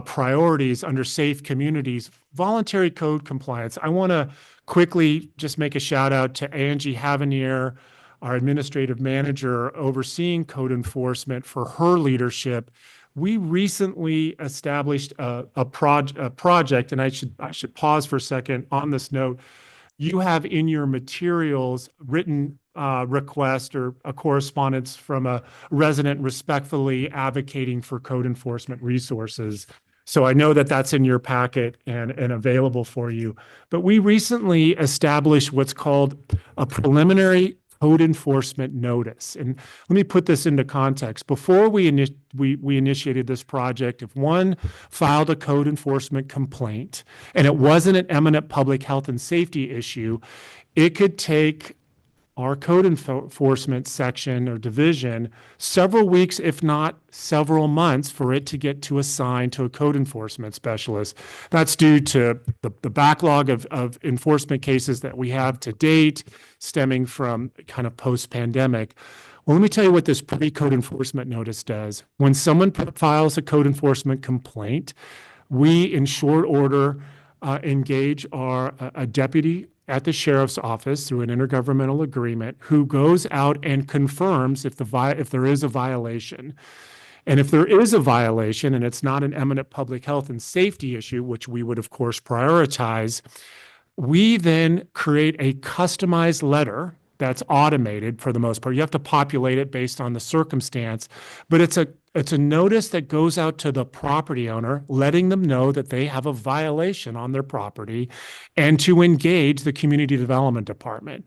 priorities under safe communities. Voluntary code compliance. I want to quickly just make a shout out to Angie Havenier, our administrative manager overseeing code enforcement, for her leadership. We recently established a project, and I should pause for a second on this note. you have in your materials written request or a correspondence from a resident respectfully advocating for code enforcement resources. So I know that that's in your packet and available for you. But we recently established what's called a preliminary code enforcement notice. And let me put this into context. Before we initiated this project, if one filed a code enforcement complaint and it wasn't an eminent public health and safety issue, it could take our code enforcement section or division several weeks, if not several months, for it to get to assign to a code enforcement specialist. That's due to the backlog of enforcement cases that we have to date, stemming from kind of post-pandemic. Well, let me tell you what this pre-code enforcement notice does. When someone files a code enforcement complaint, we, in short order, engage a deputy at the sheriff's office through an intergovernmental agreement who goes out and confirms if there is a violation. And if there is a violation and it's not an eminent public health and safety issue, which we would of course prioritize, we then create a customized letter that's automated for the most part. You have to populate it based on the circumstance, but it's a notice that goes out to the property owner, letting them know that they have a violation on their property and to engage the community development department.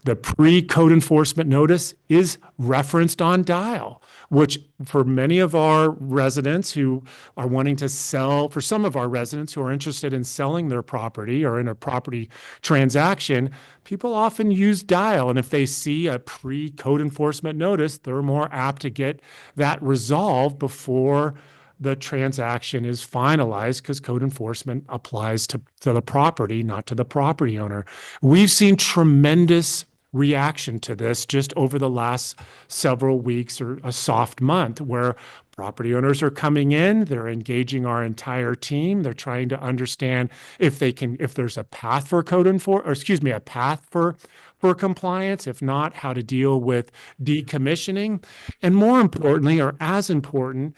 The pre-code enforcement notice is referenced on Dial, which for many of our residents who are wanting to sell, for some of our residents who are interested in selling their property or in a property transaction, people often use Dial. And if they see a pre-code enforcement notice, they're more apt to get that resolved before the transaction is finalized, because code enforcement applies to the property, not to the property owner. We've seen tremendous reaction to this just over the last several weeks or a soft month, where property owners are coming in, they're engaging our entire team, they're trying to understand if there's a path for a path for compliance, if not, how to deal with decommissioning, and more importantly, or as important,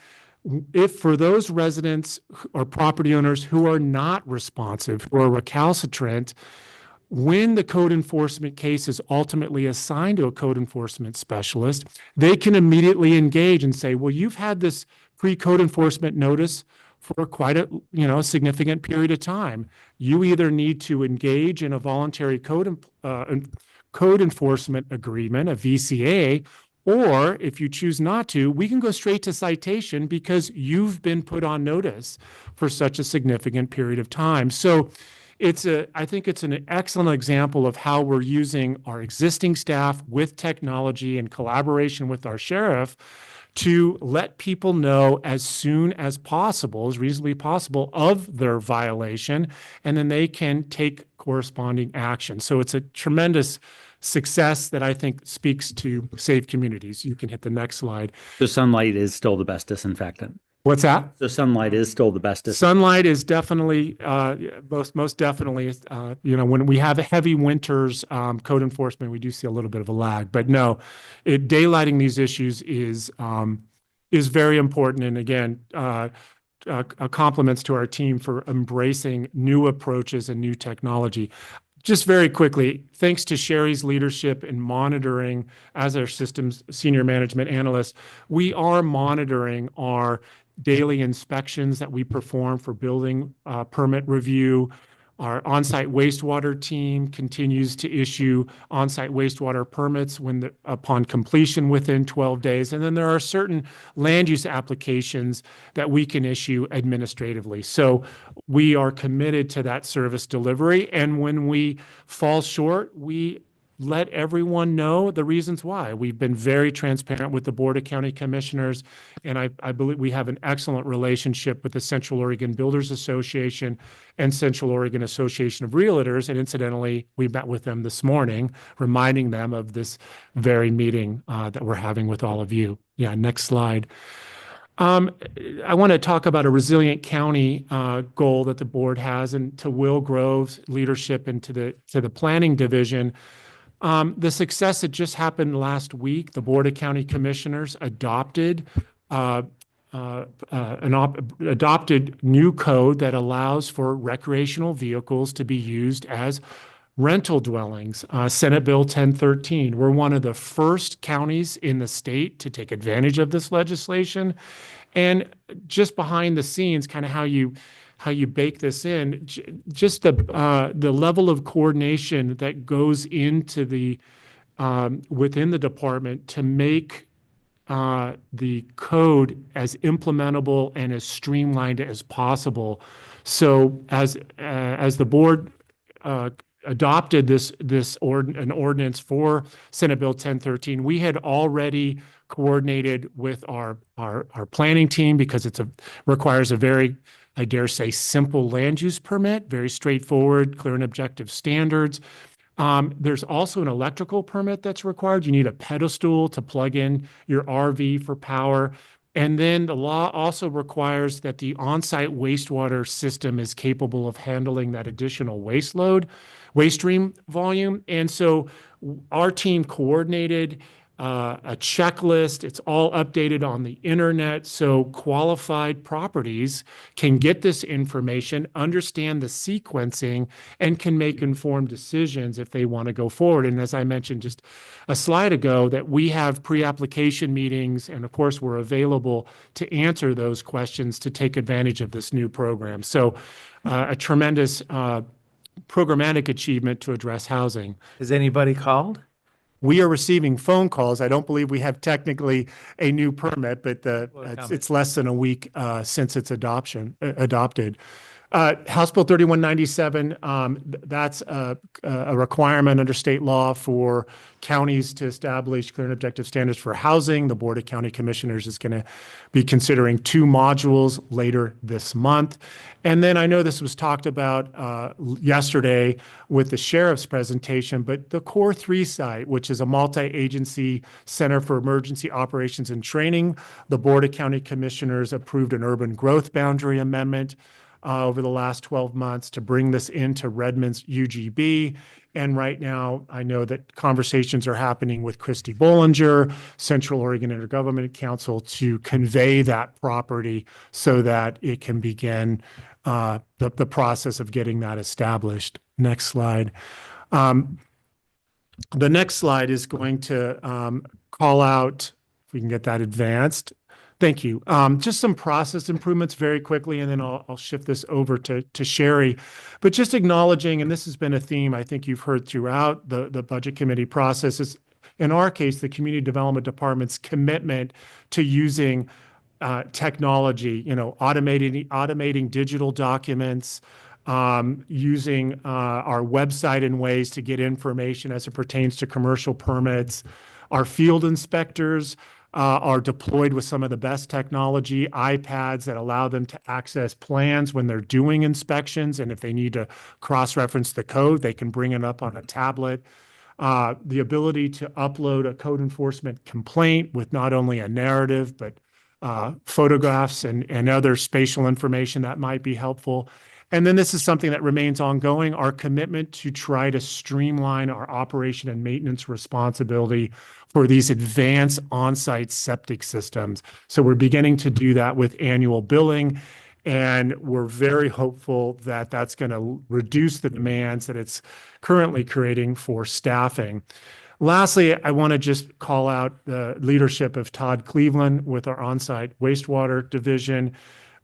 if for those residents or property owners who are not responsive or recalcitrant, when the code enforcement case is ultimately assigned to a code enforcement specialist, they can immediately engage and say, well, you've had this pre-code enforcement notice for quite a significant period of time. You either need to engage in a voluntary code enforcement agreement, a VCA, or if you choose not to, we can go straight to citation because you've been put on notice for such a significant period of time. So I think it's an excellent example of how we're using our existing staff with technology in collaboration with our sheriff to let people know as soon as possible, as reasonably possible, of their violation, and then they can take corresponding action. So it's a tremendous success that I think speaks to safe communities. You can hit the next slide. So sunlight is still the best disinfectant. What's that? So sunlight is still the best disinfectant. Sunlight is definitely, most definitely, when we have heavy winters, code enforcement, we do see a little bit of a lag. But no, daylighting these issues is very important. And again, compliments to our team for embracing new approaches and new technology. Just very quickly, thanks to Sherry's leadership in monitoring as our systems senior management analyst, we are monitoring our daily inspections that we perform for building permit review. Our on-site wastewater team continues to issue on-site wastewater permits upon completion within 12 days. And then there are certain land use applications that we can issue administratively. So we are committed to that service delivery. And when we fall short, we let everyone know the reasons why. We've been very transparent with the Board of County Commissioners, and I believe we have an excellent relationship with the Central Oregon Builders Association and Central Oregon Association of Realtors. And incidentally, we met with them this morning, reminding them of this very meeting that we're having with all of you. Yeah, next slide. I want to talk about a resilient county goal that the board has, and to Will Grove's leadership and to the planning division. The success that just happened last week, the Board of County Commissioners adopted adopted new code that allows for recreational vehicles to be used as rental dwellings, Senate Bill 1013. We're one of the first counties in the state to take advantage of this legislation. And just behind the scenes, kind of how you bake this in, just the level of coordination that goes into the within the department to make the code as implementable and as streamlined as possible. So as the board adopted an ordinance for Senate Bill 1013, we had already coordinated with our planning team because requires a very, I dare say, simple land use permit, very straightforward, clear and objective standards. There's also an electrical permit that's required. You need a pedestal to plug in your RV for power. And then the law also requires that the on-site wastewater system is capable of handling that additional waste stream volume. And so our team coordinated a checklist. It's all updated on the internet. So qualified properties can get this information, understand the sequencing, and can make informed decisions if they want to go forward. And as I mentioned just a slide ago, that we have pre-application meetings, and of course we're available to answer those questions to take advantage of this new program. So a tremendous programmatic achievement to address housing. Has anybody called? We are receiving phone calls. I don't believe we have technically a new permit, but it's less than a week since its adopted. House Bill 3197, that's a requirement under state law for counties to establish clear and objective standards for housing. The Board of County Commissioners is going to be considering 2 modules later this month. And then I know this was talked about yesterday with the sheriff's presentation, but the Core 3 site, which is a multi-agency center for emergency operations and training, the Board of County Commissioners approved an urban growth boundary amendment over the last 12 months to bring this into Redmond's UGB. And right now, I know that conversations are happening with Christy Bollinger, Central Oregon Intergovernmental Council, to convey that property so that it can begin the process of getting that established. Next slide. The next slide is going to call out, if we can get that advanced. Thank you. Just some process improvements very quickly, and then I'll shift this over to Sherry. But just acknowledging, and this has been a theme I think you've heard throughout the Budget Committee process, is in our case, the Community Development Department's commitment to using technology, automating digital documents, using our website in ways to get information as it pertains to commercial permits. Our field inspectors are deployed with some of the best technology, iPads that allow them to access plans when they're doing inspections. And if they need to cross-reference the code, they can bring it up on a tablet. The ability to upload a code enforcement complaint with not only a narrative, but photographs and other spatial information that might be helpful. And then this is something that remains ongoing, our commitment to try to streamline our operation and maintenance responsibility for these advanced on-site septic systems. So we're beginning to do that with annual billing, and we're very hopeful that that's going to reduce the demands that it's currently creating for staffing. Lastly, I want to just call out the leadership of Todd Cleveland with our on-site wastewater division.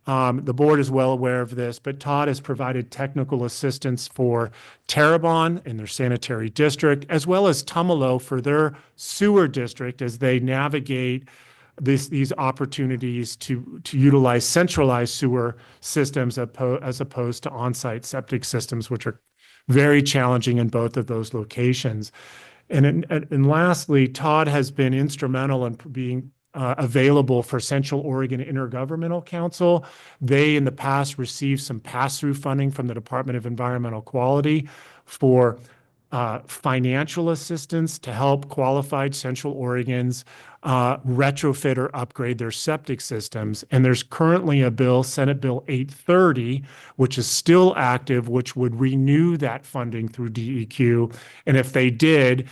The board is well aware of this, but Todd has provided technical assistance for Terrebonne in their sanitary district, as well as Tumalo for their sewer district as they navigate these opportunities to utilize centralized sewer systems as opposed to on-site septic systems, which are very challenging in both of those locations. And lastly, Todd has been instrumental in being available for Central Oregon Intergovernmental Council. They in the past received some pass-through funding from the Department of Environmental Quality for financial assistance to help qualified Central Oregons retrofit or upgrade their septic systems. And there's currently a bill, Senate Bill 830, which is still active, which would renew that funding through DEQ. And if they did,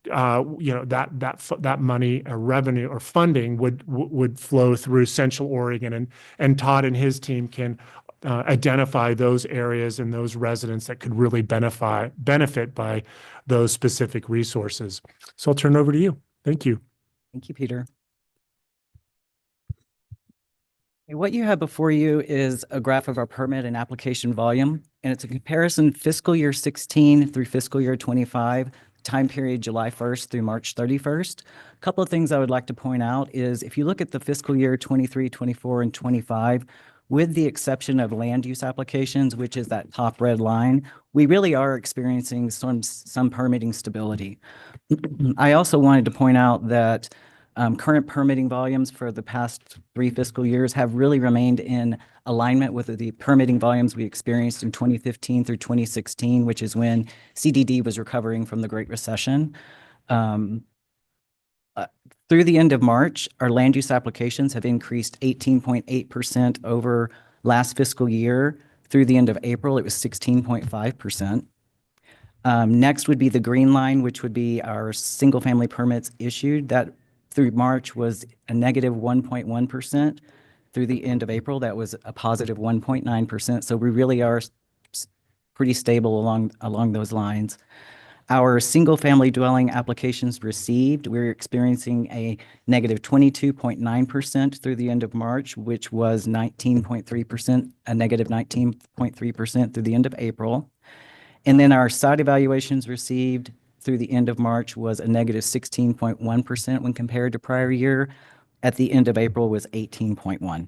that money or revenue or funding would flow through Central Oregon, and Todd and his team can identify those areas and those residents that could really benefit by those specific resources. So I'll turn it over to you. Thank you. Thank you, Peter. Okay, what you have before you is a graph of our permit and application volume, and it's a comparison fiscal year 16 through fiscal year 25, time period July 1st through March 31st. A couple of things I would like to point out is if you look at the fiscal year 23, 24, and 25, with the exception of land use applications, which is that top red line, we really are experiencing some permitting stability. I also wanted to point out that current permitting volumes for the past 3 fiscal years have really remained in alignment with the permitting volumes we experienced in 2015 through 2016, which is when CDD was recovering from the Great Recession. Through the end of March, our land use applications have increased 18.8% over last fiscal year. Through the end of April, it was 16.5%. Next would be the green line, which would be our single-family permits issued. That through March was a negative 1.1%. Through the end of April, that was a positive 1.9%. So we really are pretty stable along those lines. Our single-family dwelling applications received, we're experiencing a negative 22.9% through the end of March, which was 19.3%, a negative 19.3% through the end of April. And then our site evaluations received through the end of March was a negative 16.1% when compared to prior year. At the end of April was 18.1%.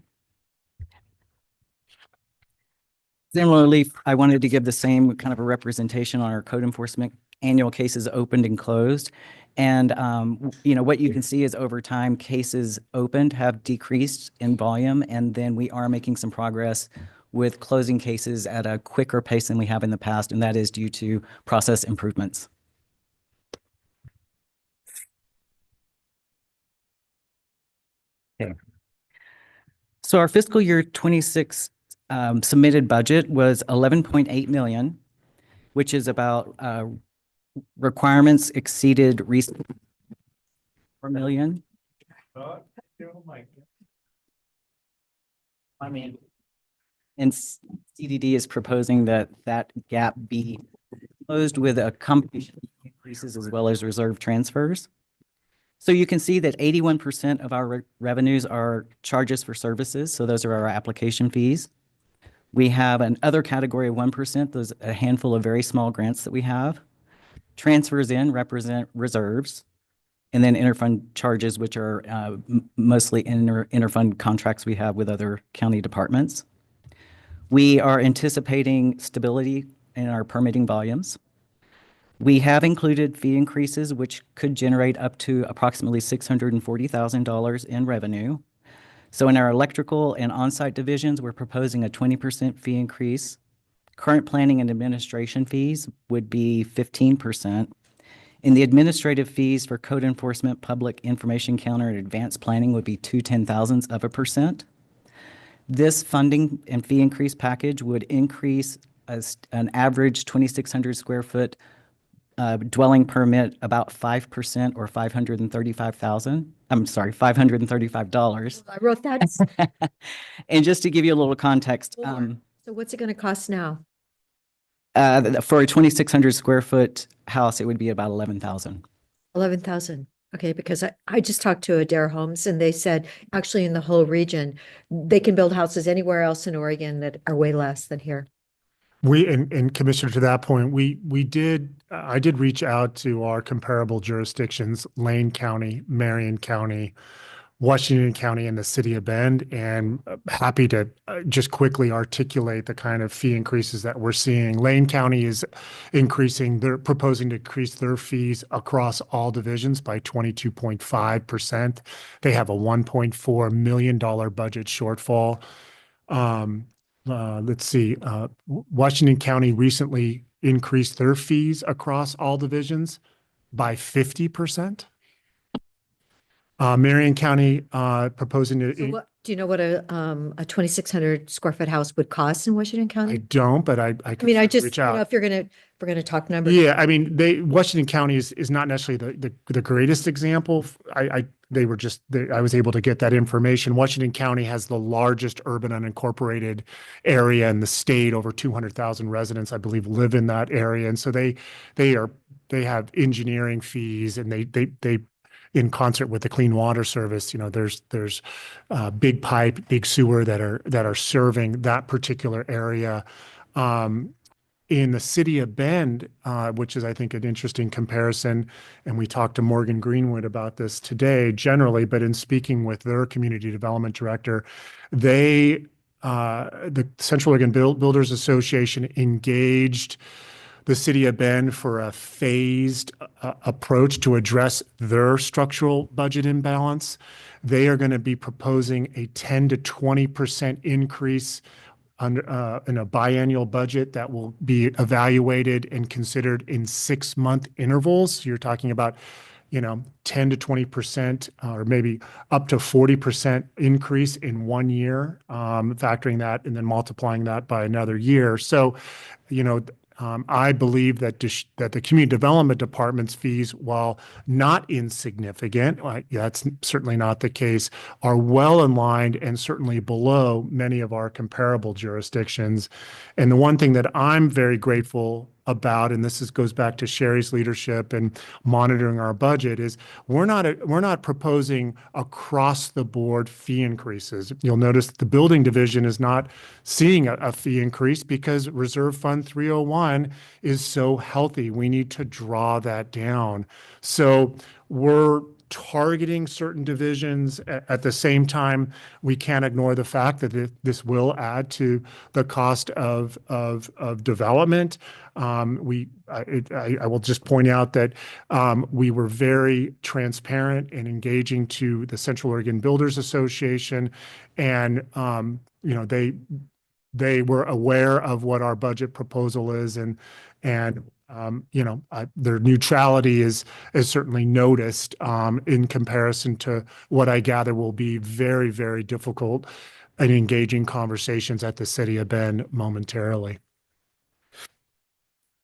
Similarly, I wanted to give the same kind of a representation on our code enforcement annual cases opened and closed. And, what you can see is over time, cases opened have decreased in volume, and then we are making some progress with closing cases at a quicker pace than we have in the past, and that is due to process improvements. Okay. So our fiscal year 26 submitted budget was 11.8 million, which is about requirements exceeded recent 4 million. I mean, and CDD is proposing that gap be closed with a combination of increases as well as reserve transfers. So you can see that 81% of our revenues are charges for services. So those are our application fees. We have an other category of 1%. There's a handful of very small grants that we have. Transfers in represent reserves, and then interfund charges, which are mostly interfund contracts we have with other county departments. We are anticipating stability in our permitting volumes. We have included fee increases, which could generate up to approximately $640,000 in revenue. So in our electrical and on-site divisions, we're proposing a 20% fee increase. Current planning and administration fees would be 15%. And the administrative fees for code enforcement, public information counter, and advanced planning would be 0.2%. This funding and fee increase package would increase an average 2,600 square foot dwelling permit about 5% or $535,000. I'm sorry, $535. I wrote that. And just to give you a little context. So what's it going to cost now? For a 2,600 square foot house, it would be about 11,000. 11,000. Okay, because I just talked to Adair Homes and they said actually in the whole region, they can build houses anywhere else in Oregon that are way less than here. And Commissioner, to that point, I did reach out to our comparable jurisdictions, Lane County, Marion County, Washington County, and the city of Bend, and happy to just quickly articulate the kind of fee increases that we're seeing. Lane County is they're proposing to increase their fees across all divisions by 22.5%. They have a $1.4 million budget shortfall. Let's see, Washington County recently increased their fees across all divisions by 50%. Marion County, proposing So to, what, do you know what a 2,600 square foot house would cost in Washington I County? don't, but I I can mean, I certainly just, reach you know, out. if we're gonna talk numbers. Yeah, I mean, Washington County is not necessarily the greatest example. I was able to get that information. Washington County has the largest urban unincorporated area in the state. Over 200,000 residents, I believe, live in that area. And so they have engineering fees, and they in concert with the Clean Water Service, you know, there's big pipe, big sewer that are serving that particular area. In the city of Bend, which is, I think, an interesting comparison, and we talked to Morgan Greenwood about this today generally, but in speaking with their community development director, the Central Oregon Builders Association engaged the city of Bend for a phased approach to address their structural budget imbalance. They are going to be proposing a 10 to 20% increase in a biannual budget that will be evaluated and considered in 6-month intervals. You're talking about, you know, 10 to 20%, or maybe up to 40% increase in 1 year, factoring that and then multiplying that by another year. So, you know, I believe that that the community development department's fees, while not insignificant, that's certainly not the case, are well in line and certainly below many of our comparable jurisdictions. And the one thing that I'm very grateful about, and goes back to Sherry's leadership and monitoring our budget, is we're not proposing across the board fee increases. You'll notice that the building division is not seeing a fee increase because Reserve Fund 301 is so healthy. We need to draw that down. So we're targeting certain divisions. At the same time, we can't ignore the fact that this will add to the cost of development. I will just point out that we were very transparent and engaging to the Central Oregon Builders Association, and you know, they were aware of what our budget proposal is, and you know, their neutrality is certainly noticed in comparison to what I gather will be very, very difficult and engaging conversations at the city of Bend momentarily.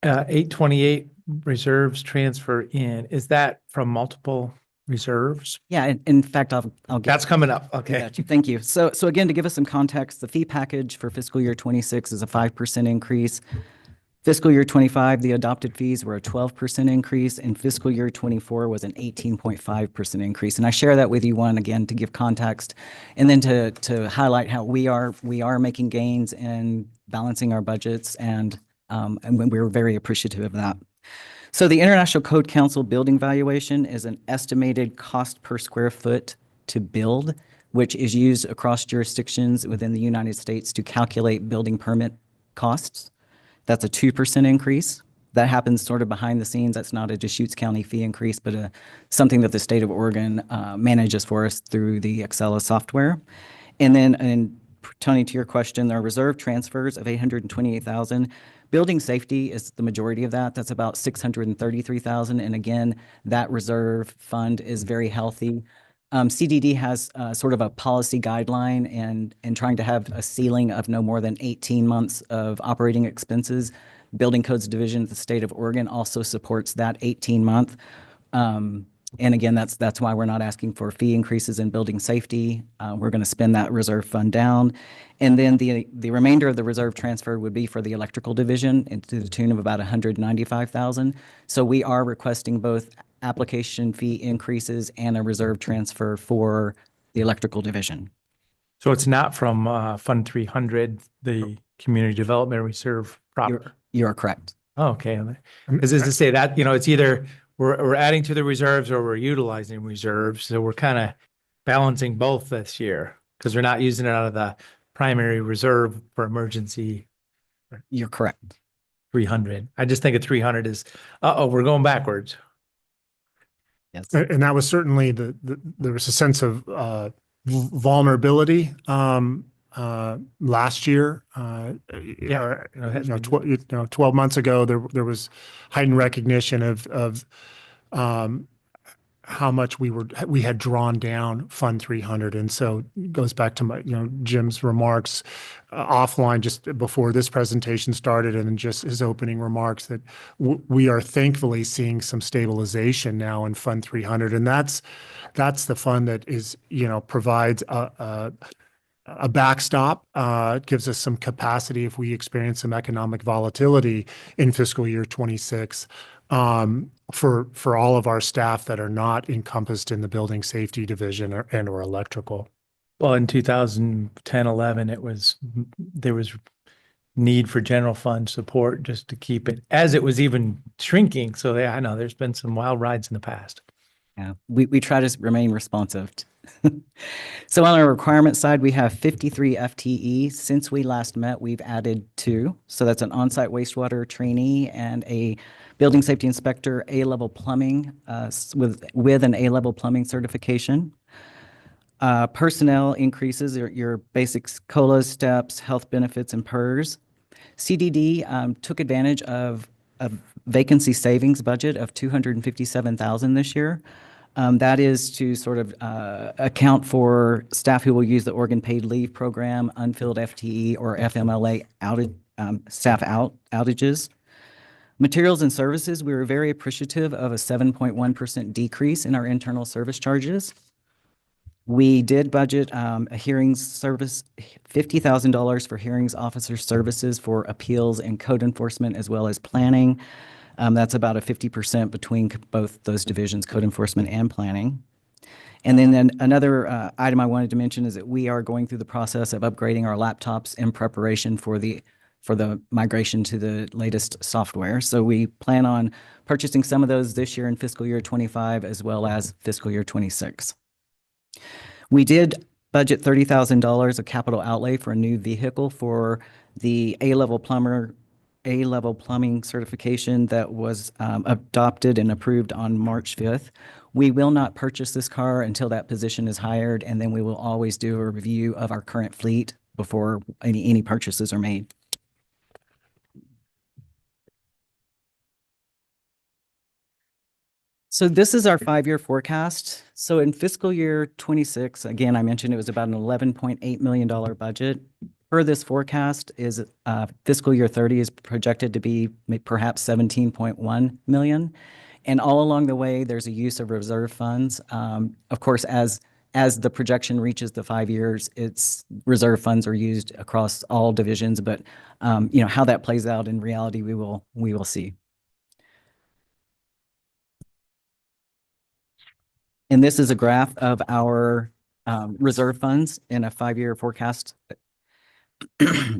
828 reserves transfer in, is that from multiple reserves? Yeah, in fact, I'll get. That's coming up. I Okay. got you. Thank you. So again, to give us some context, the fee package for fiscal year 26 is a 5% increase. Fiscal year 25, the adopted fees were a 12% increase, and fiscal year 24 was an 18.5% increase. And I share that with you, one, again, to give context, and then to highlight how we are making gains in balancing our budgets, and we're very appreciative of that. So the International Code Council building valuation is an estimated cost per square foot to build, which is used across jurisdictions within the United States to calculate building permit costs. That's a 2% increase. That happens sort of behind the scenes. That's not a Deschutes County fee increase, but something that the state of Oregon manages for us through the Excella software. And then, Tony, to your question, there are reserve transfers of $828,000. Building safety is the majority of that. That's about $633,000. And again, that reserve fund is very healthy. CDD has sort of a policy guideline and trying to have a ceiling of no more than 18 months of operating expenses. Building Codes Division at the state of Oregon also supports that 18-month. And again, that's why we're not asking for fee increases in building safety. We're going to spend that reserve fund down. And then the remainder of the reserve transfer would be for the electrical division to the tune of about $195,000. So we are requesting both application fee increases and a reserve transfer for the electrical division. So it's not from Fund 300, the Community Development Reserve proper? You are correct. Oh, okay. Is to say that, you know, it's either we're adding to the reserves or we're utilizing reserves. So we're kind of balancing both this year because we're not using it out of the primary reserve for emergency. You're correct. 300. I just think of 300 is, we're going backwards. Yes. And that was certainly there was a sense of vulnerability last year. 12 months ago, there was heightened recognition of how much we had drawn down Fund 300. And so it goes back to my, Jim's remarks offline just before this presentation started, and then just his opening remarks that we are thankfully seeing some stabilization now in Fund 300. And that's the fund that is, provides a backstop, gives us some capacity if we experience some economic volatility in fiscal year 26. For all of our staff that are not encompassed in the building safety division or electrical. Well, in 2010, 11, there was need for general fund support just to keep it as it was even shrinking. So I know there's been some wild rides in the past. Yeah, we try to remain responsive. So on our requirement side, we have 53 FTE. Since we last met, we've added 2. So that's an on-site wastewater trainee and a building safety inspector, A-level plumbing, with an A-level plumbing certification. Personnel increases, your basics, COLAs, steps, health benefits, and PERS. CDD took advantage of a vacancy savings budget of $257,000 this year. That is to sort of account for staff who will use the Oregon Paid Leave Program, unfilled FTE, or FMLA staff outages. Materials and services, we were very appreciative of a 7.1% decrease in our internal service charges. We did budget a hearings service, $50,000 for hearings officer services for appeals and code enforcement, as well as planning. That's about a 50% between both those divisions, code enforcement and planning. And then another item I wanted to mention is that we are going through the process of upgrading our laptops in preparation for the migration to the latest software. So we plan on purchasing some of those this year in fiscal year 25, as well as fiscal year 26. We did budget $30,000 of capital outlay for a new vehicle for the A-level plumbing certification that was adopted and approved on March 5th. We will not purchase this car until that position is hired, and then we will always do a review of our current fleet before any purchases are made. So this is our 5-year forecast. So in fiscal year 26, again, I mentioned it was about an $11.8 million budget. Per this forecast is fiscal year 30 is projected to be perhaps 17.1 million. And all along the way, there's a use of reserve funds. Of course, as the projection reaches the 5 years, its reserve funds are used across all divisions. But how that plays out in reality, we will see. And this is a graph of our reserve funds in a 5-year forecast.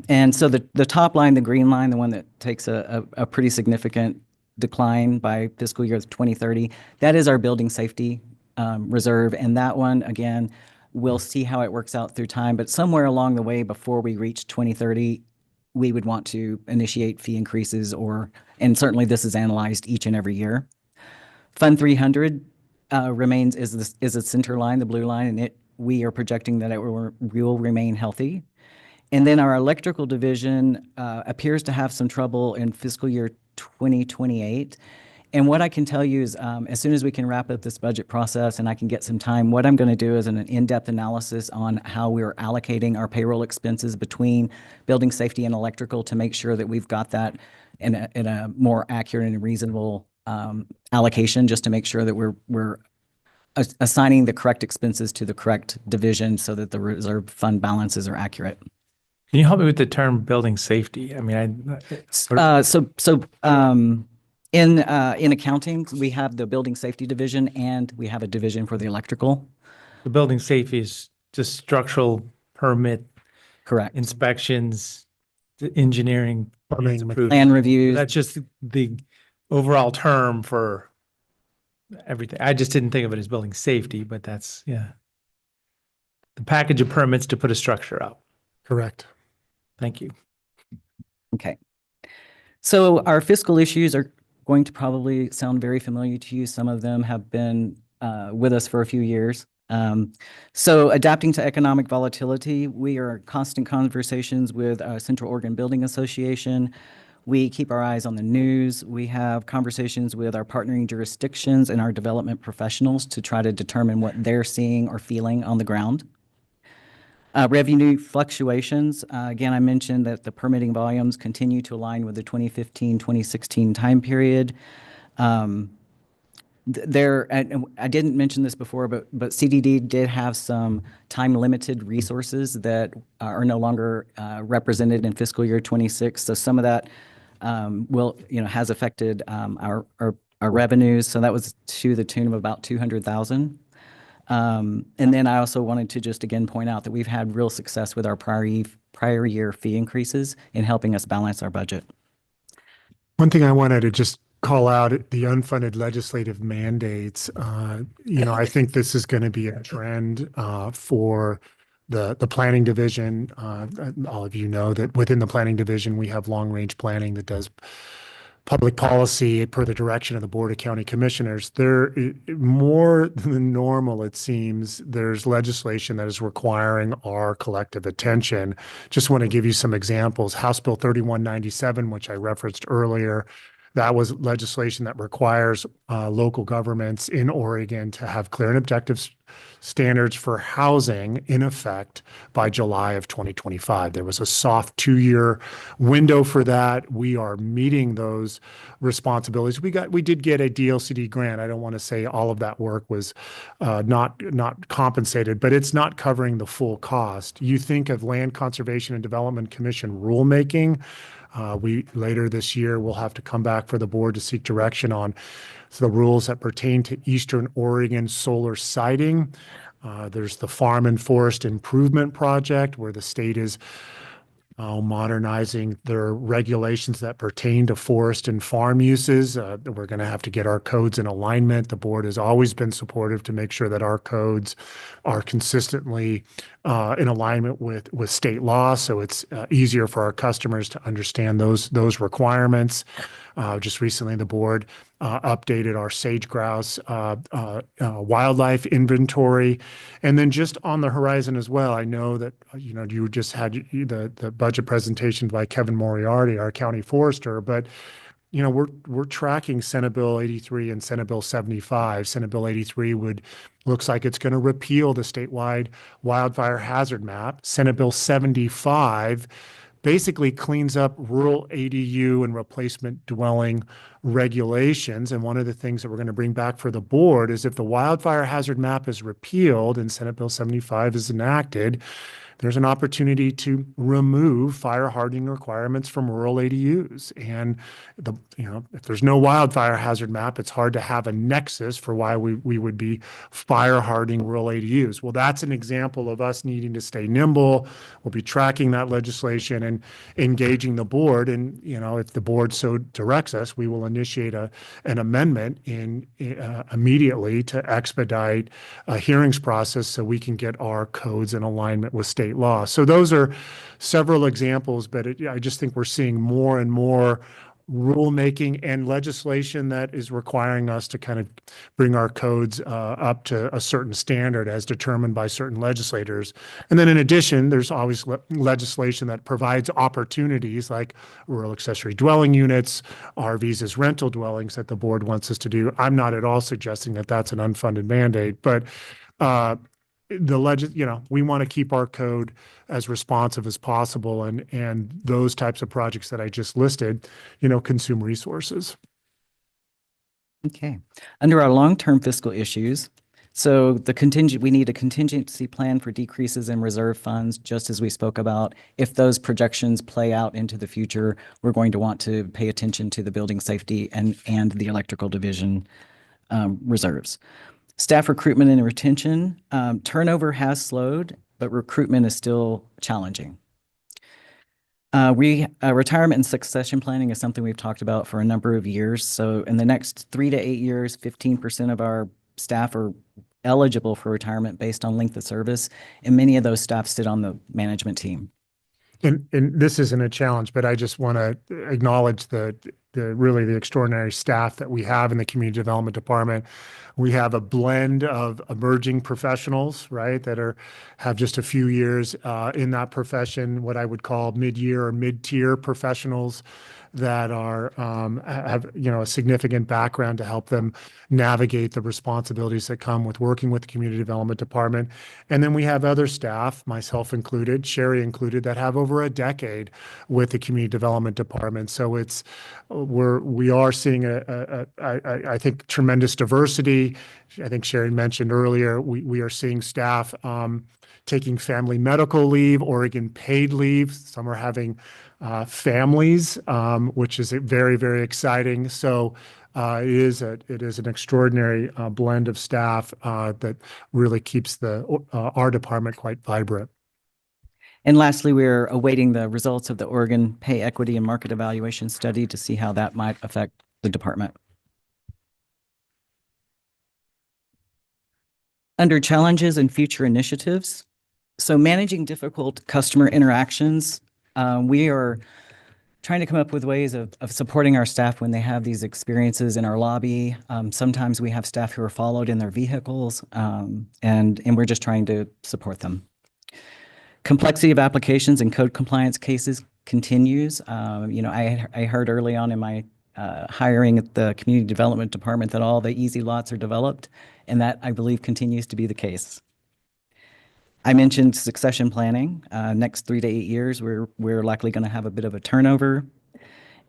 And so the top line, the green line, the one that takes a pretty significant decline by fiscal year 2030, that is our building safety reserve. And that one, again, we'll see how it works out through time. But somewhere along the way, before we reach 2030, we would want to initiate fee increases, and certainly this is analyzed each and every year. Fund 300 remains is a center line, the blue line, and we are projecting that it will remain healthy. And then our electrical division appears to have some trouble in fiscal year 2028. And what I can tell you is as soon as we can wrap up this budget process and I can get some time, what I'm going to do is an in-depth analysis on how we're allocating our payroll expenses between building safety and electrical to make sure that we've got that in a more accurate and reasonable allocation, just to make sure that we're assigning the correct expenses to the correct division so that the reserve fund balances are accurate. Can you help me with the term building safety? I mean, in accounting, we have the building safety division and we have a division for the electrical. The building safety is just structural permit, correct, inspections, the engineering, plan reviews. That's just the overall term for everything. I just didn't think of it as building safety, but that's, yeah. The package of permits to put a structure up. Correct. Thank you. Okay. So our fiscal issues are going to probably sound very familiar to you. Some of them have been with us for a few years. So adapting to economic volatility, we are in constant conversations with Central Oregon Building Association. We keep our eyes on the news. We have conversations with our partnering jurisdictions and our development professionals to try to determine what they're seeing or feeling on the ground. Revenue fluctuations, again, I mentioned that the permitting volumes continue to align with the 2015, 2016 time period. And I didn't mention this before, but CDD did have some time-limited resources that are no longer represented in fiscal year 26. So some of that has affected our revenues. So that was to the tune of about 200,000. And then I also wanted to just again point out that we've had real success with our prior year fee increases in helping us balance our budget. One thing I wanted to just call out the unfunded legislative mandates. I think this is going to be a trend for the planning division. All of you know that within the planning division, we have long-range planning that does public policy per the direction of the Board of County Commissioners. There, more than normal, it seems, there's legislation that is requiring our collective attention. Just want to give you some examples. House Bill 3197, which I referenced earlier, that was legislation that requires local governments in Oregon to have clear and objective standards for housing in effect by July of 2025. There was a soft 2-year window for that. We are meeting those responsibilities. We did get a DLCD grant. I don't want to say all of that work was not compensated, but it's not covering the full cost. You think of Land Conservation and Development Commission rulemaking. We later this year will have to come back for the board to seek direction on the rules that pertain to Eastern Oregon solar siting. There's the Farm and Forest Improvement Project, where the state is modernizing their regulations that pertain to forest and farm uses. We're going to have to get our codes in alignment. The board has always been supportive to make sure that our codes are consistently in alignment with state law, so it's easier for our customers to understand those requirements. Just recently, the board updated our sage grouse wildlife inventory. And then just on the horizon as well, I know that, you just had the budget presentation by Kevin Moriarty, our county forester, but we're tracking Senate Bill 83 and Senate Bill 75. Senate Bill 83 looks like it's going to repeal the statewide wildfire hazard map. Senate Bill 75 basically cleans up rural ADU and replacement dwelling regulations. And one of the things that we're going to bring back for the board is if the wildfire hazard map is repealed and Senate Bill 75 is enacted, there's an opportunity to remove fire hardening requirements from rural ADUs. And if there's no wildfire hazard map, it's hard to have a nexus for why we would be fire hardening rural ADUs. Well, that's an example of us needing to stay nimble. We'll be tracking that legislation and engaging the board. And, if the board so directs us, we will initiate an amendment immediately to expedite a hearings process so we can get our codes in alignment with state law. So those are several examples, but I just think we're seeing more and more rulemaking and legislation that is requiring us to kind of bring our codes up to a certain standard as determined by certain legislators. And then in addition, there's always legislation that provides opportunities like rural accessory dwelling units, RVs as rental dwellings that the board wants us to do. I'm not at all suggesting that that's an unfunded mandate, but we want to keep our code as responsive as possible, and those types of projects that I just listed, consume resources. Okay. Under our long-term fiscal issues, so we need a contingency plan for decreases in reserve funds, just as we spoke about. If those projections play out into the future, we're going to want to pay attention to the building safety and the electrical division reserves. Staff recruitment and retention, turnover has slowed, but recruitment is still challenging. Retirement and succession planning is something we've talked about for a number of years. So in the next 3 to 8 years, 15% of our staff are eligible for retirement based on length of service, and many of those staff sit on the management team. And this isn't a challenge, but I just want to acknowledge the extraordinary staff that we have in the community development department. We have a blend of emerging professionals, right, that have just a few years in that profession, what I would call mid-year or mid-tier professionals that are have a significant background to help them navigate the responsibilities that come with working with the community development department. And then we have other staff, myself included, Sherry included, that have over a decade with the community development department. So we are seeing I think tremendous diversity. I think Sherry mentioned earlier, we are seeing staff taking family medical leave, Oregon paid leave. Some are having families, which is very, very exciting. So it is an extraordinary blend of staff that really keeps our department quite vibrant. And lastly, we're awaiting the results of the Oregon Pay Equity and Market Evaluation Study to see how that might affect the department. Under challenges and future initiatives, so managing difficult customer interactions, we are trying to come up with ways of supporting our staff when they have these experiences in our lobby. Sometimes we have staff who are followed in their vehicles, and we're just trying to support them. Complexity of applications and code compliance cases continues. I heard early on in my hiring at the community development department that all the easy lots are developed, and that I believe continues to be the case. I mentioned succession planning. Next 3 to 8 years, we're likely going to have a bit of a turnover.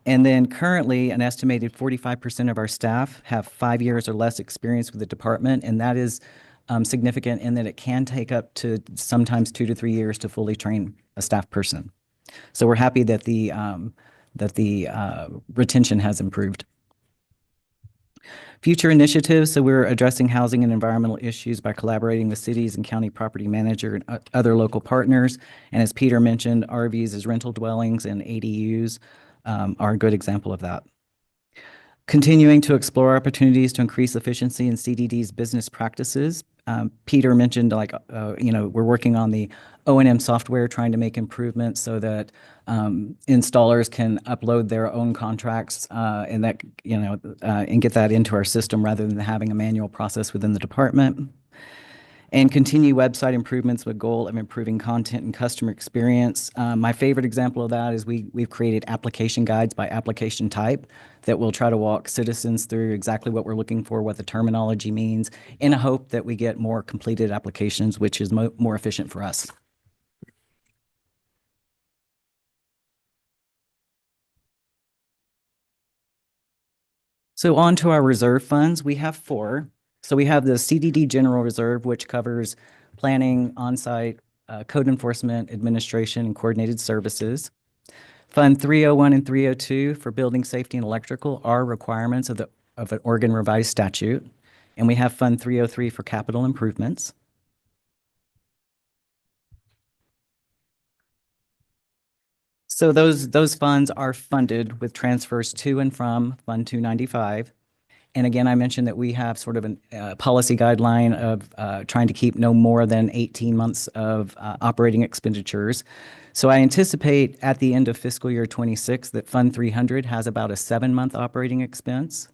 And then currently, an estimated 45% of our staff have 5 years or less experience with the department, and that is significant in that it can take up to sometimes 2 to 3 years to fully train a staff person. So we're happy that the retention has improved. Future initiatives, so we're addressing housing and environmental issues by collaborating with cities and county property manager and other local partners. And as Peter mentioned, RVs as rental dwellings and ADUs are a good example of that. Continuing to explore opportunities to increase efficiency in CDD's business practices. Peter mentioned we're working on the O&M software, trying to make improvements so that installers can upload their own contracts and get that into our system rather than having a manual process within the department. And continue website improvements with goal of improving content and customer experience. My favorite example of that is we've created application guides by application type that will try to walk citizens through exactly what we're looking for, what the terminology means, in a hope that we get more completed applications, which is more efficient for us. So on to our reserve funds, we have 4. So we have the CDD General Reserve, which covers planning, on-site, code enforcement, administration, and coordinated services. Fund 301 and 302 for building safety and electrical are requirements of an Oregon revised statute. And we have Fund 303 for capital improvements. So those funds are funded with transfers to and from Fund 295. And again, I mentioned that we have sort of a policy guideline of trying to keep no more than 18 months of operating expenditures. So I anticipate at the end of fiscal year 26 that Fund 300 has about a 7-month operating expense.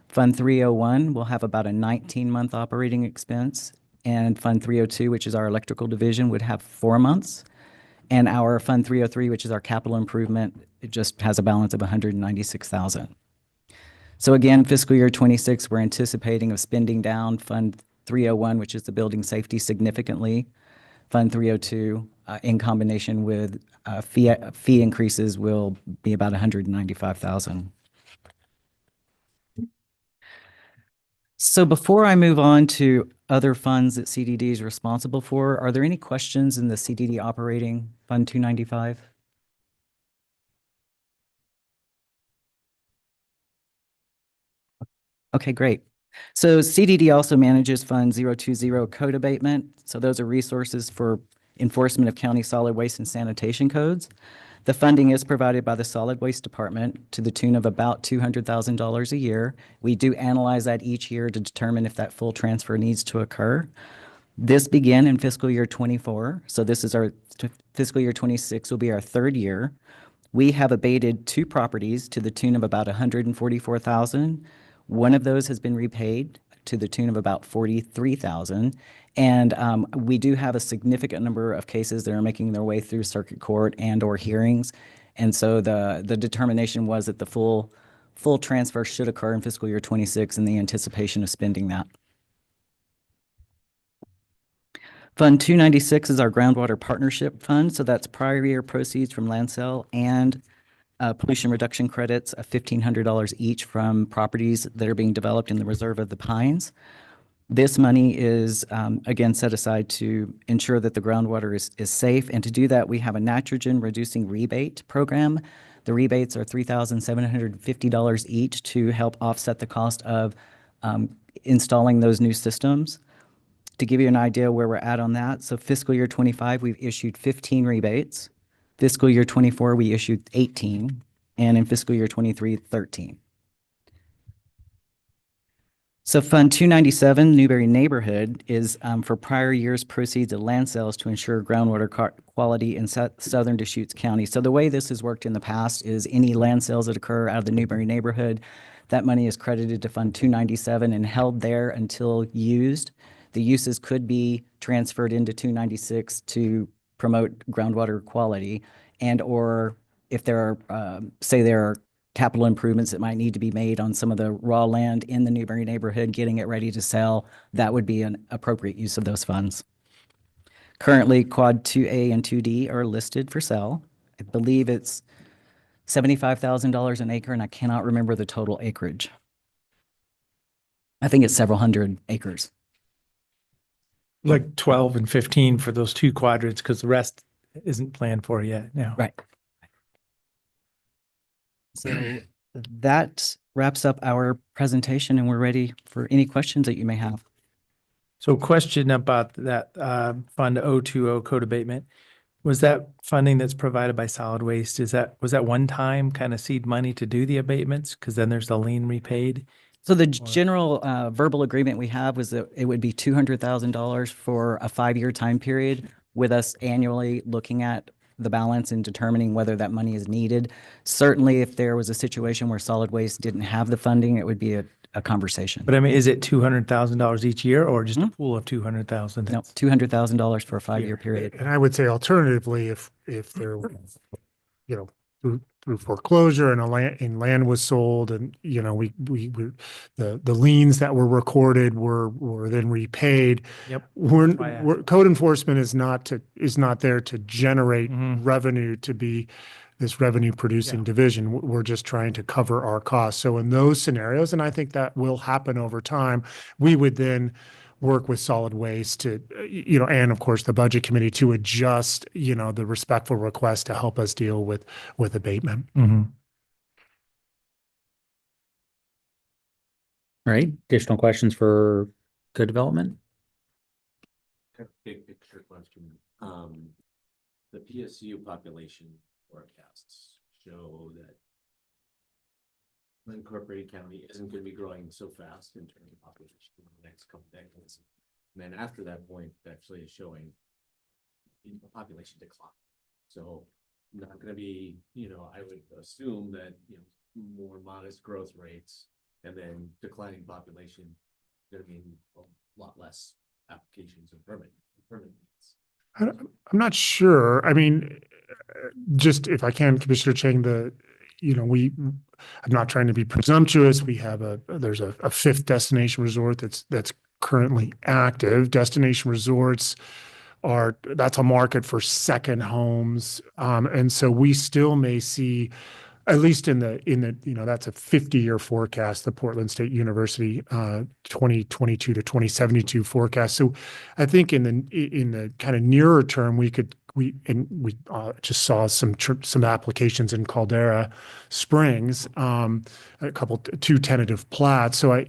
Fund 301 will have about a 19-month operating expense. And Fund 302, which is our electrical division, would have 4 months. And our Fund 303, which is our capital improvement, it just has a balance of $196,000. So again, fiscal year 26, we're anticipating of spending down Fund 301, which is the building safety, significantly. Fund 302, in combination with fee increases, will be about $195,000. So before I move on to other funds that CDD is responsible for, are there any questions in the CDD operating Fund 295? Okay, great. So CDD also manages Fund 020 code abatement. So those are resources for enforcement of county solid waste and sanitation codes. The funding is provided by the Solid Waste Department to the tune of about $200,000 a year. We do analyze that each year to determine if that full transfer needs to occur. This began in fiscal year 24. So this is our fiscal year 26 will be our 3rd year. We have abated 2 properties to the tune of about $144,000. One of those has been repaid to the tune of about $43,000. And we do have a significant number of cases that are making their way through circuit court and or hearings. And so the determination was that the full transfer should occur in fiscal year 26 in the anticipation of spending that. Fund 296 is our groundwater partnership fund. So that's prior year proceeds from land sale and pollution reduction credits of $1,500 each from properties that are being developed in the Reserve of the Pines. This money is, again, set aside to ensure that the groundwater is safe. And to do that, we have a nitrogen reducing rebate program. The rebates are $3,750 each to help offset the cost of installing those new systems. To give you an idea where we're at on that, so fiscal year 25, we've issued 15 rebates. Fiscal year 24, we issued 18, and in fiscal year 23, 13. So Fund 297, Newberry Neighborhood, is for prior year's proceeds of land sales to ensure groundwater quality in southern Deschutes County. So the way this has worked in the past is any land sales that occur out of the Newberry Neighborhood, that money is credited to Fund 297 and held there until used. The uses could be transferred into 296 to promote groundwater quality, and or if there are, say there are capital improvements that might need to be made on some of the raw land in the Newberry Neighborhood, getting it ready to sell, that would be an appropriate use of those funds. Currently, Quad 2A and 2D are listed for sale. I believe it's $75,000 an acre, and I cannot remember the total acreage. I think it's several hundred acres. Like 12 and 15 for those two quadrants, because the rest isn't planned for yet now. Right. So that wraps up our presentation, and we're ready for any questions that you may have. So question about that Fund 020 code abatement. Was that funding that's provided by solid waste? Was that one time kind of seed money to do the abatements? Because then there's the lien repaid. So the general verbal agreement we have was that it would be $200,000 for a 5-year time period, with us annually looking at the balance and determining whether that money is needed. Certainly, if there was a situation where solid waste didn't have the funding, it would be a conversation. But I mean, is it $200,000 each year or just a pool of 200,000? No, $200,000 for a 5-year period. And I would say alternatively, if there were, through foreclosure and land was sold, and the liens that were recorded were then repaid. Yep. Code enforcement is not there to generate revenue, to be this revenue producing division. We're just trying to cover our costs. So in those scenarios, and I think that will happen over time, we would then work with solid waste to, and of course the budget committee to adjust, the respectful request to help us deal with abatement. All right. Additional questions for code development? Big picture question. The PSU population forecasts show that unincorporated county isn't going to be growing so fast in terms of population in the next couple decades. And then after that point, actually is showing population decline. So not going to be, I would assume that, more modest growth rates and then declining population going to mean a lot less applications of permit needs. I'm not sure. I mean, just if I can, Commissioner Chang, I'm not trying to be presumptuous. We have there's a 5th destination resort that's currently active. Destination resorts that's a market for second homes. And so we still may see, at least in the that's a 50-year forecast, the Portland State University 2022 to 2072 forecast. So I think in the kind of nearer term, we just saw some applications in Caldera Springs, two tentative plats. So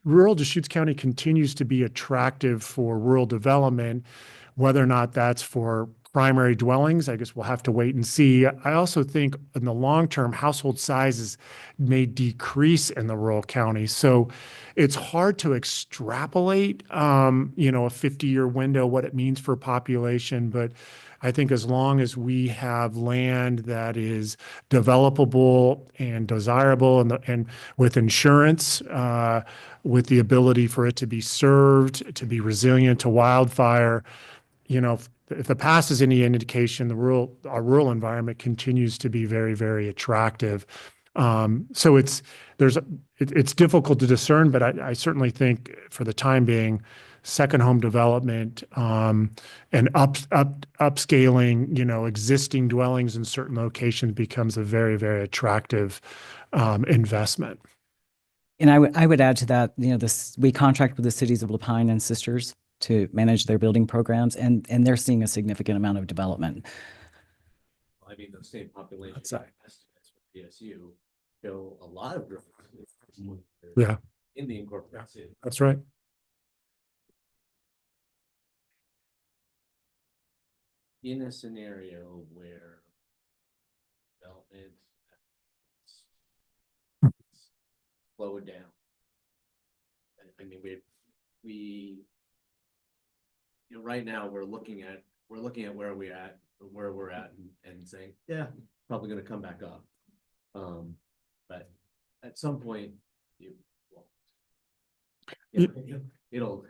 rural Deschutes County continues to be attractive for rural development. Whether or not that's for primary dwellings, I guess we'll have to wait and see. I also think in the long term, household sizes may decrease in the rural counties. So it's hard to extrapolate, a 50-year window, what it means for population. But I think as long as we have land that is developable and desirable and with insurance, with the ability for it to be served, to be resilient to wildfire, you know, if the past is any indication, our rural environment continues to be very, very attractive. So it's difficult to discern, but I certainly think for the time being, second home development, and upscaling, you know, existing dwellings in certain locations becomes a very, very attractive, investment. And I would add to that, you know, we contract with the cities of Lapine and Sisters to manage their building programs, and they're seeing a significant amount of development. I mean, the same population estimates for PSU show a lot of growth. Yeah. In the incorporated city. That's right. In a scenario where development slow it down. I mean, we you know, right now we're looking at where we're at and saying, yeah, probably going to come back up. But at some point it'll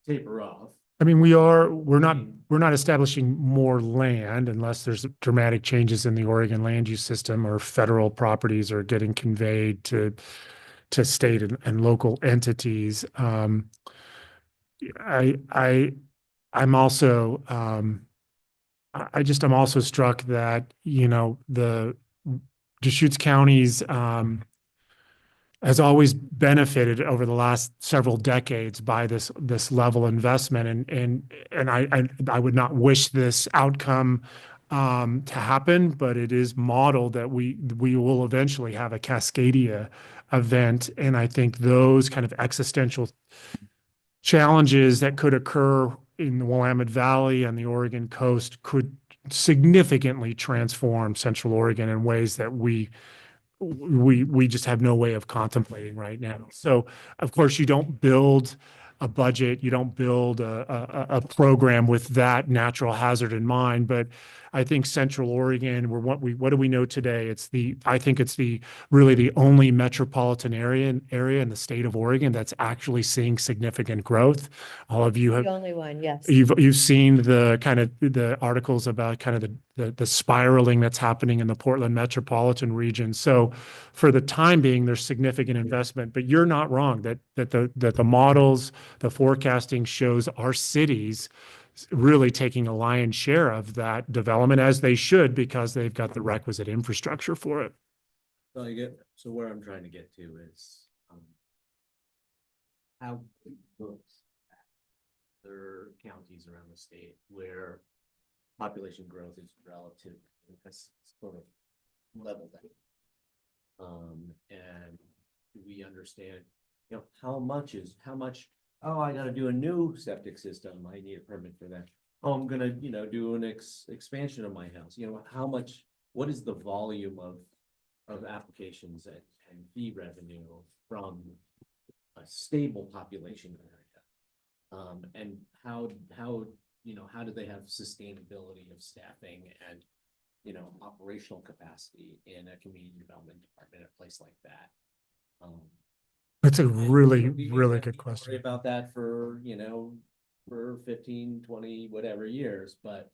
taper off. I mean, we're not establishing more land unless there's dramatic changes in the Oregon land use system or federal properties are getting conveyed to state and local entities. I'm also I'm also struck that, you know, the Deschutes County's has always benefited over the last several decades by this level of investment, and I would not wish this outcome to happen, but it is modeled that we will eventually have a Cascadia event, and I think those kind of existential challenges that could occur in the Willamette Valley and the Oregon coast could significantly transform Central Oregon in ways that we just have no way of contemplating right now. So of course you don't build a budget, you don't build a program with that natural hazard in mind, but I think Central Oregon, what do we know today? I think it's really the only metropolitan area in the state of Oregon that's actually seeing significant growth. All of you have The only one, yes. You've seen the articles about kind of the spiraling that's happening in the Portland metropolitan region. So for the time being, there's significant investment, but you're not wrong that the models, the forecasting shows our cities really taking a lion's share of that development, as they should, because they've got the requisite infrastructure for it. So where I'm trying to get to is how looks at other counties around the state where population growth is relative, has sort of leveled out. And do we understand, you know, how much, oh, I gotta do a new septic system, I need a permit for that. Oh, I'm gonna, you know, do an expansion of my house, you know, what is the volume of applications and fee revenue from a stable population area? And how do they have sustainability of staffing and, you know, operational capacity in a community development department, a place like that? That's a really good question. Worry about that for 15, 20, whatever years, but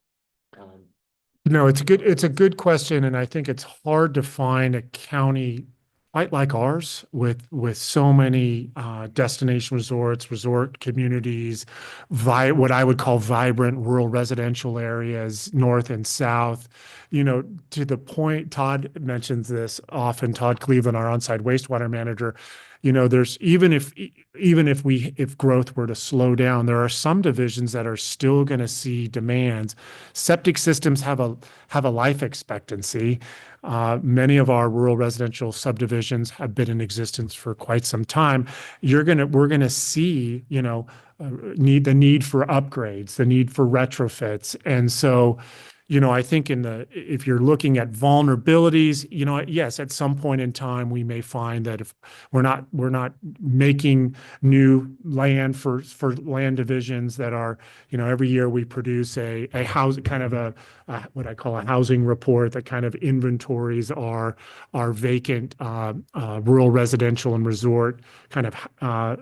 no, it's a good question, and I think it's hard to find a county quite like ours with so many destination resorts, resort communities, what I would call vibrant rural residential areas, north and south. You know, to the point, Todd mentions this often, Todd Cleveland, our on-site wastewater manager. You know, there's even if growth were to slow down, there are some divisions that are still going to see demands. Septic systems have a life expectancy. Many of our rural residential subdivisions have been in existence for quite some time. We're gonna see, you know, the need for upgrades, the need for retrofits, and so, you know, I think if you're looking at vulnerabilities, you know, yes, at some point in time, we may find that if we're not making new land for land divisions that are, you know, every year we produce a house, kind of a what I call a housing report that kind of inventories our vacant rural residential and resort kind of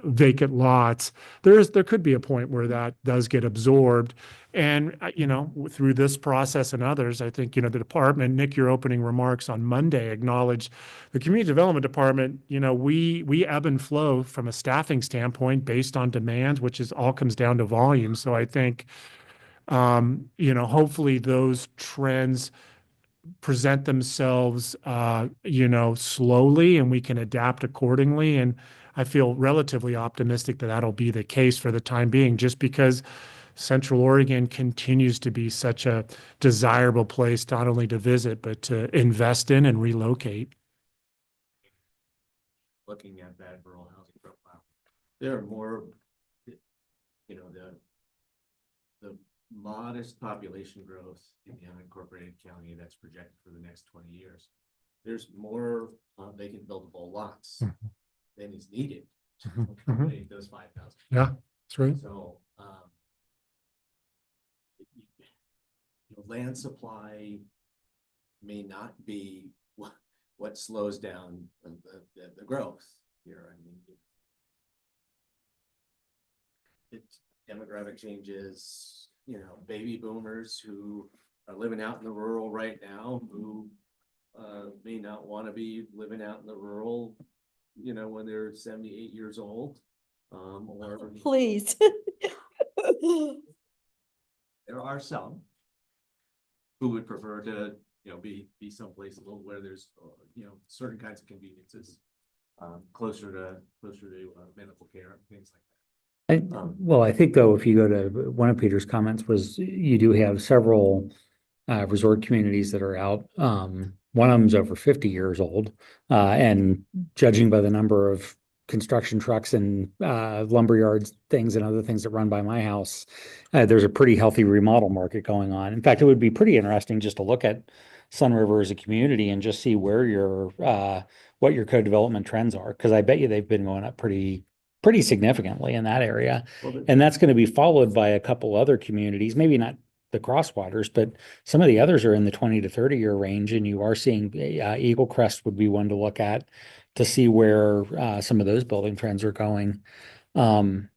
vacant lots. There could be a point where that does get absorbed. And, through this process and others, I think, the department, Nick, your opening remarks on Monday acknowledged the community development department, we ebb and flow from a staffing standpoint based on demand, which is all comes down to volume. So I think, hopefully those trends present themselves, slowly and we can adapt accordingly. And I feel relatively optimistic that that'll be the case for the time being, just because Central Oregon continues to be such a desirable place, not only to visit, but to invest in and relocate. Looking at that rural housing profile, there are more, the modest population growth in the unincorporated county that's projected for the next 20 years. There's more vacant buildable lots than is needed to accommodate those 5,000. Yeah, that's right. So, land supply may not be what slows down the growth here. I mean, it's demographic changes, baby boomers who are living out in the rural right now, who may not want to be living out in the rural, when they're 78 years old. Or Please. there are some who would prefer to, be someplace a little where there's, certain kinds of conveniences, closer to medical care and things like that. Well, I think though, if you go to one of Peter's comments was you do have several resort communities that are out. One of them's over 50 years old, and judging by the number of construction trucks and lumber yards, things and other things that run by my house, there's a pretty healthy remodel market going on. In fact, it would be pretty interesting just to look at Sun River as a community and just see where what your co-development trends are, because I bet you they've been going up pretty significantly in that area. And that's going to be followed by a couple other communities, maybe not the Crosswaters, but some of the others are in the 20 to 30 year range. And you are seeing Eagle Crest would be one to look at to see where some of those building trends are going. And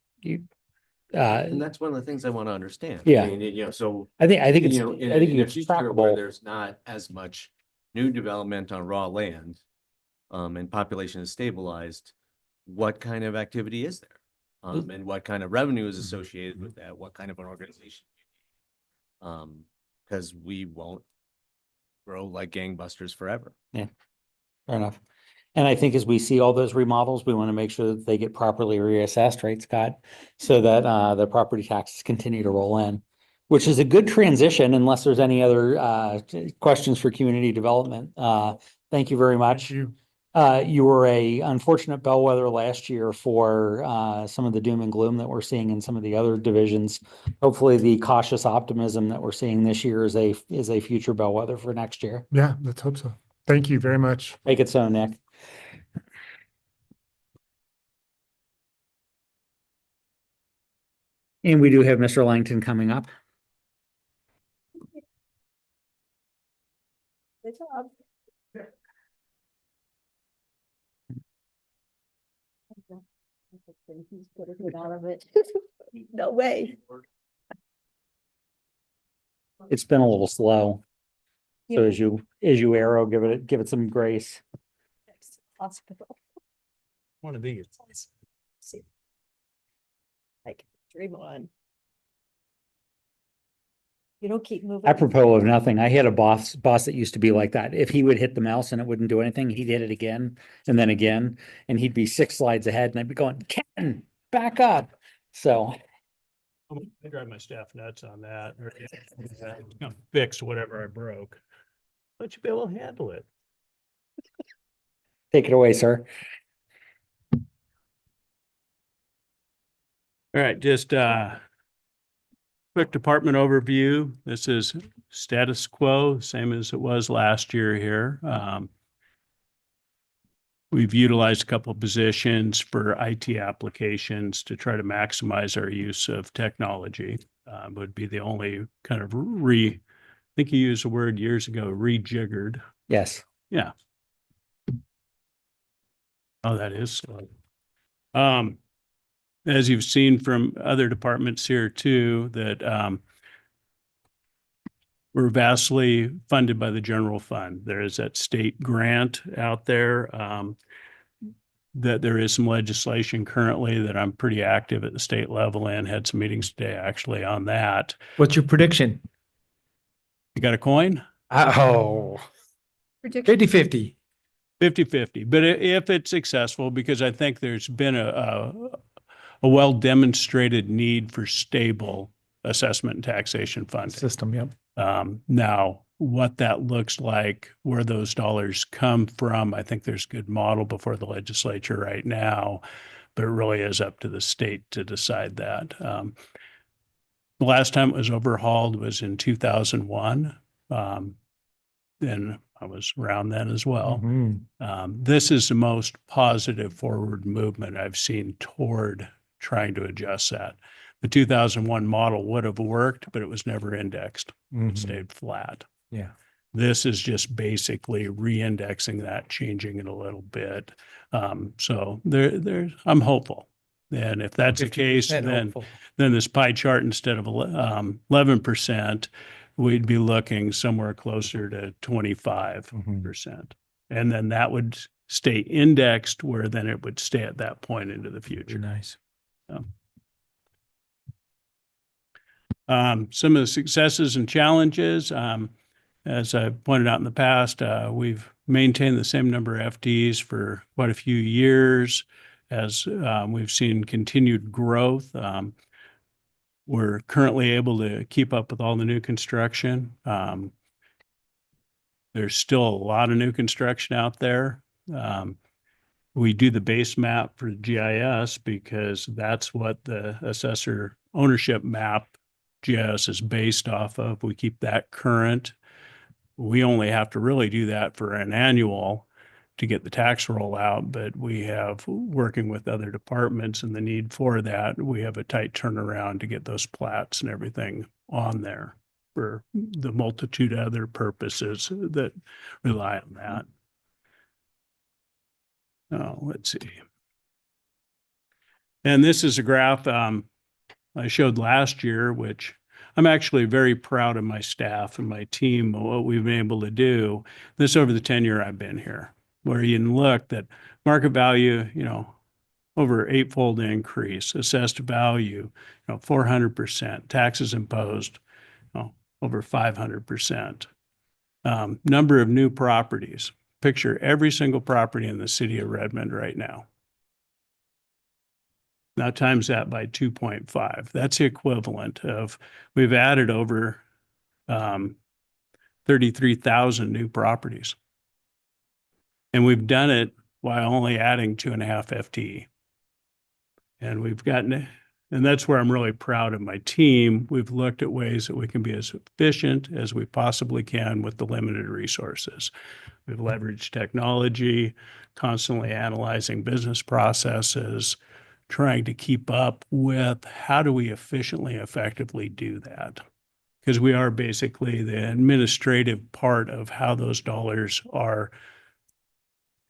that's one of the things I want to understand. Yeah. I mean, so I think it's, in I think a it's future where trackable. there's not as much new development on raw land, and population is stabilized, what kind of activity is there? And what kind of revenue is associated with that? What kind of an organization? Because we won't grow like gangbusters forever. Yeah, fair enough. And I think as we see all those remodels, we want to make sure that they get properly reassessed, right, Scott? So that the property taxes continue to roll in, which is a good transition unless there's any other questions for community development. Thank you very much. Thank you. You were a unfortunate bellwether last year for some of the doom and gloom that we're seeing in some of the other divisions. Hopefully the cautious optimism that we're seeing this year is a future bellwether for next year. Yeah, let's hope so. Thank you very much. Make it so, Nick. And we do have Mr. Langton coming up. Good job. He's gonna get out of it. No way. It's been a little slow. So Yeah. as you arrow, give it some grace. Hospital. One of these. Like, dream on. You don't keep moving. Apropos of nothing, I had a boss that used to be like that. If he would hit the mouse and it wouldn't do anything, he'd hit it again and then again, and he'd be 6 slides ahead and I'd be going, Ken, back up. So I drive my staff nuts on that, or fix whatever I broke. Let you be able to handle it. take it away, sir. All right, just quick department overview. This is status quo, same as it was last year here. We've utilized a couple of positions for IT applications to try to maximize our use of technology. Would be the only kind of I think you used the word years ago, rejiggered. Yes. Yeah. Oh, that is slow. As you've seen from other departments here too, that we're vastly funded by the general fund. There is that state grant out there. That there is some legislation currently that I'm pretty active at the state level and had some meetings today actually on that. What's your prediction? You got a coin? Oh, 50-50. 50-50. But if it's successful, because I think there's been a well-demonstrated need for stable assessment and taxation funding. System, yep. Now, what that looks like, where those dollars come from, I think there's a good model before the legislature right now, but it really is up to the state to decide that. The last time it was overhauled was in 2001. Then I was around then as well. This is the most positive forward movement I've seen toward trying to adjust that. The 2001 model would have worked, but it was never indexed. It stayed flat. Yeah. This is just basically re-indexing that, changing it a little bit. So I'm hopeful. And if that's the case, then this pie chart, instead of 11%, we'd be looking somewhere closer to 25%. And then that would stay indexed, where then it would stay at that point into the future. Nice. Some of the successes and challenges, as I pointed out in the past, we've maintained the same number of FTEs for quite a few years as we've seen continued growth. We're currently able to keep up with all the new construction. There's still a lot of new construction out there. We do the base map for GIS because that's what the assessor ownership map GIS is based off of. We keep that current. We only have to really do that for an annual to get the tax roll out, but we have, working with other departments and the need for that, we have a tight turnaround to get those plats and everything on there for the multitude of other purposes that rely on that. Let's see. And this is a graph I showed last year, which I'm actually very proud of my staff and my team, what we've been able to do this over the tenure I've been here, where you can look that market value, over 8-fold increase, assessed value, 400%, taxes imposed, over 500%. Number of new properties. Picture every single property in the city of Redmond right now. Now times that by 2.5. That's the equivalent of, we've added over 33,000 new properties. And we've done it while only adding 2.5 FTE. And we've gotten, and that's where I'm really proud of my team. We've looked at ways that we can be as efficient as we possibly can with the limited resources. We've leveraged technology, constantly analyzing business processes, trying to keep up with how do we efficiently, effectively do that? Because we are basically the administrative part of how those dollars are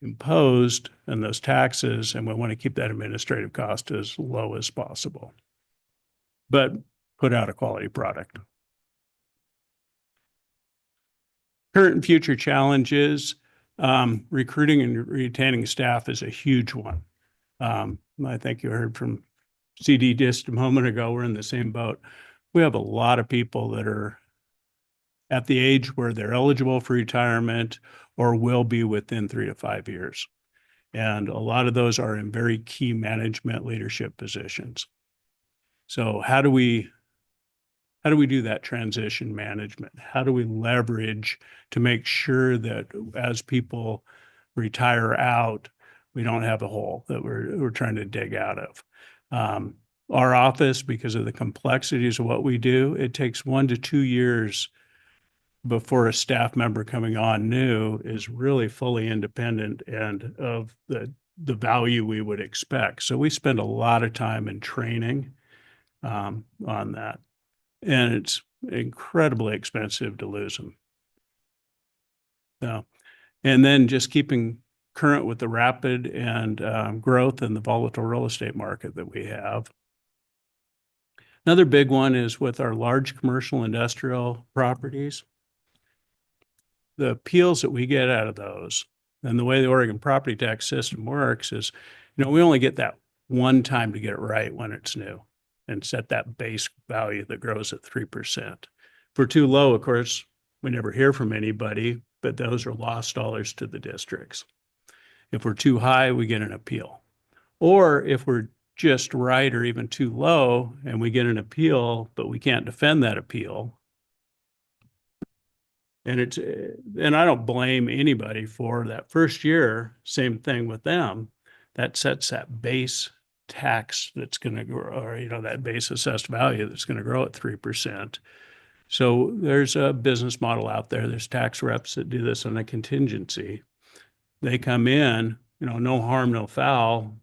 imposed and those taxes, and we want to keep that administrative cost as low as possible, but put out a quality product. Current and future challenges, recruiting and retaining staff is a huge one. I think you heard from CD just a moment ago, we're in the same boat. We have a lot of people that are at the age where they're eligible for retirement or will be within 3 to 5 years. And a lot of those are in very key management leadership positions. So how do we do that transition management? How do we leverage to make sure that as people retire out, we don't have a hole that we're trying to dig out of? Our office, because of the complexities of what we do, it takes 1 to 2 years before a staff member coming on new is really fully independent and of the value we would expect. So we spend a lot of time in training on that. And it's incredibly expensive to lose them. So, and then just keeping current with the rapid and growth in the volatile real estate market that we have. Another big one is with our large commercial industrial properties. the appeals that we get out of those, and the way the Oregon property tax system works is, we only get that one time to get it right when it's new and set that base value that grows at 3%. If we're too low, of course, we never hear from anybody, but those are lost dollars to the districts. If we're too high, we get an appeal. Or if we're just right or even too low and we get an appeal, but we can't defend that appeal. And I don't blame anybody for that first year, same thing with them. That sets that base tax that's going to grow, or, that base assessed value that's going to grow at 3%. So there's a business model out there. There's tax reps that do this on a contingency. They come in, no harm, no foul.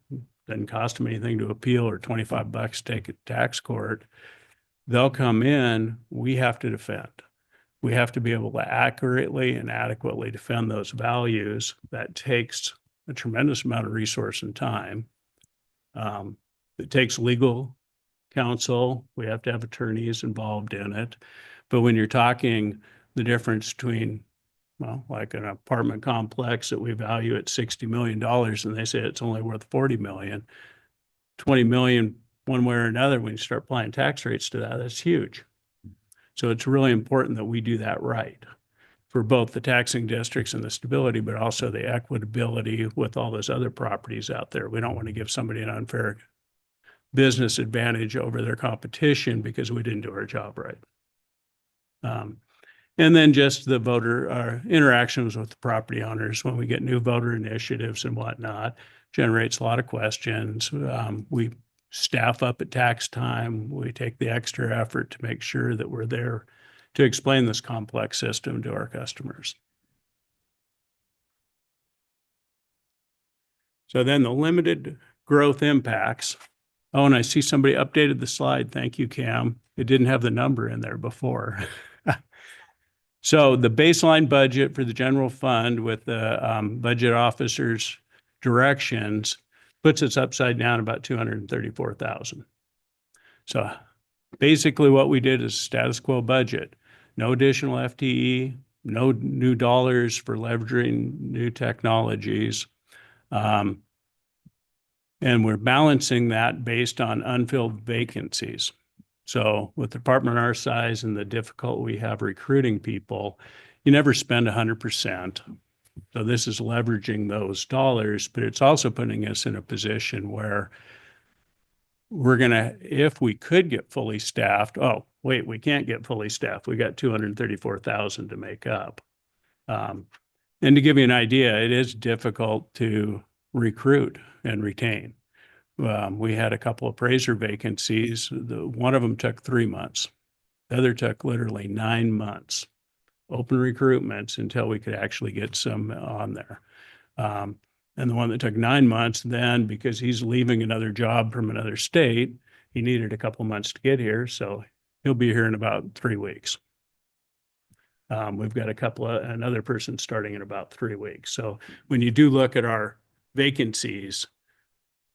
Doesn't cost them anything to appeal or $25 to take it to tax court. They'll come in, we have to defend. We have to be able to accurately and adequately defend those values. That takes a tremendous amount of resource and time. It takes legal counsel. We have to have attorneys involved in it. But when you're talking the difference between, like an apartment complex that we value at $60 million and they say it's only worth 40 million, 20 million one way or another, when you start applying tax rates to that, that's huge. So it's really important that we do that right for both the taxing districts and the stability, but also the equitability with all those other properties out there. We don't want to give somebody an unfair business advantage over their competition because we didn't do our job right. And then just the voter interactions with the property owners when we get new voter initiatives and whatnot generates a lot of questions. We staff up at tax time. We take the extra effort to make sure that we're there to explain this complex system to our customers. So then the limited growth impacts. Oh, and I see somebody updated the slide. Thank you, Cam. It didn't have the number in there before. So the baseline budget for the general fund with the budget officer's directions puts us upside down about 234,000. So basically what we did is status quo budget, no additional FTE, no new dollars for leveraging new technologies. And we're balancing that based on unfilled vacancies. So with the department our size and the difficult we have recruiting people, you never spend 100%. So this is leveraging those dollars, but it's also putting us in a position where we're going to, if we could get fully staffed, oh, wait, we can't get fully staffed. We got 234,000 to make up. And to give you an idea, it is difficult to recruit and retain. We had a couple of appraiser vacancies. One of them took 3 months. The other took literally 9 months. Open recruitments until we could actually get some on there. And the one that took 9 months, then because he's leaving another job from another state, he needed a couple of months to get here. So he'll be here in about 3 weeks. We've got another person starting in about 3 weeks. So when you do look at our vacancies,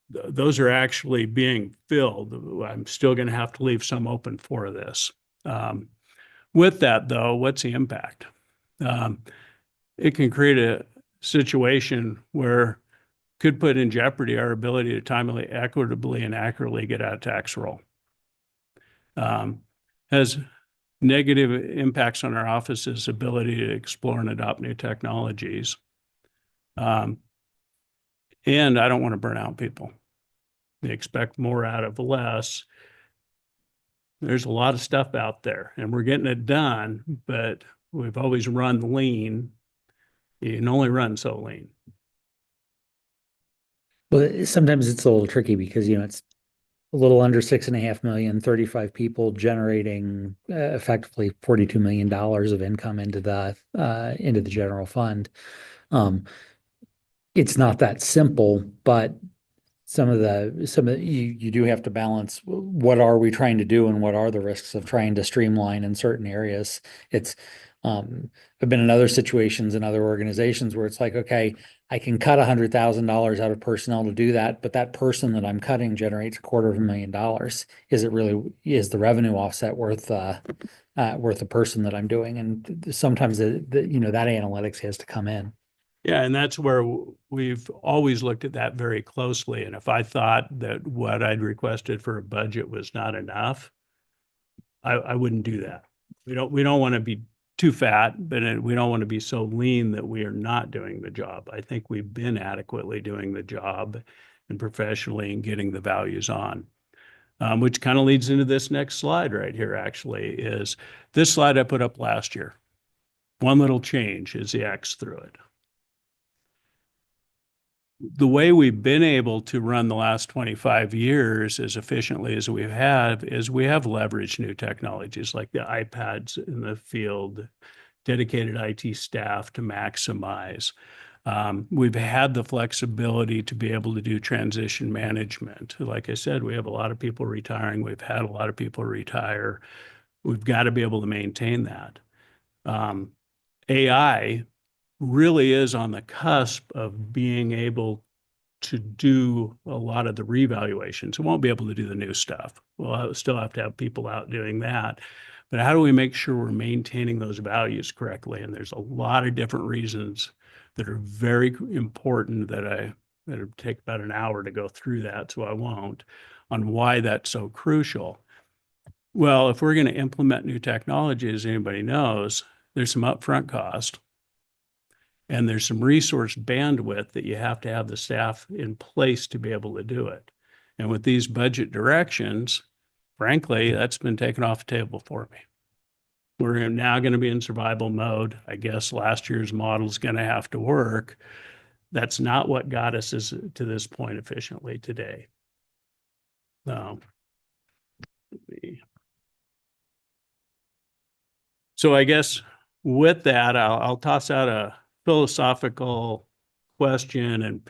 those are actually being filled. I'm still going to have to leave some open for this. With that, though, what's the impact? It can create a situation where could put in jeopardy our ability to timely, equitably, and accurately get out of tax roll. Has negative impacts on our office's ability to explore and adopt new technologies. And I don't want to burn out people. They expect more out of less. There's a lot of stuff out there and we're getting it done, but we've always run lean. You can only run so lean. Well, sometimes it's a little tricky because, it's a little under 6.5 million, 35 people generating effectively $42 million of income into the general fund. It's not that simple, but some of you do have to balance what are we trying to do and what are the risks of trying to streamline in certain areas. It's I've been in other situations in other organizations where it's like, okay, I can cut $100,000 out of personnel to do that, but that person that I'm cutting generates $250,000. Is the revenue offset worth the person that I'm doing? And sometimes that analytics has to come in. Yeah, and that's where we've always looked at that very closely. And if I thought that what I'd requested for a budget was not enough, I wouldn't do that. We don't want to be too fat, but we don't want to be so lean that we are not doing the job. I think we've been adequately doing the job and professionally and getting the values on. Which kind of leads into this next slide right here, actually, is this slide I put up last year. One little change is the X through it. The way we've been able to run the last 25 years as efficiently as we have is we have leveraged new technologies like the iPads in the field, dedicated IT staff to maximize. We've had the flexibility to be able to do transition management. Like I said, we have a lot of people retiring. We've had a lot of people retire. We've got to be able to maintain that. AI really is on the cusp of being able to do a lot of the revaluations. It won't be able to do the new stuff. We'll still have to have people out doing that. But how do we make sure we're maintaining those values correctly? And there's a lot of different reasons that are very important that it'll take about an hour to go through that, so I won't, on why that's so crucial. Well, if we're going to implement new technology, as anybody knows, there's some upfront cost. And there's some resource bandwidth that you have to have the staff in place to be able to do it. And with these budget directions, frankly, that's been taken off the table for me. We're now going to be in survival mode. I guess last year's model is going to have to work. That's not what got us to this point efficiently today. So I guess with that, I'll toss out a philosophical question. And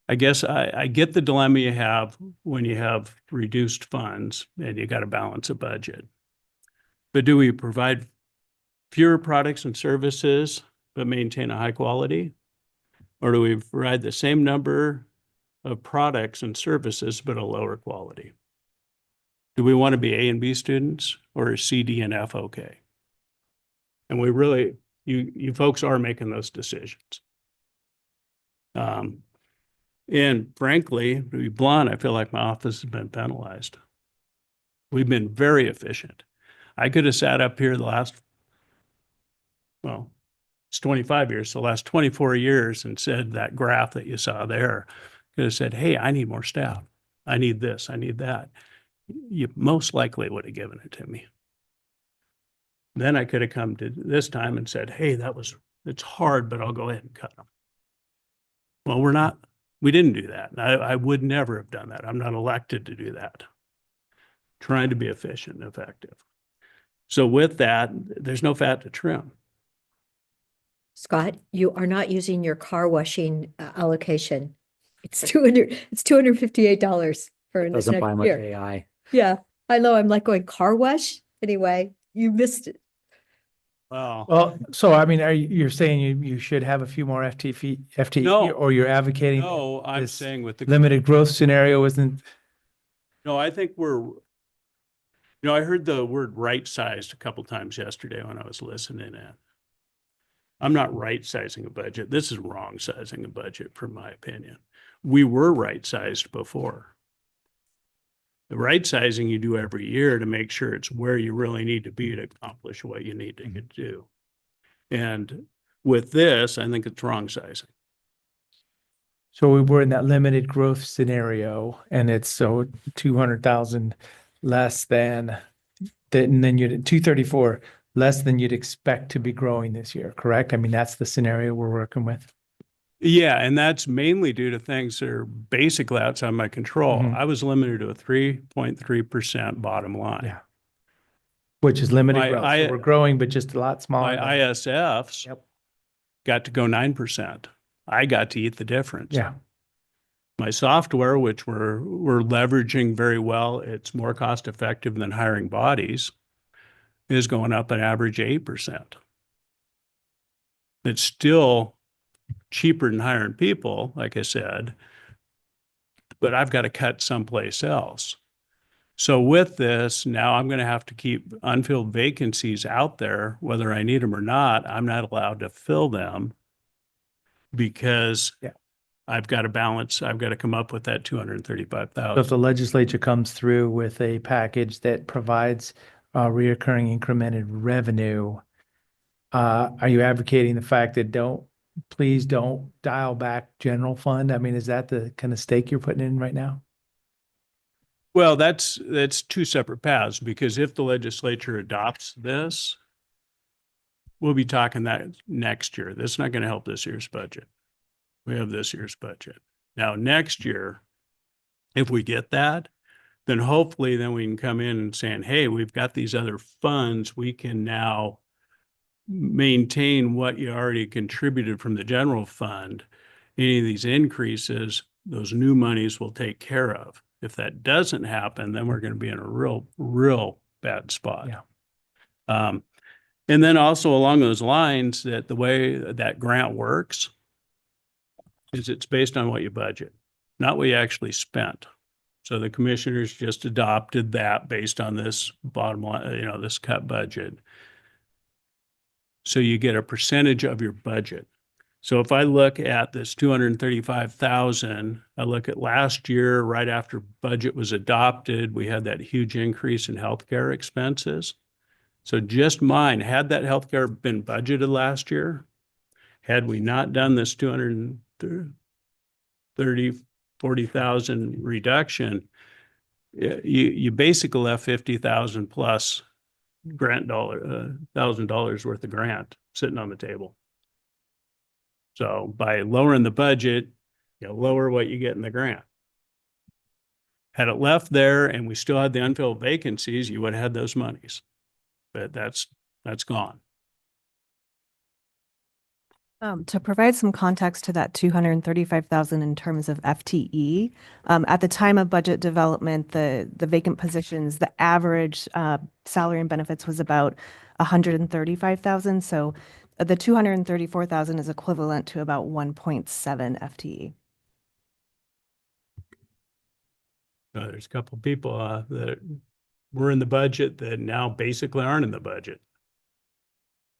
I guess I get the dilemma you have when you have reduced funds and you got to balance a budget. But do we provide fewer products and services, but maintain a high quality? Or do we provide the same number of products and services, but a lower quality? Do we want to be A and B students, or is C, D, and F okay? And we really, you folks are making those decisions. And frankly, to be blunt, I feel like my office has been penalized. We've been very efficient. I could have sat up here it's 25 years, so the last 24 years and said that graph that you saw there, could have said, hey, I need more staff. I need this, I need that. You most likely would have given it to me. Then I could have come to this time and said, hey, it's hard, but I'll go ahead and cut them. Well, we didn't do that. I would never have done that. I'm not elected to do that. Trying to be efficient and effective. So with that, there's no fat to trim. Scott, you are not using your car washing allocation. It's $258 for this Doesn't next buy much year. AI. Yeah, I know. I'm like going car wash. Anyway, you missed it. Well, so I mean, you're saying you should have a few more FTE, No. or you're advocating? No, I'm this saying with the limited growth scenario isn't. No, I think I heard the word right-sized a couple times yesterday when I was listening in. I'm not right-sizing a budget. This is wrong-sizing a budget, from my opinion. We were right-sized before. The right-sizing you do every year to make sure it's where you really need to be to accomplish what you need to do. And with this, I think it's wrong-sizing. So we were in that limited growth scenario, and it's so 200,000 less than that, and then you'd 234 less than you'd expect to be growing this year, correct? I mean, that's the scenario we're working with. Yeah, and that's mainly due to things that are basically outside my control. Mhm. I was limited to a 3.3% bottom line. Yeah. Which is limited My growth. So we're growing, but just a lot smaller. My ISFs got to go 9%. I got to eat the difference. Yeah. My software, which we're leveraging very well, it's more cost effective than hiring bodies, is going up an average 8%. that's still cheaper than hiring people, like I said, but I've got to cut someplace else. So with this, now I'm going to have to keep unfilled vacancies out there, whether I need them or not. I'm not allowed to fill them because I've got to balance, I've got to come up with that So if 235,000. the legislature comes through with a package that provides reoccurring incremented revenue, are you advocating the fact that please don't dial back general fund? I mean, is that the kind of stake you're putting in right now? Well, that's two separate paths, because if the legislature adopts this, we'll be talking that next year. That's not going to help this year's budget. We have this year's budget. Now, next year, if we get that, then hopefully then we can come in and saying, hey, we've got these other funds. We can now maintain what you already contributed from the general fund. Any of these increases, those new monies will take care of. If that doesn't happen, then we're going to be in a real bad spot. Yeah. And then also along those lines, that the way that grant works is it's based on what you budget, not what you actually spent. So the commissioners just adopted that based on this bottom line, this cut budget. So you get a percentage of your budget. So if I look at this 235,000, I look at last year, right after budget was adopted, we had that huge increase in healthcare expenses. So just mine, had that healthcare been budgeted last year, had we not done this 40,000 reduction, you basically left 50,000 plus $1,000 worth of grant sitting on the table. So by lowering the budget, you lower what you get in the grant. Had it left there and we still had the unfilled vacancies, you would have had those monies. But that's gone. To provide some context to that 235,000 in terms of FTE, at the time of budget development, the vacant positions, the average salary and benefits was about 135,000. So the 234,000 is equivalent to about 1.7 FTE. There's a couple of people that were in the budget that now basically aren't in the budget.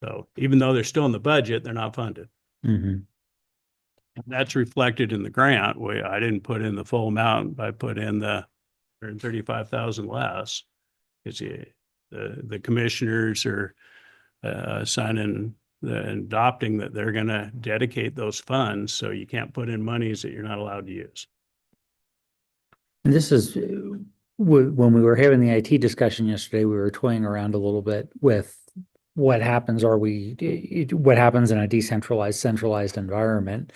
So even though they're still in the budget, they're not funded. Mm-hmm. That's reflected in the grant. I didn't put in the full amount. I put in the 135,000 less. It's the commissioners are signing and adopting that they're going to dedicate those funds. So you can't put in monies that you're not allowed to use. And this is when we were having the IT discussion yesterday, we were toying around a little bit with what happens in a decentralized, centralized environment.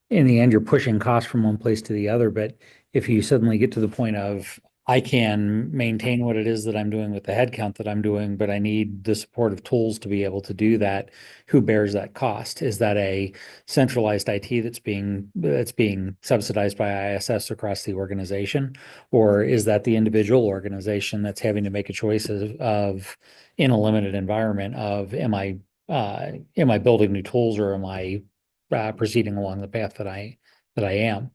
In the end, you're pushing costs from one place to the other. But if you suddenly get to the point of, I can maintain what it is that I'm doing with the headcount that I'm doing, but I need the supportive tools to be able to do that, who bears that cost? Is that a centralized IT that's being subsidized by ISS across the organization? Or is that the individual organization that's having to make a choice of in a limited environment of, am I building new tools, or am I proceeding along the path that I am?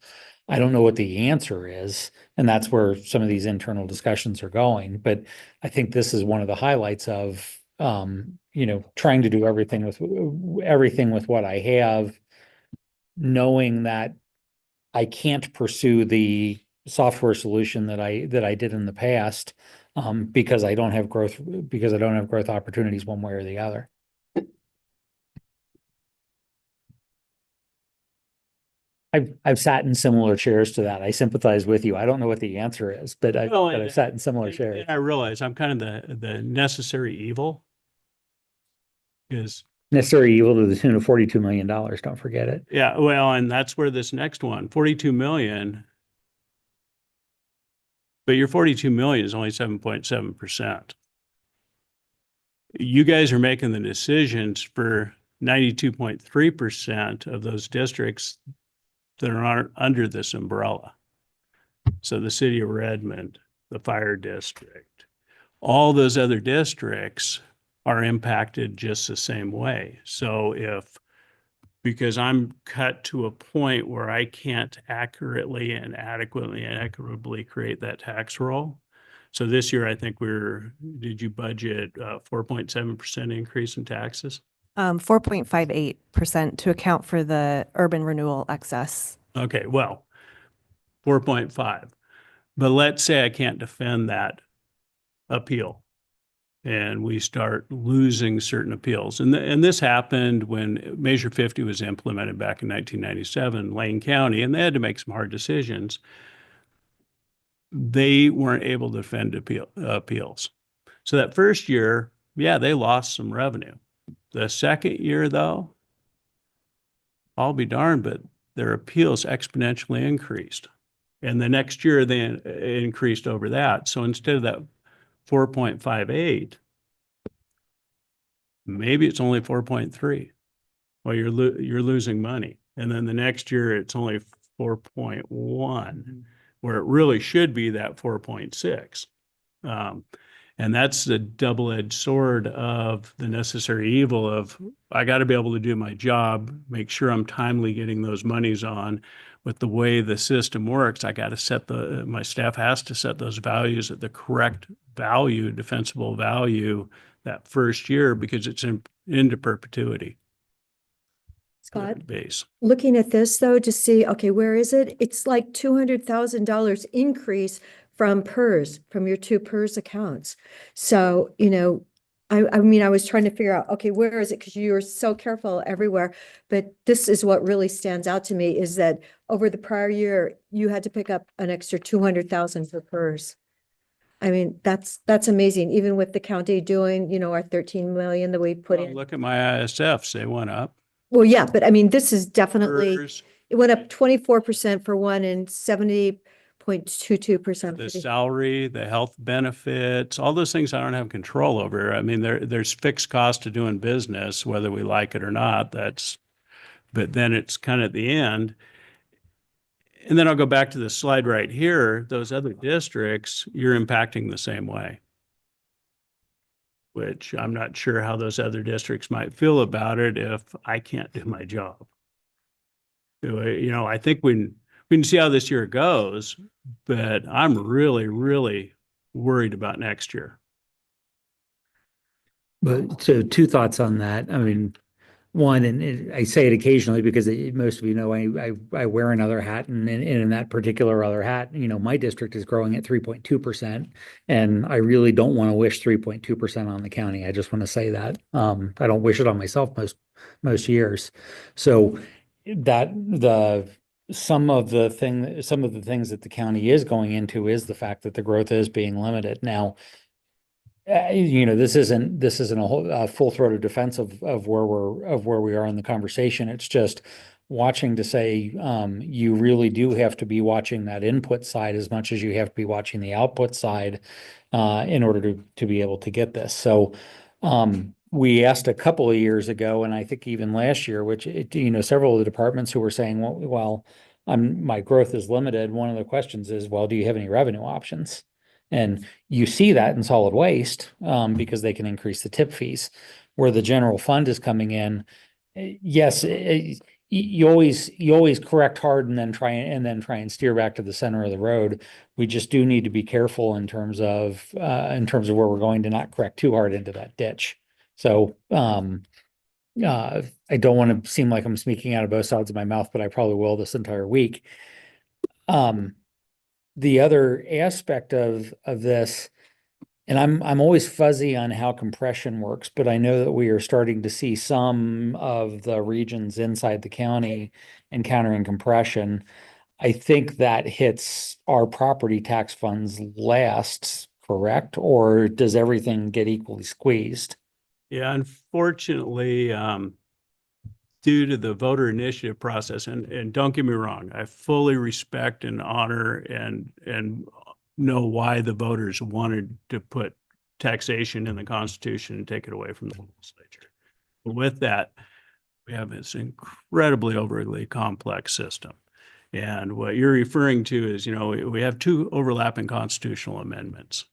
I don't know what the answer is, and that's where some of these internal discussions are going. But I think this is one of the highlights of, trying to do everything with what I have, knowing that I can't pursue the software solution that I did in the past, because I don't have growth opportunities one way or the other. I've sat in similar chairs to that. I sympathize with you. I don't know what the answer is, but I've sat in similar chairs. And I realize I'm kind of the necessary evil. Is necessary evil to the tune of $42 million. Don't forget it. Yeah, well, and that's where this next one, 42 million. But your 42 million is only 7.7%. You guys are making the decisions for 92.3% of those districts that are under this umbrella. So the city of Redmond, the fire district, all those other districts are impacted just the same way. So if because I'm cut to a point where I can't accurately and adequately and equitably create that tax roll. So this year, I think did you budget 4.7% increase in taxes? 4.58% to account for the urban renewal excess. Okay, well, 4.5. But let's say I can't defend that appeal and we start losing certain appeals. And this happened when Measure 50 was implemented back in 1997, Lane County, and they had to make some hard decisions. They weren't able to defend appeals. So that first year, yeah, they lost some revenue. The second year, though, I'll be darned, but their appeals exponentially increased. And the next year, they increased over that. So instead of that 4.58, maybe it's only 4.3. Well, you're losing money. And then the next year, it's only 4.1, where it really should be that 4.6. And that's the double-edged sword of the necessary evil of, I got to be able to do my job, make sure I'm timely getting those monies on. With the way the system works, I got to set my staff has to set those values at the correct value, defensible value that first year, because it's into perpetuity. Scott, Base. looking at this though, to see, okay, where is it? It's like $200,000 increase from PERS, from your two PERS accounts. So, you know, I mean, I was trying to figure out, okay, where is it? Because you're so careful everywhere. But this is what really stands out to me is that over the prior year, you had to pick up an extra 200,000 for PERS. I mean, that's amazing. Even with the county doing, you know, our 13 million that we put in. Look at my ISFs, they went up. Well, yeah, but I mean, this is definitely, PERS, it went up 24% for one and 70.22%. the salary, the health benefits, all those things I don't have control over. I mean, there's fixed cost to doing business, whether we like it or not. But then it's kind of at the end. And then I'll go back to the slide right here. Those other districts, you're impacting the same way, which I'm not sure how those other districts might feel about it if I can't do my job. You know, I think we can see how this year goes, but I'm really, really worried about next year. But so two thoughts on that. I mean, one, and I say it occasionally because most of you know I wear another hat, and in that particular other hat, you know, my district is growing at 3.2%, and I really don't want to wish 3.2% on the county. I just want to say that I don't wish it on myself most years. So some of the things that the county is going into is the fact that the growth is being limited now. You know, this isn't a whole full-throated defense of where we are in the conversation. It's just watching to say you really do have to be watching that input side as much as you have to be watching the output side in order to be able to get this. So we asked a couple of years ago, and I think even last year, which you know, several of the departments who were saying, well, my growth is limited. One of the questions is, well, do you have any revenue options? And you see that in solid waste because they can increase the tip fees. Where the general fund is coming in, yes, you always correct hard and then try and steer back to the center of the road. We just do need to be careful in terms of where we're going to not correct too hard into that ditch. So I don't want to seem like I'm speaking out of both sides of my mouth, but I probably will this entire week. The other aspect of this, and I'm always fuzzy on how compression works, but I know that we are starting to see some of the regions inside the county encountering compression. I think that hits our property tax funds last, correct? Or does everything get equally squeezed? Yeah, unfortunately, due to the voter initiative process, and don't get me wrong, I fully respect and honor and know why the voters wanted to put taxation in the Constitution and take it away from the legislature. But with that, we have this incredibly overly complex system. And what you're referring to is, you know, we have two overlapping constitutional amendments.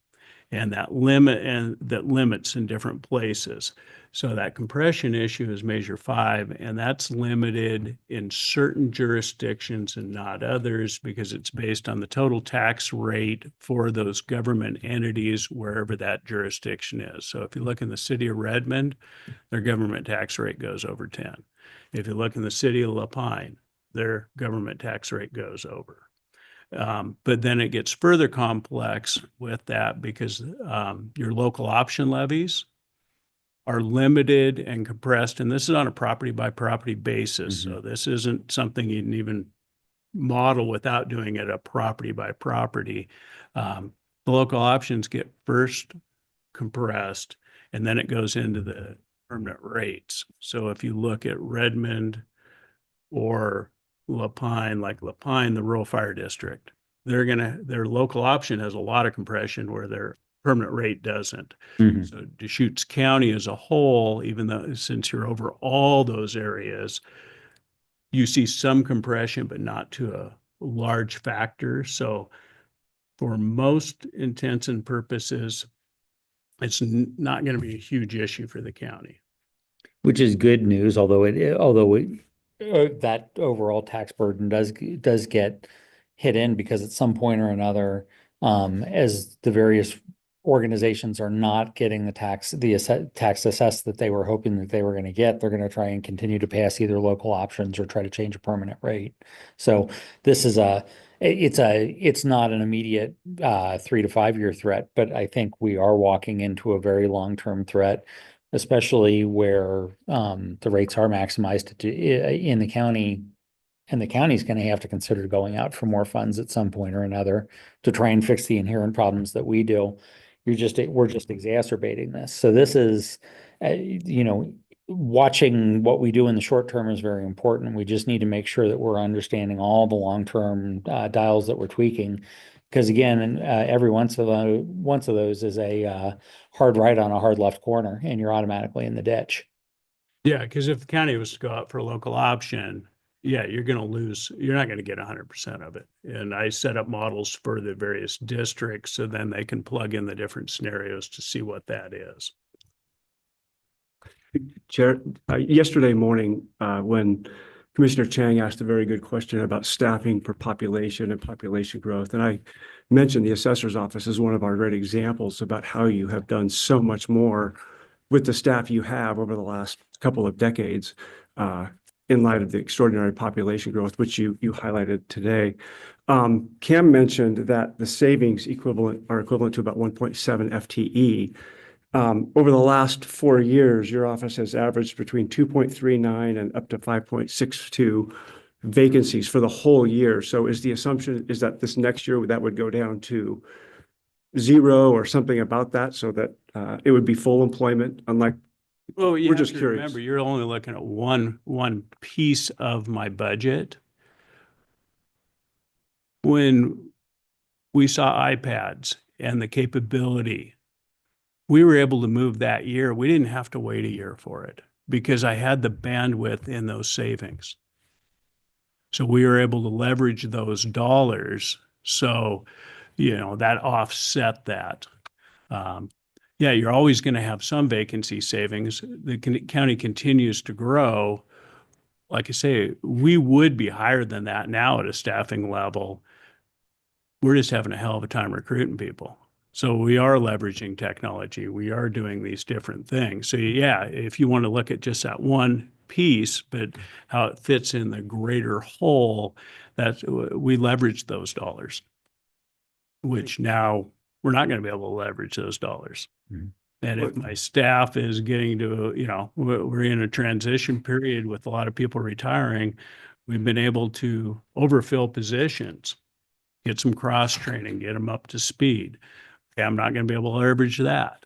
and that limits in different places. So that compression issue is measure 5, and that's limited in certain jurisdictions and not others because it's based on the total tax rate for those government entities wherever that jurisdiction is. So if you look in the city of Redmond, their government tax rate goes over 10. If you look in the city of La Pine, their government tax rate goes over. But then it gets further complex with that because your local option levies are limited and compressed, and this is on a property by property basis. So this isn't something you can even model without doing it a property by property. The local options get first compressed, and then it goes into the permanent rates. So if you look at Redmond or La Pine, like La Pine, the rural fire district, their local option has a lot of compression where their permanent rate doesn't. So Deschutes County as a whole, even though since you're over all those areas, you see some compression, but not to a large factor. So for most intents and purposes, it's not going to be a huge issue for the county. Which is good news, although that overall tax burden does get hit in because at some point or another, as the various organizations are not getting the tax assessed that they were hoping that they were going to get, they're going to try and continue to pass either local options or try to change a permanent rate. So this is it's not an immediate 3 to 5 year threat, but I think we are walking into a very long-term threat, especially where the rates are maximized in the county. And the county's going to have to consider going out for more funds at some point or another to try and fix the inherent problems that we do. We're just exacerbating this. So this is, watching what we do in the short term is very important. We just need to make sure that we're understanding all the long-term dials that we're tweaking. Because again, every once of those is a hard right on a hard left corner, and you're automatically in the ditch. Yeah, because if the county was to go out for a local option, yeah, you're going to lose. You're not going to get 100% of it. And I set up models for the various districts so then they can plug in the different scenarios to see what that is. Chair, yesterday morning, when Commissioner Chang asked a very good question about staffing for population and population growth, and I mentioned the assessor's office as one of our great examples about how you have done so much more with the staff you have over the last couple of decades, in light of the extraordinary population growth, which you highlighted today. Cam mentioned that the savings are equivalent to about 1.7 FTE. Over the last 4 years, your office has averaged between 2.39 and up to 5.62 vacancies for the whole year. So is the assumption is that this next year that would go down to 0 or something about that, so that it would be full employment, unlike. Well, we're just curious. Remember, you're only looking at one piece of my budget. When we saw iPads and the capability, we were able to move that year. We didn't have to wait a year for it because I had the bandwidth in those savings. So we were able to leverage those dollars. So, that offset that. Yeah, you're always going to have some vacancy savings. The county continues to grow. Like I say, we would be higher than that now at a staffing level. We're just having a hell of a time recruiting people. So we are leveraging technology. We are doing these different things. So yeah, if you want to look at just that one piece, but how it fits in the greater whole, that we leverage those dollars, which now we're not going to be able to leverage those dollars. And if my staff is getting to, we're in a transition period with a lot of people retiring, we've been able to overfill positions, get some cross training, get them up to speed. Okay, I'm not going to be able to leverage that.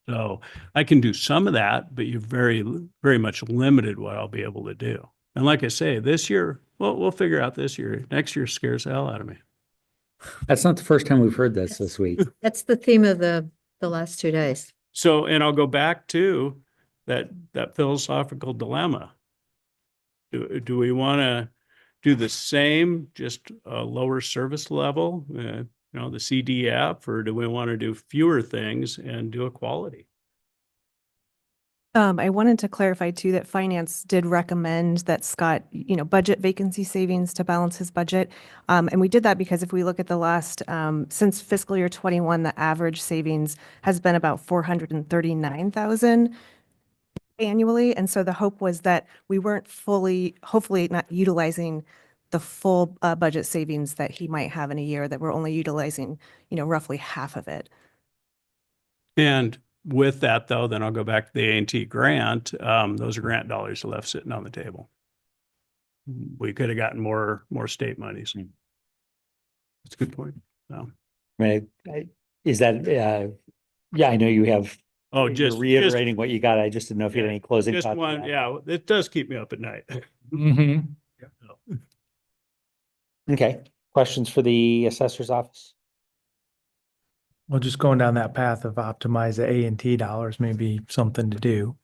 So I can do some of that, but you've very, very much limited what I'll be able to do. And like I say, this year, we'll figure out this year. Next year scares the hell out of me. That's not the first time we've heard this week. That's the theme of the last 2 days. So, and I'll go back to that philosophical dilemma. Do we want to do the same, just a lower service level? you know, the CDF, or do we want to do fewer things and do equality? I wanted to clarify too that finance did recommend that Scott, budget vacancy savings to balance his budget. And we did that because if we look at the last, since fiscal year 21, the average savings has been about 439,000 annually. And so the hope was that we weren't hopefully not utilizing the full budget savings that he might have in a year, that we're only utilizing, roughly half of it. And with that, though, then I'll go back to the A&T grant. Those are grant dollars left sitting on the table. We could have gotten more state monies. That's a good point. So, Is that, yeah, I know you have, oh, you're just reiterating what you got. I just didn't know if you had any closing just thoughts. on one. that. Yeah, it does keep me up at night. Okay. Questions for the assessor's office? Well, just going down that path of optimize the A&T dollars may be something to do.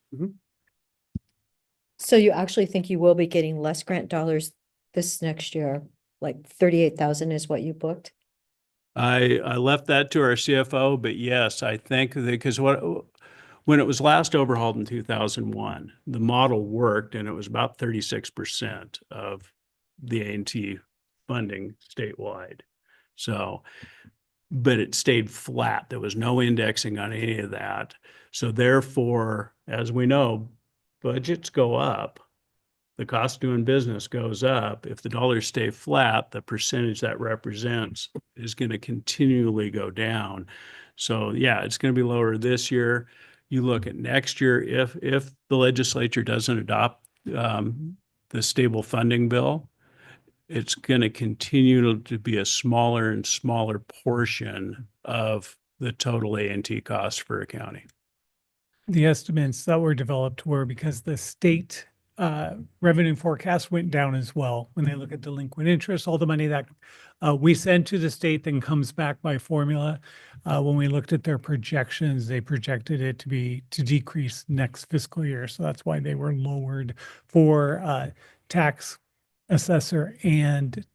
So you actually think you will be getting less grant dollars this next year? Like 38,000 is what you booked? I left that to our CFO, but yes, I think that because when it was last overhauled in 2001, the model worked and it was about 36% of the A&T funding statewide. So, but it stayed flat. There was no indexing on any of that. So therefore, as we know, budgets go up, the cost of doing business goes up. If the dollars stay flat, the percentage that represents is going to continually go down. So yeah, it's going to be lower this year. You look at next year, if the legislature doesn't adopt the stable funding bill, it's going to continue to be a smaller and smaller portion of the total A&T cost for a county. The estimates that were developed were because the state revenue forecast went down as well. When they look at delinquent interest, all the money that we send to the state then comes back by formula. When we looked at their projections, they projected it to decrease next fiscal year. So that's why they were lowered for tax assessor and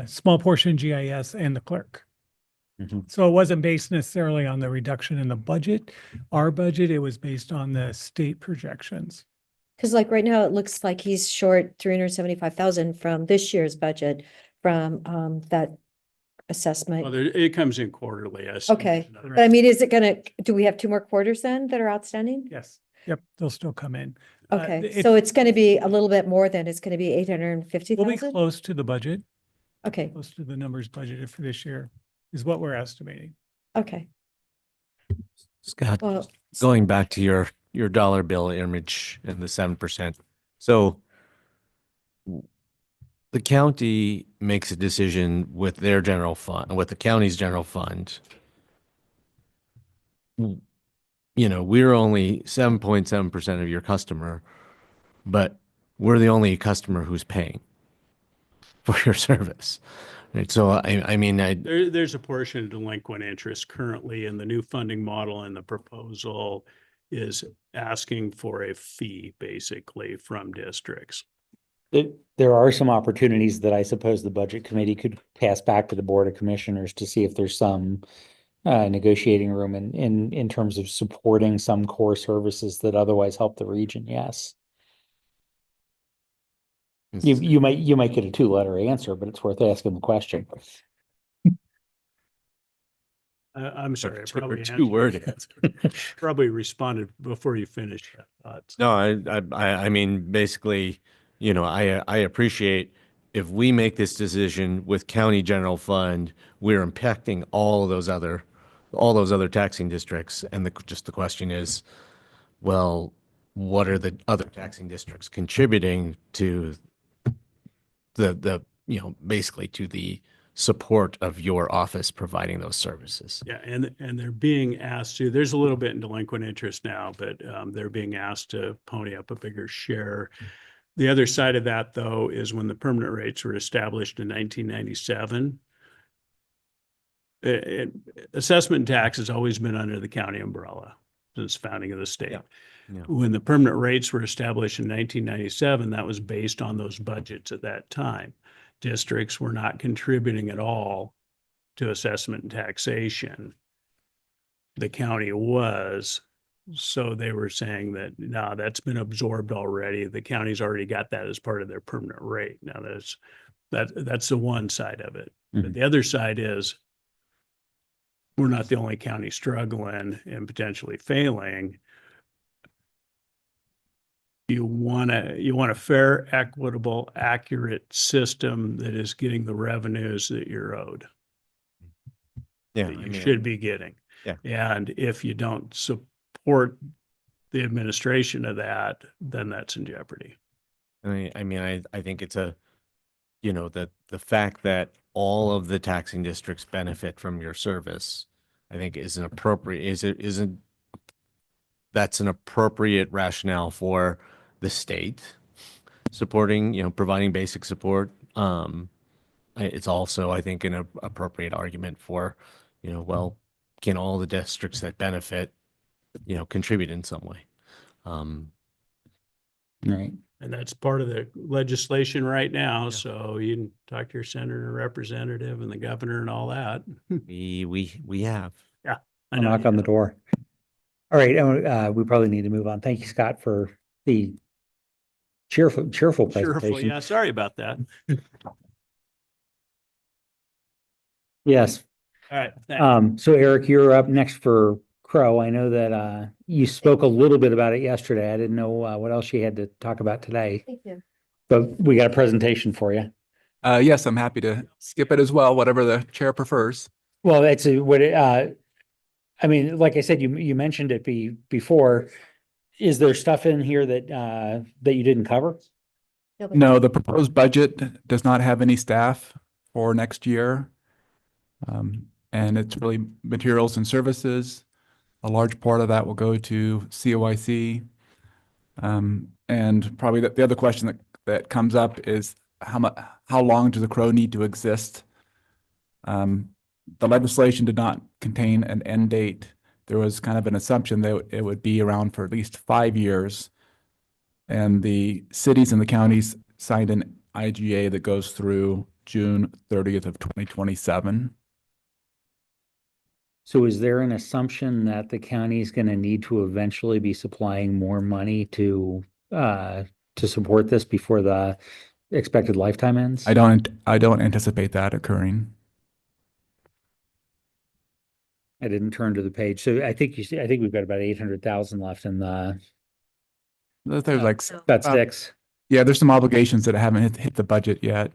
small portion GIS and the clerk. So it wasn't based necessarily on the reduction in the budget, our budget, it was based on the state projections. Because like right now, it looks like he's short 375,000 from this year's budget from that assessment. Well, it comes in quarterly. Okay, but I mean, do we have 2 more quarters then that are outstanding? Yes. Yep, they'll still come in. Okay, so it's going to be a little bit more than, it's going to be 850,000? We'll be close to the budget. Okay. Close to the numbers budgeted for this year is what we're estimating. Okay. Scott, Well, going back to your dollar bill image and the 7%. So the county makes a decision with their general fund, with the county's general fund. We're only 7.7% of your customer, but we're the only customer who's paying for your service. Right. So there's a portion of delinquent interest currently in the new funding model, and the proposal is asking for a fee basically from districts. There are some opportunities that I suppose the budget committee could pass back to the Board of Commissioners to see if there's some negotiating room in terms of supporting some core services that otherwise help the region. Yes. You might get a 2-letter answer, but it's worth asking the question. I'm sorry, I probably answered- 2-word answer. Probably responded before you finished that thought. No, I mean, basically, I appreciate if we make this decision with county general fund, we're impacting all those other taxing districts. And just the question is, well, what are the other taxing districts contributing to basically to the support of your office providing those services? Yeah, and they're being asked to, there's a little bit in delinquent interest now, but they're being asked to pony up a bigger share. The other side of that, though, is when the permanent rates were established in 1997, assessment and tax has always been under the county umbrella since founding of the state. Yeah. When the permanent rates were established in 1997, that was based on those budgets at that time. Districts were not contributing at all to assessment and taxation, the county was. So they were saying that, no, that's been absorbed already. The county's already got that as part of their permanent rate. Now that's the one side of it. But the other side is we're not the only county struggling and potentially failing. You want a fair, equitable, accurate system that is getting the revenues that you're owed. Yeah, That you should be getting. Yeah. And if you don't support the administration of that, then that's in jeopardy. I think it's the fact that all of the taxing districts benefit from your service, I think is an appropriate, that's an appropriate rationale for the state supporting, providing basic support. It's also, I think, an appropriate argument for, well, can all the districts that benefit, contribute in some way? Right. And that's part of the legislation right now. So you can talk to your senator and representative and the governor and all that. We have. Yeah. I I'll know knock you on the have. door. All right, we probably need to move on. Thank you, Scott, for the cheerful Cheerful, presentation. yeah, sorry about that. Yes. All right. Thanks. So Eric, you're up next for Crow. I know that you spoke a little bit about it yesterday. I didn't know what else you had to talk about today, Thank you. but we got a presentation for you. Yes, I'm happy to skip it as well, whatever the chair prefers. Well, that's I mean, like I said, you mentioned it before. Is there stuff in here that you didn't cover? No, the proposed budget does not have any staff for next year. And it's really materials and services. A large part of that will go to COIC. And probably the other question that comes up is how long does the Crow need to exist? The legislation did not contain an end date. There was kind of an assumption that it would be around for at least 5 years. And the cities and the counties signed an IGA that goes through June 30th of 2027. So is there an assumption that the county is going to need to eventually be supplying more money to support this before the expected lifetime ends? I don't anticipate that occurring. I didn't turn to the page. So I think we've got about 800,000 left in the. There's like That sticks. Yeah, there's some obligations that haven't hit the budget yet,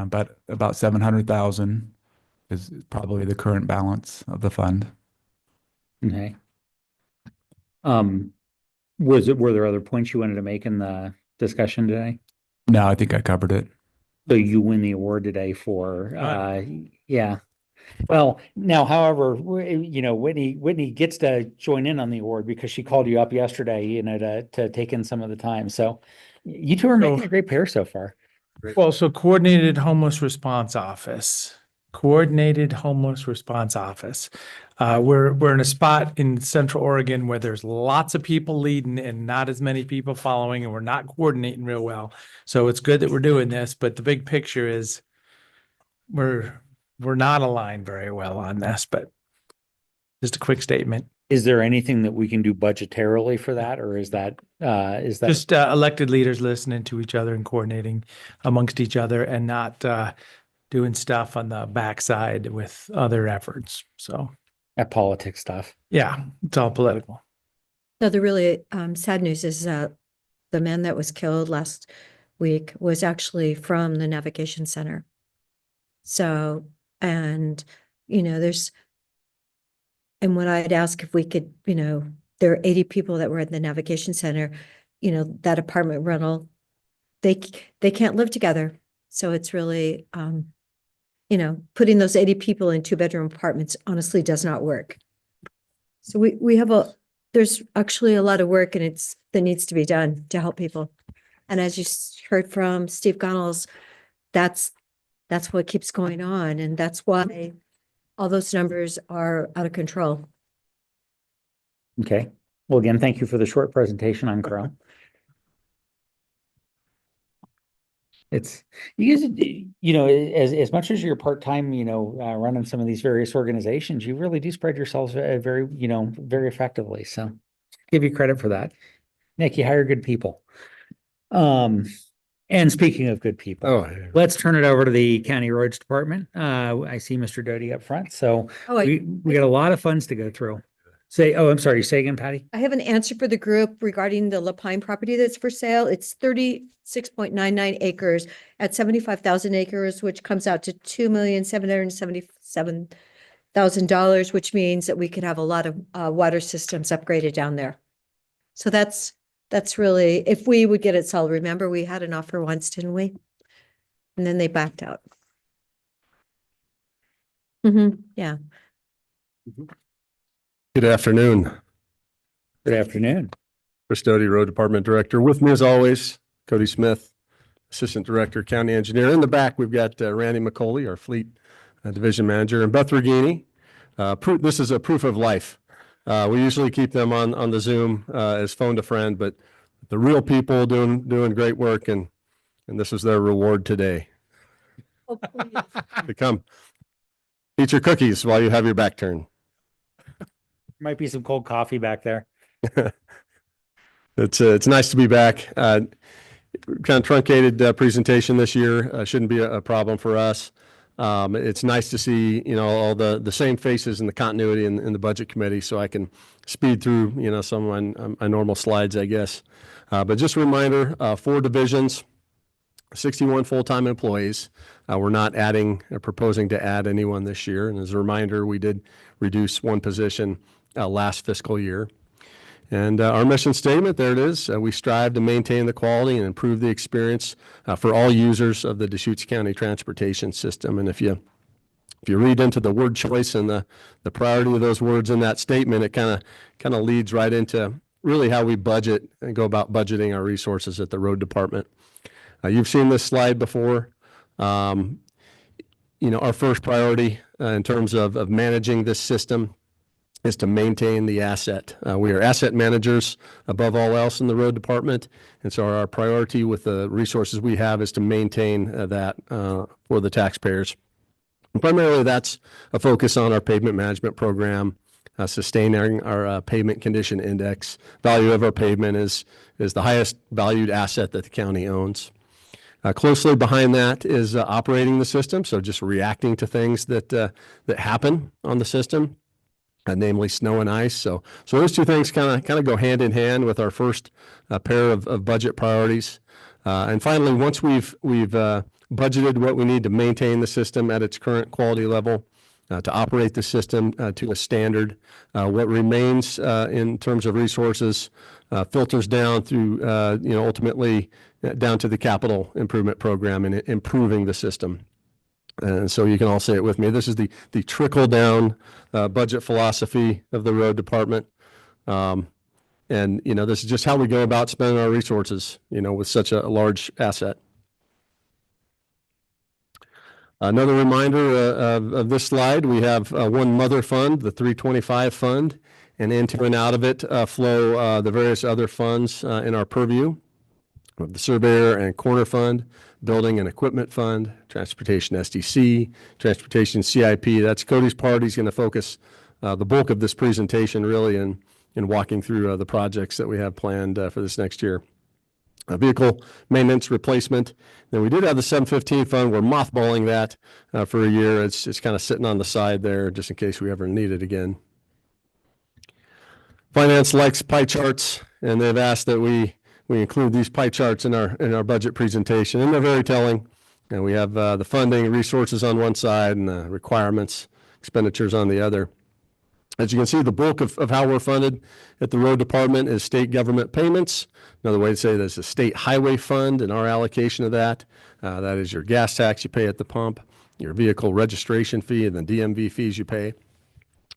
but about 700,000 is probably the current balance of the fund. Okay. Were there other points you wanted to make in the discussion today? No, I think I covered it. So you win the award today for, yeah. Well, now, however, Whitney gets to join in on the award because she called you up yesterday, to take in some of the time. So you two are making a great pair so far. Well, so Coordinated Homeless Response Office. Coordinated Homeless Response Office. We're in a spot in Central Oregon where there's lots of people leading and not as many people following, and we're not coordinating real well. So it's good that we're doing this, but the big picture is we're not aligned very well on this, but just a quick statement. Is there anything that we can do budgetarily for that, or is that Just elected leaders listening to each other and coordinating amongst each other and not doing stuff on the backside with other efforts. So that politics stuff? Yeah, it's all political. No, the really sad news is the man that was killed last week was actually from the Navigation Center. So, and what I'd ask if we could, there are 80 people that were at the Navigation Center, that apartment rental, they can't live together. So it's really, putting those 80 people in 2-bedroom apartments honestly does not work. So we have there's actually a lot of work that needs to be done to help people. And as you heard from Steve Gunnels, that's what keeps going on. And that's why all those numbers are out of control. Okay. Well, again, thank you for the short presentation on Crow. It's, you guys, you know, as much as you're part-time, you know, running some of these various organizations, you really do spread yourselves very, you know, very effectively. So give you credit for that. Nick, you hire good people. And speaking of good people, let's turn it over to the County Roads Department. I see Mr. Doty up front, so we got a lot of funds to go through. I'm sorry, say again, Patty? I have an answer for the group regarding the La Pine property that's for sale. It's 36.99 acres at 75,000 acres, which comes out to $2,777,000, which means that we could have a lot of water systems upgraded down there. So that's really, if we would get it sold. Remember, we had an offer once, didn't we? And then they backed out. Yeah. Good afternoon. Good afternoon. Chris Doty, Road Department Director. With me as always, Cody Smith, Assistant Director, County Engineer. In the back, we've got Randy McCauley, our Fleet Division Manager, and Beth Regini. This is a proof of life. We usually keep them on the Zoom as phone to friend, but the real people doing great work, and this is their reward today. To come eat your cookies while you have your back turned. Might be some cold coffee back there. It's nice to be back. Kind of truncated presentation this year. Shouldn't be a problem for us. It's nice to see, you know, all the same faces and the continuity in the budget committee, so I can speed through, you know, some of my normal slides, I guess. But just a reminder, 4 divisions, 61 full-time employees. We're not adding or proposing to add anyone this year. And as a reminder, we did reduce 1 position last fiscal year. And our mission statement, there it is. We strive to maintain the quality and improve the experience for all users of the Deschutes County transportation system. And if you read into the word choice and the priority of those words in that statement, it kind of leads right into really how we budget and go about budgeting our resources at the road department. You've seen this slide before. You know, our first priority in terms of managing this system is to maintain the asset. We are asset managers above all else in the road department. And so our priority with the resources we have is to maintain that for the taxpayers. And primarily that's a focus on our pavement management program, sustaining our pavement condition index. Value of our pavement is the highest valued asset that the county owns. Closely behind that is operating the system. So just reacting to things that happen on the system. Namely snow and ice. So those two things kind of go hand in hand with our first pair of budget priorities. And finally, once we've budgeted what we need to maintain the system at its current quality level, to operate the system to a standard, what remains in terms of resources filters down through, you know, ultimately down to the capital improvement program and improving the system. And so you can all say it with me. This is the trickle down budget philosophy of the road department. And, you know, this is just how we go about spending our resources, you know, with such a large asset. Another reminder of this slide, we have one mother fund, the 325 fund, and into and out of it flow the various other funds in our purview. The Surveyor and Corner Fund, Building and Equipment Fund, Transportation SDC, Transportation CIP. That's Cody's part. He's going to focus the bulk of this presentation really in walking through the projects that we have planned for this next year. Vehicle maintenance replacement. Then we did have the 715 fund. We're mothballing that for a year. It's kind of sitting on the side there just in case we ever need it again. Finance likes pie charts, and they've asked that we include these pie charts in our budget presentation, and they're very telling. And we have the funding resources on one side and the requirements, expenditures on the other. As you can see, the bulk of how we're funded at the road department is state government payments. Another way to say this is state highway fund and our allocation of that. That is your gas tax you pay at the pump, your vehicle registration fee, and the DMV fees you pay.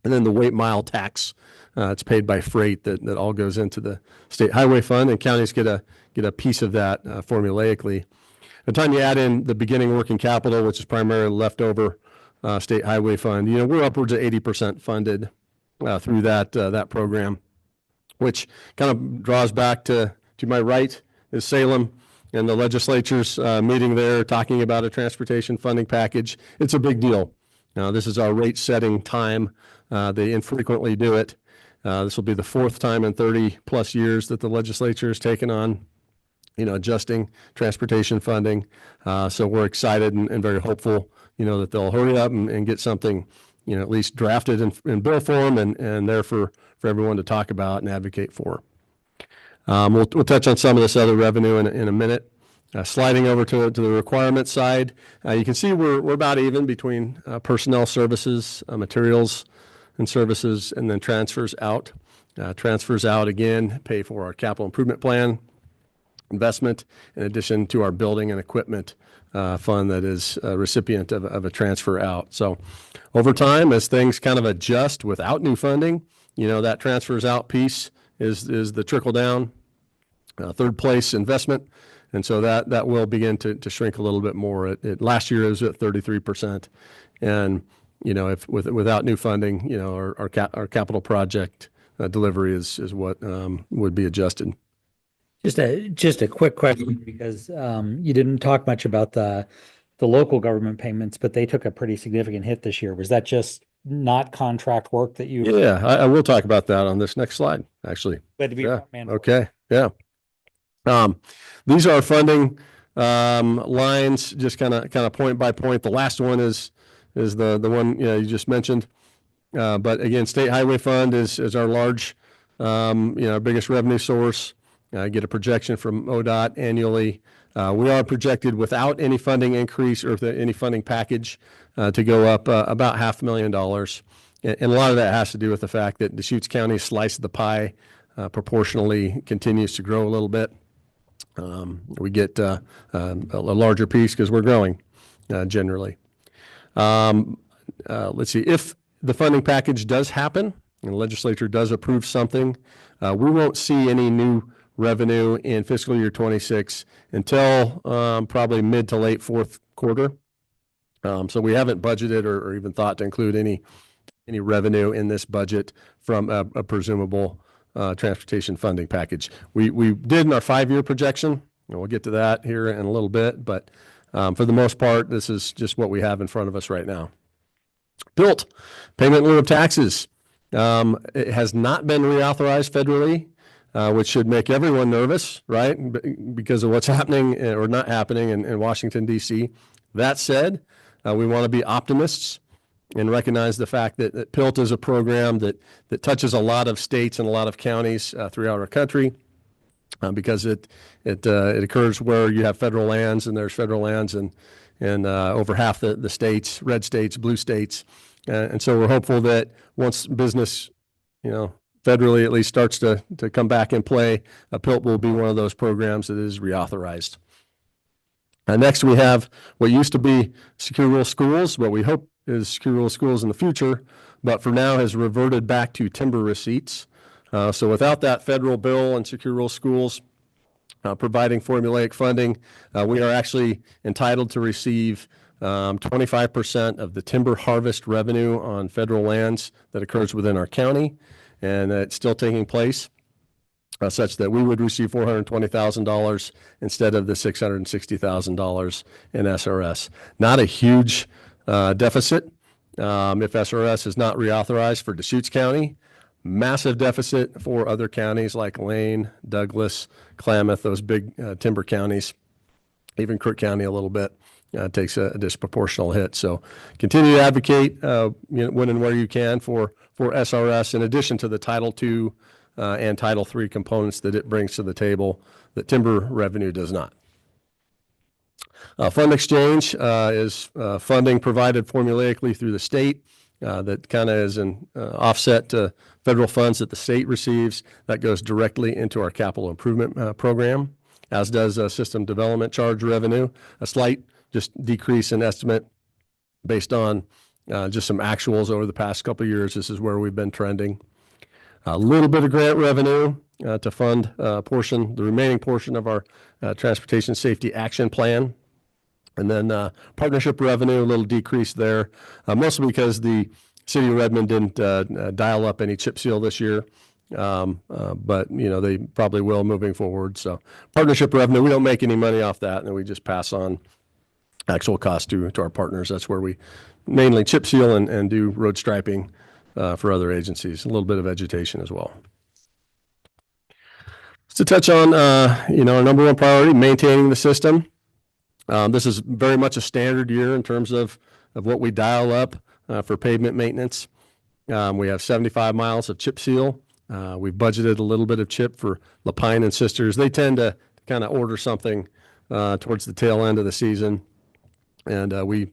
And then the weight mile tax. It's paid by freight that all goes into the state highway fund, and counties get a piece of that formulaically. By the time you add in the beginning working capital, which is primarily leftover state highway fund, you know, we're upwards of 80% funded through that program, which kind of draws back to my right is Salem. and the legislature's meeting there, talking about a transportation funding package. It's a big deal. Now, this is our rate setting time. They infrequently do it. This will be the fourth time in 30 plus years that the legislature has taken on, adjusting transportation funding. So we're excited and very hopeful, that they'll hurry up and get something, at least drafted in bill form and there for everyone to talk about and advocate for. We'll touch on some of this other revenue in a minute. Sliding over to the requirement side, you can see we're about even between personnel services, materials and services, and then transfers out. Transfers out again pay for our capital improvement plan investment, in addition to our building and equipment fund that is a recipient of a transfer out. So over time, as things kind of adjust without new funding, that transfers out piece is the trickle down third place investment. And so that will begin to shrink a little bit more. Last year it was at 33%. And, if without new funding, our capital project delivery is what would be adjusted. Just a quick question, because you didn't talk much about the local government payments, but they took a pretty significant hit this year. Was that just not contract work that you? Yeah, I will talk about that on this next slide, actually. Yeah. Okay. Yeah. These are funding lines, just kind of point by point. The last one is the one you just mentioned. But again, State Highway Fund is our large, our biggest revenue source. Get a projection from ODOT annually. We are projected without any funding increase or any funding package to go up about $500,000. And a lot of that has to do with the fact that Deschutes County's slice of the pie proportionally continues to grow a little bit. We get a larger piece because we're growing generally. Let's see, if the funding package does happen and the legislature does approve something, we won't see any new revenue in fiscal year 26 until probably mid to late fourth quarter. So we haven't budgeted or even thought to include any revenue in this budget from a presumable transportation funding package. We did in our 5-year projection, and we'll get to that here in a little bit, but for the most part, this is just what we have in front of us right now. PILT, payment in lieu of taxes. It has not been reauthorized federally, which should make everyone nervous, right? Because of what's happening or not happening in Washington, D.C. That said, we want to be optimists and recognize the fact that PILT is a program that touches a lot of states and a lot of counties throughout our country, because it occurs where you have federal lands, and there's federal lands in over half the states, red states, blue states. And so we're hopeful that once business, federally at least starts to come back in play, PILT will be one of those programs that is reauthorized. Next, we have what used to be Secure Rural Schools, what we hope is Secure Rural Schools in the future, but for now has reverted back to timber receipts. So without that federal bill and Secure Rural Schools providing formulaic funding, we are actually entitled to receive 25% of the timber harvest revenue on federal lands that occurs within our county, and it's still taking place, such that we would receive $420,000 instead of the $660,000 in SRS. Not a huge deficit if SRS is not reauthorized for Deschutes County. Massive deficit for other counties like Lane, Douglas, Klamath, those big timber counties, even Crook County a little bit. Takes a disproportional hit. So continue to advocate when and where you can for SRS, in addition to the Title II and Title III components that it brings to the table that timber revenue does not. Fund exchange is funding provided formulaically through the state that kind of is an offset to federal funds that the state receives. That goes directly into our capital improvement program, as does system development charge revenue. A slight just decrease in estimate based on just some actuals over the past couple of years. This is where we've been trending. A little bit of grant revenue to fund the remaining portion of our Transportation Safety Action Plan. And then partnership revenue, a little decrease there, mostly because the City of Redmond didn't dial up any chip seal this year. But they probably will moving forward. So partnership revenue, we don't make any money off that, and we just pass on actual cost to our partners. That's where we mainly chip seal and do road striping for other agencies, a little bit of vegetation as well. To touch on, our number one priority, maintaining the system. This is very much a standard year in terms of what we dial up for pavement maintenance. We have 75 miles of chip seal. We've budgeted a little bit of chip for Lapine and Sisters. They tend to kind of order something towards the tail end of the season, and we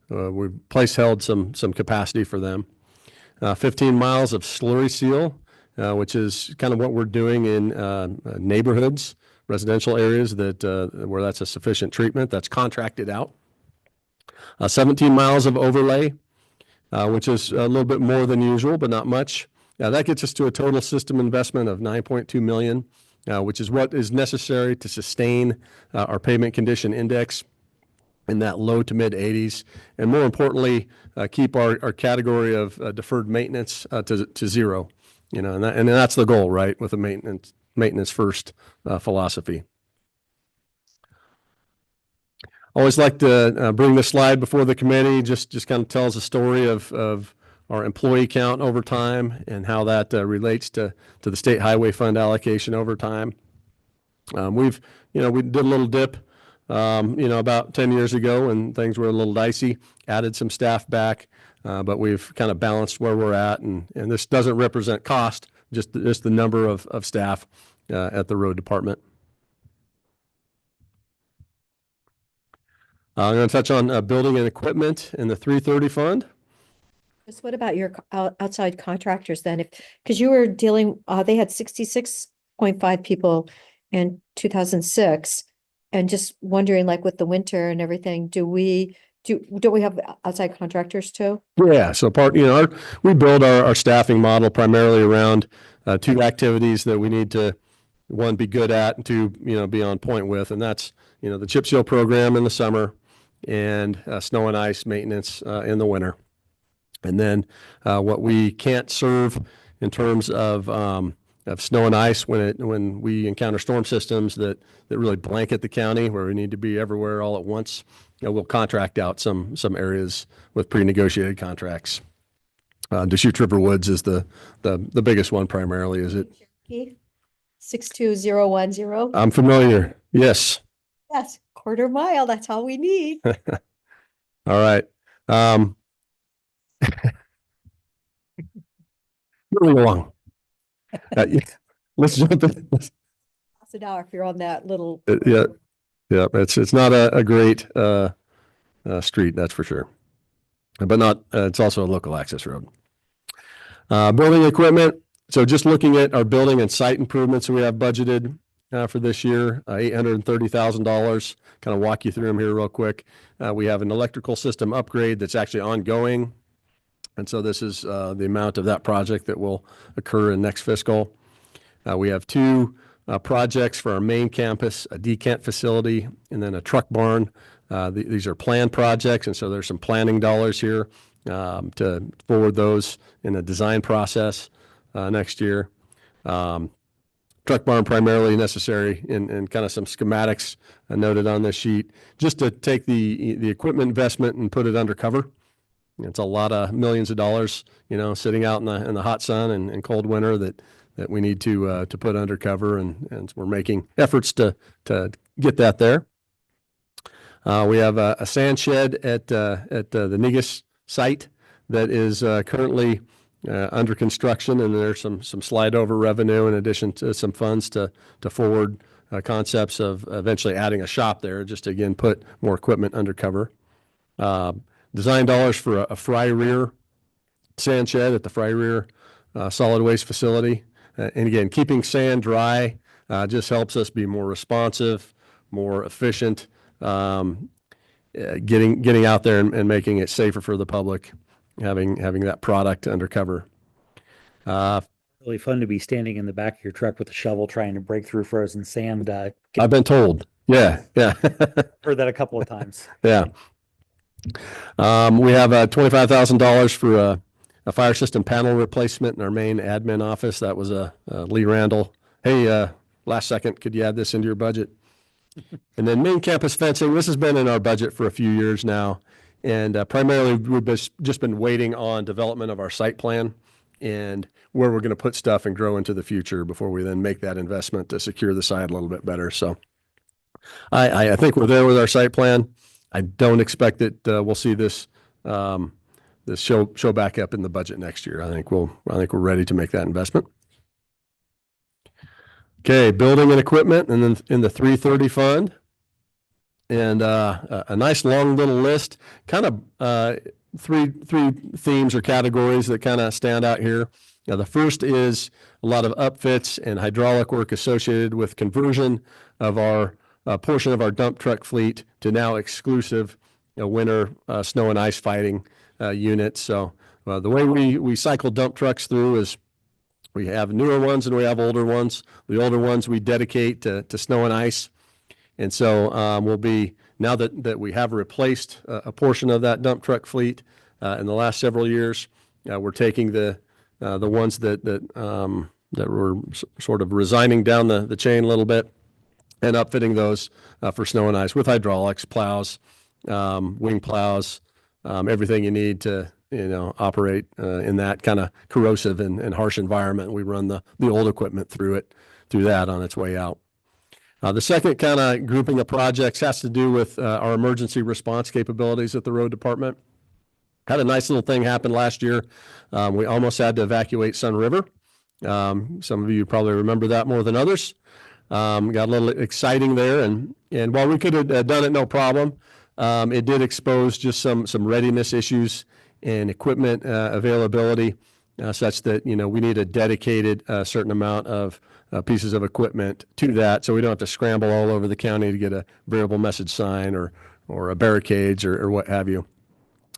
held some capacity for them. 15 miles of slurry seal, which is kind of what we're doing in neighborhoods, residential areas where that's a sufficient treatment that's contracted out. 17 miles of overlay, which is a little bit more than usual, but not much. That gets us to a total system investment of $9.2 million, which is what is necessary to sustain our pavement condition index in that low to mid 80s, and more importantly, keep our category of deferred maintenance to zero. And that's the goal, right, with a maintenance first philosophy. Always like to bring this slide before the committee. Just kind of tells a story of our employee count over time and how that relates to the state highway fund allocation over time. We did a little dip, about 10 years ago when things were a little dicey, added some staff back, but we've kind of balanced where we're at. And this doesn't represent cost, just the number of staff at the road department. I'm going to touch on building and equipment in the 330 fund. Just what about your outside contractors then? Because you were dealing, they had 66.5 people in 2006, and just wondering, like with the winter and everything, don't we have outside contractors too? Yeah, so we build our staffing model primarily around two activities that we need to, one, be good at, and two, be on point with, and that's the chip seal program in the summer and snow and ice maintenance in the winter. And then what we can't serve in terms of snow and ice when we encounter storm systems that really blanket the county, where we need to be everywhere all at once, we'll contract out some areas with pre-negotiated contracts. Deschutes River Woods is the biggest one primarily, is it? 62010. I'm familiar. Yes. Yes, quarter mile. That's all we need. All right. Moving along. Let's jump in. Pass it out if you're on that little. Yeah. It's not a great street, that's for sure. But not. It's also a local access road. Building equipment. So just looking at our building and site improvements that we have budgeted for this year, $830,000. Kind of walk you through them here real quick. We have an electrical system upgrade that's actually ongoing. And so this is the amount of that project that will occur in next fiscal. We have two projects for our main campus, a decant facility, and then a truck barn. These are planned projects, and so there's some planning dollars here to forward those in the design process next year. Truck barn primarily necessary in kind of some schematics noted on this sheet, just to take the equipment investment and put it under cover. It's a lot of millions of dollars, sitting out in the hot sun and cold winter that we need to put under cover, and we're making efforts to get that there. We have a sand shed at the Negus site that is currently under construction, and there's some slide over revenue in addition to some funds to forward concepts of eventually adding a shop there, just to again put more equipment under cover. Design dollars for a fry rear sand shed at the fry rear solid waste facility. And again, keeping sand dry just helps us be more responsive, more efficient, getting out there and making it safer for the public, having that product under cover. Really fun to be standing in the back of your truck with a shovel trying to break through frozen sand. I've been told. Yeah. Heard that a couple of times. Yeah. We have $25,000 for a fire system panel replacement in our main admin office. That was a Lee Randall. Hey, last second, could you add this into your budget? And then main campus fencing. This has been in our budget for a few years now. And primarily, we've just been waiting on development of our site plan and where we're going to put stuff and grow into the future before we then make that investment to secure the site a little bit better. So I think we're there with our site plan. I don't expect that we'll see this show back up in the budget next year. I think we're ready to make that investment. Okay, building and equipment, and then in the 330 fund. And a nice long little list, kind of three themes or categories that kind of stand out here. Now, the first is a lot of upfits and hydraulic work associated with conversion of our portion of our dump truck fleet to now exclusive winter snow and ice fighting units. So the way we cycle dump trucks through is we have newer ones and we have older ones. The older ones we dedicate to snow and ice. And so we'll be, now that we have replaced a portion of that dump truck fleet in the last several years, we're taking the ones that were sort of resigning down the chain a little bit and upfitting those for snow and ice with hydraulics, plows, wing plows, everything you need to operate in that kind of corrosive and harsh environment. We run the old equipment through that on its way out. The second kind of grouping of projects has to do with our emergency response capabilities at the road department. Had a nice little thing happen last year. We almost had to evacuate Sun River. Some of you probably remember that more than others. Got a little exciting there, and while we could have done it no problem, it did expose just some readiness issues and equipment availability, such that we need a dedicated certain amount of pieces of equipment to that, so we don't have to scramble all over the county to get a variable message sign or a barricades or what have you.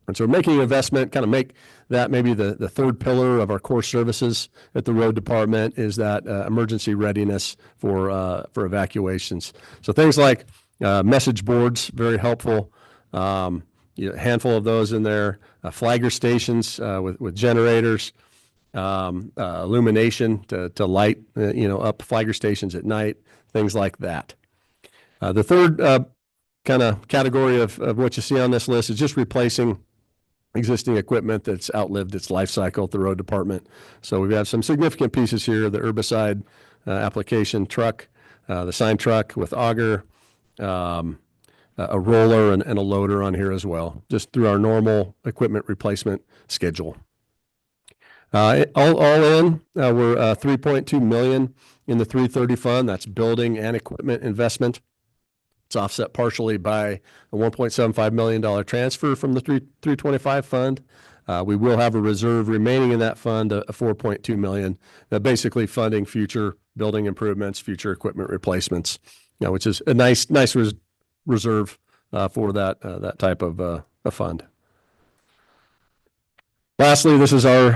And so we're making an investment, kind of make that maybe the third pillar of our core services at the road department is that emergency readiness for evacuations. So things like message boards, very helpful. Handful of those in there. Flagger stations with generators. Illumination to light, up flagger stations at night, things like that. The third kind of category of what you see on this list is just replacing existing equipment that's outlived its life cycle at the road department. So we've got some significant pieces here: the herbicide application truck, the sign truck with auger, a roller and a loader on here as well, just through our normal equipment replacement schedule. All in, we're $3.2 million in the 330 fund. That's building and equipment investment. It's offset partially by a $1.75 million transfer from the 325 fund. We will have a reserve remaining in that fund, a $4.2 million, basically funding future building improvements, future equipment replacements, which is a nice reserve for that type of a fund. Lastly, this is our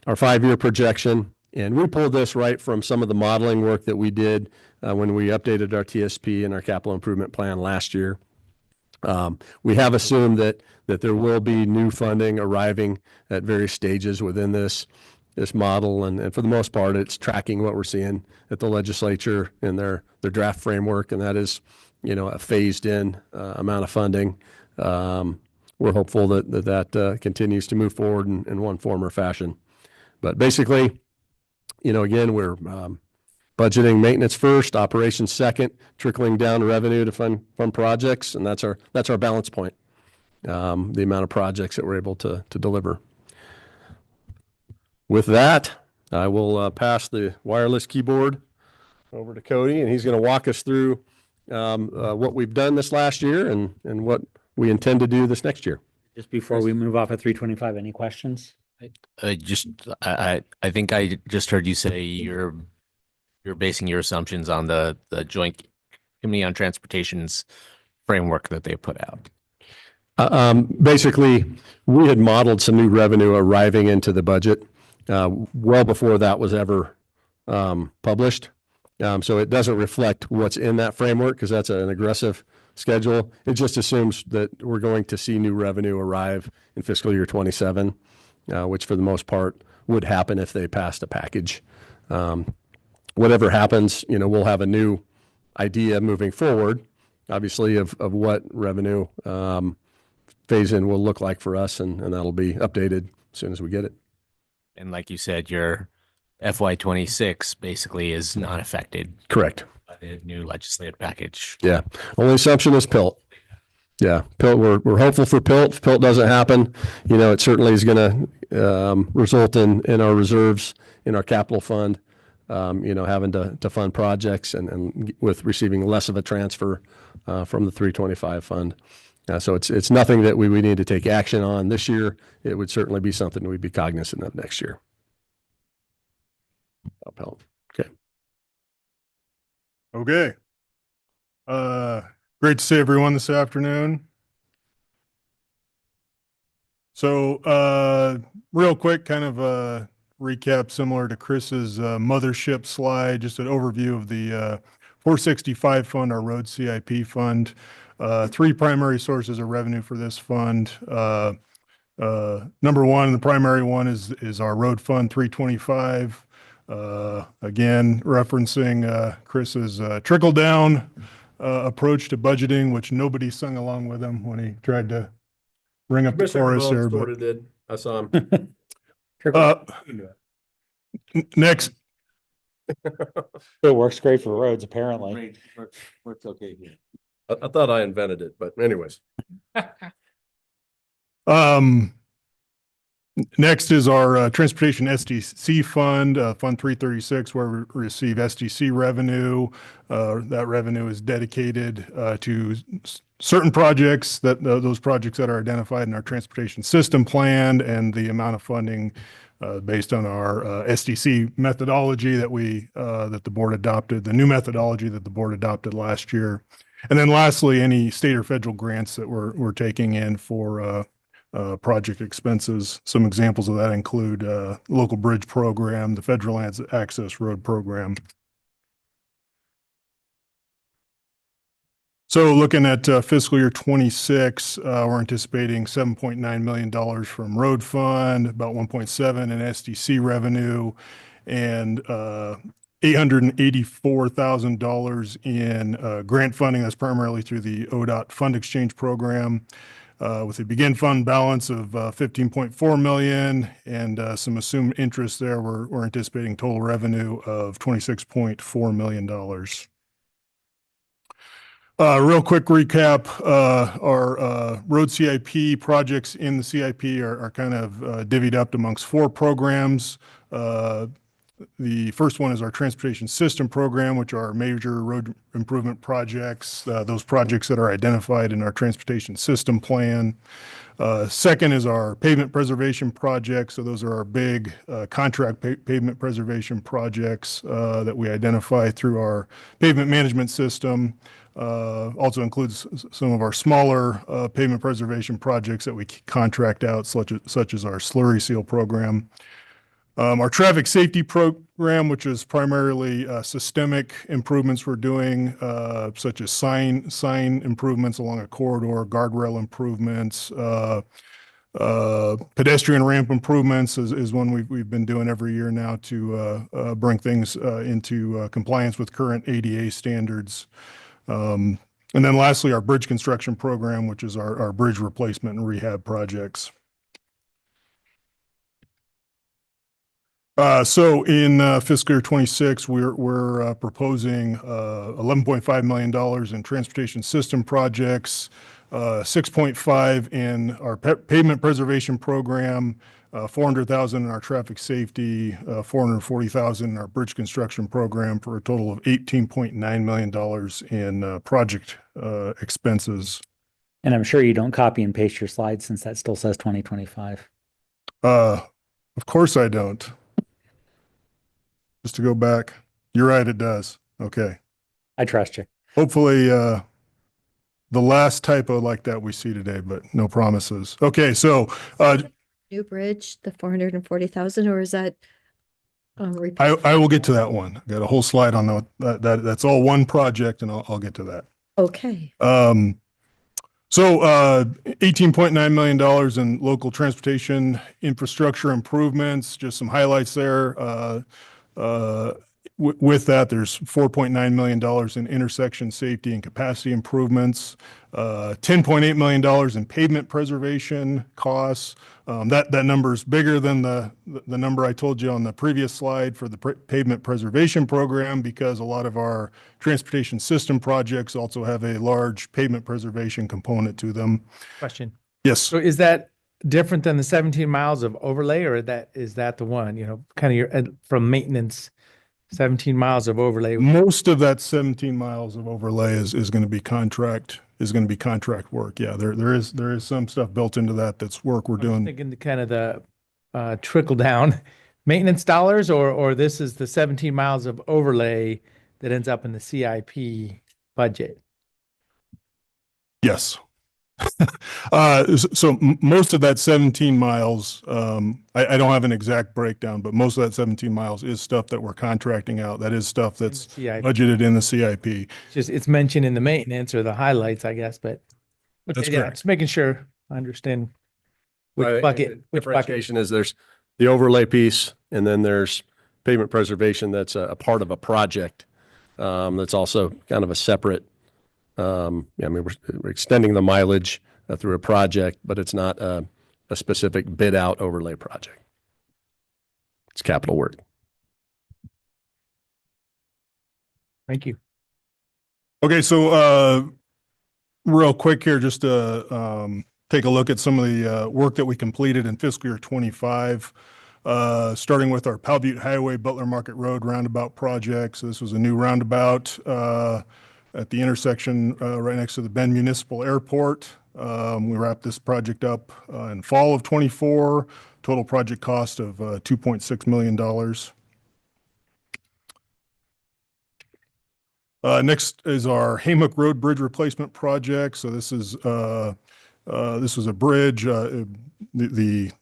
5-year projection, and we pulled this right from some of the modeling work that we did when we updated our TSP and our capital improvement plan last year. We have assumed that there will be new funding arriving at various stages within this model, and for the most part, it's tracking what we're seeing at the legislature in their draft framework, and that is, a phased-in amount of funding. We're hopeful that continues to move forward in one form or fashion. But basically, again, we're budgeting maintenance first, operations second, trickling down revenue to fund projects, and that's our balance point, the amount of projects that we're able to deliver. With that, I will pass the wireless keyboard over to Cody, and he's going to walk us through what we've done this last year and what we intend to do this next year. Just before we move off of 325, any questions? I think I just heard you say you're basing your assumptions on the Joint Committee on Transportation's framework that they put out. Basically, we had modeled some new revenue arriving into the budget well before that was ever published. So it doesn't reflect what's in that framework because that's an aggressive schedule. It just assumes that we're going to see new revenue arrive in fiscal year 27. which for the most part would happen if they passed a package. Whatever happens, we'll have a new idea moving forward, obviously, of what revenue phase-in will look like for us, and that'll be updated as soon as we get it. And like you said, your FY26 basically is not affected Correct. by the new legislative package. Yeah. Only assumption is PILT. Yeah. PILT, we're hopeful for PILT. If PILT doesn't happen, it certainly is going to result in our reserves in our capital fund, having to fund projects and with receiving less of a transfer from the 325 fund. So it's nothing that we need to take action on this year. It would certainly be something we'd be cognizant of next year. PILT. Okay. Okay. Great to see everyone this afternoon. So, real quick, kind of a recap similar to Chris's mothership slide, just an overview of the 465 fund, our road CIP fund. Three primary sources of revenue for this fund. Number one, the primary one is our road fund 325. Again, referencing Chris's trickle down approach to budgeting, which nobody sung along with him when he tried to bring up the chorus there. But did. I saw him. Next. It works great for roads, apparently. Works okay here. I thought I invented it, but anyways. Next is our transportation SDC fund, Fund 336, where we receive SDC revenue. That revenue is dedicated to certain projects, those projects that are identified in our transportation system plan, and the amount of funding based on our SDC methodology that the board adopted, the new methodology that the board adopted last year. And then lastly, any state or federal grants that we're taking in for project expenses. Some examples of that include local bridge program, the federal access road program. So looking at fiscal year 26, we're anticipating $7.9 million from road fund, about 1.7 in SDC revenue, and $884,000 in grant funding. That's primarily through the ODOT Fund Exchange Program, with a begin fund balance of $15.4 million and some assumed interest there. We're anticipating total revenue of $26.4 million. Real quick recap, our road CIP projects in the CIP are kind of divvied up amongst four programs. The first one is our transportation system program, which are major road improvement projects, those projects that are identified in our transportation system plan. Second is our pavement preservation projects. So those are our big contract pavement preservation projects that we identify through our pavement management system. Also includes some of our smaller pavement preservation projects that we contract out, such as our slurry seal program. Our traffic safety program, which is primarily systemic improvements we're doing, such as sign improvements along a corridor, guardrail improvements, pedestrian ramp improvements is one we've been doing every year now to bring things into compliance with current ADA standards. And then lastly, our bridge construction program, which is our bridge replacement and rehab projects. So in fiscal year 26, we're proposing $11.5 million in transportation system projects, 6.5 in our pavement preservation program, 400,000 in our traffic safety, 440,000 in our bridge construction program, for a total of $18.9 million in project expenses. And I'm sure you don't copy and paste your slides since that still says 2025. Of course I don't. Just to go back. You're right, it does. Okay. I trust you. Hopefully, the last typo like that we see today, but no promises. Okay, so New bridge, the 440,000, or is that? I will get to that one. I got a whole slide on that's all one project, and I'll get to that. Okay. So $18.9 million in local transportation infrastructure improvements, just some highlights there. With that, there's $4.9 million in intersection safety and capacity improvements, $10.8 million in pavement preservation costs. That number is bigger than the number I told you on the previous slide for the pavement preservation program, because a lot of our transportation system projects also have a large pavement preservation component to them. Question. Yes. So is that different than the 17 miles of overlay, or is that the one, kind of your, from maintenance, 17 miles of overlay? Most of that 17 miles of overlay is going to be contract work. Yeah, there is some stuff built into that that's work we're doing. Thinking the kind of the trickle down maintenance dollars, or this is the 17 miles of overlay that ends up in the CIP budget? Yes. So most of that 17 miles, I don't have an exact breakdown, but most of that 17 miles is stuff that we're contracting out. That is stuff that's budgeted in the CIP. It's mentioned in the maintenance or the highlights, I guess, but That's yeah, correct. just making sure I understand Right, which bucket. Differentiation is there's the overlay piece, and then there's pavement preservation that's a part of a project that's also kind of a separate. I mean, we're extending the mileage through a project, but it's not a specific bid out overlay project. It's capital work. Thank you. Okay, so real quick here, just to take a look at some of the work that we completed in fiscal year 25, starting with our Powell Butte Highway Butler Market Road roundabout project. So this was a new roundabout at the intersection right next to the Bend Municipal Airport. We wrapped this project up in fall of 24, total project cost of $2.6 million. Next is our Haymook Road Bridge Replacement Project. So this was a bridge. The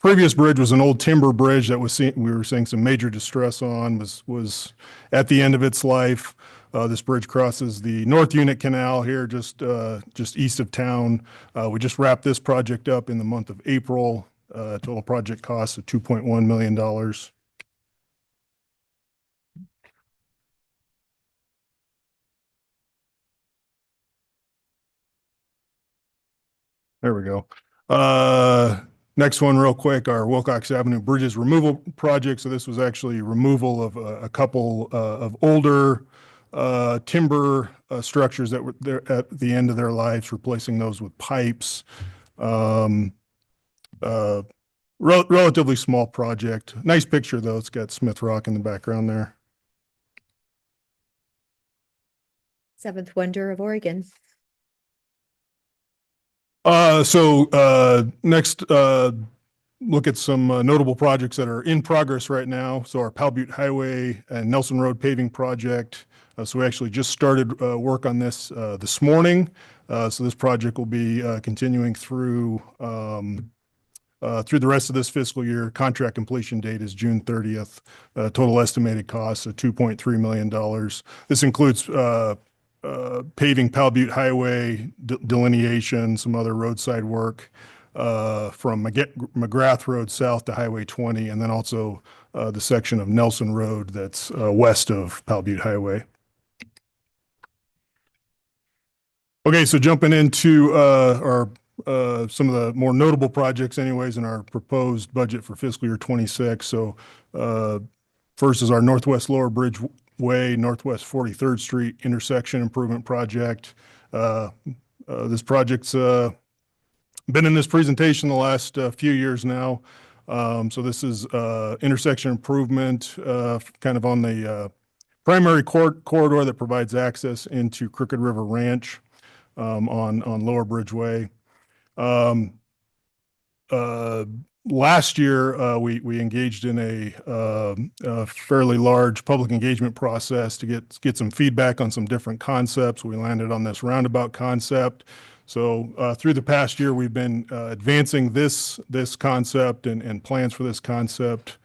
previous bridge was an old timber bridge that we were seeing some major distress on, was at the end of its life. This bridge crosses the North Unit Canal here, just east of town. We just wrapped this project up in the month of April. Total project cost of $2.1 million. There we go. Next one real quick, our Wilcox Avenue Bridges Removal Project. So this was actually removal of a couple of older timber structures that were there at the end of their lives, replacing those with pipes. Relatively small project. Nice picture though. It's got Smith Rock in the background there. Seventh wonder of Oregon. Next, look at some notable projects that are in progress right now. So our Powell Butte Highway and Nelson Road paving project. So we actually just started work on this morning. So this project will be continuing through the rest of this fiscal year. Contract completion date is June 30th. Total estimated cost of $2.3 million. This includes paving Powell Butte Highway, delineation, some other roadside work from McGrath Road south to Highway 20, and then also the section of Nelson Road that's west of Powell Butte Highway. Okay, so jumping into our some of the more notable projects anyways in our proposed budget for fiscal year 26. So first is our Northwest Lower Bridge Way, Northwest 43rd Street intersection improvement project. This project's been in this presentation the last few years now. So this is intersection improvement kind of on the primary corridor that provides access into Crooked River Ranch on Lower Bridge Way. Last year, we engaged in a fairly large public engagement process to get some feedback on some different concepts. We landed on this roundabout concept. So through the past year, we've been advancing this concept and plans for this concept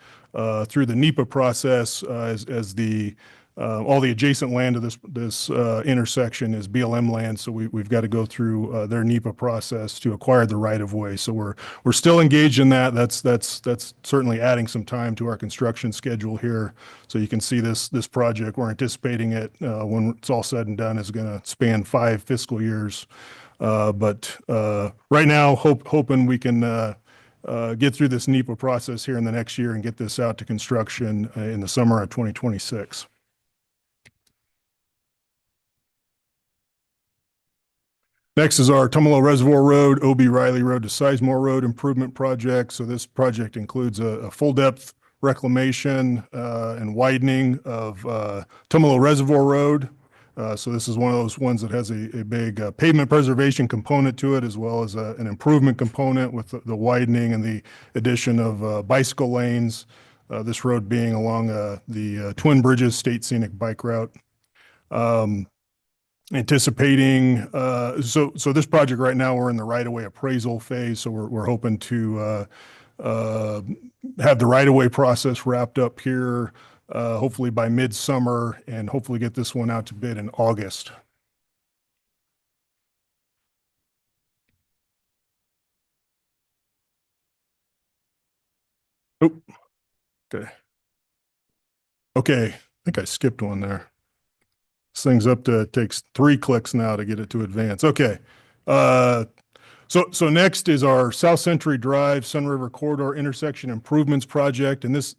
through the NEPA process as the all the adjacent land to this intersection is BLM land, so we've got to go through their NEPA process to acquire the right of way. So we're still engaged in that. That's certainly adding some time to our construction schedule here. So you can see this project. We're anticipating it when it's all said and done is going to span 5 fiscal years. But right now, hoping we can get through this NEPA process here in the next year and get this out to construction in the summer of 2026. Next is our Tumalo Reservoir Road, O.B. Riley Road to Sizemore Road Improvement Project. So this project includes a full depth reclamation and widening of Tumalo Reservoir Road. So this is one of those ones that has a big pavement preservation component to it, as well as an improvement component with the widening and the addition of bicycle lanes. This road being along the Twin Bridges State Scenic Bike Route. Anticipating, so this project right now, we're in the right-of-way appraisal phase, so we're hoping to have the right-of-way process wrapped up here, hopefully by midsummer, and hopefully get this one out to bid in August. Oop. Okay. Okay, I think I skipped one there. This thing's up to, it takes 3 clicks now to get it to advance. Okay. So next is our South Century Drive Sun River Corridor Intersection Improvements Project. And this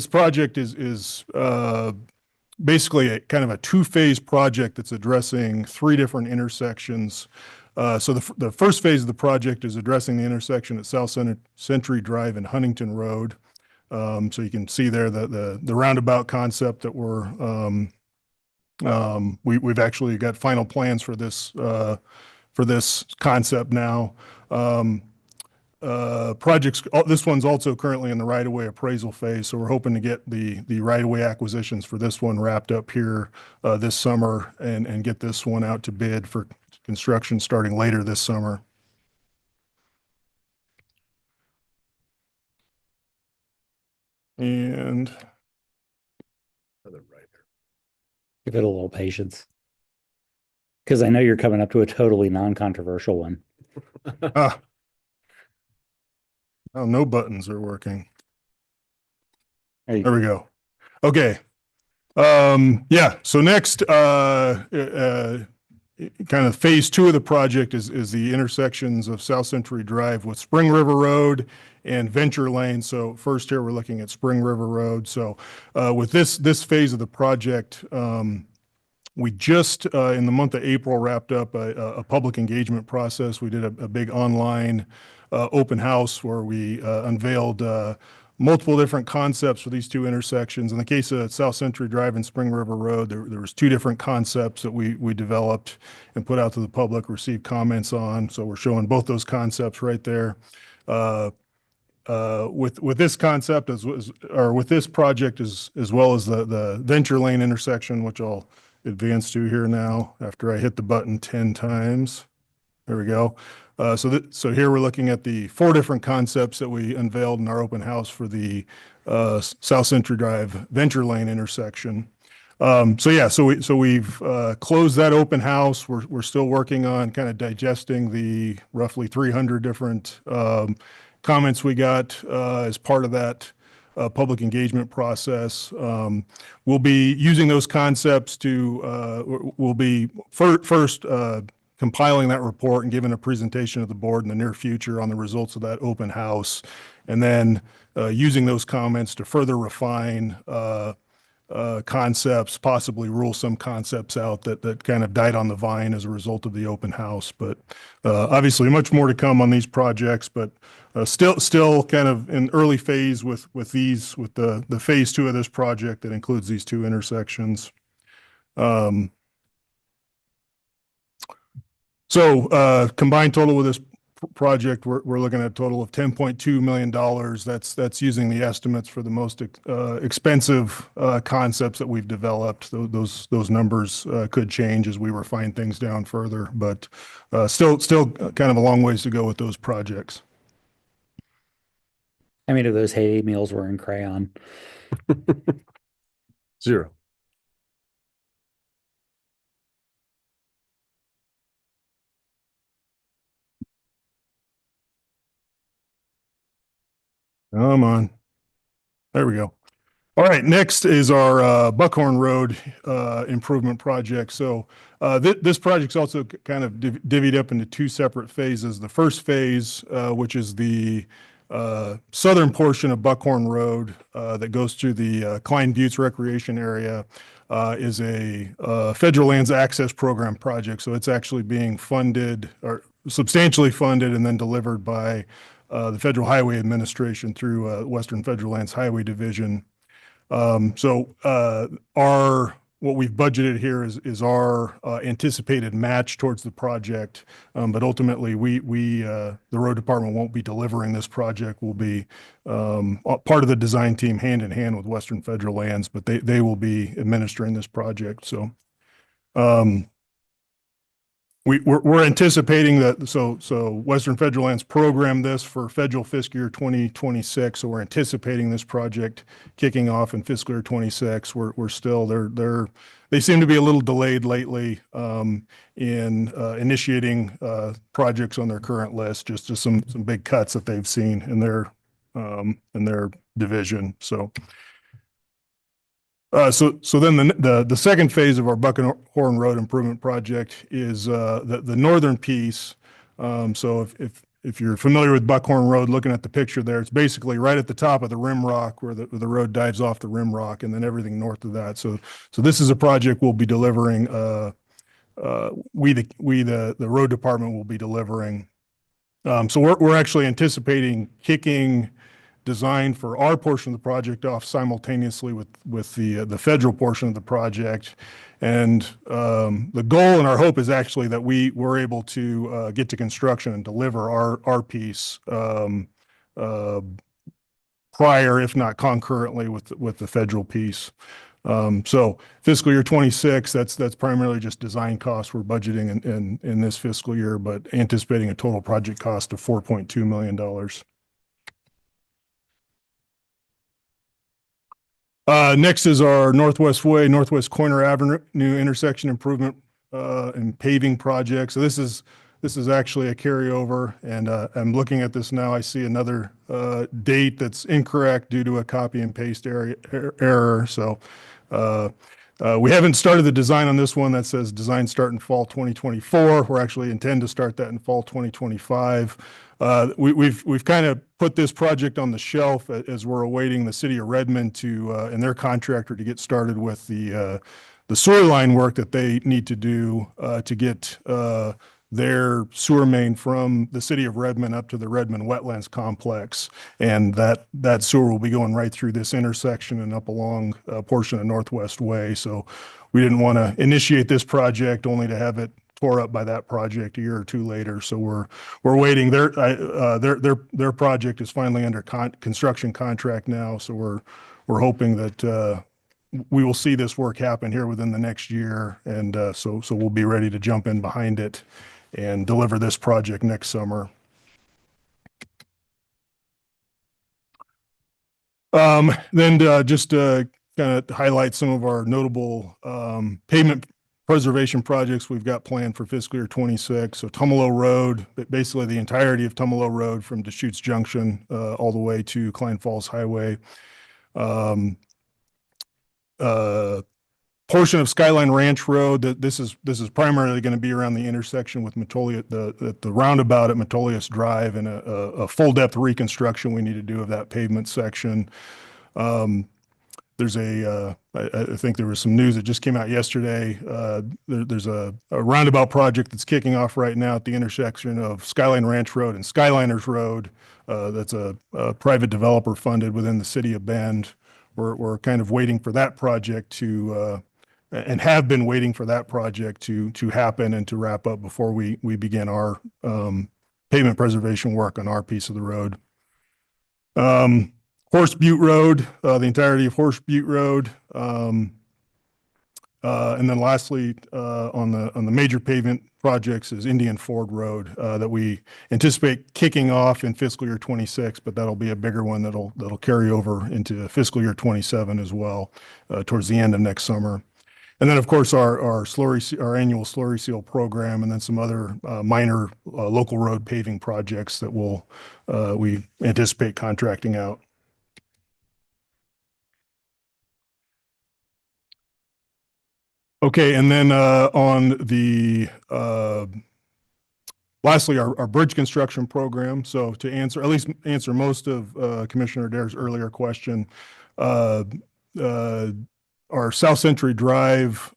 project is basically a kind of a 2-phase project that's addressing 3 different intersections. So the first phase of the project is addressing the intersection at South Century Drive and Huntington Road. So you can see there the roundabout concept that we've actually got final plans for this concept now. This one's also currently in the right-of-way appraisal phase, so we're hoping to get the right-of-way acquisitions for this one wrapped up here this summer and get this one out to bid for construction starting later this summer. And give it a little patience, because I know you're coming up to a totally non-controversial one. Oh, no buttons are working. There we go. Okay. Yeah. So next, kind of phase 2 of the project is the intersections of South Century Drive with Spring River Road and Venture Lane. So first here, we're looking at Spring River Road. So with this phase of the project, we just in the month of April wrapped up a public engagement process. We did a big online open house where we unveiled multiple different concepts for these 2 intersections. In the case of South Century Drive and Spring River Road, there was 2 different concepts that we developed and put out to the public, received comments on. So we're showing both those concepts right there. With this concept with this project as well as the Venture Lane intersection, which I'll advance to here now after I hit the button 10 times. There we go. So here we're looking at the 4 different concepts that we unveiled in our open house for the South Century Drive Venture Lane intersection. So we've closed that open house. We're still working on kind of digesting the roughly 300 different comments we got as part of that public engagement process. We'll be using those concepts to, we'll be first compiling that report and giving a presentation to the board in the near future on the results of that open house. And then using those comments to further refine concepts, possibly rule some concepts out that kind of died on the vine as a result of the open house. But obviously much more to come on these projects, but still kind of in early phase with the phase 2 of this project that includes these 2 intersections. So combined total with this project, we're looking at a total of $10.2 million. That's using the estimates for the most expensive concepts that we've developed. Those numbers could change as we refine things down further, but still kind of a long ways to go with those projects. How many of those heyday meals were in crayon? 0. Come on. There we go. All right, next is our Buckhorn Road improvement project. So this project's also kind of divvied up into two separate phases. The first phase, which is the southern portion of Buckhorn Road that goes through the Klein Buttes Recreation Area, is a federal lands access program project. So it's actually being funded or substantially funded and then delivered by the Federal Highway Administration through Western Federal Lands Highway Division. What we've budgeted here is our anticipated match towards the project. But ultimately the road department won't be delivering this project. We'll be part of the design team hand in hand with Western Federal Lands, but they will be administering this project. So we're anticipating that, so Western Federal Lands programmed this for federal fiscal year 2026. So we're anticipating this project kicking off in fiscal year 26. We're still, they seem to be a little delayed lately in initiating projects on their current list, just some big cuts that they've seen in their division. So then the second phase of our Buckhorn Road improvement project is the northern piece. So if you're familiar with Buckhorn Road, looking at the picture there, it's basically right at the top of the rim rock where the road dives off the rim rock, and then everything north of that. So this is a project we'll be delivering. The road department will be delivering. So we're actually anticipating kicking design for our portion of the project off simultaneously with the federal portion of the project. And the goal and our hope is actually that we're able to get to construction and deliver our piece prior, if not concurrently, with the federal piece. So fiscal year 26, that's primarily just design costs we're budgeting in this fiscal year, but anticipating a total project cost of $4.2 million. Next is our Northwest Way, Northwest Corner Avenue intersection improvement and paving project. So this is actually a carryover, and I'm looking at this now. I see another date that's incorrect due to a copy and paste error. So we haven't started the design on this one. That says design start in fall 2024. We're actually intend to start that in fall 2025. We've kind of put this project on the shelf as we're awaiting the city of Redmond and their contractor to get started with the sewer line work that they need to do to get their sewer main from the city of Redmond up to the Redmond Wetlands Complex. And that sewer will be going right through this intersection and up along a portion of Northwest Way. So we didn't want to initiate this project only to have it tore up by that project a year or two later. So we're waiting. Their project is finally under construction contract now. So we're hoping that we will see this work happen here within the next year, and so we'll be ready to jump in behind it and deliver this project next summer. Then just to kind of highlight some of our notable pavement preservation projects we've got planned for fiscal year 26. So Tumalo Road, basically the entirety of Tumalo Road from Deschutes Junction all the way to Klein Falls Highway. Portion of Skyline Ranch Road, this is primarily going to be around the intersection with Metolius, the roundabout at Metolius Drive, and a full depth reconstruction we need to do of that pavement section. There's I think there was some news that just came out yesterday. There's a roundabout project that's kicking off right now at the intersection of Skyline Ranch Road and Skyliners Road. That's a private developer funded within the city of Bend. We're kind of waiting for that project to, and have been waiting for that project to happen and to wrap up before we begin our pavement preservation work on our piece of the road. Horse Butte Road, the entirety of Horse Butte Road. And then lastly, on the major pavement projects is Indian Ford Road that we anticipate kicking off in fiscal year 26, but that'll be a bigger one that'll carry over into fiscal year 27 as well, towards the end of next summer. And then, of course, our our annual slurry seal program, and then some other minor local road paving projects that we anticipate contracting out. Okay, and then on the lastly, our bridge construction program. So to answer, at least answer most of Commissioner Adair's earlier question, our South Century Drive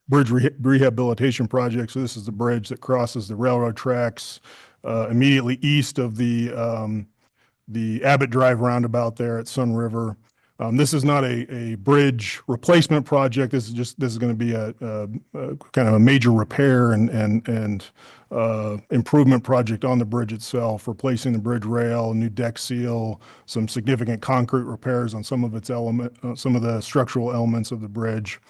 bridge rehabilitation project. So this is the bridge that crosses the railroad tracks immediately east of the Abbott Drive roundabout there at Sun River. This is not a bridge replacement project. This is going to be a kind of a major repair and improvement project on the bridge itself, replacing the bridge rail, new deck seal, some significant concrete repairs on some of its some of the structural elements of the bridge.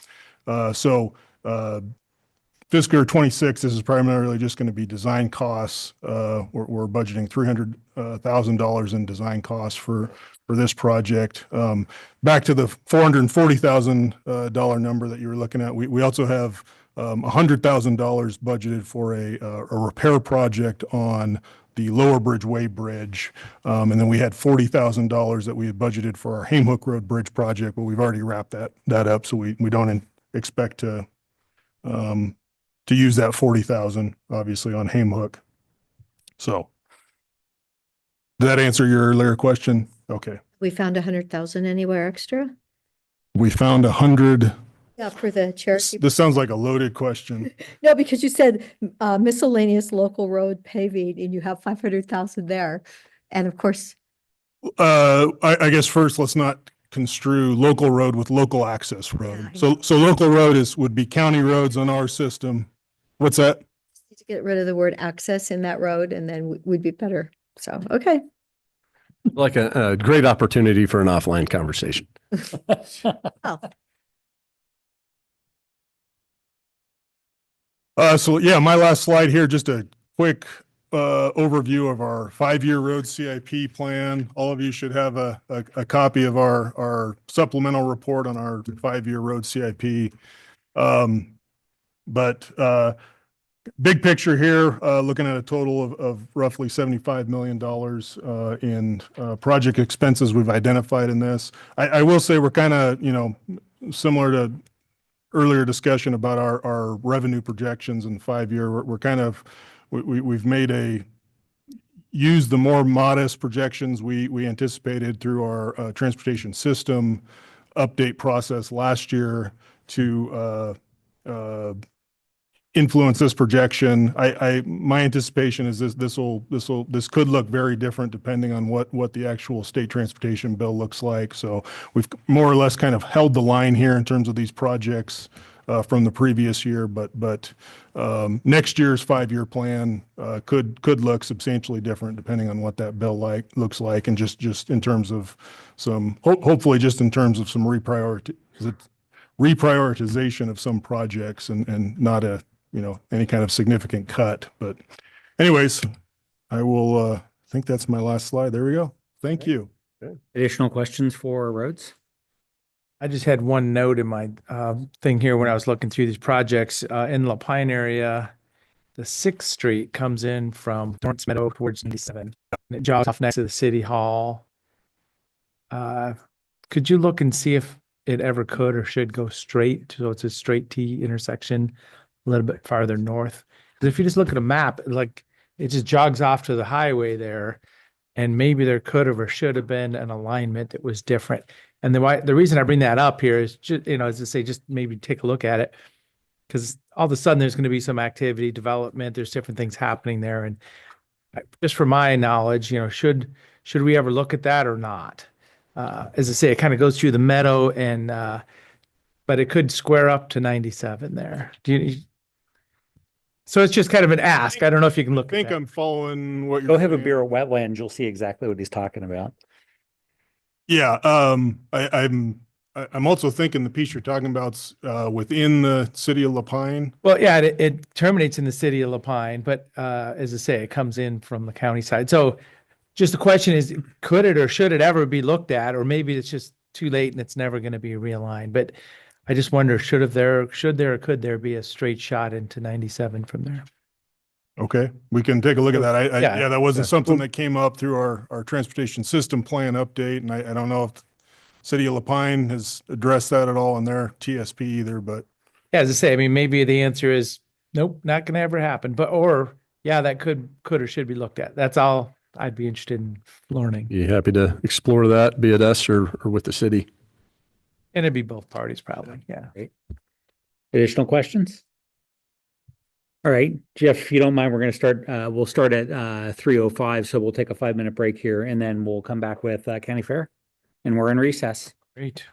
Fiscal year 26, this is primarily just going to be design costs. We're budgeting $300,000 in design costs for this project. Back to the $440,000 number that you were looking at, we also have $100,000 budgeted for a repair project on the Lower Bridgeway Bridge. And then we had $40,000 that we had budgeted for our Hame Hook Road Bridge project, but we've already wrapped that up. So we don't expect to use that 40,000 obviously on Hame Hook. So did that answer your earlier question? Okay. We found 100,000 anywhere extra? We found 100. Yeah, for the Cherokee. This sounds like a loaded question. No, because you said miscellaneous local road paving and you have 500,000 there. And of course. I guess first, let's not construe local road with local access road. So local road would be county roads on our system. What's that? To get rid of the word access in that road and then we'd be better. So, okay. Like a great opportunity for an offline conversation. Oh. So yeah, my last slide here, just a quick overview of our 5-year road CIP plan. All of you should have a copy of our supplemental report on our 5-year road CIP. But big picture here, looking at a total of roughly $75 million in project expenses we've identified in this. I will say we're kind of, similar to earlier discussion about our revenue projections in 5-year. We're kind of, we've used the more modest projections we anticipated through our transportation system update process last year to influence this projection. My anticipation is this could look very different depending on what the actual state transportation bill looks like. So we've more or less kind of held the line here in terms of these projects from the previous year, but next year's 5-year plan could look substantially different depending on what that bill looks like, and just in terms of hopefully just in terms of some reprioritization of some projects and not any kind of significant cut. But anyways, I will think that's my last slide. There we go. Thank you. Additional questions for roads? I just had one note in my thing here when I was looking through these projects in La Pine area. The 6th Street comes in from Lawrence Meadow towards 97, and it jogs off next to the City Hall. Could you look and see if it ever could or should go straight, so it's a straight T intersection a little bit farther north? Because if you just look at a map, like it just jogs off to the highway there, and maybe there could have or should have been an alignment that was different. And the reason I bring that up here is just, as to say, just maybe take a look at it, because all of a sudden there's going to be some activity, development, there's different things happening there. And just for my knowledge, should we ever look at that or not? As I say, it kind of goes through the meadow and, but it could square up to 97 there. So it's just kind of an ask. I don't know if you can look I think at that. I'm following what you're Go have a saying. beer at Wetlands. You'll see exactly what he's talking about. Yeah, I'm also thinking the piece you're talking about's within the city of La Pine. Well, yeah, it terminates in the city of La Pine, but as I say, it comes in from the county side. So just the question is, could it or should it ever be looked at? Or maybe it's just too late and it's never going to be realigned. But I just wonder, should there or could there be a straight shot into 97 from there? Okay, we can take a look at that. Yeah. Yeah, that wasn't Yeah. something that came up through our transportation system plan update, and I don't know if City of Lapine has addressed that at all in their TSP either, but Yeah, as I say, I mean, maybe the answer is nope, not gonna ever happen, or yeah, that could or should be looked at. That's all I'd be interested in learning. Be happy to explore that, be it us or with the city. And it'd be both parties probably, yeah. Additional questions? All right, Jeff, if you don't mind, we're going to start, we'll start at 3:05, so we'll take a 5-minute break here and then we'll come back with county fair. And we're in recess. Great.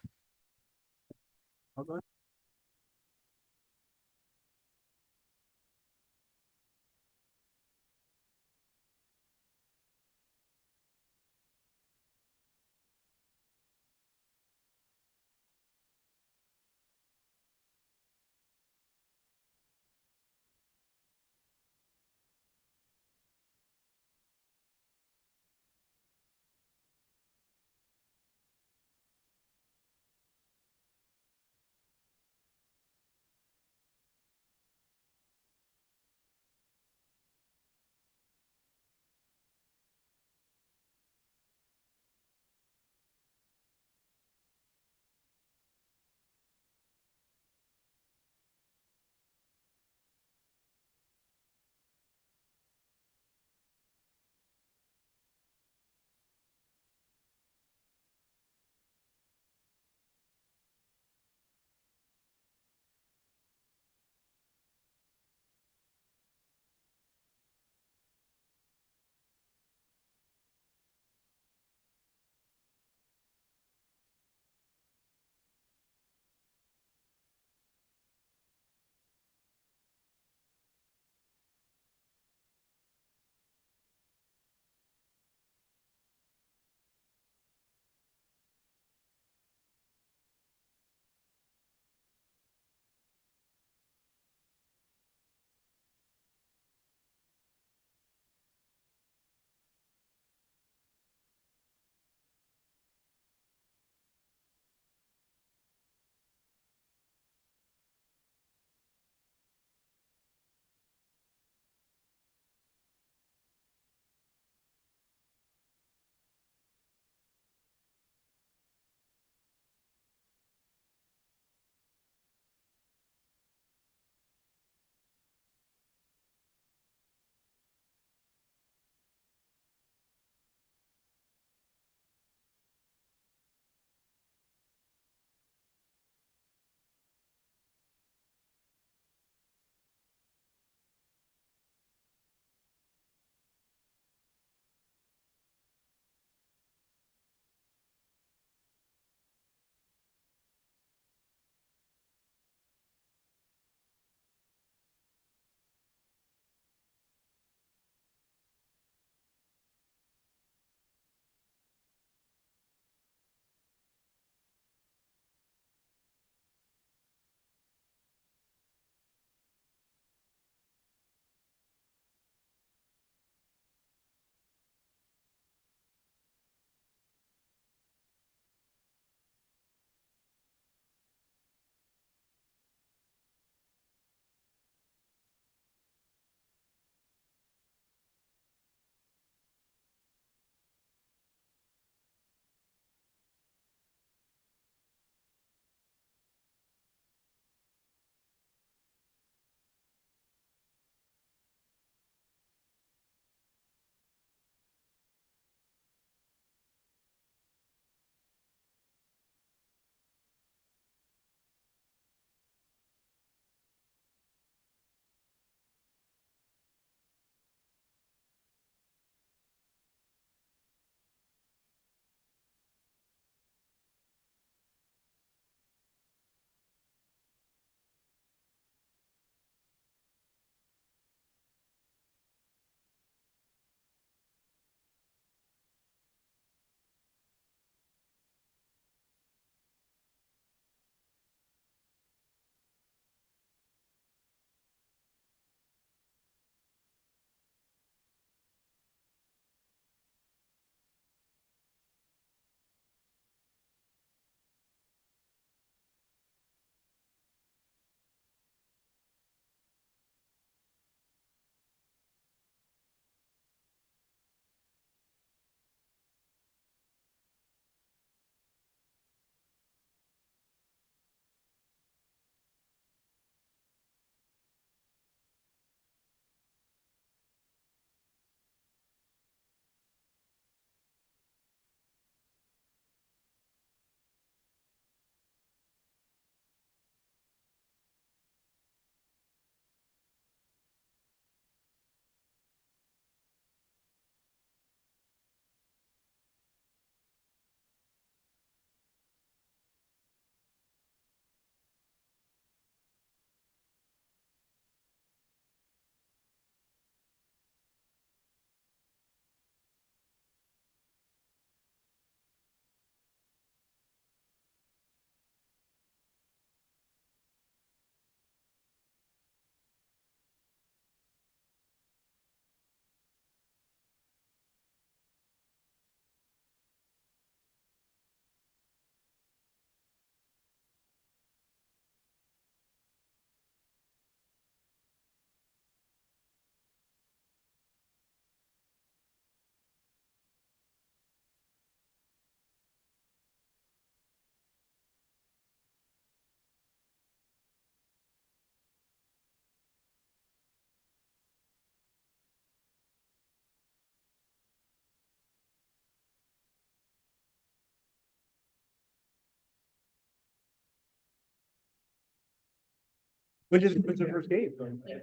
When's the first game?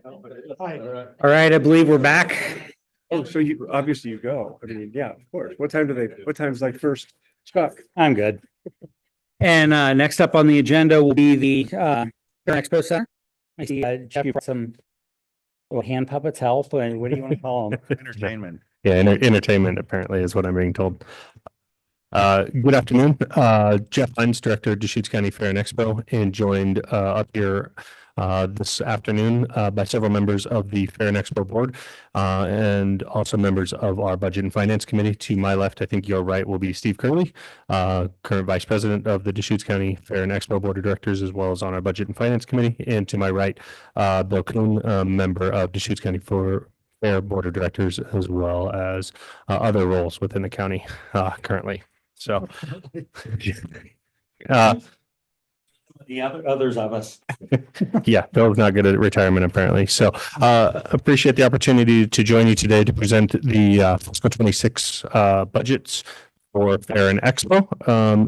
All right, I believe we're back. Oh, so you, obviously you go. I mean, yeah, of course. What time's like first? Chuck? I'm good. And next up on the agenda will be the Expo Center. I see Jeff, you brought some hand puppets help, and what do you want to call them? Entertainment. Yeah, entertainment apparently is what I'm being told. Good afternoon. Jeff Hines, Director of Deschutes County Fair and Expo, and joined up here this afternoon by several members of the Fair and Expo Board and also members of our Budget and Finance Committee. To my left, I think your right will be Steve Curley, current Vice President of the Deschutes County Fair and Expo Board of Directors, as well as on our Budget and Finance Committee. And to my right, Bill Kuhn, member of Deschutes County Fair Board of Directors, as well as other roles within the county currently. So, The others of us. yeah, Bill's not good at retirement apparently. So, appreciate the opportunity to join you today to present the fiscal 26 budgets for Fair and Expo.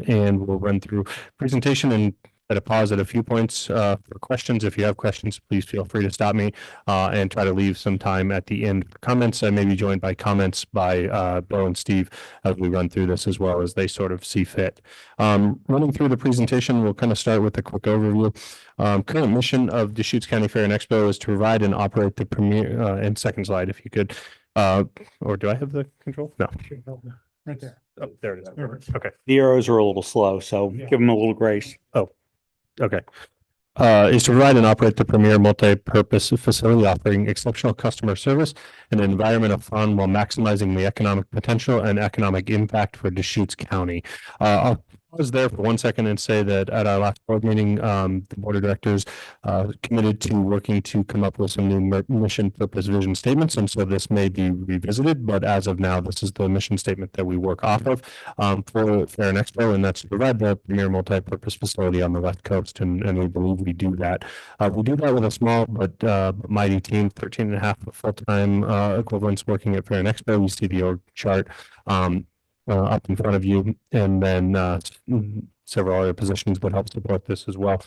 And we'll run through presentation and at a pause at a few points for questions. If you have questions, please feel free to stop me and try to leave some time at the end for comments. I may be joined by comments by Bill and Steve as we run through this as well as they sort of see fit. Running through the presentation, we'll kind of start with a quick overview. Current mission of Deschutes County Fair and Expo is to provide and operate the premier, and second slide if you could, or do I have the control? No. Right there. Oh, there it is. Okay. The arrows are a little slow, so give them a little grace. Oh, okay. Is to provide and operate the premier multi-purpose facility offering exceptional customer service and an environment of fun while maximizing the economic potential and economic impact for Deschutes County. I'll pause there for 1 second and say that at our last board meeting, the board of directors committed to working to come up with some new mission, purpose, vision statements. And so this may be revisited, but as of now, this is the mission statement that we work off of for Fair and Expo, and that's to provide the premier multi-purpose facility on the West Coast. And we believe we do that. We do that with a small but mighty team, 13 and a half full-time equivalents working at Fair and Expo. You see the org chart up in front of you, and then several other positions would help support this as well,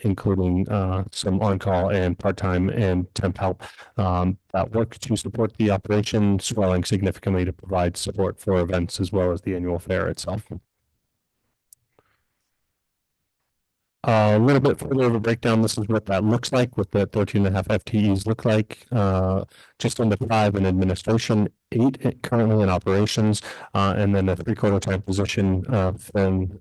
including some on-call and part-time and temp help that work to support the operation, swelling significantly to provide support for events as well as the annual fair itself. A little bit further of a breakdown, this is what that looks like, what the 13.5 FTEs look like. Just under 5 in administration, 8 currently in operations, and then a 3/4 time position from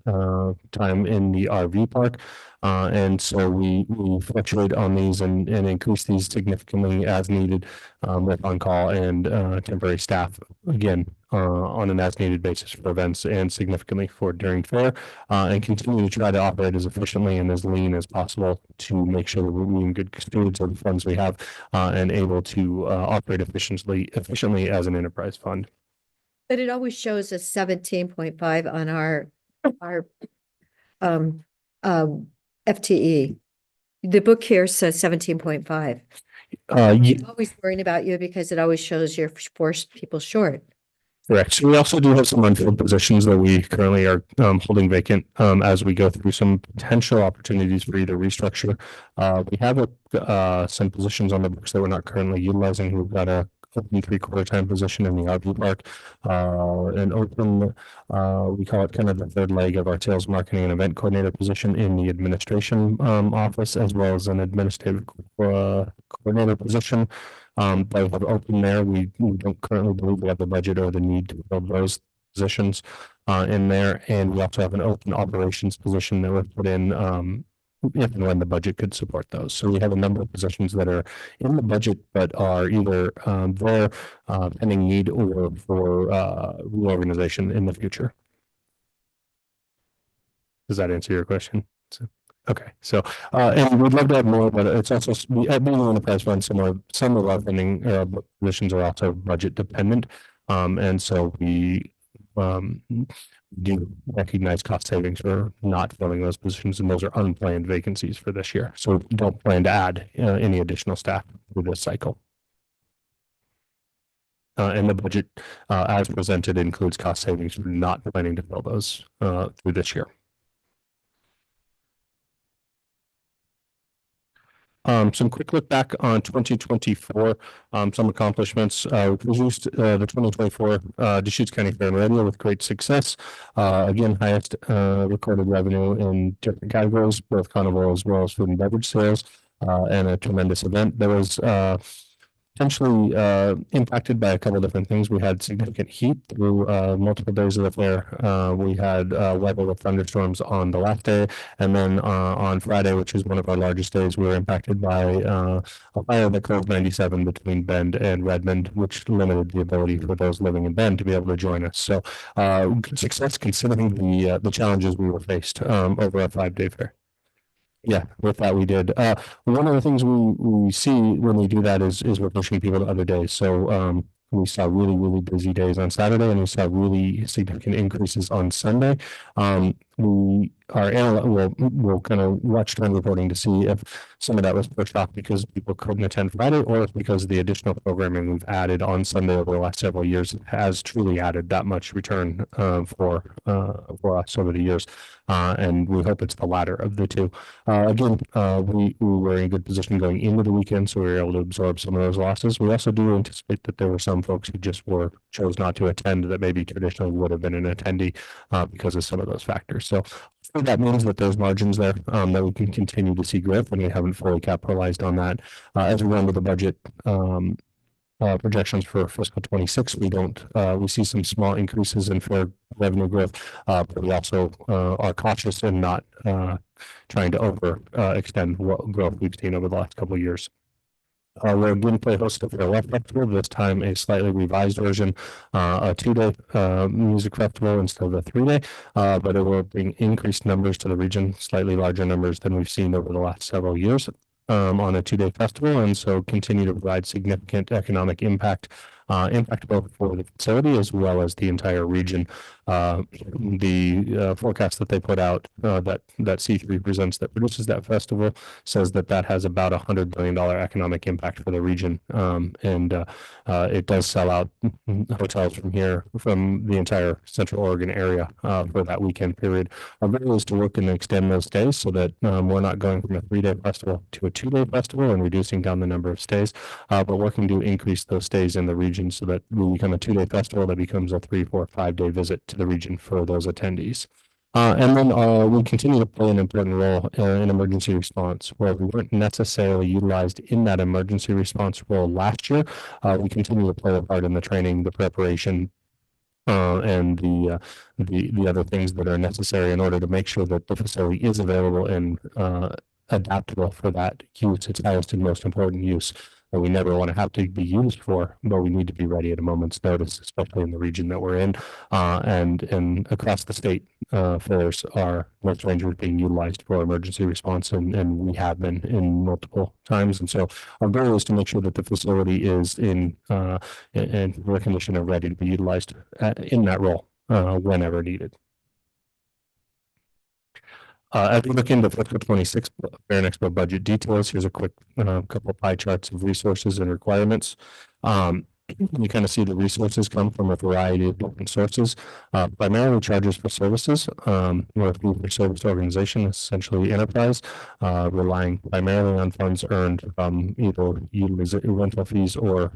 time in the RV park. And so we fluctuate on these and increase these significantly as needed with on-call and temporary staff, again, on an as-needed basis for events and significantly for during fair, and continue to try to operate as efficiently and as lean as possible to make sure that we're being good stewards of the funds we have and able to operate efficiently as an enterprise fund. But it always shows us 17.5 on our FTE. The book here says 17.5. I'm always worrying about you because it always shows you're 4 people short. Correct. So we also do have some unfilled positions that we currently are holding vacant as we go through some potential opportunities for either restructure. We have some positions on the books that we're not currently utilizing. We've got a open 3/4 time position in the RV park, an open, we call it kind of the third leg of our sales, marketing, and event coordinator position in the administration office, as well as an administrative coordinator position. But have open there. We don't currently believe we have the budget or the need to fill those positions in there. And we also have an open operations position that was put in if and when the budget could support those. So we have a number of positions that are in the budget, but are either there pending need or for reorganization in the future. Does that answer your question? Okay, so and we'd love to have more, but it's also being an enterprise fund. Some of our funding positions are also budget dependent, and so we do recognize cost savings for not filling those positions, and those are unplanned vacancies for this year. So don't plan to add any additional staff for this cycle. And the budget, as presented, includes cost savings for not planning to fill those through this year. Some quick look back on 2024, some accomplishments. Produced the 2024 Deschutes County Fair and Rodeo with great success. Again, highest recorded revenue in different categories, both carnival as well as food and beverage sales, and a tremendous event. There was potentially impacted by a couple of different things. We had significant heat through multiple days of the fair. We had weather with thunderstorms on the last day, and then on Friday, which is one of our largest days, we were impacted by a fire that closed 97 between Bend and Redmond, which limited the ability for those living in Bend to be able to join us. So good success considering the challenges we were faced over a 5-day fair. Yeah, with that we did. One of the things we see when we do that is we're pushing people to other days. So we saw really busy days on Saturday, and we saw really significant increases on Sunday. We'll kind of watch trend reporting to see if some of that was pushed off because people couldn't attend Friday, or if because of the additional programming we've added on Sunday over the last several years has truly added that much return for us over the years. And we hope it's the latter of the two. Again, we were in a good position going into the weekend, so we were able to absorb some of those losses. We also do anticipate that there were some folks who just chose not to attend that maybe traditionally would have been an attendee because of some of those factors. So that means that there's margins there that we can continue to see growth, and we haven't fully capitalized on that. As we run with the budget projections for fiscal 26, we see some small increases in fair revenue growth, but we also are cautious in not trying to extend what growth we've seen over the last couple of years. We're going to play host of the Fair Festival, this time a slightly revised version, a 2-day music festival instead of a 3-day, but it will bring increased numbers to the region, slightly larger numbers than we've seen over the last several years on a 2-day festival, and so continue to provide significant economic impact both for the facility as well as the entire region. The forecast that they put out that C3 presents that produces that festival says that has about $100 billion economic impact for the region, and it does sell out hotels from the entire Central Oregon area for that weekend period. Our goal is to work and extend those stays so that we're not going from a 3-day festival to a 2-day festival and reducing down the number of stays, but working to increase those stays in the region so that we become a 2-day festival that becomes a 3, 4, 5-day visit to the region for those attendees. And then we continue to play an important role in emergency response, where we weren't necessarily utilized in that emergency response role last year. We continue to play a part in the training, the preparation, and the other things that are necessary in order to make sure that the facility is available and adaptable for that use, its highest and most important use that we never want to have to be used for, but we need to be ready at a moment's notice, especially in the region that we're in, and across the state. Fairs are no stranger being utilized for emergency response, and we have been in multiple times. And so our goal is to make sure that the facility is in the condition of ready to be utilized in that role whenever needed. As we look into fiscal 26 Fair and Expo budget details, here's a quick couple of pie charts of resources and requirements. You kind of see the resources come from a variety of different sources, primarily charges for services. We're a fee-for-service organization, essentially enterprise, relying primarily on funds earned from either rental fees or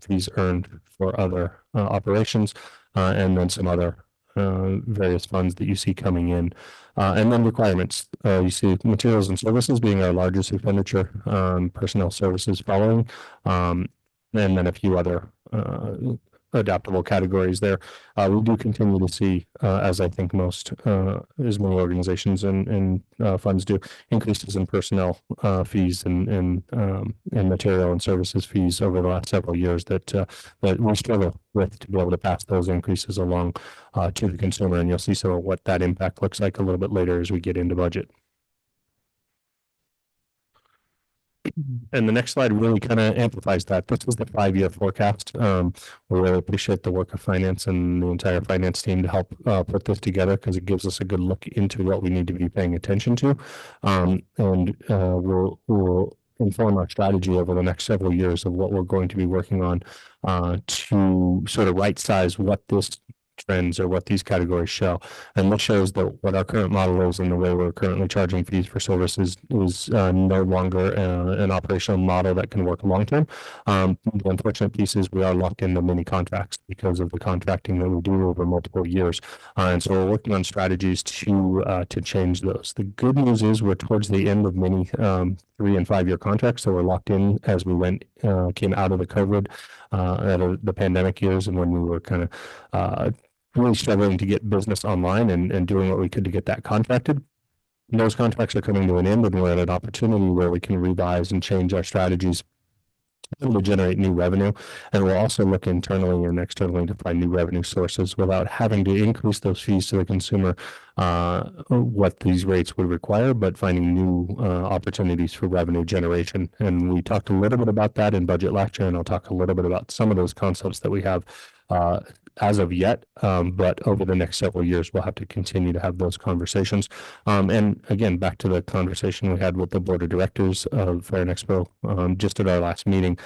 fees earned for other operations, and then some other various funds that you see coming in. And then requirements. You see materials and services being our largest expenditure, personnel services following, and then a few other adaptable categories there. We do continue to see, as I think most, as many organizations and funds do, increases in personnel fees and material and services fees over the last several years that we struggle with to be able to pass those increases along to the consumer. And you'll see some of what that impact looks like a little bit later as we get into budget. And the next slide really kind of amplifies that. This was the 5-year forecast. We really appreciate the work of finance and the entire finance team to help put this together, because it gives us a good look into what we need to be paying attention to. And we'll inform our strategy over the next several years of what we're going to be working on to sort of right size what this trends or what these categories show. And this shows that what our current model is and the way we're currently charging fees for services is no longer an operational model that can work long term. The unfortunate piece is we are locked into many contracts because of the contracting that we do over multiple years. And so we're working on strategies to change those. The good news is we're towards the end of many 3 and 5 year contracts. So we're locked in as we came out of the COVID, out of the pandemic years, and when we were kind of really struggling to get business online and doing what we could to get that contracted. Those contracts are coming to an end, and we're at an opportunity where we can revise and change our strategies to generate new revenue. And we'll also look internally and externally to find new revenue sources without having to increase those fees to the consumer, what these rates would require, but finding new opportunities for revenue generation. And we talked a little bit about that in budget last year, and I'll talk a little bit about some of those concepts that we have as of yet, but over the next several years, we'll have to continue to have those conversations. And again, back to the conversation we had with the board of directors of Fair and Expo, just at our last meeting,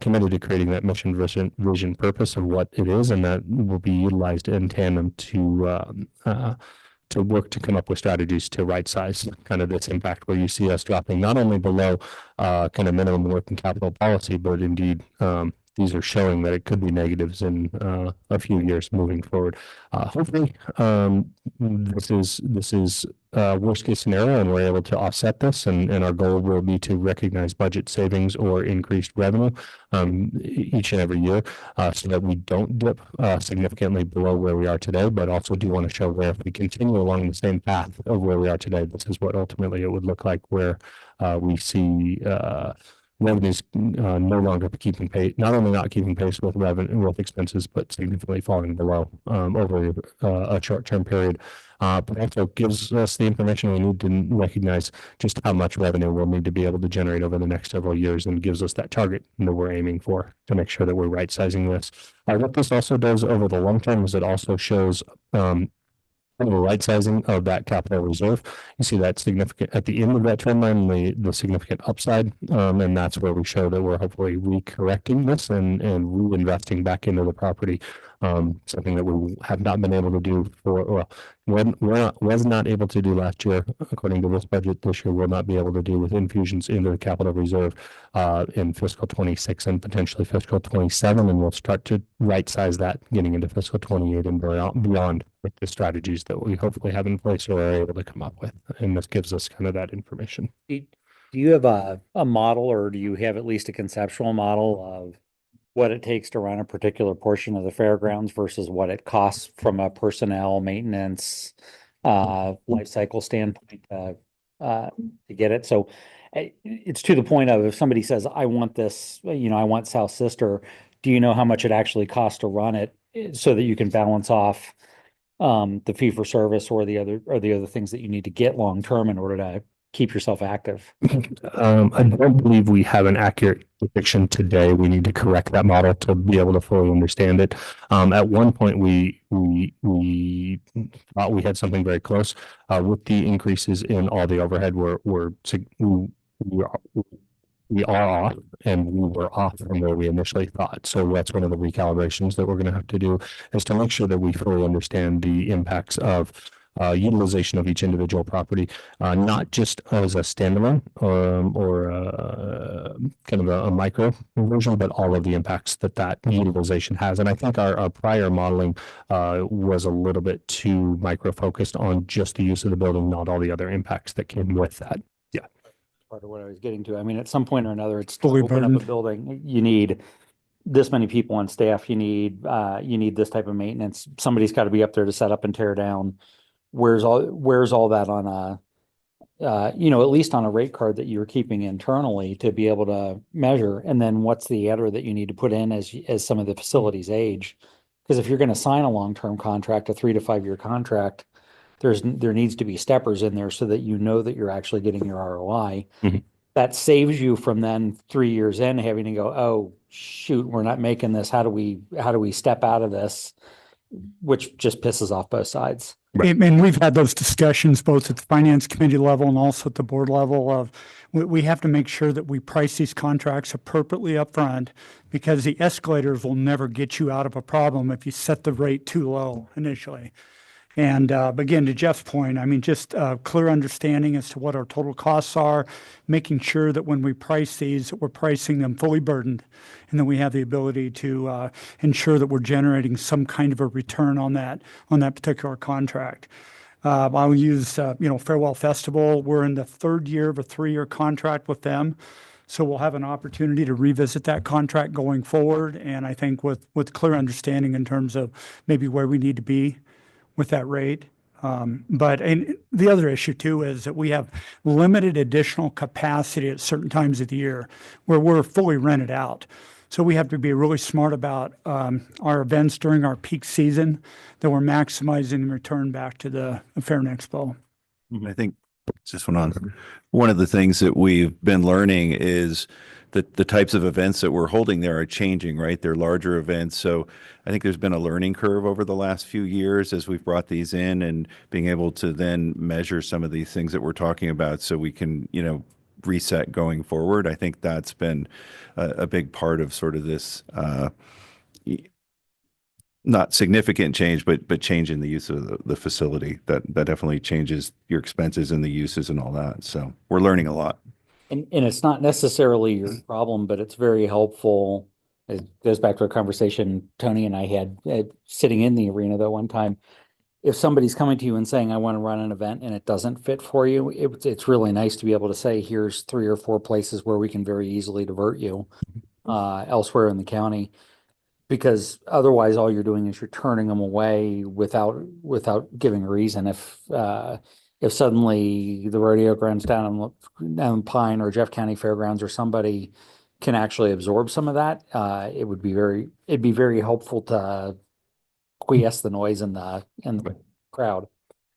committed to creating that mission, vision, purpose of what it is, and that will be utilized in tandem to work to come up with strategies to right size kind of this impact, where you see us dropping not only below kind of minimum working capital policy, but indeed these are showing that it could be negatives in a few years moving forward. Hopefully, this is worst case scenario, and we're able to offset this. And our goal will be to recognize budget savings or increased revenue each and every year, so that we don't dip significantly below where we are today. But also do want to show where if we continue along the same path of where we are today, this is what ultimately it would look like, where we see revenues no longer keeping pace, not only not keeping pace with with expenses, but significantly falling below over a short-term period. But also gives us the information we need to recognize just how much revenue we'll need to be able to generate over the next several years, and gives us that target that we're aiming for to make sure that we're right-sizing this. What this also does over the long term is it also shows kind of a right sizing of that capital reserve. You see that significant at the end of that trend line, the significant upside, and that's where we show that we're hopefully recorrecting this and reinvesting back into the property. Something that we have not been able to do was not able to do last year, according to this budget. This year we'll not be able to do with infusions into the capital reserve in fiscal 26 and potentially fiscal 27, and we'll start to right size that getting into fiscal 28 and beyond with the strategies that we hopefully have in place or are able to come up with. And this gives us kind of that information. Do you have a model, or do you have at least a conceptual model of what it takes to run a particular portion of the fairgrounds versus what it costs from a personnel, maintenance, life cycle standpoint to get it? So it's to the point of, if somebody says, I want this, I want South Sister, do you know how much it actually costs to run it so that you can balance off the fee for service or the other things that you need to get long term in order to keep yourself active? I don't believe we have an accurate depiction today. We need to correct that model to be able to fully understand it. At one point, we thought we had something very close with the increases in all the overhead. We are off, and we were off from where we initially thought. So that's one of the recalibrations that we're going to have to do, is to make sure that we fully understand the impacts of utilization of each individual property, not just as a standalone or kind of a micro version, but all of the impacts that utilization has. And I think our prior modeling was a little bit too micro focused on just the use of the building, not all the other impacts that came with that. Yeah. Part of what I was getting to. I mean, at some point or another, it's to open up a building. You need this many people on staff. You need this type of maintenance. Somebody's got to be up there to set up and tear down. Where's all that on at least on a rate card that you're keeping internally to be able to measure? And then what's the adder that you need to put in as some of the facilities age? Because if you're going to sign a long-term contract, a 3 to 5 year contract, there needs to be steppers in there so that you know that you're actually getting your ROI. Mm-hmm. That saves you from then 3 years in having to go, oh shoot, we're not making this. How do we step out of this? Which just pisses off both sides. And we've had those discussions both at the finance committee level and also at the board level of, we have to make sure that we price these contracts appropriately upfront, because the escalators will never get you out of a problem if you set the rate too low initially. And again, to Jeff's point, I mean, just clear understanding as to what our total costs are, making sure that when we price these, that we're pricing them fully burdened, and that we have the ability to ensure that we're generating some kind of a return on that particular contract. I'll use, Farewell Festival. We're in the third year of a 3-year contract with them. So we'll have an opportunity to revisit that contract going forward. And I think with clear understanding in terms of maybe where we need to be with that rate. But the other issue too is that we have limited additional capacity at certain times of the year where we're fully rented out. So we have to be really smart about our events during our peak season, that we're maximizing the return back to the Fair and Expo. I think just one of the things that we've been learning is that the types of events that we're holding there are changing, right? They're larger events. So I think there's been a learning curve over the last few years as we've brought these in and being able to then measure some of these things that we're talking about so we can, reset going forward. I think that's been a big part of sort of this, not significant change, but change in the use of the facility. That definitely changes your expenses and the uses and all that. So we're learning a lot. And it's not necessarily your problem, but it's very helpful. It goes back to a conversation Tony and I had sitting in the arena that one time. If somebody's coming to you and saying, I want to run an event and it doesn't fit for you, it's really nice to be able to say, here's 3 or 4 places where we can very easily divert you elsewhere in the county. Because otherwise, all you're doing is you're turning them away without giving a reason. If suddenly the rodeo grounds down in Pine or Jeff County Fairgrounds or somebody can actually absorb some of that, it'd be very helpful to quiesce the noise in the crowd.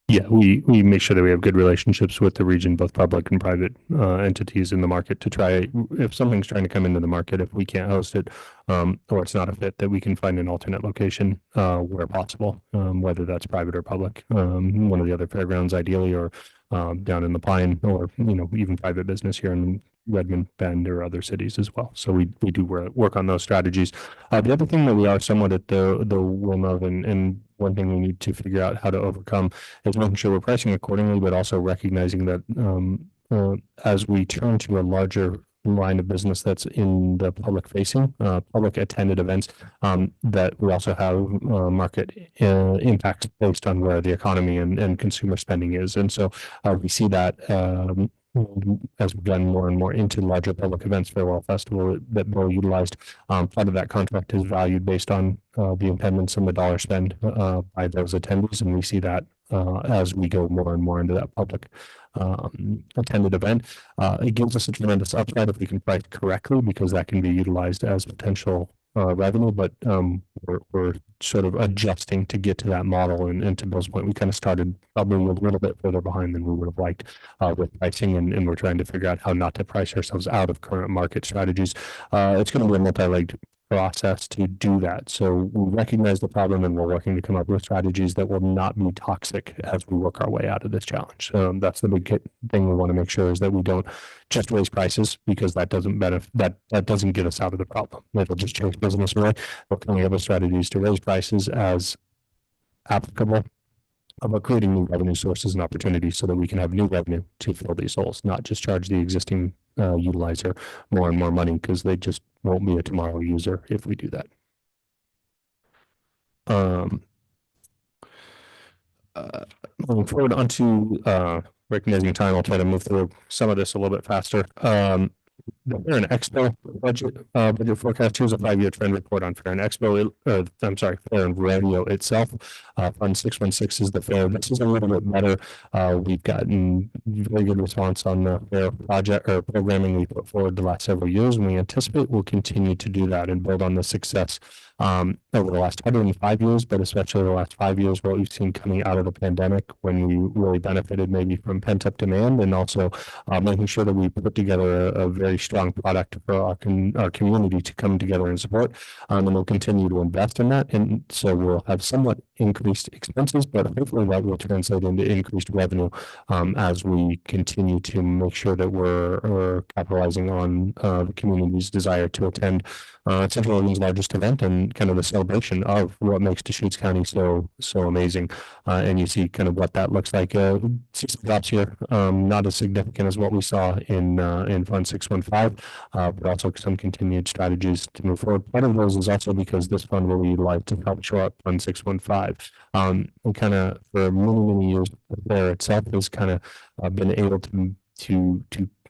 Yeah, we make sure that we have good relationships with the region, both public and private entities in the market to try, if something's trying to come into the market, if we can't host it or it's not a fit, that we can find an alternate location where possible, whether that's private or public. One of the other fairgrounds ideally, or down in the Pine, or even private business here in Redmond, Bend, or other cities as well. So we do work on those strategies. The other thing that we are somewhat at the whim of, and one thing we need to figure out how to overcome, is making sure we're pricing accordingly, but also recognizing that as we turn to a larger line of business that's in the public facing, public attended events, that we also have market impact based on where the economy and consumer spending is. And so we see that as we've gotten more and more into larger public events, Farewell Festival, that Bill utilized, part of that contract is valued based on the attendance and the dollar spend by those attendees. And we see that as we go more and more into that public attended event. It gives us a tremendous upside if we can price correctly, because that can be utilized as potential revenue, but we're sort of adjusting to get to that model. And to Bill's point, we kind of started probably a little bit further behind than we would have liked with pricing, and we're trying to figure out how not to price ourselves out of current market strategies. It's going to be a multi-legged process to do that. So we recognize the problem, and we're working to come up with strategies that will not be toxic as we work our way out of this challenge. That's the big thing we want to make sure, is that we don't just raise prices, because that doesn't that doesn't get us out of the problem. It'll just change business more. We're coming up with strategies to raise prices as applicable, about creating new revenue sources and opportunities so that we can have new revenue to fill these holes, not just charge the existing utilizer more and more money, because they just won't be a tomorrow user if we do that. Moving forward onto recognizing time, I'll try to move through some of this a little bit faster. The Fair and Expo budget forecast. Here's a 5-year trend report on Fair and Expo. Fair and Rodeo itself. Fund 616 is the fair. This is a little bit better. We've gotten very good response on the fair project or programming we put forward the last several years, and we anticipate we'll continue to do that and build on the success over the last 105 years, but especially the last 5 years, what we've seen coming out of the pandemic when we really benefited maybe from pent up demand, and also making sure that we put together a very strong product for our community to come together and support. And we'll continue to invest in that. And so we'll have somewhat increased expenses, but hopefully that will translate into increased revenue as we continue to make sure that we're capitalizing on the community's desire to attend Central Oregon's largest event and kind of the celebration of what makes Deschutes County so amazing. And you see kind of what that looks like. See some drops here, not as significant as what we saw in Fund 615, but also some continued strategies to move forward. Part of those is also because this fund will be utilized to help shore up Fund 615. And kind of for many years, the fair itself has kind of been able to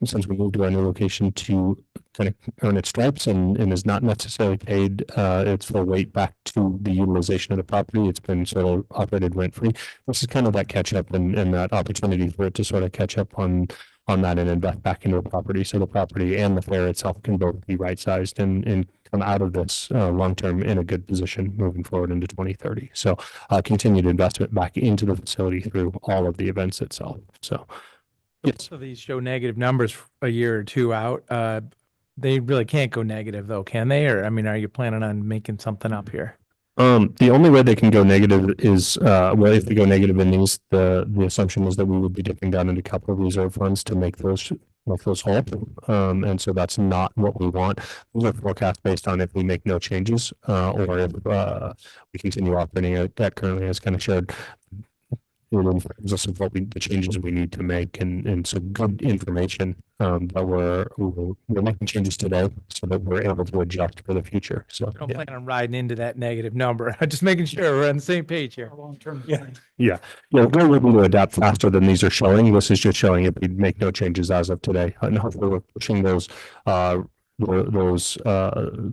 since we moved to our new location, to kind of earn its stripes and is not necessarily paid its full weight back to the utilization of the property. It's been sort of operated rent free. This is kind of that catch up and that opportunity for it to sort of catch up on that and invest back into the property, so the property and the fair itself can both be right sized and come out of this long term in a good position moving forward into 2030. So continued investment back into the facility through all of the events itself. So. Yes. So these show negative numbers a year or two out. They really can't go negative though, can they? Or, I mean, are you planning on making something up here? The only way they can go negative is, well, if they go negative in these, the assumption is that we would be dipping down into capital reserve funds to make those whole. And so that's not what we want. Those are forecasts based on if we make no changes, or if we continue operating at currently as kind of shared. It informs us of the changes we need to make, and so good information. But we're making changes today so that we're able to adjust for the future. So Don't plan on riding into that negative number. Just making sure we're on the same page here. Long-term. Yeah. The goal would be to adapt faster than these are showing. This is just showing if we make no changes as of today, and hopefully we're pushing those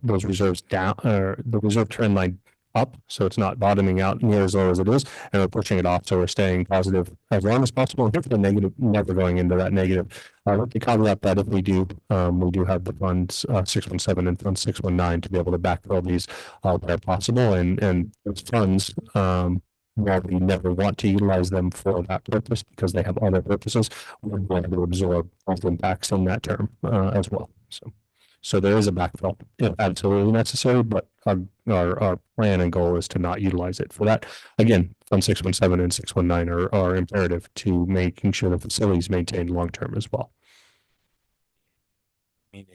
reserves down, or the reserve trend line up, so it's not bottoming out near as low as it is, and we're pushing it off, so we're staying positive as long as possible, and hopefully negative, never going into that negative. To caveat that, if we do have the funds 617 and fund 619 to be able to backfill these where possible, and those funds, while we never want to utilize them for that purpose because they have other purposes, we're going to absorb both impacts in that term as well. So there is a backfill if absolutely necessary, but our plan and goal is to not utilize it for that. Again, Fund 617 and 619 are imperative to making sure the facility is maintained long term as well. I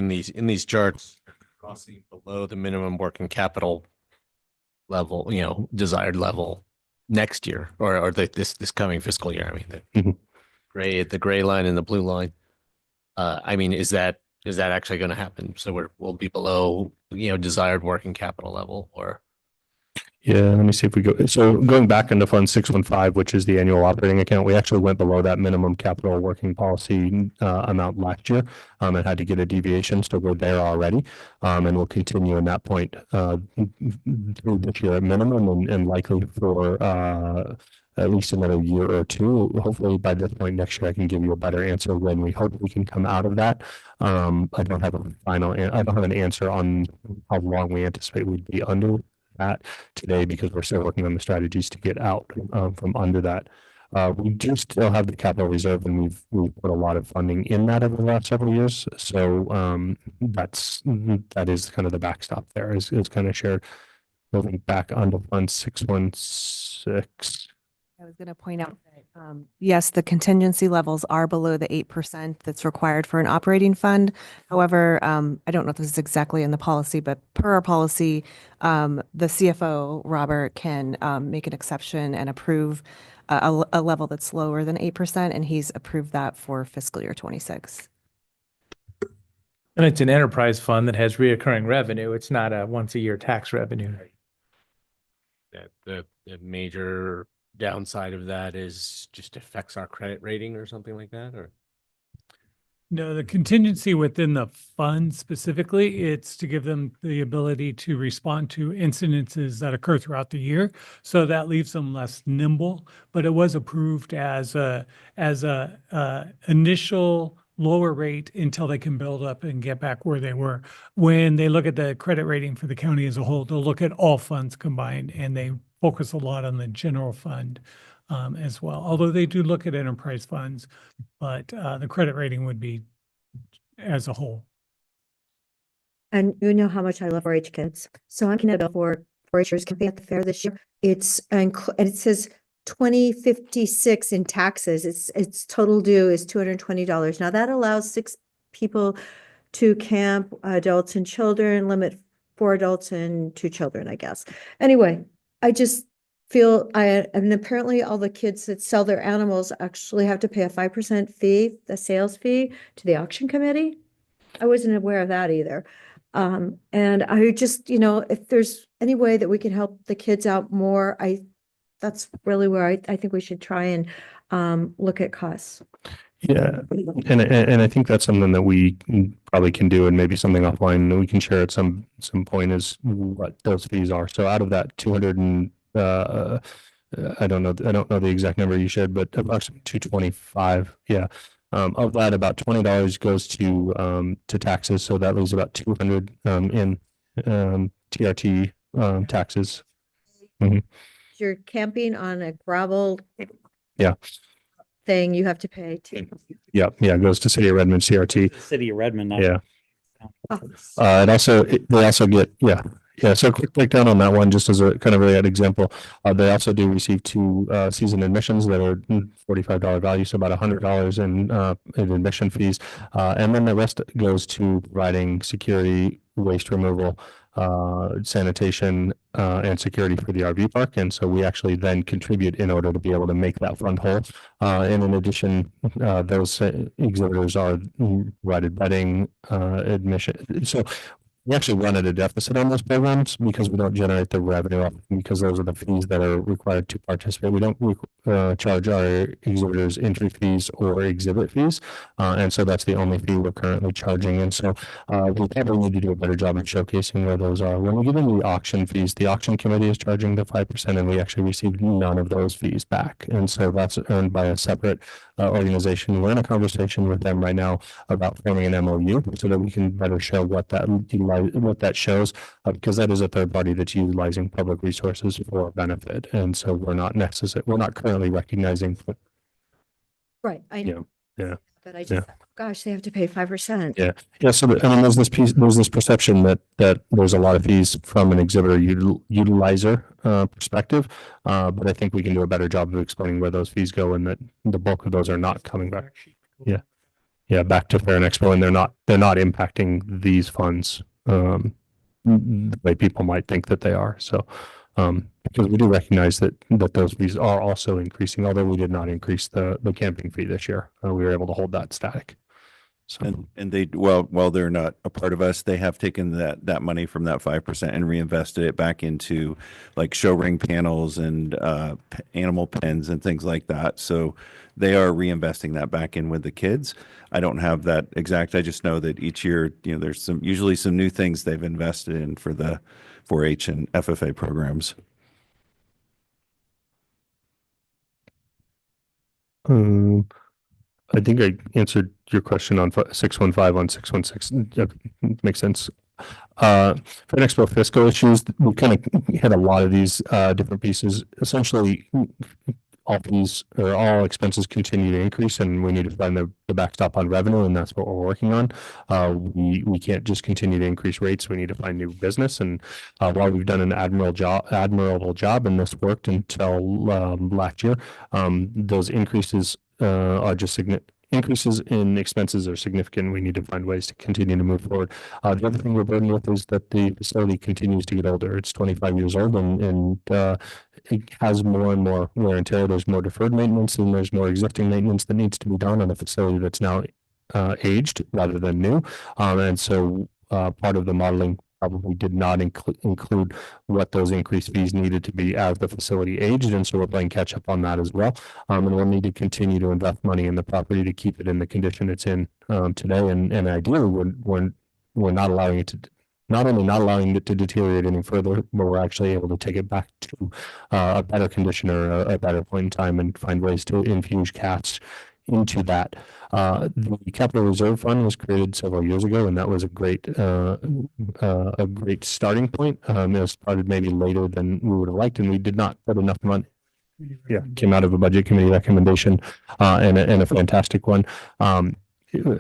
mean, in these charts, crossing below the minimum working capital level, desired level next year or this coming fiscal year. I mean, the gray line and the blue line. I mean, is that actually going to happen? So we'll be below, desired working capital level, or? Yeah, let me see if we go. So going back into Fund 615, which is the annual operating account, we actually went below that minimum capital working policy amount last year and had to get a deviation. So we're there already. And we'll continue in that point through this year at minimum and likely for at least another year or two. Hopefully by this point next year, I can give you a better answer when we hope we can come out of that. I don't have an answer on how long we anticipate we'd be under that today because we're still working on the strategies to get out from under that. We do still have the capital reserve, and we've put a lot of funding in that over the last several years. So that is kind of the backstop there is kind of shared. Moving back onto Fund 616. I was going to point out that, yes, the contingency levels are below the 8% that's required for an operating fund. However, I don't know if this is exactly in the policy, but per our policy, the CFO, Robert, can make an exception and approve a level that's lower than 8%, and he's approved that for fiscal year 26. And it's an enterprise fund that has reoccurring revenue. It's not a once-a-year tax revenue. The major downside of that is just affects our credit rating or something like that, or? No, the contingency within the fund specifically, it's to give them the ability to respond to incidences that occur throughout the year. So that leaves them less nimble, but it was approved as a initial lower rate until they can build up and get back where they were. When they look at the credit rating for the county as a whole, they'll look at all funds combined, and they focus a lot on the general fund as well. Although they do look at enterprise funds, but the credit rating would be as a whole. And you know how much I love 4-H kids. So I'm looking at for 4-Hers camping at the fair this year. It's, and it says 2056 in taxes. It's total due is $220. Now that allows 6 people to camp, adults and children, limit 4 adults and 2 children, I guess. Anyway, I just feel and apparently all the kids that sell their animals actually have to pay a 5% fee, the sales fee, to the auction committee. I wasn't aware of that either. And I just, if there's any way that we can help the kids out more, that's really where I think we should try and look at costs. Yeah, and I think that's something that we probably can do, and maybe something offline that we can share at some point is what those fees are. So out of that 200 and I don't know the exact number you shared, but approximately 225. Yeah. Of that, about $20 goes to taxes, so that leaves about 200 in TRT taxes. Mm-hmm. You're camping on a gravel thing, you have to pay too. Yeah, it goes to City of Redmond CRT. City of Redmond. Not Yeah. Oh. They also get So a quick breakdown on that one, just as a kind of an example. They also do receive 2 season admissions that are $45 value, so about $100 in admission fees, and then the rest goes to providing security, waste removal, sanitation, and security for the RV park. And so we actually then contribute in order to be able to make that fund whole. And in addition, those exhibitors are provided bedding, admission. So we actually run at a deficit on those programs because we don't generate the revenue because those are the fees that are required to participate. We don't charge our exhibitors entry fees or exhibit fees. And so that's the only fee we're currently charging. And so we probably need to do a better job of showcasing where those are. When we get into the auction fees, the auction committee is charging the 5%, and we actually receive none of those fees back. And so that's earned by a separate organization. We're in a conversation with them right now about forming an MOU so that we can better show what that shows, because that is a third party that's utilizing public resources for benefit. And so we're not currently recognizing. Right. I know. Yeah. But I just, gosh, they have to pay 5%. Yeah. So there's this perception that there's a lot of fees from an exhibitor utilizer perspective, but I think we can do a better job of explaining where those fees go, and that the bulk of those are not coming back. Yeah, back to Fair and Expo, and they're not impacting these funds the way people might think that they are. So because we do recognize that those fees are also increasing, although we did not increase the camping fee this year. We were able to hold that static. So and they, while they're not a part of us, they have taken that money from that 5% and reinvested it back into like show ring panels and animal pens and things like that. So they are reinvesting that back in with the kids. I don't have that exact. I just know that each year, there's usually some new things they've invested in for the 4-H and FFA programs. I think I answered your question on 615 on 616. Makes sense. For Expo fiscal issues, we kind of had a lot of these different pieces. Essentially, all fees or all expenses continue to increase, and we need to find the backstop on revenue, and that's what we're working on. We can't just continue to increase rates. We need to find new business, and while we've done an admirable job, and this worked until last year, those increases are just increases in expenses are significant. We need to find ways to continue to move forward. The other thing we're burdened with is that the facility continues to get older. It's 25 years old, and it has more and more wear and tear. There's more deferred maintenance, and there's more existing maintenance that needs to be done on a facility that's now aged rather than new. And so part of the modeling probably did not include what those increased fees needed to be as the facility aged, and so we're playing catch up on that as well. And we'll need to continue to invest money in the property to keep it in the condition it's in today. And ideally, we're not allowing it to. Not only not allowing it to deteriorate any further, but we're actually able to take it back to a better condition or a better point in time, and find ways to infuse cats into that. The capital reserve fund was created several years ago, and that was a great starting point. It was started maybe later than we would have liked, and we did not put enough money. Yeah, came out of a budget committee recommendation, and a fantastic one.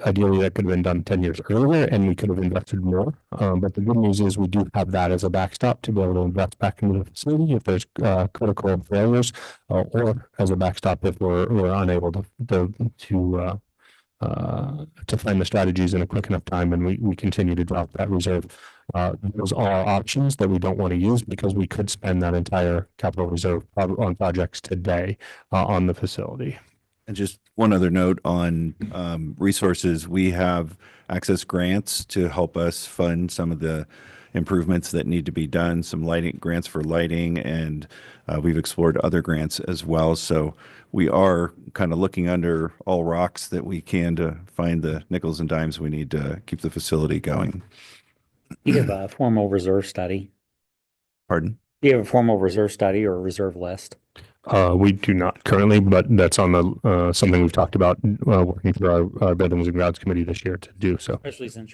Ideally, that could have been done 10 years earlier, and we could have invested more. But the good news is we do have that as a backstop to be able to invest back into the facility if there's critical failures, or as a backstop if we're unable to find the strategies in a quick enough time, and we continue to drop that reserve. Those are options that we don't want to use because we could spend that entire capital reserve on projects today on the facility. And just one other note on resources, we have access grants to help us fund some of the improvements that need to be done, some lighting grants for lighting, and we've explored other grants as well. So we are kind of looking under all rocks that we can to find the nickels and dimes we need to keep the facility going. Do you have a formal reserve study? Pardon? Do you have a formal reserve study or a reserve list? We do not currently, but that's on the something we've talked about working through our Buildings and Grounds Committee this year to do so. Especially since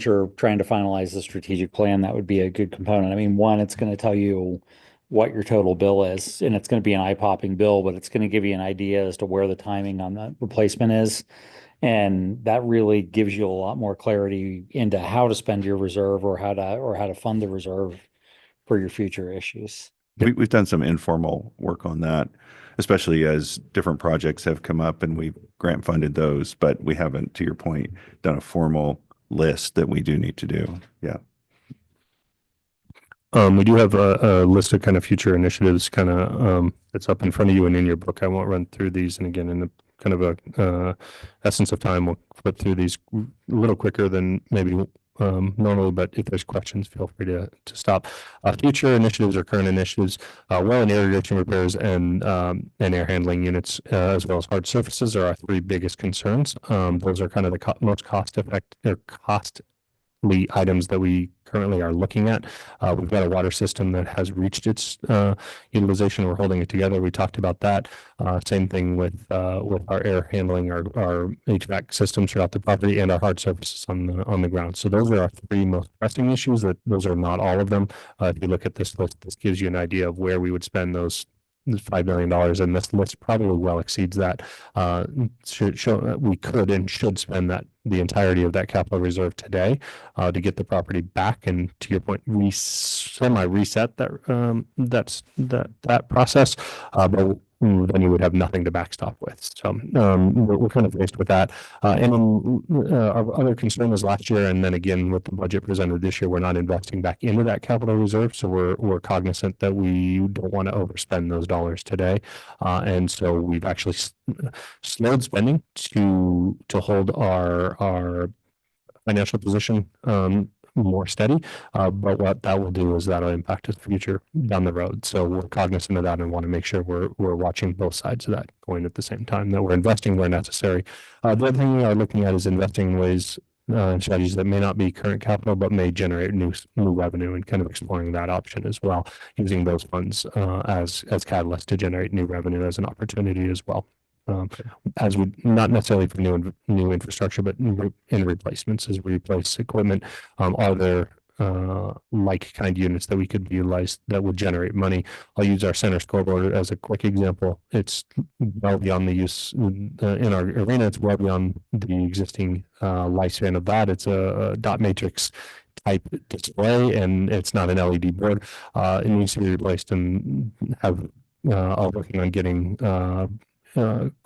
you're trying to finalize the strategic plan, that would be a good component. I mean, one, it's going to tell you what your total bill is, and it's going to be an eye-popping bill, but it's going to give you an idea as to where the timing on the replacement is. And that really gives you a lot more clarity into how to spend your reserve or how to fund the reserve for your future issues. We've done some informal work on that, especially as different projects have come up and we've grant funded those, but we haven't, to your point, done a formal list that we do need to do. Yeah. We do have a list of kind of future initiatives that's up in front of you and in your book. I won't run through these. And again, in the kind of a essence of time, we'll flip through these a little quicker than maybe normally, but if there's questions, feel free to stop. Future initiatives or current initiatives, well and irrigation repairs and air handling units, as well as hard surfaces are our three biggest concerns. Those are kind of the most costly items that we currently are looking at. We've got a water system that has reached its utilization. We're holding it together. We talked about that. Same thing with our air handling, our HVAC systems throughout the property, and our hard surfaces on the ground. So those are our three most pressing issues. Those are not all of them. If you look at this list, this gives you an idea of where we would spend those $5 million, and this list probably well exceeds that. We could and should spend the entirety of that capital reserve today to get the property back, and to your point, reset that process. But then you would have nothing to backstop with. So we're kind of faced with that. And then our other concern was last year, and then again with the budget presented this year, we're not investing back into that capital reserve. So we're cognizant that we don't want to overspend those dollars today. And so we've actually slowed spending to hold our financial position more steady, but what that will do is that'll impact us future down the road. So we're cognizant of that and want to make sure we're watching both sides of that going at the same time, that we're investing where necessary. The other thing we are looking at is investing in ways and strategies that may not be current capital but may generate new revenue, and kind of exploring that option as well, using those funds as catalyst to generate new revenue as an opportunity as well. As we not necessarily for new infrastructure, but in replacements as we replace equipment. Are there like kind units that we could utilize that would generate money? I'll use our center scoreboard as a quick example. It's well beyond the use in our arena. It's well beyond the existing lifespan of that. It's a dot matrix type display, and it's not an LED board. It needs to be replaced, and are working on getting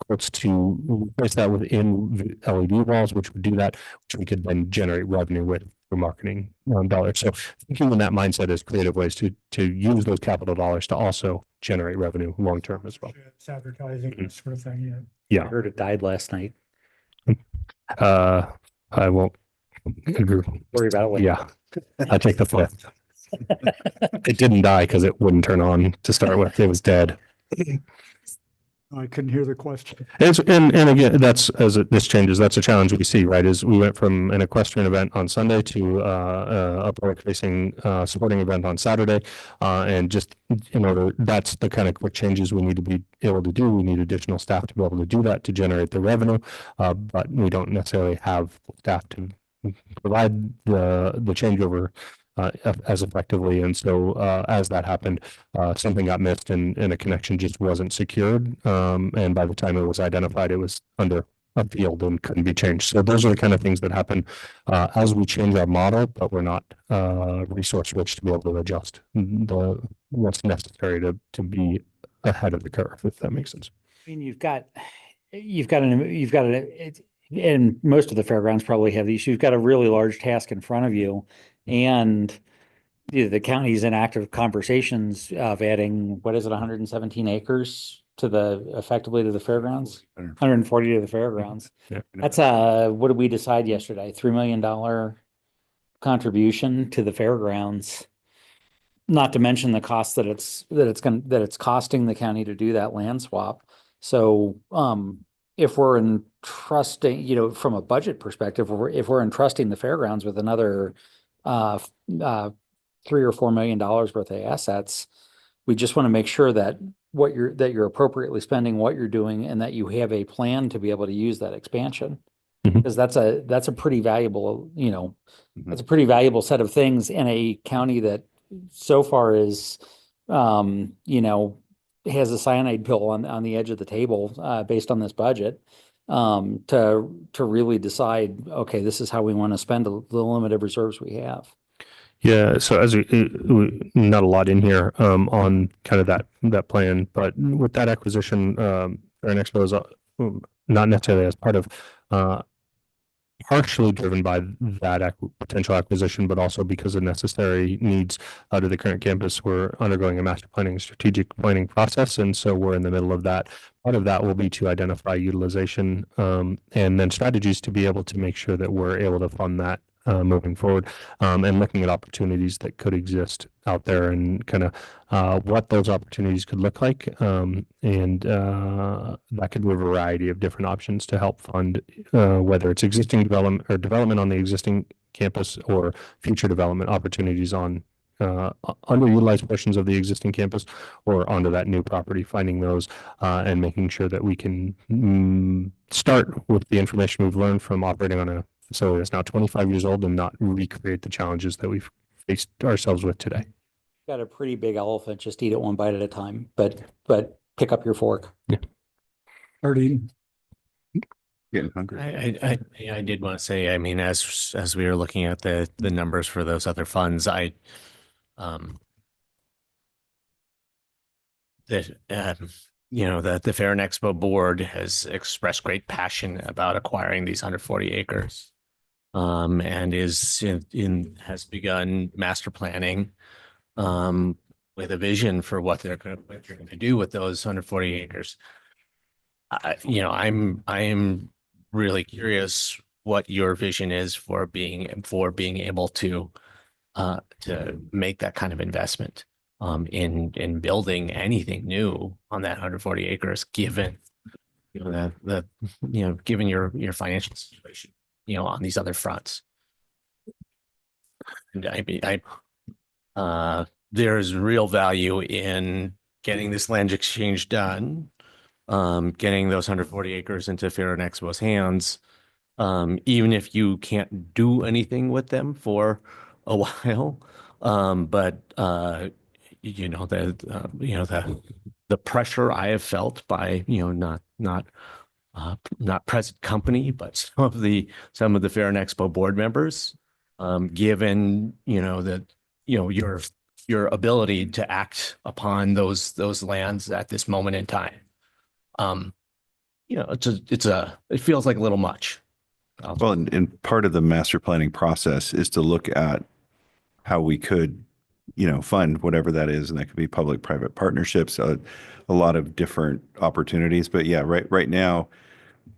quotes to replace that within LED walls, which would do that, which we could then generate revenue with for marketing dollars. So thinking in that mindset as creative ways to use those capital dollars to also generate revenue long term as well. It's advertising, that sort of thing. Yeah. I heard it died last night. I won't worry about it later. Yeah, I take the fifth. It didn't die because it wouldn't turn on to start with. It was dead. I couldn't hear the question. And again, this changes, that's a challenge we see, right? Is we went from an equestrian event on Sunday to a public facing sporting event on Saturday. And just in order, that's the kind of quick changes we need to be able to do. We need additional staff to be able to do that, to generate the revenue. But we don't necessarily have staff to provide the changeover as effectively. And so as that happened, something got missed and a connection just wasn't secured. And by the time it was identified, it was under a field and couldn't be changed. So those are the kind of things that happen as we change our model, but we're not resource rich to be able to adjust what's necessary to be ahead of the curve, if that makes sense. I mean, and most of the fairgrounds probably have these. You've got a really large task in front of you, and the county's in active conversations of adding, 117 acres effectively to the fairgrounds, 140 to the fairgrounds. Yeah. That's what did we decide yesterday? $3 million contribution to the fairgrounds. Not to mention the cost that it's costing the county to do that land swap. So, if we're entrusting, from a budget perspective, if we're entrusting the fairgrounds with another $3 or $4 million worth of assets, we just want to make sure that you're appropriately spending what you're doing, and that you have a plan to be able to use that expansion. Because that's a pretty valuable, that's a pretty valuable set of things in a county that so far is, has a cyanide pill on the edge of the table based on this budget, to really decide, okay, this is how we want to spend the limited reserves we have. Yeah, so as not a lot in here on kind of that plan, but with that acquisition, Fair and Expo is not necessarily as part of, partially driven by that potential acquisition, but also because of necessary needs out of the current campus. We're undergoing a master planning and strategic planning process, and so we're in the middle of that. Part of that will be to identify utilization and then strategies to be able to make sure that we're able to fund that moving forward, and looking at opportunities that could exist out there, and kind of what those opportunities could look like. And that could be a variety of different options to help fund whether it's existing development or development on the existing campus, or future development opportunities on underutilized portions of the existing campus, or onto that new property, finding those and making sure that we can start with the information we've learned from operating on a facility that's now 25 years old, and not recreate the challenges that we've faced ourselves with today. Got a pretty big elephant, just eat it one bite at a time, but pick up your fork. Yeah. Already. Getting hungry. I did want to say, I mean, as we were looking at the numbers for those other funds, the Fair and Expo board has expressed great passion about acquiring these 140 acres, and has begun master planning with a vision for what they're going to do with those 140 acres. I am really curious what your vision is for being able to make that kind of investment in building anything new on that 140 acres, given given your financial situation, on these other fronts. And I mean, there's real value in getting this land exchange done, getting those 140 acres into Fair and Expo's hands, even if you can't do anything with them for a while. But the pressure I have felt by not present company, but some of the Fair and Expo board members, given your ability to act upon those lands at this moment in time. It feels like a little much. Well, and part of the master planning process is to look at how we could, fund whatever that is, and that could be public-private partnerships, a lot of different opportunities. But yeah, right now,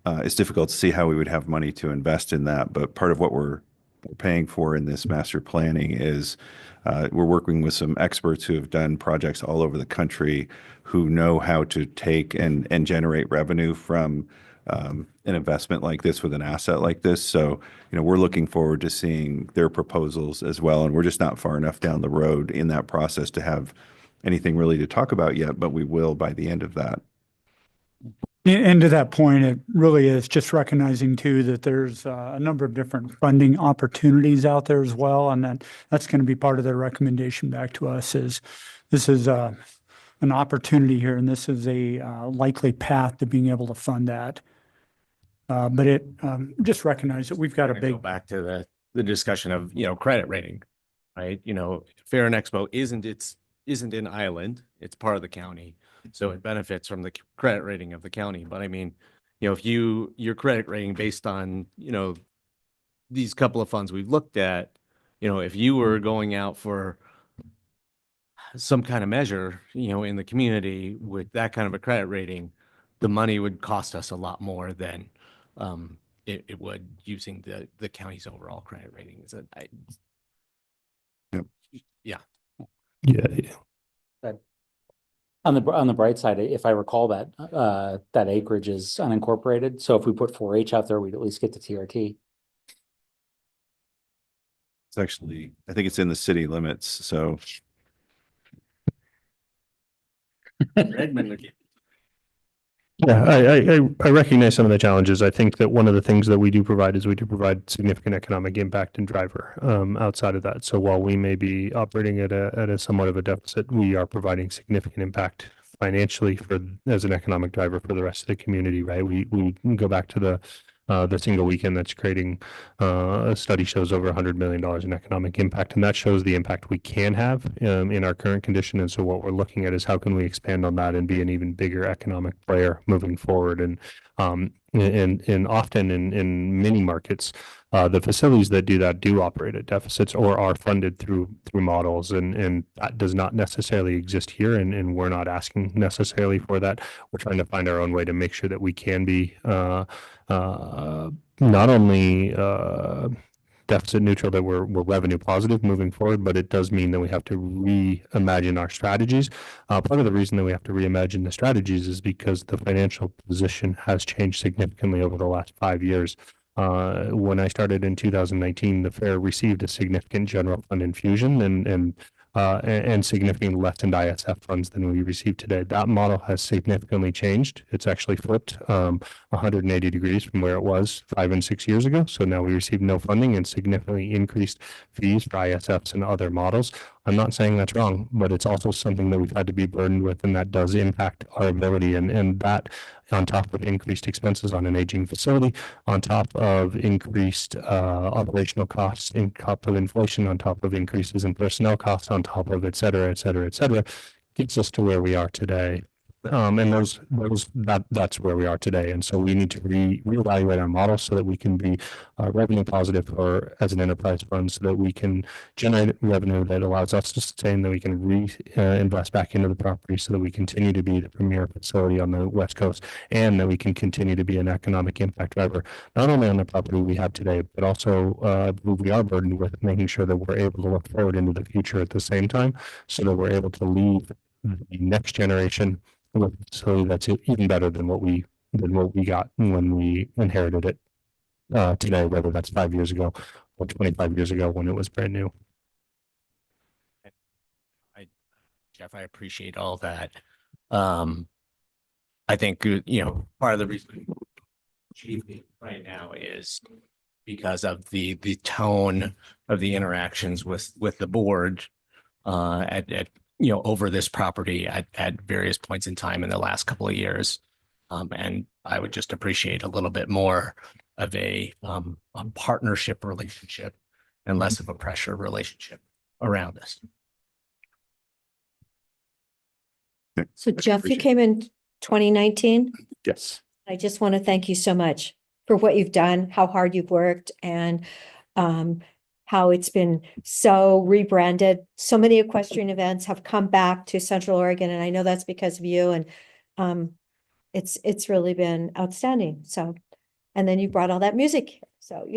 it's difficult to see how we would have money to invest in that. But part of what we're paying for in this master planning is we're working with some experts who have done projects all over the country who know how to take and generate revenue from an investment like this with an asset like this. So, we're looking forward to seeing their proposals as well. And we're just not far enough down the road in that process to have anything really to talk about yet, but we will by the end of that. And to that point, it really is just recognizing too that there's a number of different funding opportunities out there as well. And that's going to be part of their recommendation back to us is this is an opportunity here and this is a likely path to being able to fund that. But it just recognize that we've got a Go big back to the discussion of, credit rating, right? Fair and Expo isn't an island, it's part of the county. So it benefits from the credit rating of the county. But I mean, if your credit rating based on, these couple of funds we've looked at, if you were going out for some kind of measure, in the community with that kind of a credit rating, the money would cost us a lot more than it would using the county's overall credit rating. Yeah. But on the bright side, if I recall that that acreage is unincorporated. So if we put 4-H out there, we'd at least get the TRT. It's actually, I think it's in the city limits. So Yeah, I recognize some of the challenges. I think that one of the things that we do provide is we do provide significant economic impact and driver outside of that. So while we may be operating at a somewhat of a deficit, we are providing significant impact financially as an economic driver for the rest of the community, right? We go back to the single weekend that's creating a study shows over $100 million in economic impact, and that shows the impact we can have in our current condition. And so what we're looking at is how can we expand on that and be an even bigger economic player moving forward. And often in many markets, the facilities that do that do operate at deficits or are funded through models, and that does not necessarily exist here. And we're not asking necessarily for that. We're trying to find our own way to make sure that we can be not only deficit neutral, that we're revenue positive moving forward, but it does mean that we have to reimagine our strategies. Part of the reason that we have to reimagine the strategies is because the financial position has changed significantly over the last 5 years. When I started in 2019, the fair received a significant general fund infusion and significantly less in ISF funds than we receive today. That model has significantly changed. It's actually flipped 180 degrees from where it was 5 and 6 years ago. So now we receive no funding and significantly increased fees for ISFs and other models. I'm not saying that's wrong, but it's also something that we've had to be burdened with, and that does impact our ability. And that, on top of increased expenses on an aging facility, on top of increased operational costs, on top of inflation, on top of increases in personnel costs, on top of et cetera, gets us to where we are today. And that's where we are today. And so we need to reevaluate our model so that we can be revenue positive as an enterprise fund, so that we can generate revenue that allows us to sustain, that we can reinvest back into the property so that we continue to be the premier facility on the West Coast, and that we can continue to be an economic impact driver, not only on the property we have today, but also I believe we are burdened with making sure that we're able to look forward into the future at the same time, so that we're able to leave the next generation with a facility that's even better than what we got when we inherited it today, whether that's 5 years ago or 25 years ago when it was brand new. Jeff, I appreciate all that. I think, part of the reason right now is because of the tone of the interactions with the board at over this property at various points in time in the last couple of years. And I would just appreciate a little bit more of a partnership relationship and less of a pressure relationship around this. So Jeff, you came in 2019. Yes. I just want to thank you so much for what you've done, how hard you've worked, and how it's been so rebranded. So many equestrian events have come back to Central Oregon, and I know that's because of you. And it's really been outstanding. So, and then you brought all that music. So,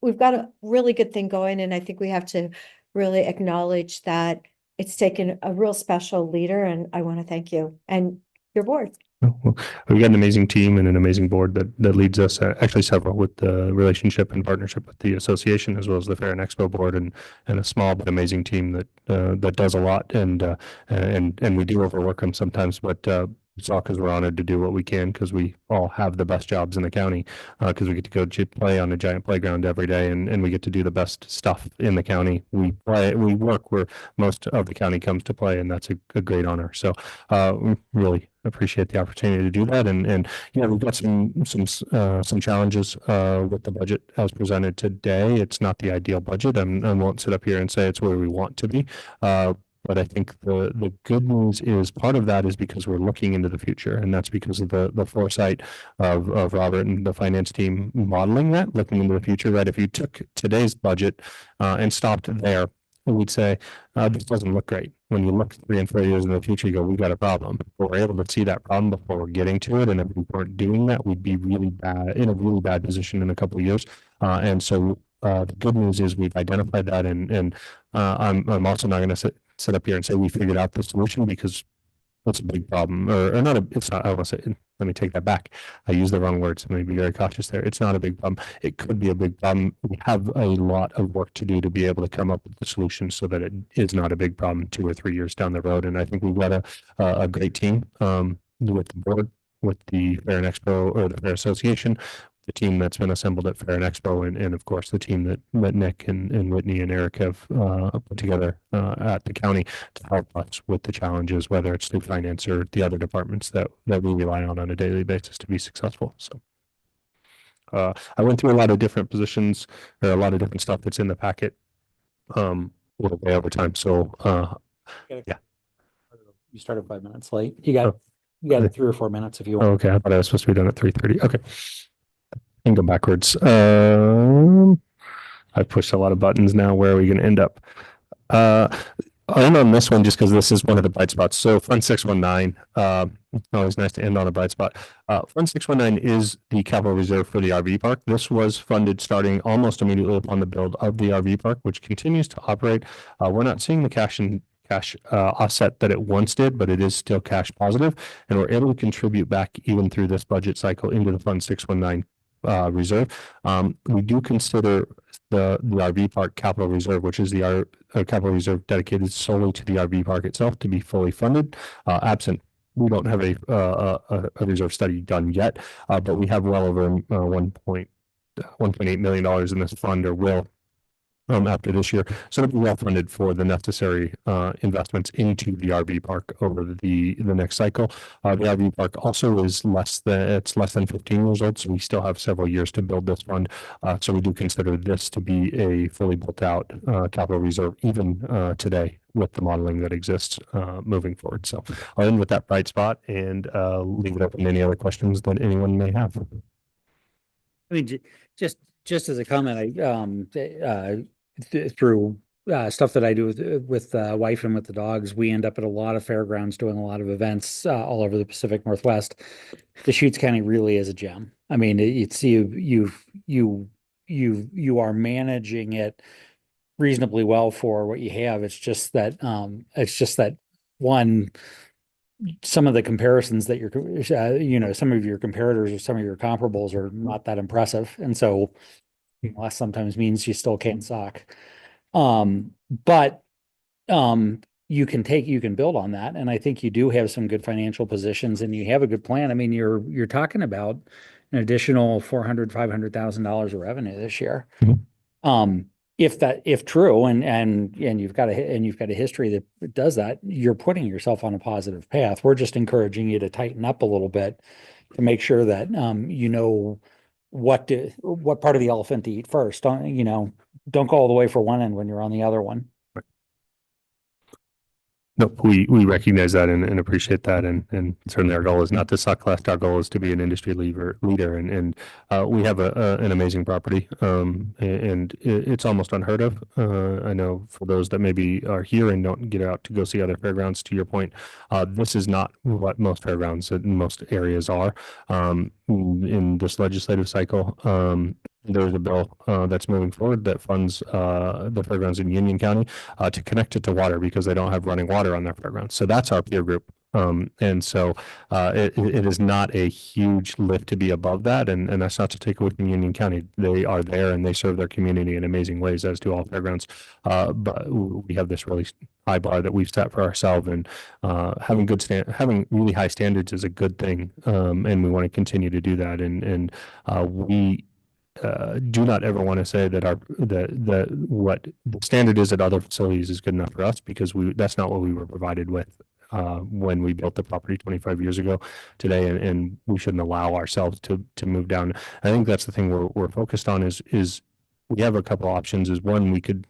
we've got a really good thing going, and I think we have to really acknowledge that it's taken a real special leader, and I want to thank you and your board. Well, we've got an amazing team and an amazing board that leads us, actually several, with the relationship and partnership with the association as well as the Fair and Expo board, and a small but amazing team that does a lot, and we do overwork them sometimes, but it's all because we're honored to do what we can, because we all have the best jobs in the county, because we get to go play on a giant playground every day, and we get to do the best stuff in the county. We work where most of the county comes to play, and that's a great honor. So we really appreciate the opportunity to do that, and you know, we've got some challenges with the budget as presented today. It's not the ideal budget. I won't sit up here and say it's where we want to be. But I think the good news is part of that is because we're looking into the future, and that's because of the foresight of Robert and the finance team modeling that, looking into the future, right? If you took today's budget and stopped there, we'd say, this doesn't look great. When you look 3 and 4 years in the future, you go, we've got a problem. But we're able to see that problem before we're getting to it. And if we weren't doing that, we'd be in a really bad position in a couple of years. And so the good news is we've identified that, and I'm also not going to sit up here and say we figured out the solution, because that's a big problem, or not it's not, I want to say, let me take that back. I used the wrong words. I'm going to be very cautious there. It's not a big problem. It could be a big problem. We have a lot of work to do to be able to come up with the solution so that it is not a big problem 2 or 3 years down the road. And I think we've got a great team with the board, with the Fair and Expo, or the Fair Association, the team that's been assembled at Fair and Expo, and of course the team that Nick and Whitney and Eric have put together at the county to help us with the challenges, whether it's through finance or the other departments that we rely on a daily basis to be successful. So I went through a lot of different positions, or a lot of different stuff that's in the packet way over time. So yeah. You started 5 minutes late. You got 3 or 4 minutes if you want. Okay, I thought I was supposed to be done at 3:30. Okay. And go backwards. I've pushed a lot of buttons now. Where are we going to end up? I'll end on this one just because this is one of the bright spots. So Fund 619, always nice to end on a bright spot. Fund 619 is the capital reserve for the RV park. This was funded starting almost immediately upon the build of the RV park, which continues to operate. We're not seeing the cash offset that it once did, but it is still cash positive, and we're able to contribute back even through this budget cycle into the Fund 619 reserve. We do consider the RV park capital reserve, which is the capital reserve dedicated solely to the RV park itself, to be fully funded. Absent, we don't have a reserve study done yet, but we have well over $1.8 million in this fund, or will after this year. So it'll be well funded for the necessary investments into the RV park over the next cycle. The RV park also is less than 15 years old, so we still have several years to build this fund. So we do consider this to be a fully built out capital reserve even today, with the modeling that exists moving forward. So I'll end with that bright spot and leave it open to any other questions that anyone may have. I mean, just as a comment, through stuff that I do with wife and with the dogs, we end up at a lot of fairgrounds doing a lot of events all over the Pacific Northwest. Deschutes County really is a gem. I mean, it's you are managing it reasonably well for what you have. It's just that one, some of the comparisons that some of your comparators or some of your comparables are not that impressive, and so less sometimes means you still can't suck. But you can build on that, and I think you do have some good financial positions, and you have a good plan. I mean, you're talking about an additional $500,000 of revenue this year. Mm-hmm. If true, and you've got a history that does that, you're putting yourself on a positive path. We're just encouraging you to tighten up a little bit to make sure that what part of the elephant to eat first. Don't go all the way for one end when you're on the other one. No, we recognize that and appreciate that, and certainly our goal is not to suck less. Our goal is to be an industry leader, and we have an amazing property, and it's almost unheard of. I know for those that maybe are here and don't get out to go see other fairgrounds, to your point, this is not what most fairgrounds in most areas are. in this legislative cycle. There's a bill that's moving forward that funds the fairgrounds in Union County to connect it to water because they don't have running water on their fairgrounds. So that's our peer group. And so it is not a huge lift to be above that. And that's not to take away from Union County. They are there and they serve their community in amazing ways, as do all fairgrounds. But we have this really high bar that we've set for ourselves, and having really high standards is a good thing. And we want to continue to do that. And we do not ever want to say that what the standard is at other facilities is good enough for us, because that's not what we were provided with when we built the property 25 years ago today, and we shouldn't allow ourselves to move down. I think that's the thing we're focused on is we have a couple options. Is one, we could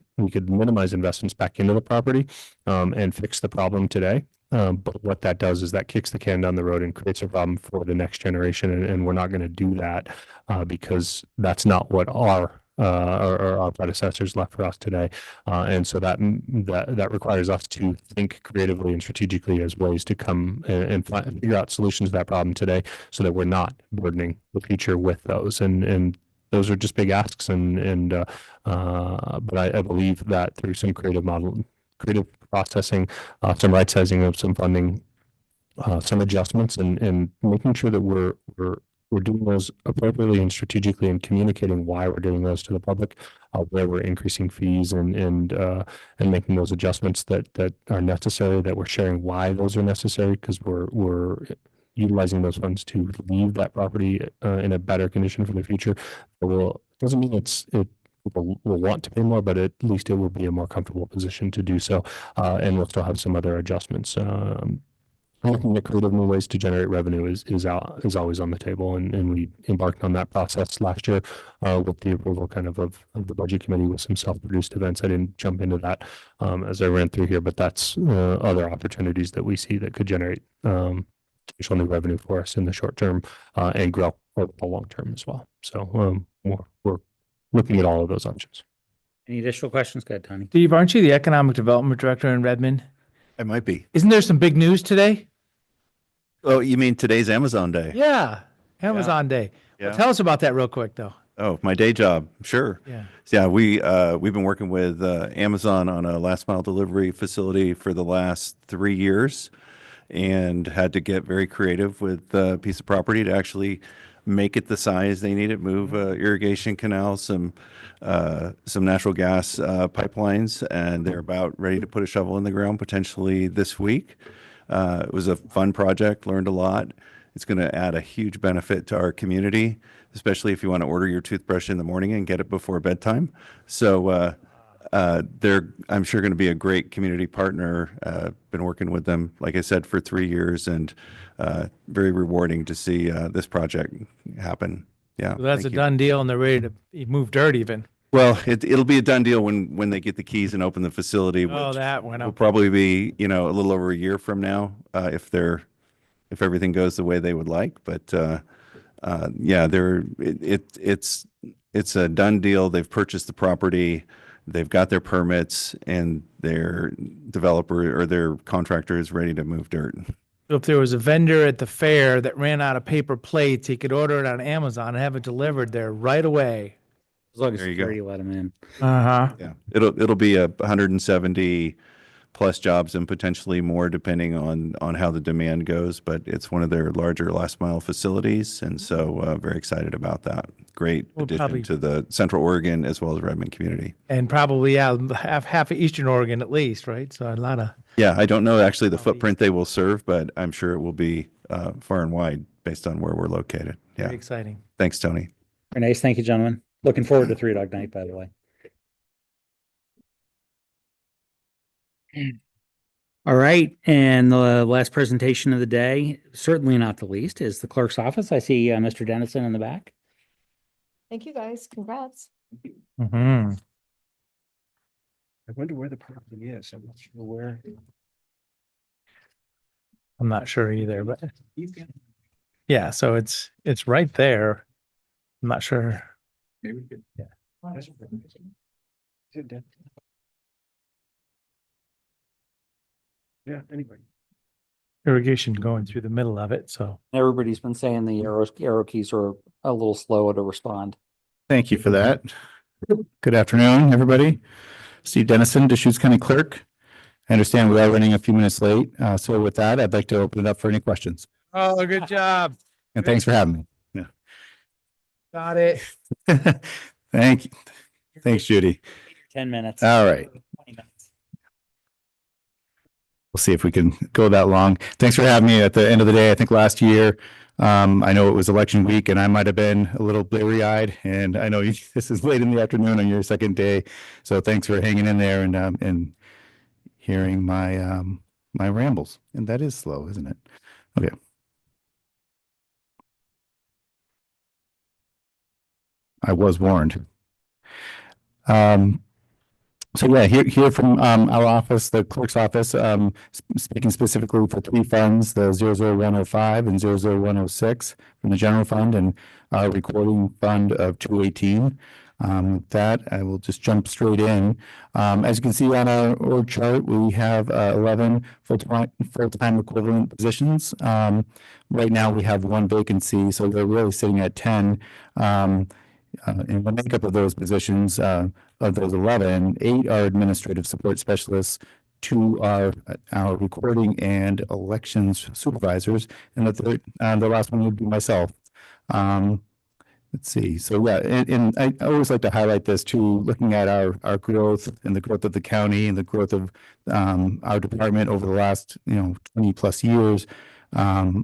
minimize investments back into the property and fix the problem today. But what that does is that kicks the can down the road and creates a problem for the next generation. And we're not going to do that because that's not what our predecessors left for us today. And so that requires us to think creatively and strategically as ways to come and figure out solutions to that problem today, so that we're not burdening the future with those. And those are just big asks. But I believe that through some creative processing, some right sizing of some funding, some adjustments, and making sure that we're doing those appropriately and strategically, and communicating why we're doing those to the public, where we're increasing fees and making those adjustments that are necessary, that we're sharing why those are necessary, because we're utilizing those funds to leave that property in a better condition for the future. Doesn't mean people will want to pay more, but at least it will be a more comfortable position to do so. And we'll still have some other adjustments. Looking at creative new ways to generate revenue is always on the table. And we embarked on that process last year with the approval of the budget committee with some self-produced events. I didn't jump into that as I ran through here, but that's other opportunities that we see that could generate additional new revenue for us in the short term and grow over the long term as well. So we're looking at all of those options. Any additional questions? Go ahead, Tony. Steve, aren't you the economic development director in Redmond? I might be. Isn't there some big news today? Oh, you mean today's Amazon Day? Yeah, Amazon Day. Well, Yeah. tell us about that real quick, though. Oh, my day job. Sure. Yeah. Yeah, we've been working with Amazon on a last mile delivery facility for the last 3 years, and had to get very creative with a piece of property to actually make it the size they needed, move irrigation canals, some natural gas pipelines, and they're about ready to put a shovel in the ground potentially this week. It was a fun project, learned a lot. It's going to add a huge benefit to our community, especially if you want to order your toothbrush in the morning and get it before bedtime. So they're, I'm sure, going to be a great community partner. Been working with them, like I said, for 3 years, and very rewarding to see this project happen. Yeah. So that's thank a you. done deal, and they're ready to move dirt even. Well, it'll be a done deal when they get the keys and open the facility. Oh, which that one. will probably be, a little over a year from now, if everything goes the way they would like. But yeah, it's a done deal. They've purchased the property, they've got their permits, and their developer or their contractor is ready to move dirt. So if there was a vendor at the fair that ran out of paper plates, he could order it on Amazon and have it delivered there right away. As long as There you go. security let them in. Uh-huh. Yeah, it'll be 170 plus jobs and potentially more depending on how the demand goes. But it's one of their larger last mile facilities, and so very excited about that. Great We'll addition probably- to the Central Oregon as well as Redmond community. And probably, yeah, half of Eastern Oregon at least, right? So a lot of. Yeah, I don't know actually the footprint they will serve, but I'm sure it will be far and wide based on where we're located. Yeah. Very exciting. Thanks, Tony. Very nice. Thank you, gentlemen. Looking forward to Three Dog Night, by the way. All right, and the last presentation of the day, certainly not the least, is the clerk's office. I see Mr. Dennison in the back. Thank you, guys. Congrats. Mm-hmm. I wonder where the property is. I'm not sure where. I'm not sure either, but yeah, so it's right there. I'm not sure. Maybe we could. Yeah. Yeah, anyway. irrigation going through the middle of it, so. Everybody's been saying the arrow keys are a little slower to respond. Thank you for that. Good afternoon, everybody. Steve Dennison, Deschutes County Clerk. I understand we are running a few minutes late. So with that, I'd like to open it up for any questions. Oh, good job. And thanks for having me. Yeah. Got it. Thank you. Thanks, Judy. 10 minutes. All right. We'll see if we can go that long. Thanks for having me. At the end of the day, I think last year, I know it was election week and I might have been a little bleary-eyed, and I know this is late in the afternoon on your second day. So thanks for hanging in there and hearing my my rambles. And that is slow, isn't it? Okay. I was warned. So yeah, here from our office, the clerk's office, speaking specifically for three funds, the 00105 and 00106 from the general fund, and our recording fund of 218. With that, I will just jump straight in. As you can see on our org chart, we have 11 full-time equivalent positions. Right now, we have one vacancy, so we're really sitting at 10. In the makeup of those positions, of those 11, 8 are administrative support specialists, 2 are our recording and elections supervisors, and the last one would be myself. Let's see. So yeah, and I always like to highlight this too, looking at our growth and the growth of the county and the growth of our department over the last 20 plus years. 20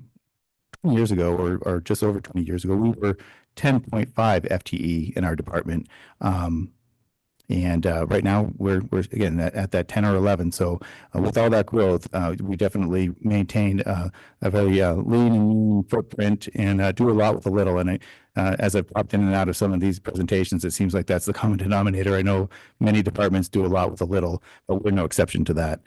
years ago, or just over 20 years ago, we were 10.5 FTE in our department. And right now we're again at that 10 or 11. So with all that growth, we definitely maintain a very lean and mean footprint and do a lot with a little. And as I've popped in and out of some of these presentations, it seems like that's the common denominator. I know many departments do a lot with a little, but we're no exception to that.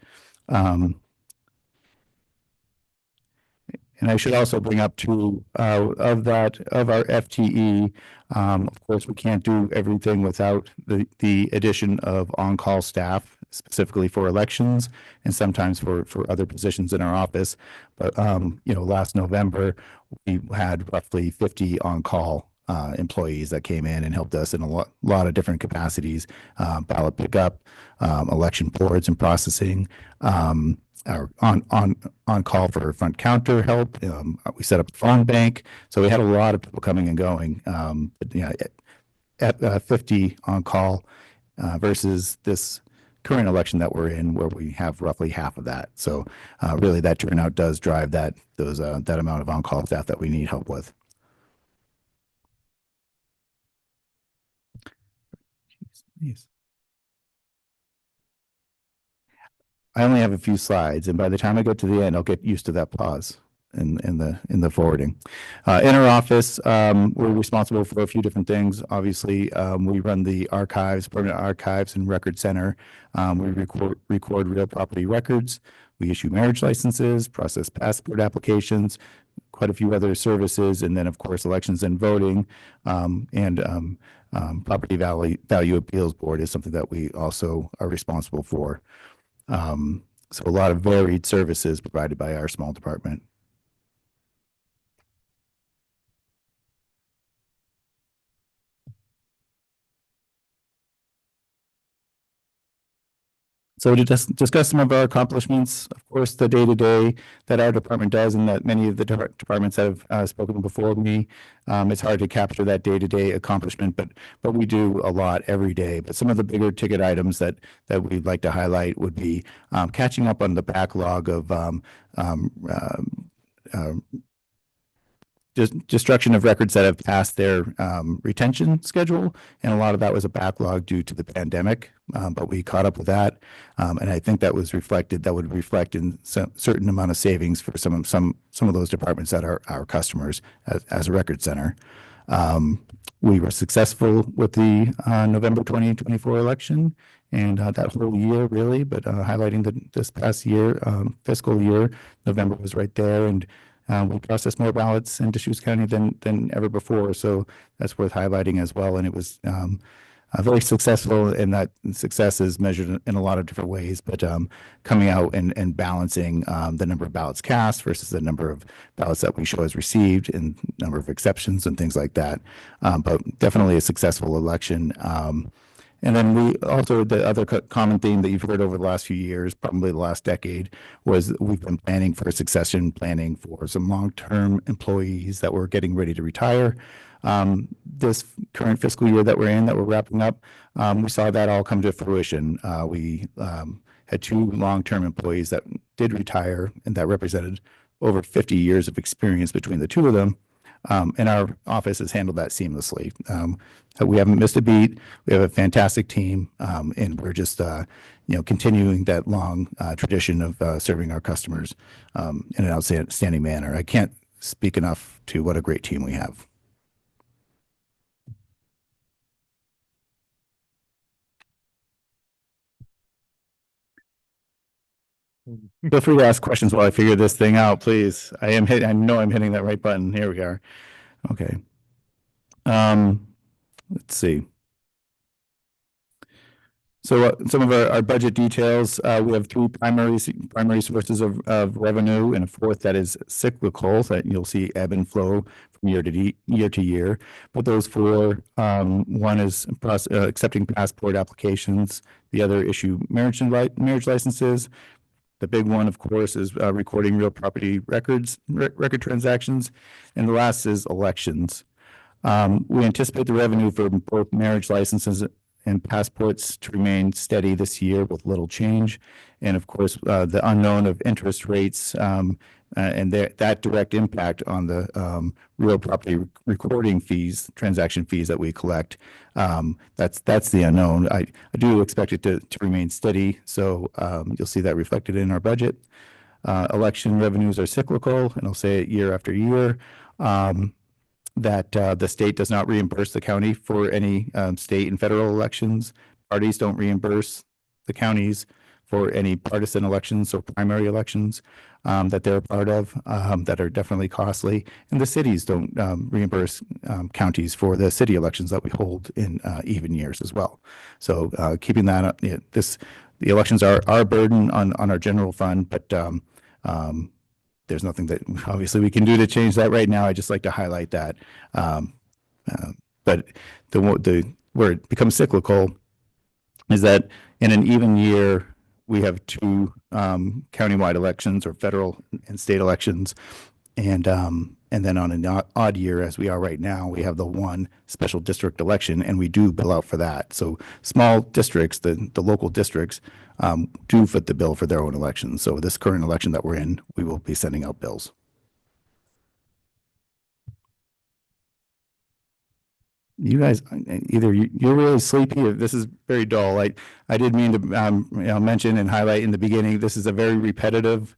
And I should also bring up too, of our FTE, of course, we can't do everything without the addition of on-call staff, specifically for elections and sometimes for other positions in our office. But, last November, we had roughly 50 on-call employees that came in and helped us in a lot of different capacities, ballot pickup, election boards and processing, our on call for front counter help. We set up a phone bank, so we had a lot of people coming and going. At 50 on call versus this current election that we're in, where we have roughly half of that. So really, that turnout does drive that amount of on call staff that we need help with. Jeez. I only have a few slides, and by the time I get to the end, I'll get used to that pause in the forwarding. In our office, we're responsible for a few different things. Obviously, we run the archives, permanent archives and record center. We record real property records. We issue marriage licenses, process passport applications, quite a few other services, and then of course elections and voting, and property value appeals board is something that we also are responsible for. So a lot of varied services provided by our small department. So to discuss some of our accomplishments, of course, the day-to-day that our department does and that many of the departments that have spoken before me, it's hard to capture that day-to-day accomplishment, but we do a lot every day. But some of the bigger ticket items that we'd like to highlight would be catching up on the backlog of destruction of records that have passed their retention schedule, and a lot of that was a backlog due to the pandemic, but we caught up with that, and I think that would reflect in some certain amount of savings for some of those departments that are our customers as a record center. We were successful with the November 2024 election and that whole year really, but highlighting this past year, fiscal year, November was right there, and we processed more ballots in Deschutes County than ever before, so that's worth highlighting as well. And it was very successful, and that success is measured in a lot of different ways, but coming out and balancing the number of ballots cast versus the number of ballots that we show as received and number of exceptions and things like that. But definitely a successful election. And then we also, the other common theme that you've heard over the last few years, probably the last decade, was we've been planning for succession planning for some long-term employees that were getting ready to retire. This current fiscal year that we're in, that we're wrapping up, we saw that all come to fruition. We had 2 long-term employees that did retire, and that represented over 50 years of experience between the 2 of them. And our office has handled that seamlessly. We haven't missed a beat. We have a fantastic team, and we're just, continuing that long tradition of serving our customers in an outstanding manner. I can't speak enough to what a great team we have. Feel free to ask questions while I figure this thing out, please. I know I'm hitting that right button. Here we are. Okay. Let's see. So some of our budget details, we have 3 primary sources of revenue, and a 4th that is cyclical, that you'll see ebb and flow from year to year. But those 4, one is accepting passport applications, the other issue marriage licenses. The big one, of course, is recording real property record transactions, and the last is elections. We anticipate the revenue for both marriage licenses and passports to remain steady this year with little change. And of course, the unknown of interest rates and that direct impact on the real property recording fees, transaction fees that we collect. That's the unknown. I do expect it to remain steady. So you'll see that reflected in our budget. Election revenues are cyclical, and I'll say it year after year. That the state does not reimburse the county for any state and federal elections. Parties don't reimburse the counties for any partisan elections or primary elections that they're a part of that are definitely costly. And the cities don't reimburse counties for the city elections that we hold in even years as well. So keeping that up, the elections are a burden on our general fund, but there's nothing that obviously we can do to change that right now. I just like to highlight that. But where it becomes cyclical is that in an even year, we have 2 countywide elections or federal and state elections. And then on an odd year, as we are right now, we have the 1 special district election, and we do bill out for that. So small districts, the local districts, do foot the bill for their own elections. So this current election that we're in, we will be sending out bills. You guys, either you're really sleepy or this is very dull. I did mean to mention and highlight in the beginning, this is a very repetitive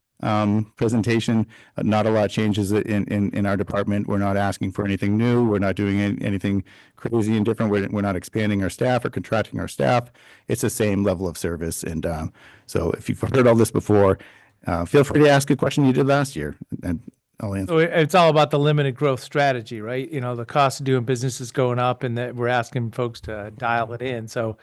presentation. Not a lot changes in our department. We're not asking for anything new. We're not doing anything crazy and different. We're not expanding our staff or contracting our staff. It's the same level of service. And so if you've heard all this before, feel free to ask a question you did last year, and I'll answer. So it's all about the limited growth strategy, right? The cost of doing business is going up, and that we're asking folks to dial it in. So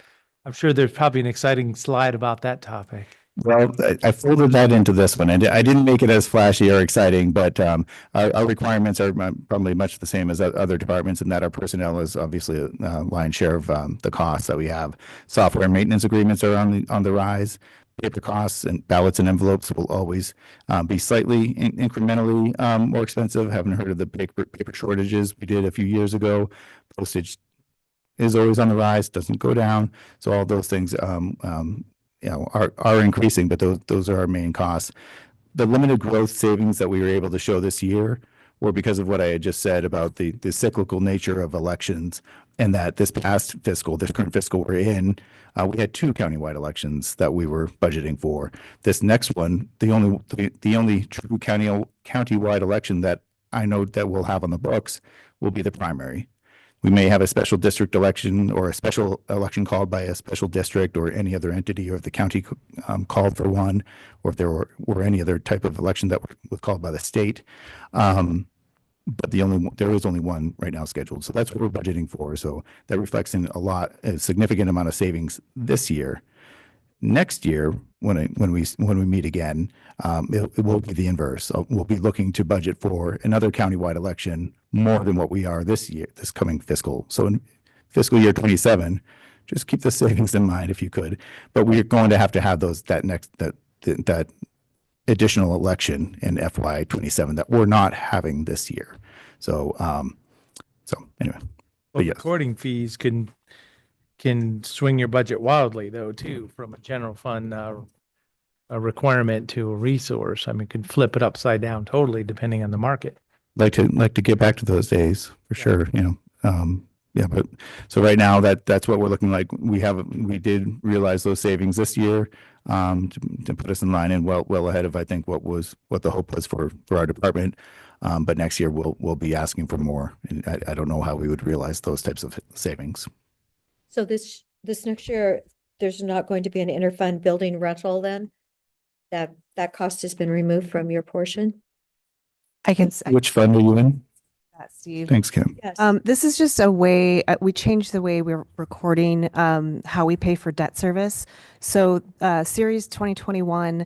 I'm sure there's probably an exciting slide about that topic. Well, I folded that into this one, and I didn't make it as flashy or exciting, but our requirements are probably much the same as other departments, in that our personnel is obviously a lion's share of the costs that we have. Software maintenance agreements are on the rise. Paper costs and ballots and envelopes will always be slightly incrementally more expensive. Haven't heard of the paper shortages we did a few years ago. Postage is always on the rise, doesn't go down. So all those things are increasing, but those are our main costs. The limited growth savings that we were able to show this year were because of what I had just said about the cyclical nature of elections, and that this current fiscal we're in, we had 2 countywide elections that we were budgeting for. This next one, the only true countywide election that I know that we'll have on the books will be the primary. We may have a special district election or a special election called by a special district or any other entity, or if the county called for one, or if there were any other type of election that was called by the state. but there is only one right now scheduled. So that's what we're budgeting for. So that reflects in a significant amount of savings this year. Next year, when we meet again, it will be the inverse. So we'll be looking to budget for another countywide election more than what we are this year, this coming fiscal. So in fiscal year 27, just keep the savings in mind if you could. But we're going to have that additional election in FY 27 that we're not having this year. So anyway, Well, yes. recording fees can swing your budget wildly though, too, from a general fund, a requirement to a resource. I mean, can flip it upside down totally depending on the market. like to get back to those days for sure, but so right now that's what we're looking like. We did realize those savings this year, to put us in line and well ahead of, I think, what the hope was for our department. But next year we'll be asking for more, and I don't know how we would realize those types of savings. So this next year, there's not going to be an interfund building rental then? That cost has been removed from your portion? I can. Which fund are you in? Steve. Thanks, Kim. Yes. This is just a way, we changed the way we're recording how we pay for debt service. So Series 2021,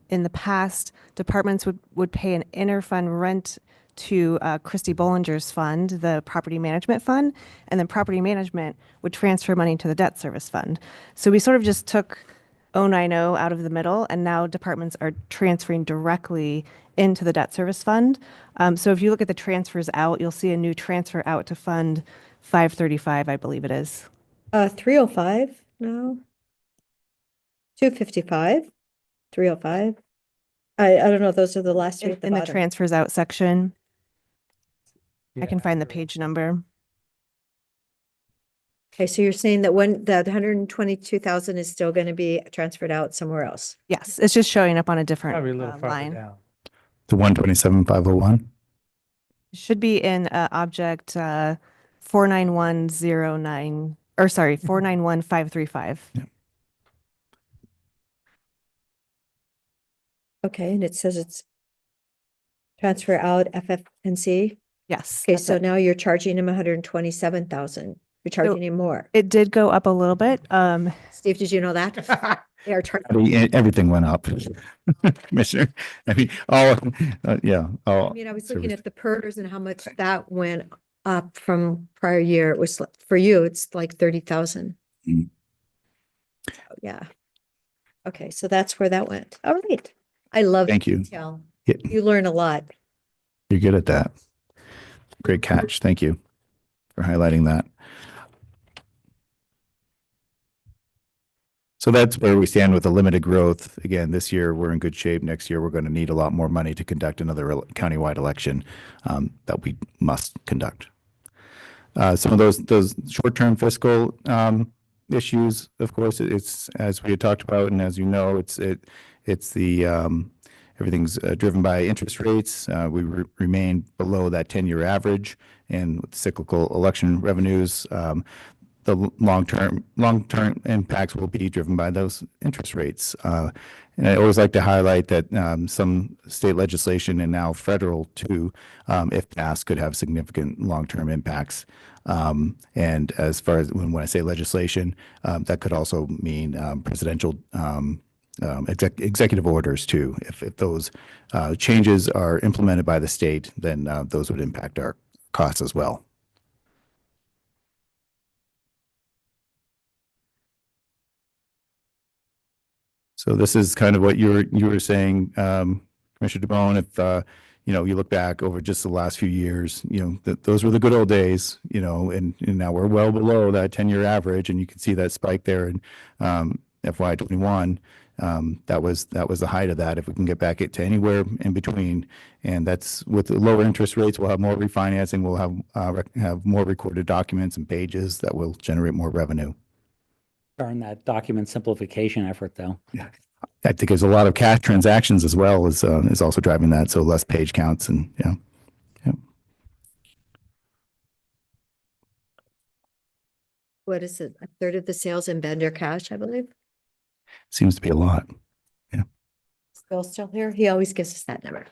in the past, departments would pay an interfund rent to Christy Bollinger's fund, the property management fund, and then property management would transfer money to the debt service fund. So we sort of just took 090 out of the middle, and now departments are transferring directly into the debt service fund. So if you look at the transfers out, you'll see a new transfer out to Fund 535, I believe it is. 305, no. 255, 305. I don't know, those are the last three at the In the bottom. transfers out section. I can find the page number. Okay, so you're saying that when the 122,000 is still going to be transferred out somewhere else? Yes, it's just showing up on a different Probably a little farther line. down. The 127,501. It should be in object 49109, or sorry, 491535. Okay, and it says it's transfer out FF&C? Yes. Okay, that's so it. now you're charging him 127,000. You're charging him more. It did go up a little bit. Steve, did you know that? They are charging. Everything went up, Commissioner. I mean, yeah. I mean, I was looking at the PERS and how much that went up from prior year. It was, for you, it's like 30,000. Mm. Yeah. Okay, so that's where that went. All right. I love Thank you. detail. Yeah. You learn a lot. You're good at that. Great catch. Thank you for highlighting that. So that's where we stand with the limited growth. Again, this year we're in good shape. Next year, we're going to need a lot more money to conduct another countywide election that we must conduct. Some of those short-term fiscal issues, of course, it's as we had talked about, and as you know, it's the everything's driven by interest rates. We remain below that 10-year average, and with cyclical election revenues, the long-term impacts will be driven by those interest rates. And I always like to highlight that some state legislation and now federal too, if passed, could have significant long-term impacts. And as far as when I say legislation, that could also mean presidential executive orders too. If those changes are implemented by the state, then those would impact our costs as well. So this is kind of what you were saying, Commissioner DeBonne. If you look back over just the last few years, those were the good old days, and now we're well below that 10-year average, and you can see that spike there in FY21. That was the height of that. If we can get back to anywhere in between, and that's with the lower interest rates, we'll have more refinancing, we'll have more recorded documents and pages that will generate more revenue. Darn that document simplification effort, though. Yeah, I think there's a lot of cash transactions as well as is also driving that. So less page counts and yeah. What is it? A third of the sales in vendor cash, I believe. Seems to be a lot. Yeah. Is Bill still here? He always gives us that number.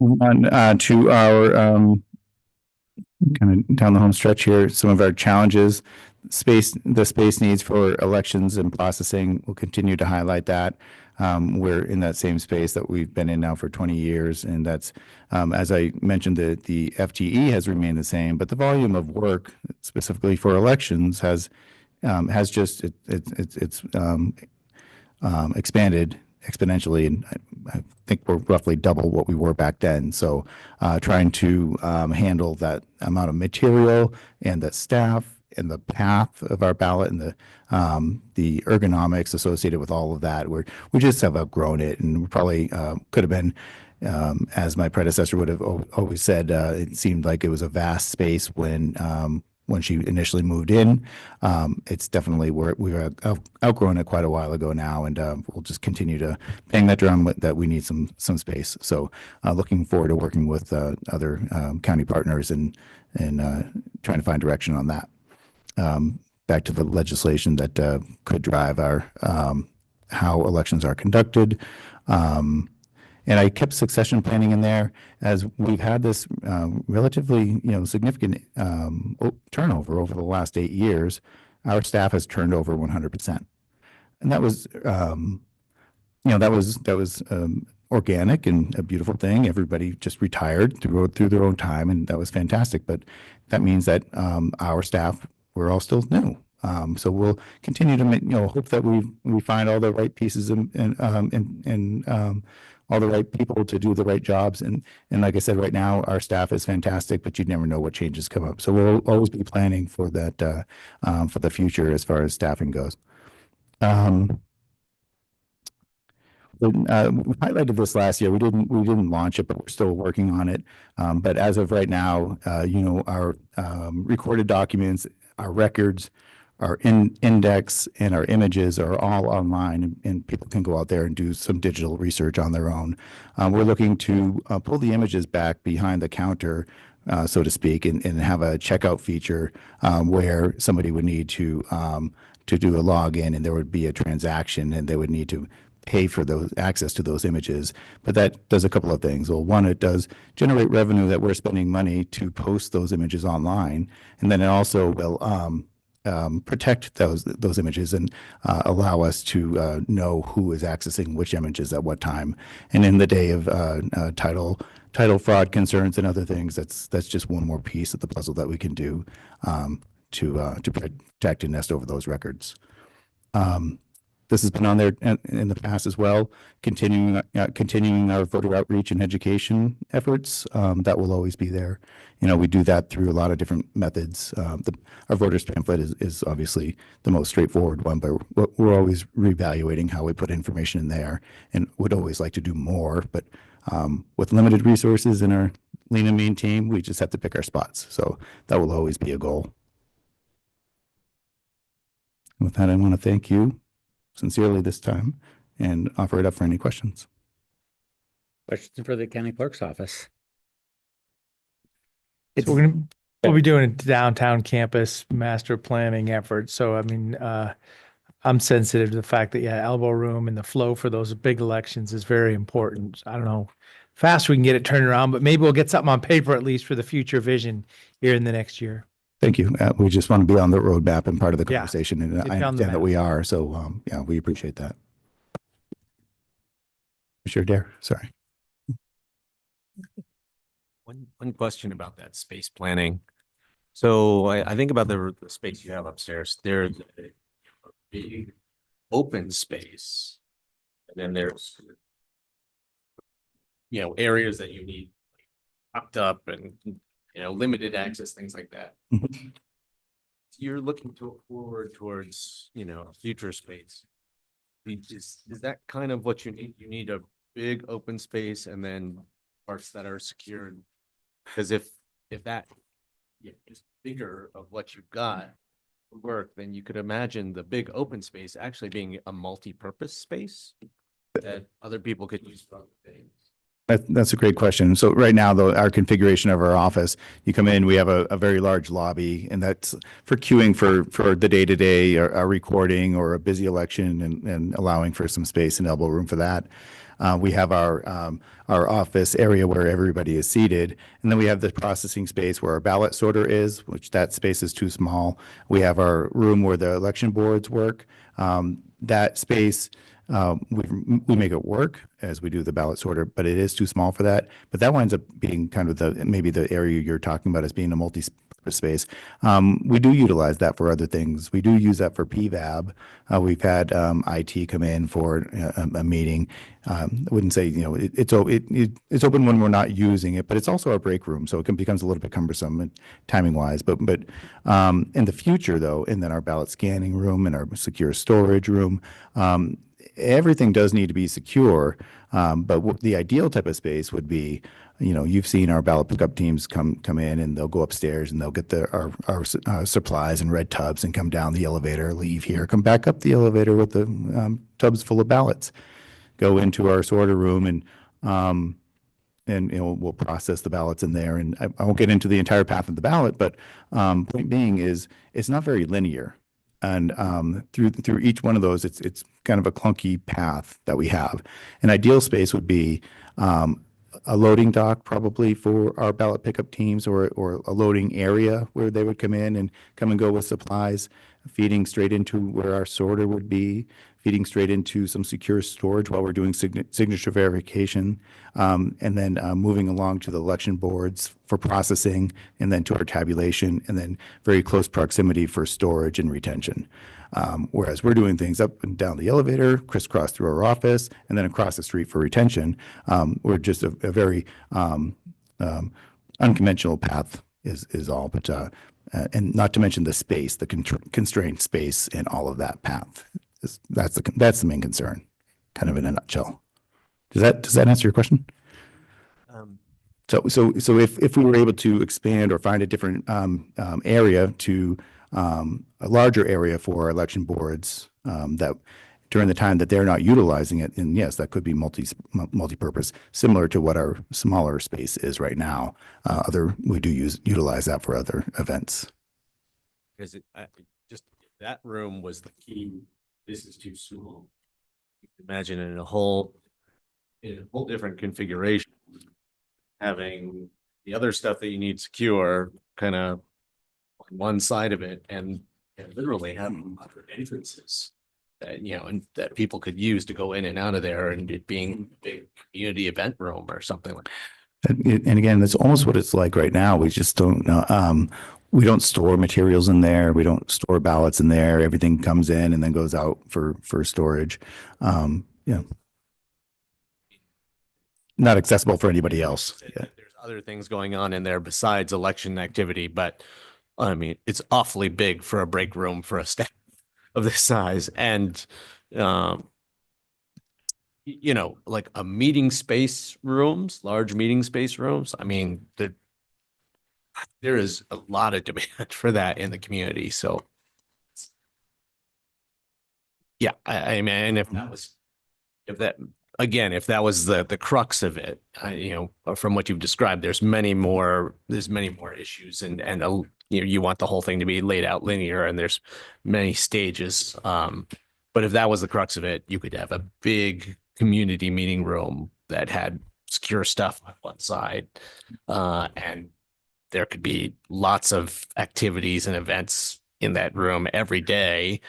On, to our, kind of down the home stretch here, some of our challenges, the space needs for elections and processing, will continue to highlight that. We're in that same space that we've been in now for 20 years. And that's, as I mentioned, the FTE has remained the same, but the volume of work specifically for elections has just, it's expanded exponentially. And I think we're roughly double what we were back then. So trying to handle that amount of material and the staff and the path of our ballot and the ergonomics associated with all of that, we just have outgrown it, and we probably could have been, as my predecessor would have always said, it seemed like it was a vast space when she initially moved in. It's definitely we've outgrown it quite a while ago now, and we'll just continue to bang that drum that we need some space. So looking forward to working with other county partners and trying to find direction on that. Back to the legislation that could drive our how elections are conducted. And I kept succession planning in there, as we've had this relatively, significant turnover over the last 8 years. Our staff has turned over 100%, and that was, that was organic and a beautiful thing. Everybody just retired through their own time, and that was fantastic. But that means that our staff, we're all still new. So we'll continue to hope that we find all the right pieces and all the right people to do the right jobs. And like I said, right now our staff is fantastic, but you never know what changes come up. So we'll always be planning for that for the future as far as staffing goes. We highlighted this last year. We didn't launch it, but we're still working on it. But as of right now, our recorded documents, our records, our index, and our images are all online, and people can go out there and do some digital research on their own. We're looking to pull the images back behind the counter, so to speak, and have a checkout feature where somebody would need to do a login, and there would be a transaction, and they would need to pay for those access to those images. But that does a couple of things. Well, one, it does generate revenue that we're spending money to post those images online, and then it also will protect those images and allow us to know who is accessing which images at what time. And in the day of title fraud concerns and other things, that's just one more piece of the puzzle that we can do to protect and nest over those records. This has been on there in the past as well. Continuing our voter outreach and education efforts, that will always be there. We do that through a lot of different methods. Our voters pamphlet is obviously the most straightforward one, but we're always reevaluating how we put information in there, and would always like to do more. But with limited resources in our lean and mean team, we just have to pick our spots. So that will always be a goal. With that, I want to thank you sincerely this time and offer it up for any questions. Questions for the county clerk's office? We'll be doing a downtown campus master planning effort. So, I mean, I'm sensitive to the fact that, elbow room and the flow for those big elections is very important. I don't know how fast we can get it turned around, but maybe we'll get something on paper at least for the future vision here in the next year. Thank you. We just want to be on the roadmap and part of the conversation, and I on the understand that map. we are. So, we appreciate that. Sure, Dare. Sorry. One question about that space planning. So I think about the space you have upstairs. There's a big open space, and then there's areas that you need popped up and limited access, things like that. You're looking forward towards a future space. Is that kind of what you need? You need a big open space and then parts that are secured. Because if that is bigger of what you've got work, then you could imagine the big open space actually being a multi-purpose space that other people could use for other things. That's a great question. So right now, though, our configuration of our office, you come in, we have a very large lobby, and that's for queuing for the day-to-day, our recording or a busy election, and allowing for some space and elbow room for that. We have our office area where everybody is seated. And then we have the processing space where our ballot sorter is, which that space is too small. We have our room where the election boards work. That space, we make it work as we do the ballot sorter, but it is too small for that. But that winds up being kind of maybe the area you're talking about as being a multi-purpose space. We do utilize that for other things. We do use that for PVAB. We've had IT come in for a meeting. I wouldn't say, it's open when we're not using it, but it's also our break room, so it becomes a little bit cumbersome timing wise. But in the future though, and then our ballot scanning room and our secure storage room, everything does need to be secure. But the ideal type of space would be, you've seen our ballot pickup teams come in and they'll go upstairs and they'll get our supplies and red tubs and come down the elevator, leave here, come back up the elevator with the tubs full of ballots, go into our sorter room and we'll process the ballots in there. And I won't get into the entire path of the ballot, but point being is it's not very linear. And through each one of those, it's kind of a clunky path that we have. An ideal space would be a loading dock probably for our ballot pickup teams, or a loading area where they would come in and come and go with supplies, feeding straight into where our sorter would be, feeding straight into some secure storage while we're doing signature verification, and then moving along to the election boards for processing, and then to our tabulation, and then very close proximity for storage and retention. Whereas we're doing things up and down the elevator, crisscross through our office, and then across the street for retention. We're just a very unconventional path is all, but and not to mention the space, the constrained space in all of that path. That's the main concern, kind of in a nutshell. Does that answer your question? So if we were able to expand or find a different area to a larger area for our election boards, that during the time that they're not utilizing it, and yes, that could be multi-purpose, similar to what our smaller space is right now. We do utilize that for other events. Because just that room was the key. This is too small. You can imagine in a whole different configuration, having the other stuff that you need secure kind of on one side of it, and literally having other entrances that and that people could use to go in and out of there, and it being a big community event room or something like that. And again, that's almost what it's like right now. We just don't know. We don't store materials in there. We don't store ballots in there. Everything comes in and then goes out for storage. Not accessible for anybody else. Yeah. There's other things going on in there besides election activity, but I mean, it's awfully big for a break room for a staff of this size. And, like a meeting space rooms, large meeting space rooms. I mean, there is a lot of demand for that in the community. So yeah, I mean, if that was the crux of it, from what you've described, there's many more issues, and you want the whole thing to be laid out linear, and there's many stages. But if that was the crux of it, you could have a big community meeting room that had secure stuff on one side, and there could be lots of activities and events in that room every day,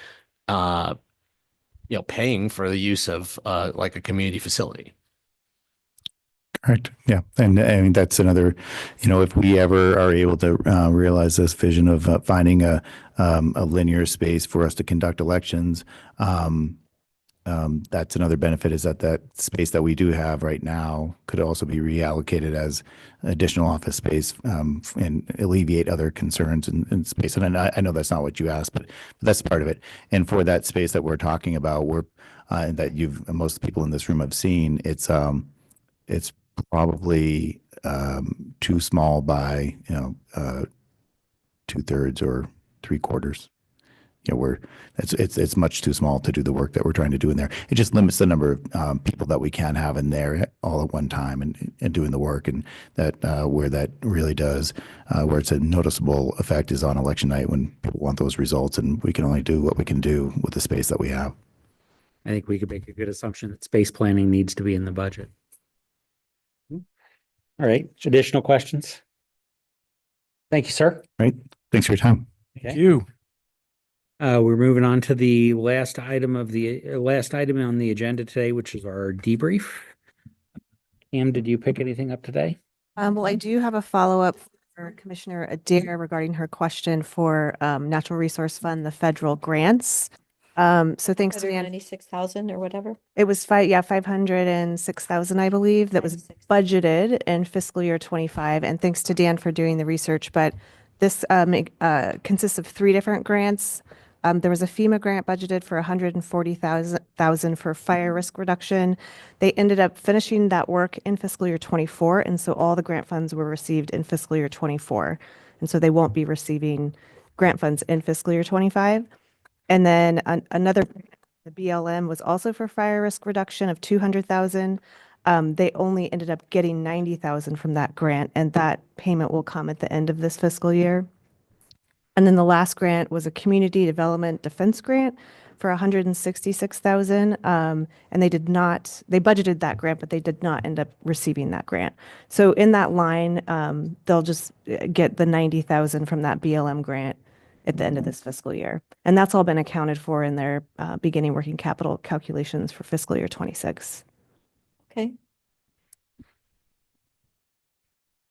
paying for the use of like a community facility. Correct. Yeah. And I mean, that's another, if we ever are able to realize this vision of finding a linear space for us to conduct elections, that's another benefit, is that space that we do have right now could also be reallocated as additional office space, and alleviate other concerns in space. And I know that's not what you asked, but that's part of it. And for that space that we're talking about, that most people in this room have seen, it's probably too small by 2/3 or 3/4. It's much too small to do the work that we're trying to do in there. It just limits the number of people that we can have in there all at one time and doing the work. And that where that really does, where it's a noticeable effect, is on election night, when people want those results, and we can only do what we can do with the space that we have. I think we could make a good assumption that space planning needs to be in the budget. All right, additional questions? Thank you, sir. Right. Thanks for your time. Thank you. We're moving on to the last item on the agenda today, which is our debrief. Cam, did you pick anything up today? Well, I do have a follow-up for Commissioner Adair regarding her question for Natural Resource Fund, the federal grants. So thanks to Dan. 96,000 or whatever. It was 506,000, I believe, that was budgeted in fiscal year 25. And thanks to Dan for doing the research, but this consists of 3 different grants. There was a FEMA grant budgeted for 140,000 for fire risk reduction. They ended up finishing that work in fiscal year 24, and so all the grant funds were received in fiscal year 24, and so they won't be receiving grant funds in fiscal year 25. And then another, the BLM was also for fire risk reduction of 200,000. They only ended up getting 90,000 from that grant, and that payment will come at the end of this fiscal year. And then the last grant was a community development defense grant for 166,000. And they budgeted that grant, but they did not end up receiving that grant. So in that line, they'll just get the 90,000 from that BLM grant at the end of this fiscal year. And that's all been accounted for in their beginning working capital calculations for fiscal year 26. Okay.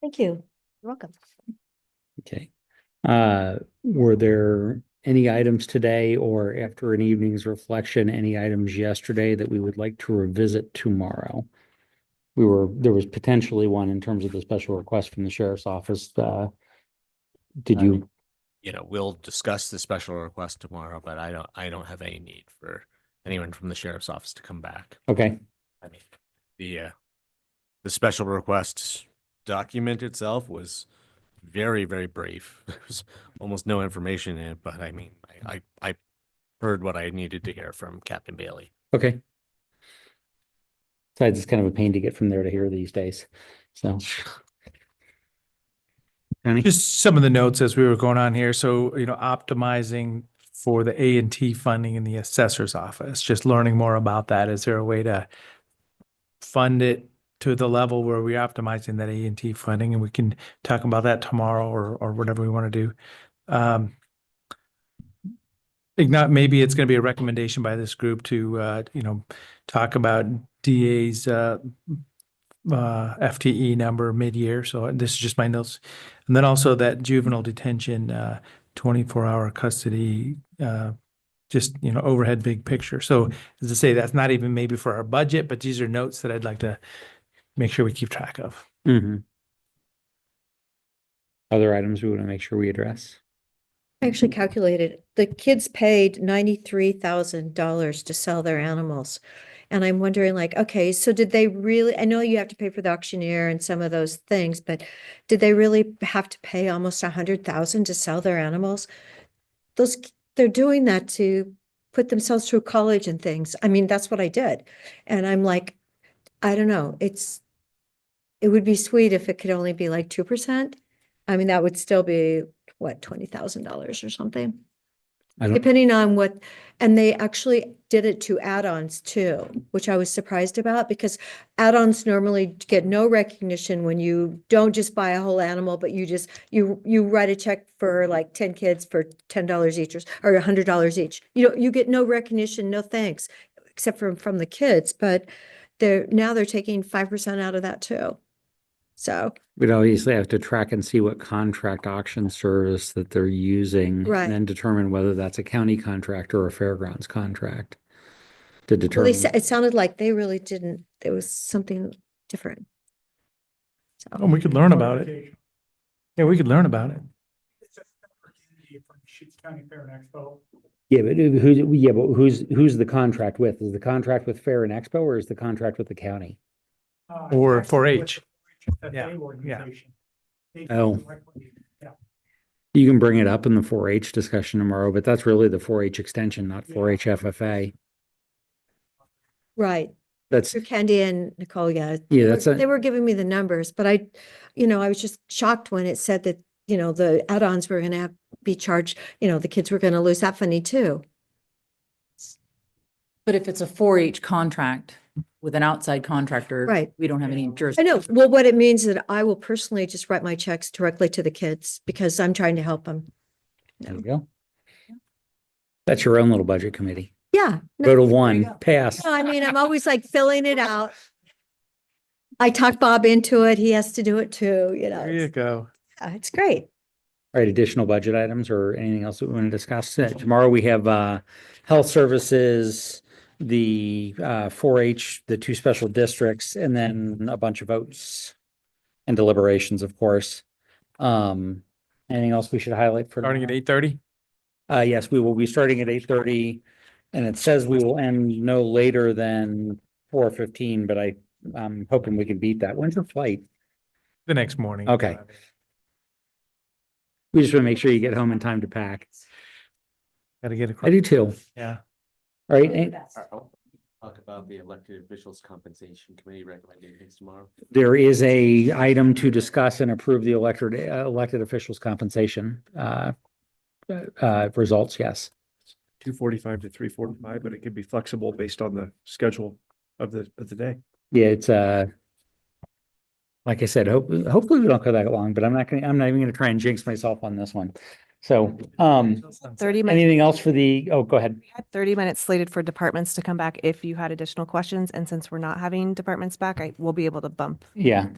Thank you. You're welcome. Okay. Were there any items today or after an evening's reflection, any items yesterday that we would like to revisit tomorrow? There was potentially one in terms of the special request from the sheriff's office. Did you? We'll discuss the special request tomorrow, but I don't have any need for anyone from the sheriff's office to come back. Okay. I mean, the special request document itself was very, very brief. There's almost no information in it, but I mean, I heard what I needed to hear from Captain Bailey. Okay. Besides, it's kind of a pain to get from there to here these days. So. Johnny? Just some of the notes as we were going on here. So, optimizing for the A&T funding in the assessor's office, just learning more about that. Is there a way to fund it to the level where we're optimizing that A&T funding? And we can talk about that tomorrow or whatever we want to do. Maybe it's going to be a recommendation by this group to, talk about DA's FTE number mid-year. So this is just my notes. And then also that juvenile detention, 24-hour custody, just, overhead big picture. So as I say, that's not even maybe for our budget, but these are notes that I'd like to make sure we keep track of. Mm-hmm. Other items we want to make sure we address? I actually calculated, the kids paid $93,000 to sell their animals. And I'm wondering okay, so did they really, I know you have to pay for the auctioneer and some of those things, but did they really have to pay almost $100,000 to sell their animals? They're doing that to put themselves through college and things. I mean, that's what I did. And I'm like, I don't know. It would be sweet if it could only be 2%. I mean, that would still be what, $20,000 or something. Depending on what, and they actually did it to add-ons too, which I was surprised about because add-ons normally get no recognition when you don't just buy a whole animal, but you write a check for 10 kids for $10 each or $100 each. You get no recognition, no thanks, except from the kids, but now they're taking 5% out of that too. So we'd obviously have to track and see what contract auction service that they're using. Right. And then determine whether that's a county contract or a fairgrounds contract to determine. It sounded like they really didn't, there was something different. So Oh, we could learn about it. Yeah, we could learn about it. Yeah, but who's the contract with? Is the contract with Fair and Expo or is the contract with the county? Or 4-H. Yeah. Oh. You can bring it up in the 4-H discussion tomorrow, but that's really the 4-H extension, not 4-H FFA. right. That's Through Candy and Nicole, yeah. Yeah, They were giving me the numbers, but I was just shocked when it said that, the add-ons were going to be charged, the kids were going to lose that funding too. But if it's a 4-H contract with an outside contractor. Right. We don't have any I jurisdiction. know. Well, what it means is that I will personally just write my checks directly to the kids because I'm trying to help them. There you go. That's your own little budget committee. Yeah. Go to one, pass. No, I mean, I'm always like filling it out. I talk Bob into it. He has to do it too, you know. There you go. It's great. All right, additional budget items or anything else that we want to discuss? Tomorrow we have health services, the 4-H, the 2 special districts, and then a bunch of votes and deliberations, of course. Anything else we should highlight for? Starting at 8:30? Yes, we will be starting at 8:30, and it says we will end no later than 4:15, but I'm hoping we can beat that. When's your flight? The next morning. Okay. We just want to make sure you get home in time to pack. Gotta get I do too. Yeah. All right. And Talk about the elected officials compensation committee recommendations tomorrow. there is a item to discuss and approve the elected officials compensation results. Yes. 2:45 to 3:45, but it could be flexible based on the schedule of the day. Yeah, it's like I said, hopefully we don't go that long, but I'm not even gonna try and jinx myself on this one. So, 30 minutes. anything else for go ahead. We had 30 minutes slated for departments to come back if you had additional questions. And since we're not having departments back, I will be able to bump. Yeah.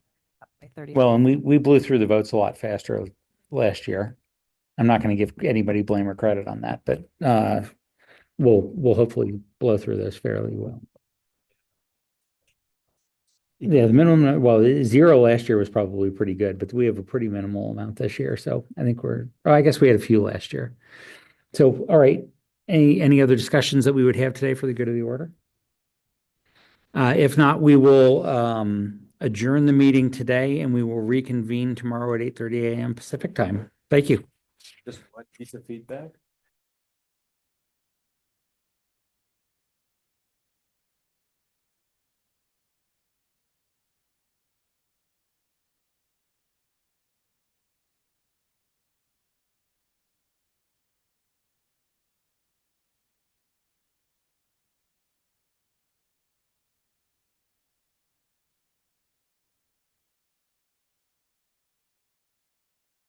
By 30. Well, and we blew through the votes a lot faster last year. I'm not gonna give anybody blame or credit on that, but we'll hopefully blow through this fairly well. Yeah, the minimum, well, 0 last year was probably pretty good, but we have a pretty minimal amount this year. So I think I guess we had a few last year. So, all right. Any other discussions that we would have today for the good of the order? If not, we will adjourn the meeting today and we will reconvene tomorrow at 8:30 a.m. Pacific time. Thank you. Just one piece of feedback.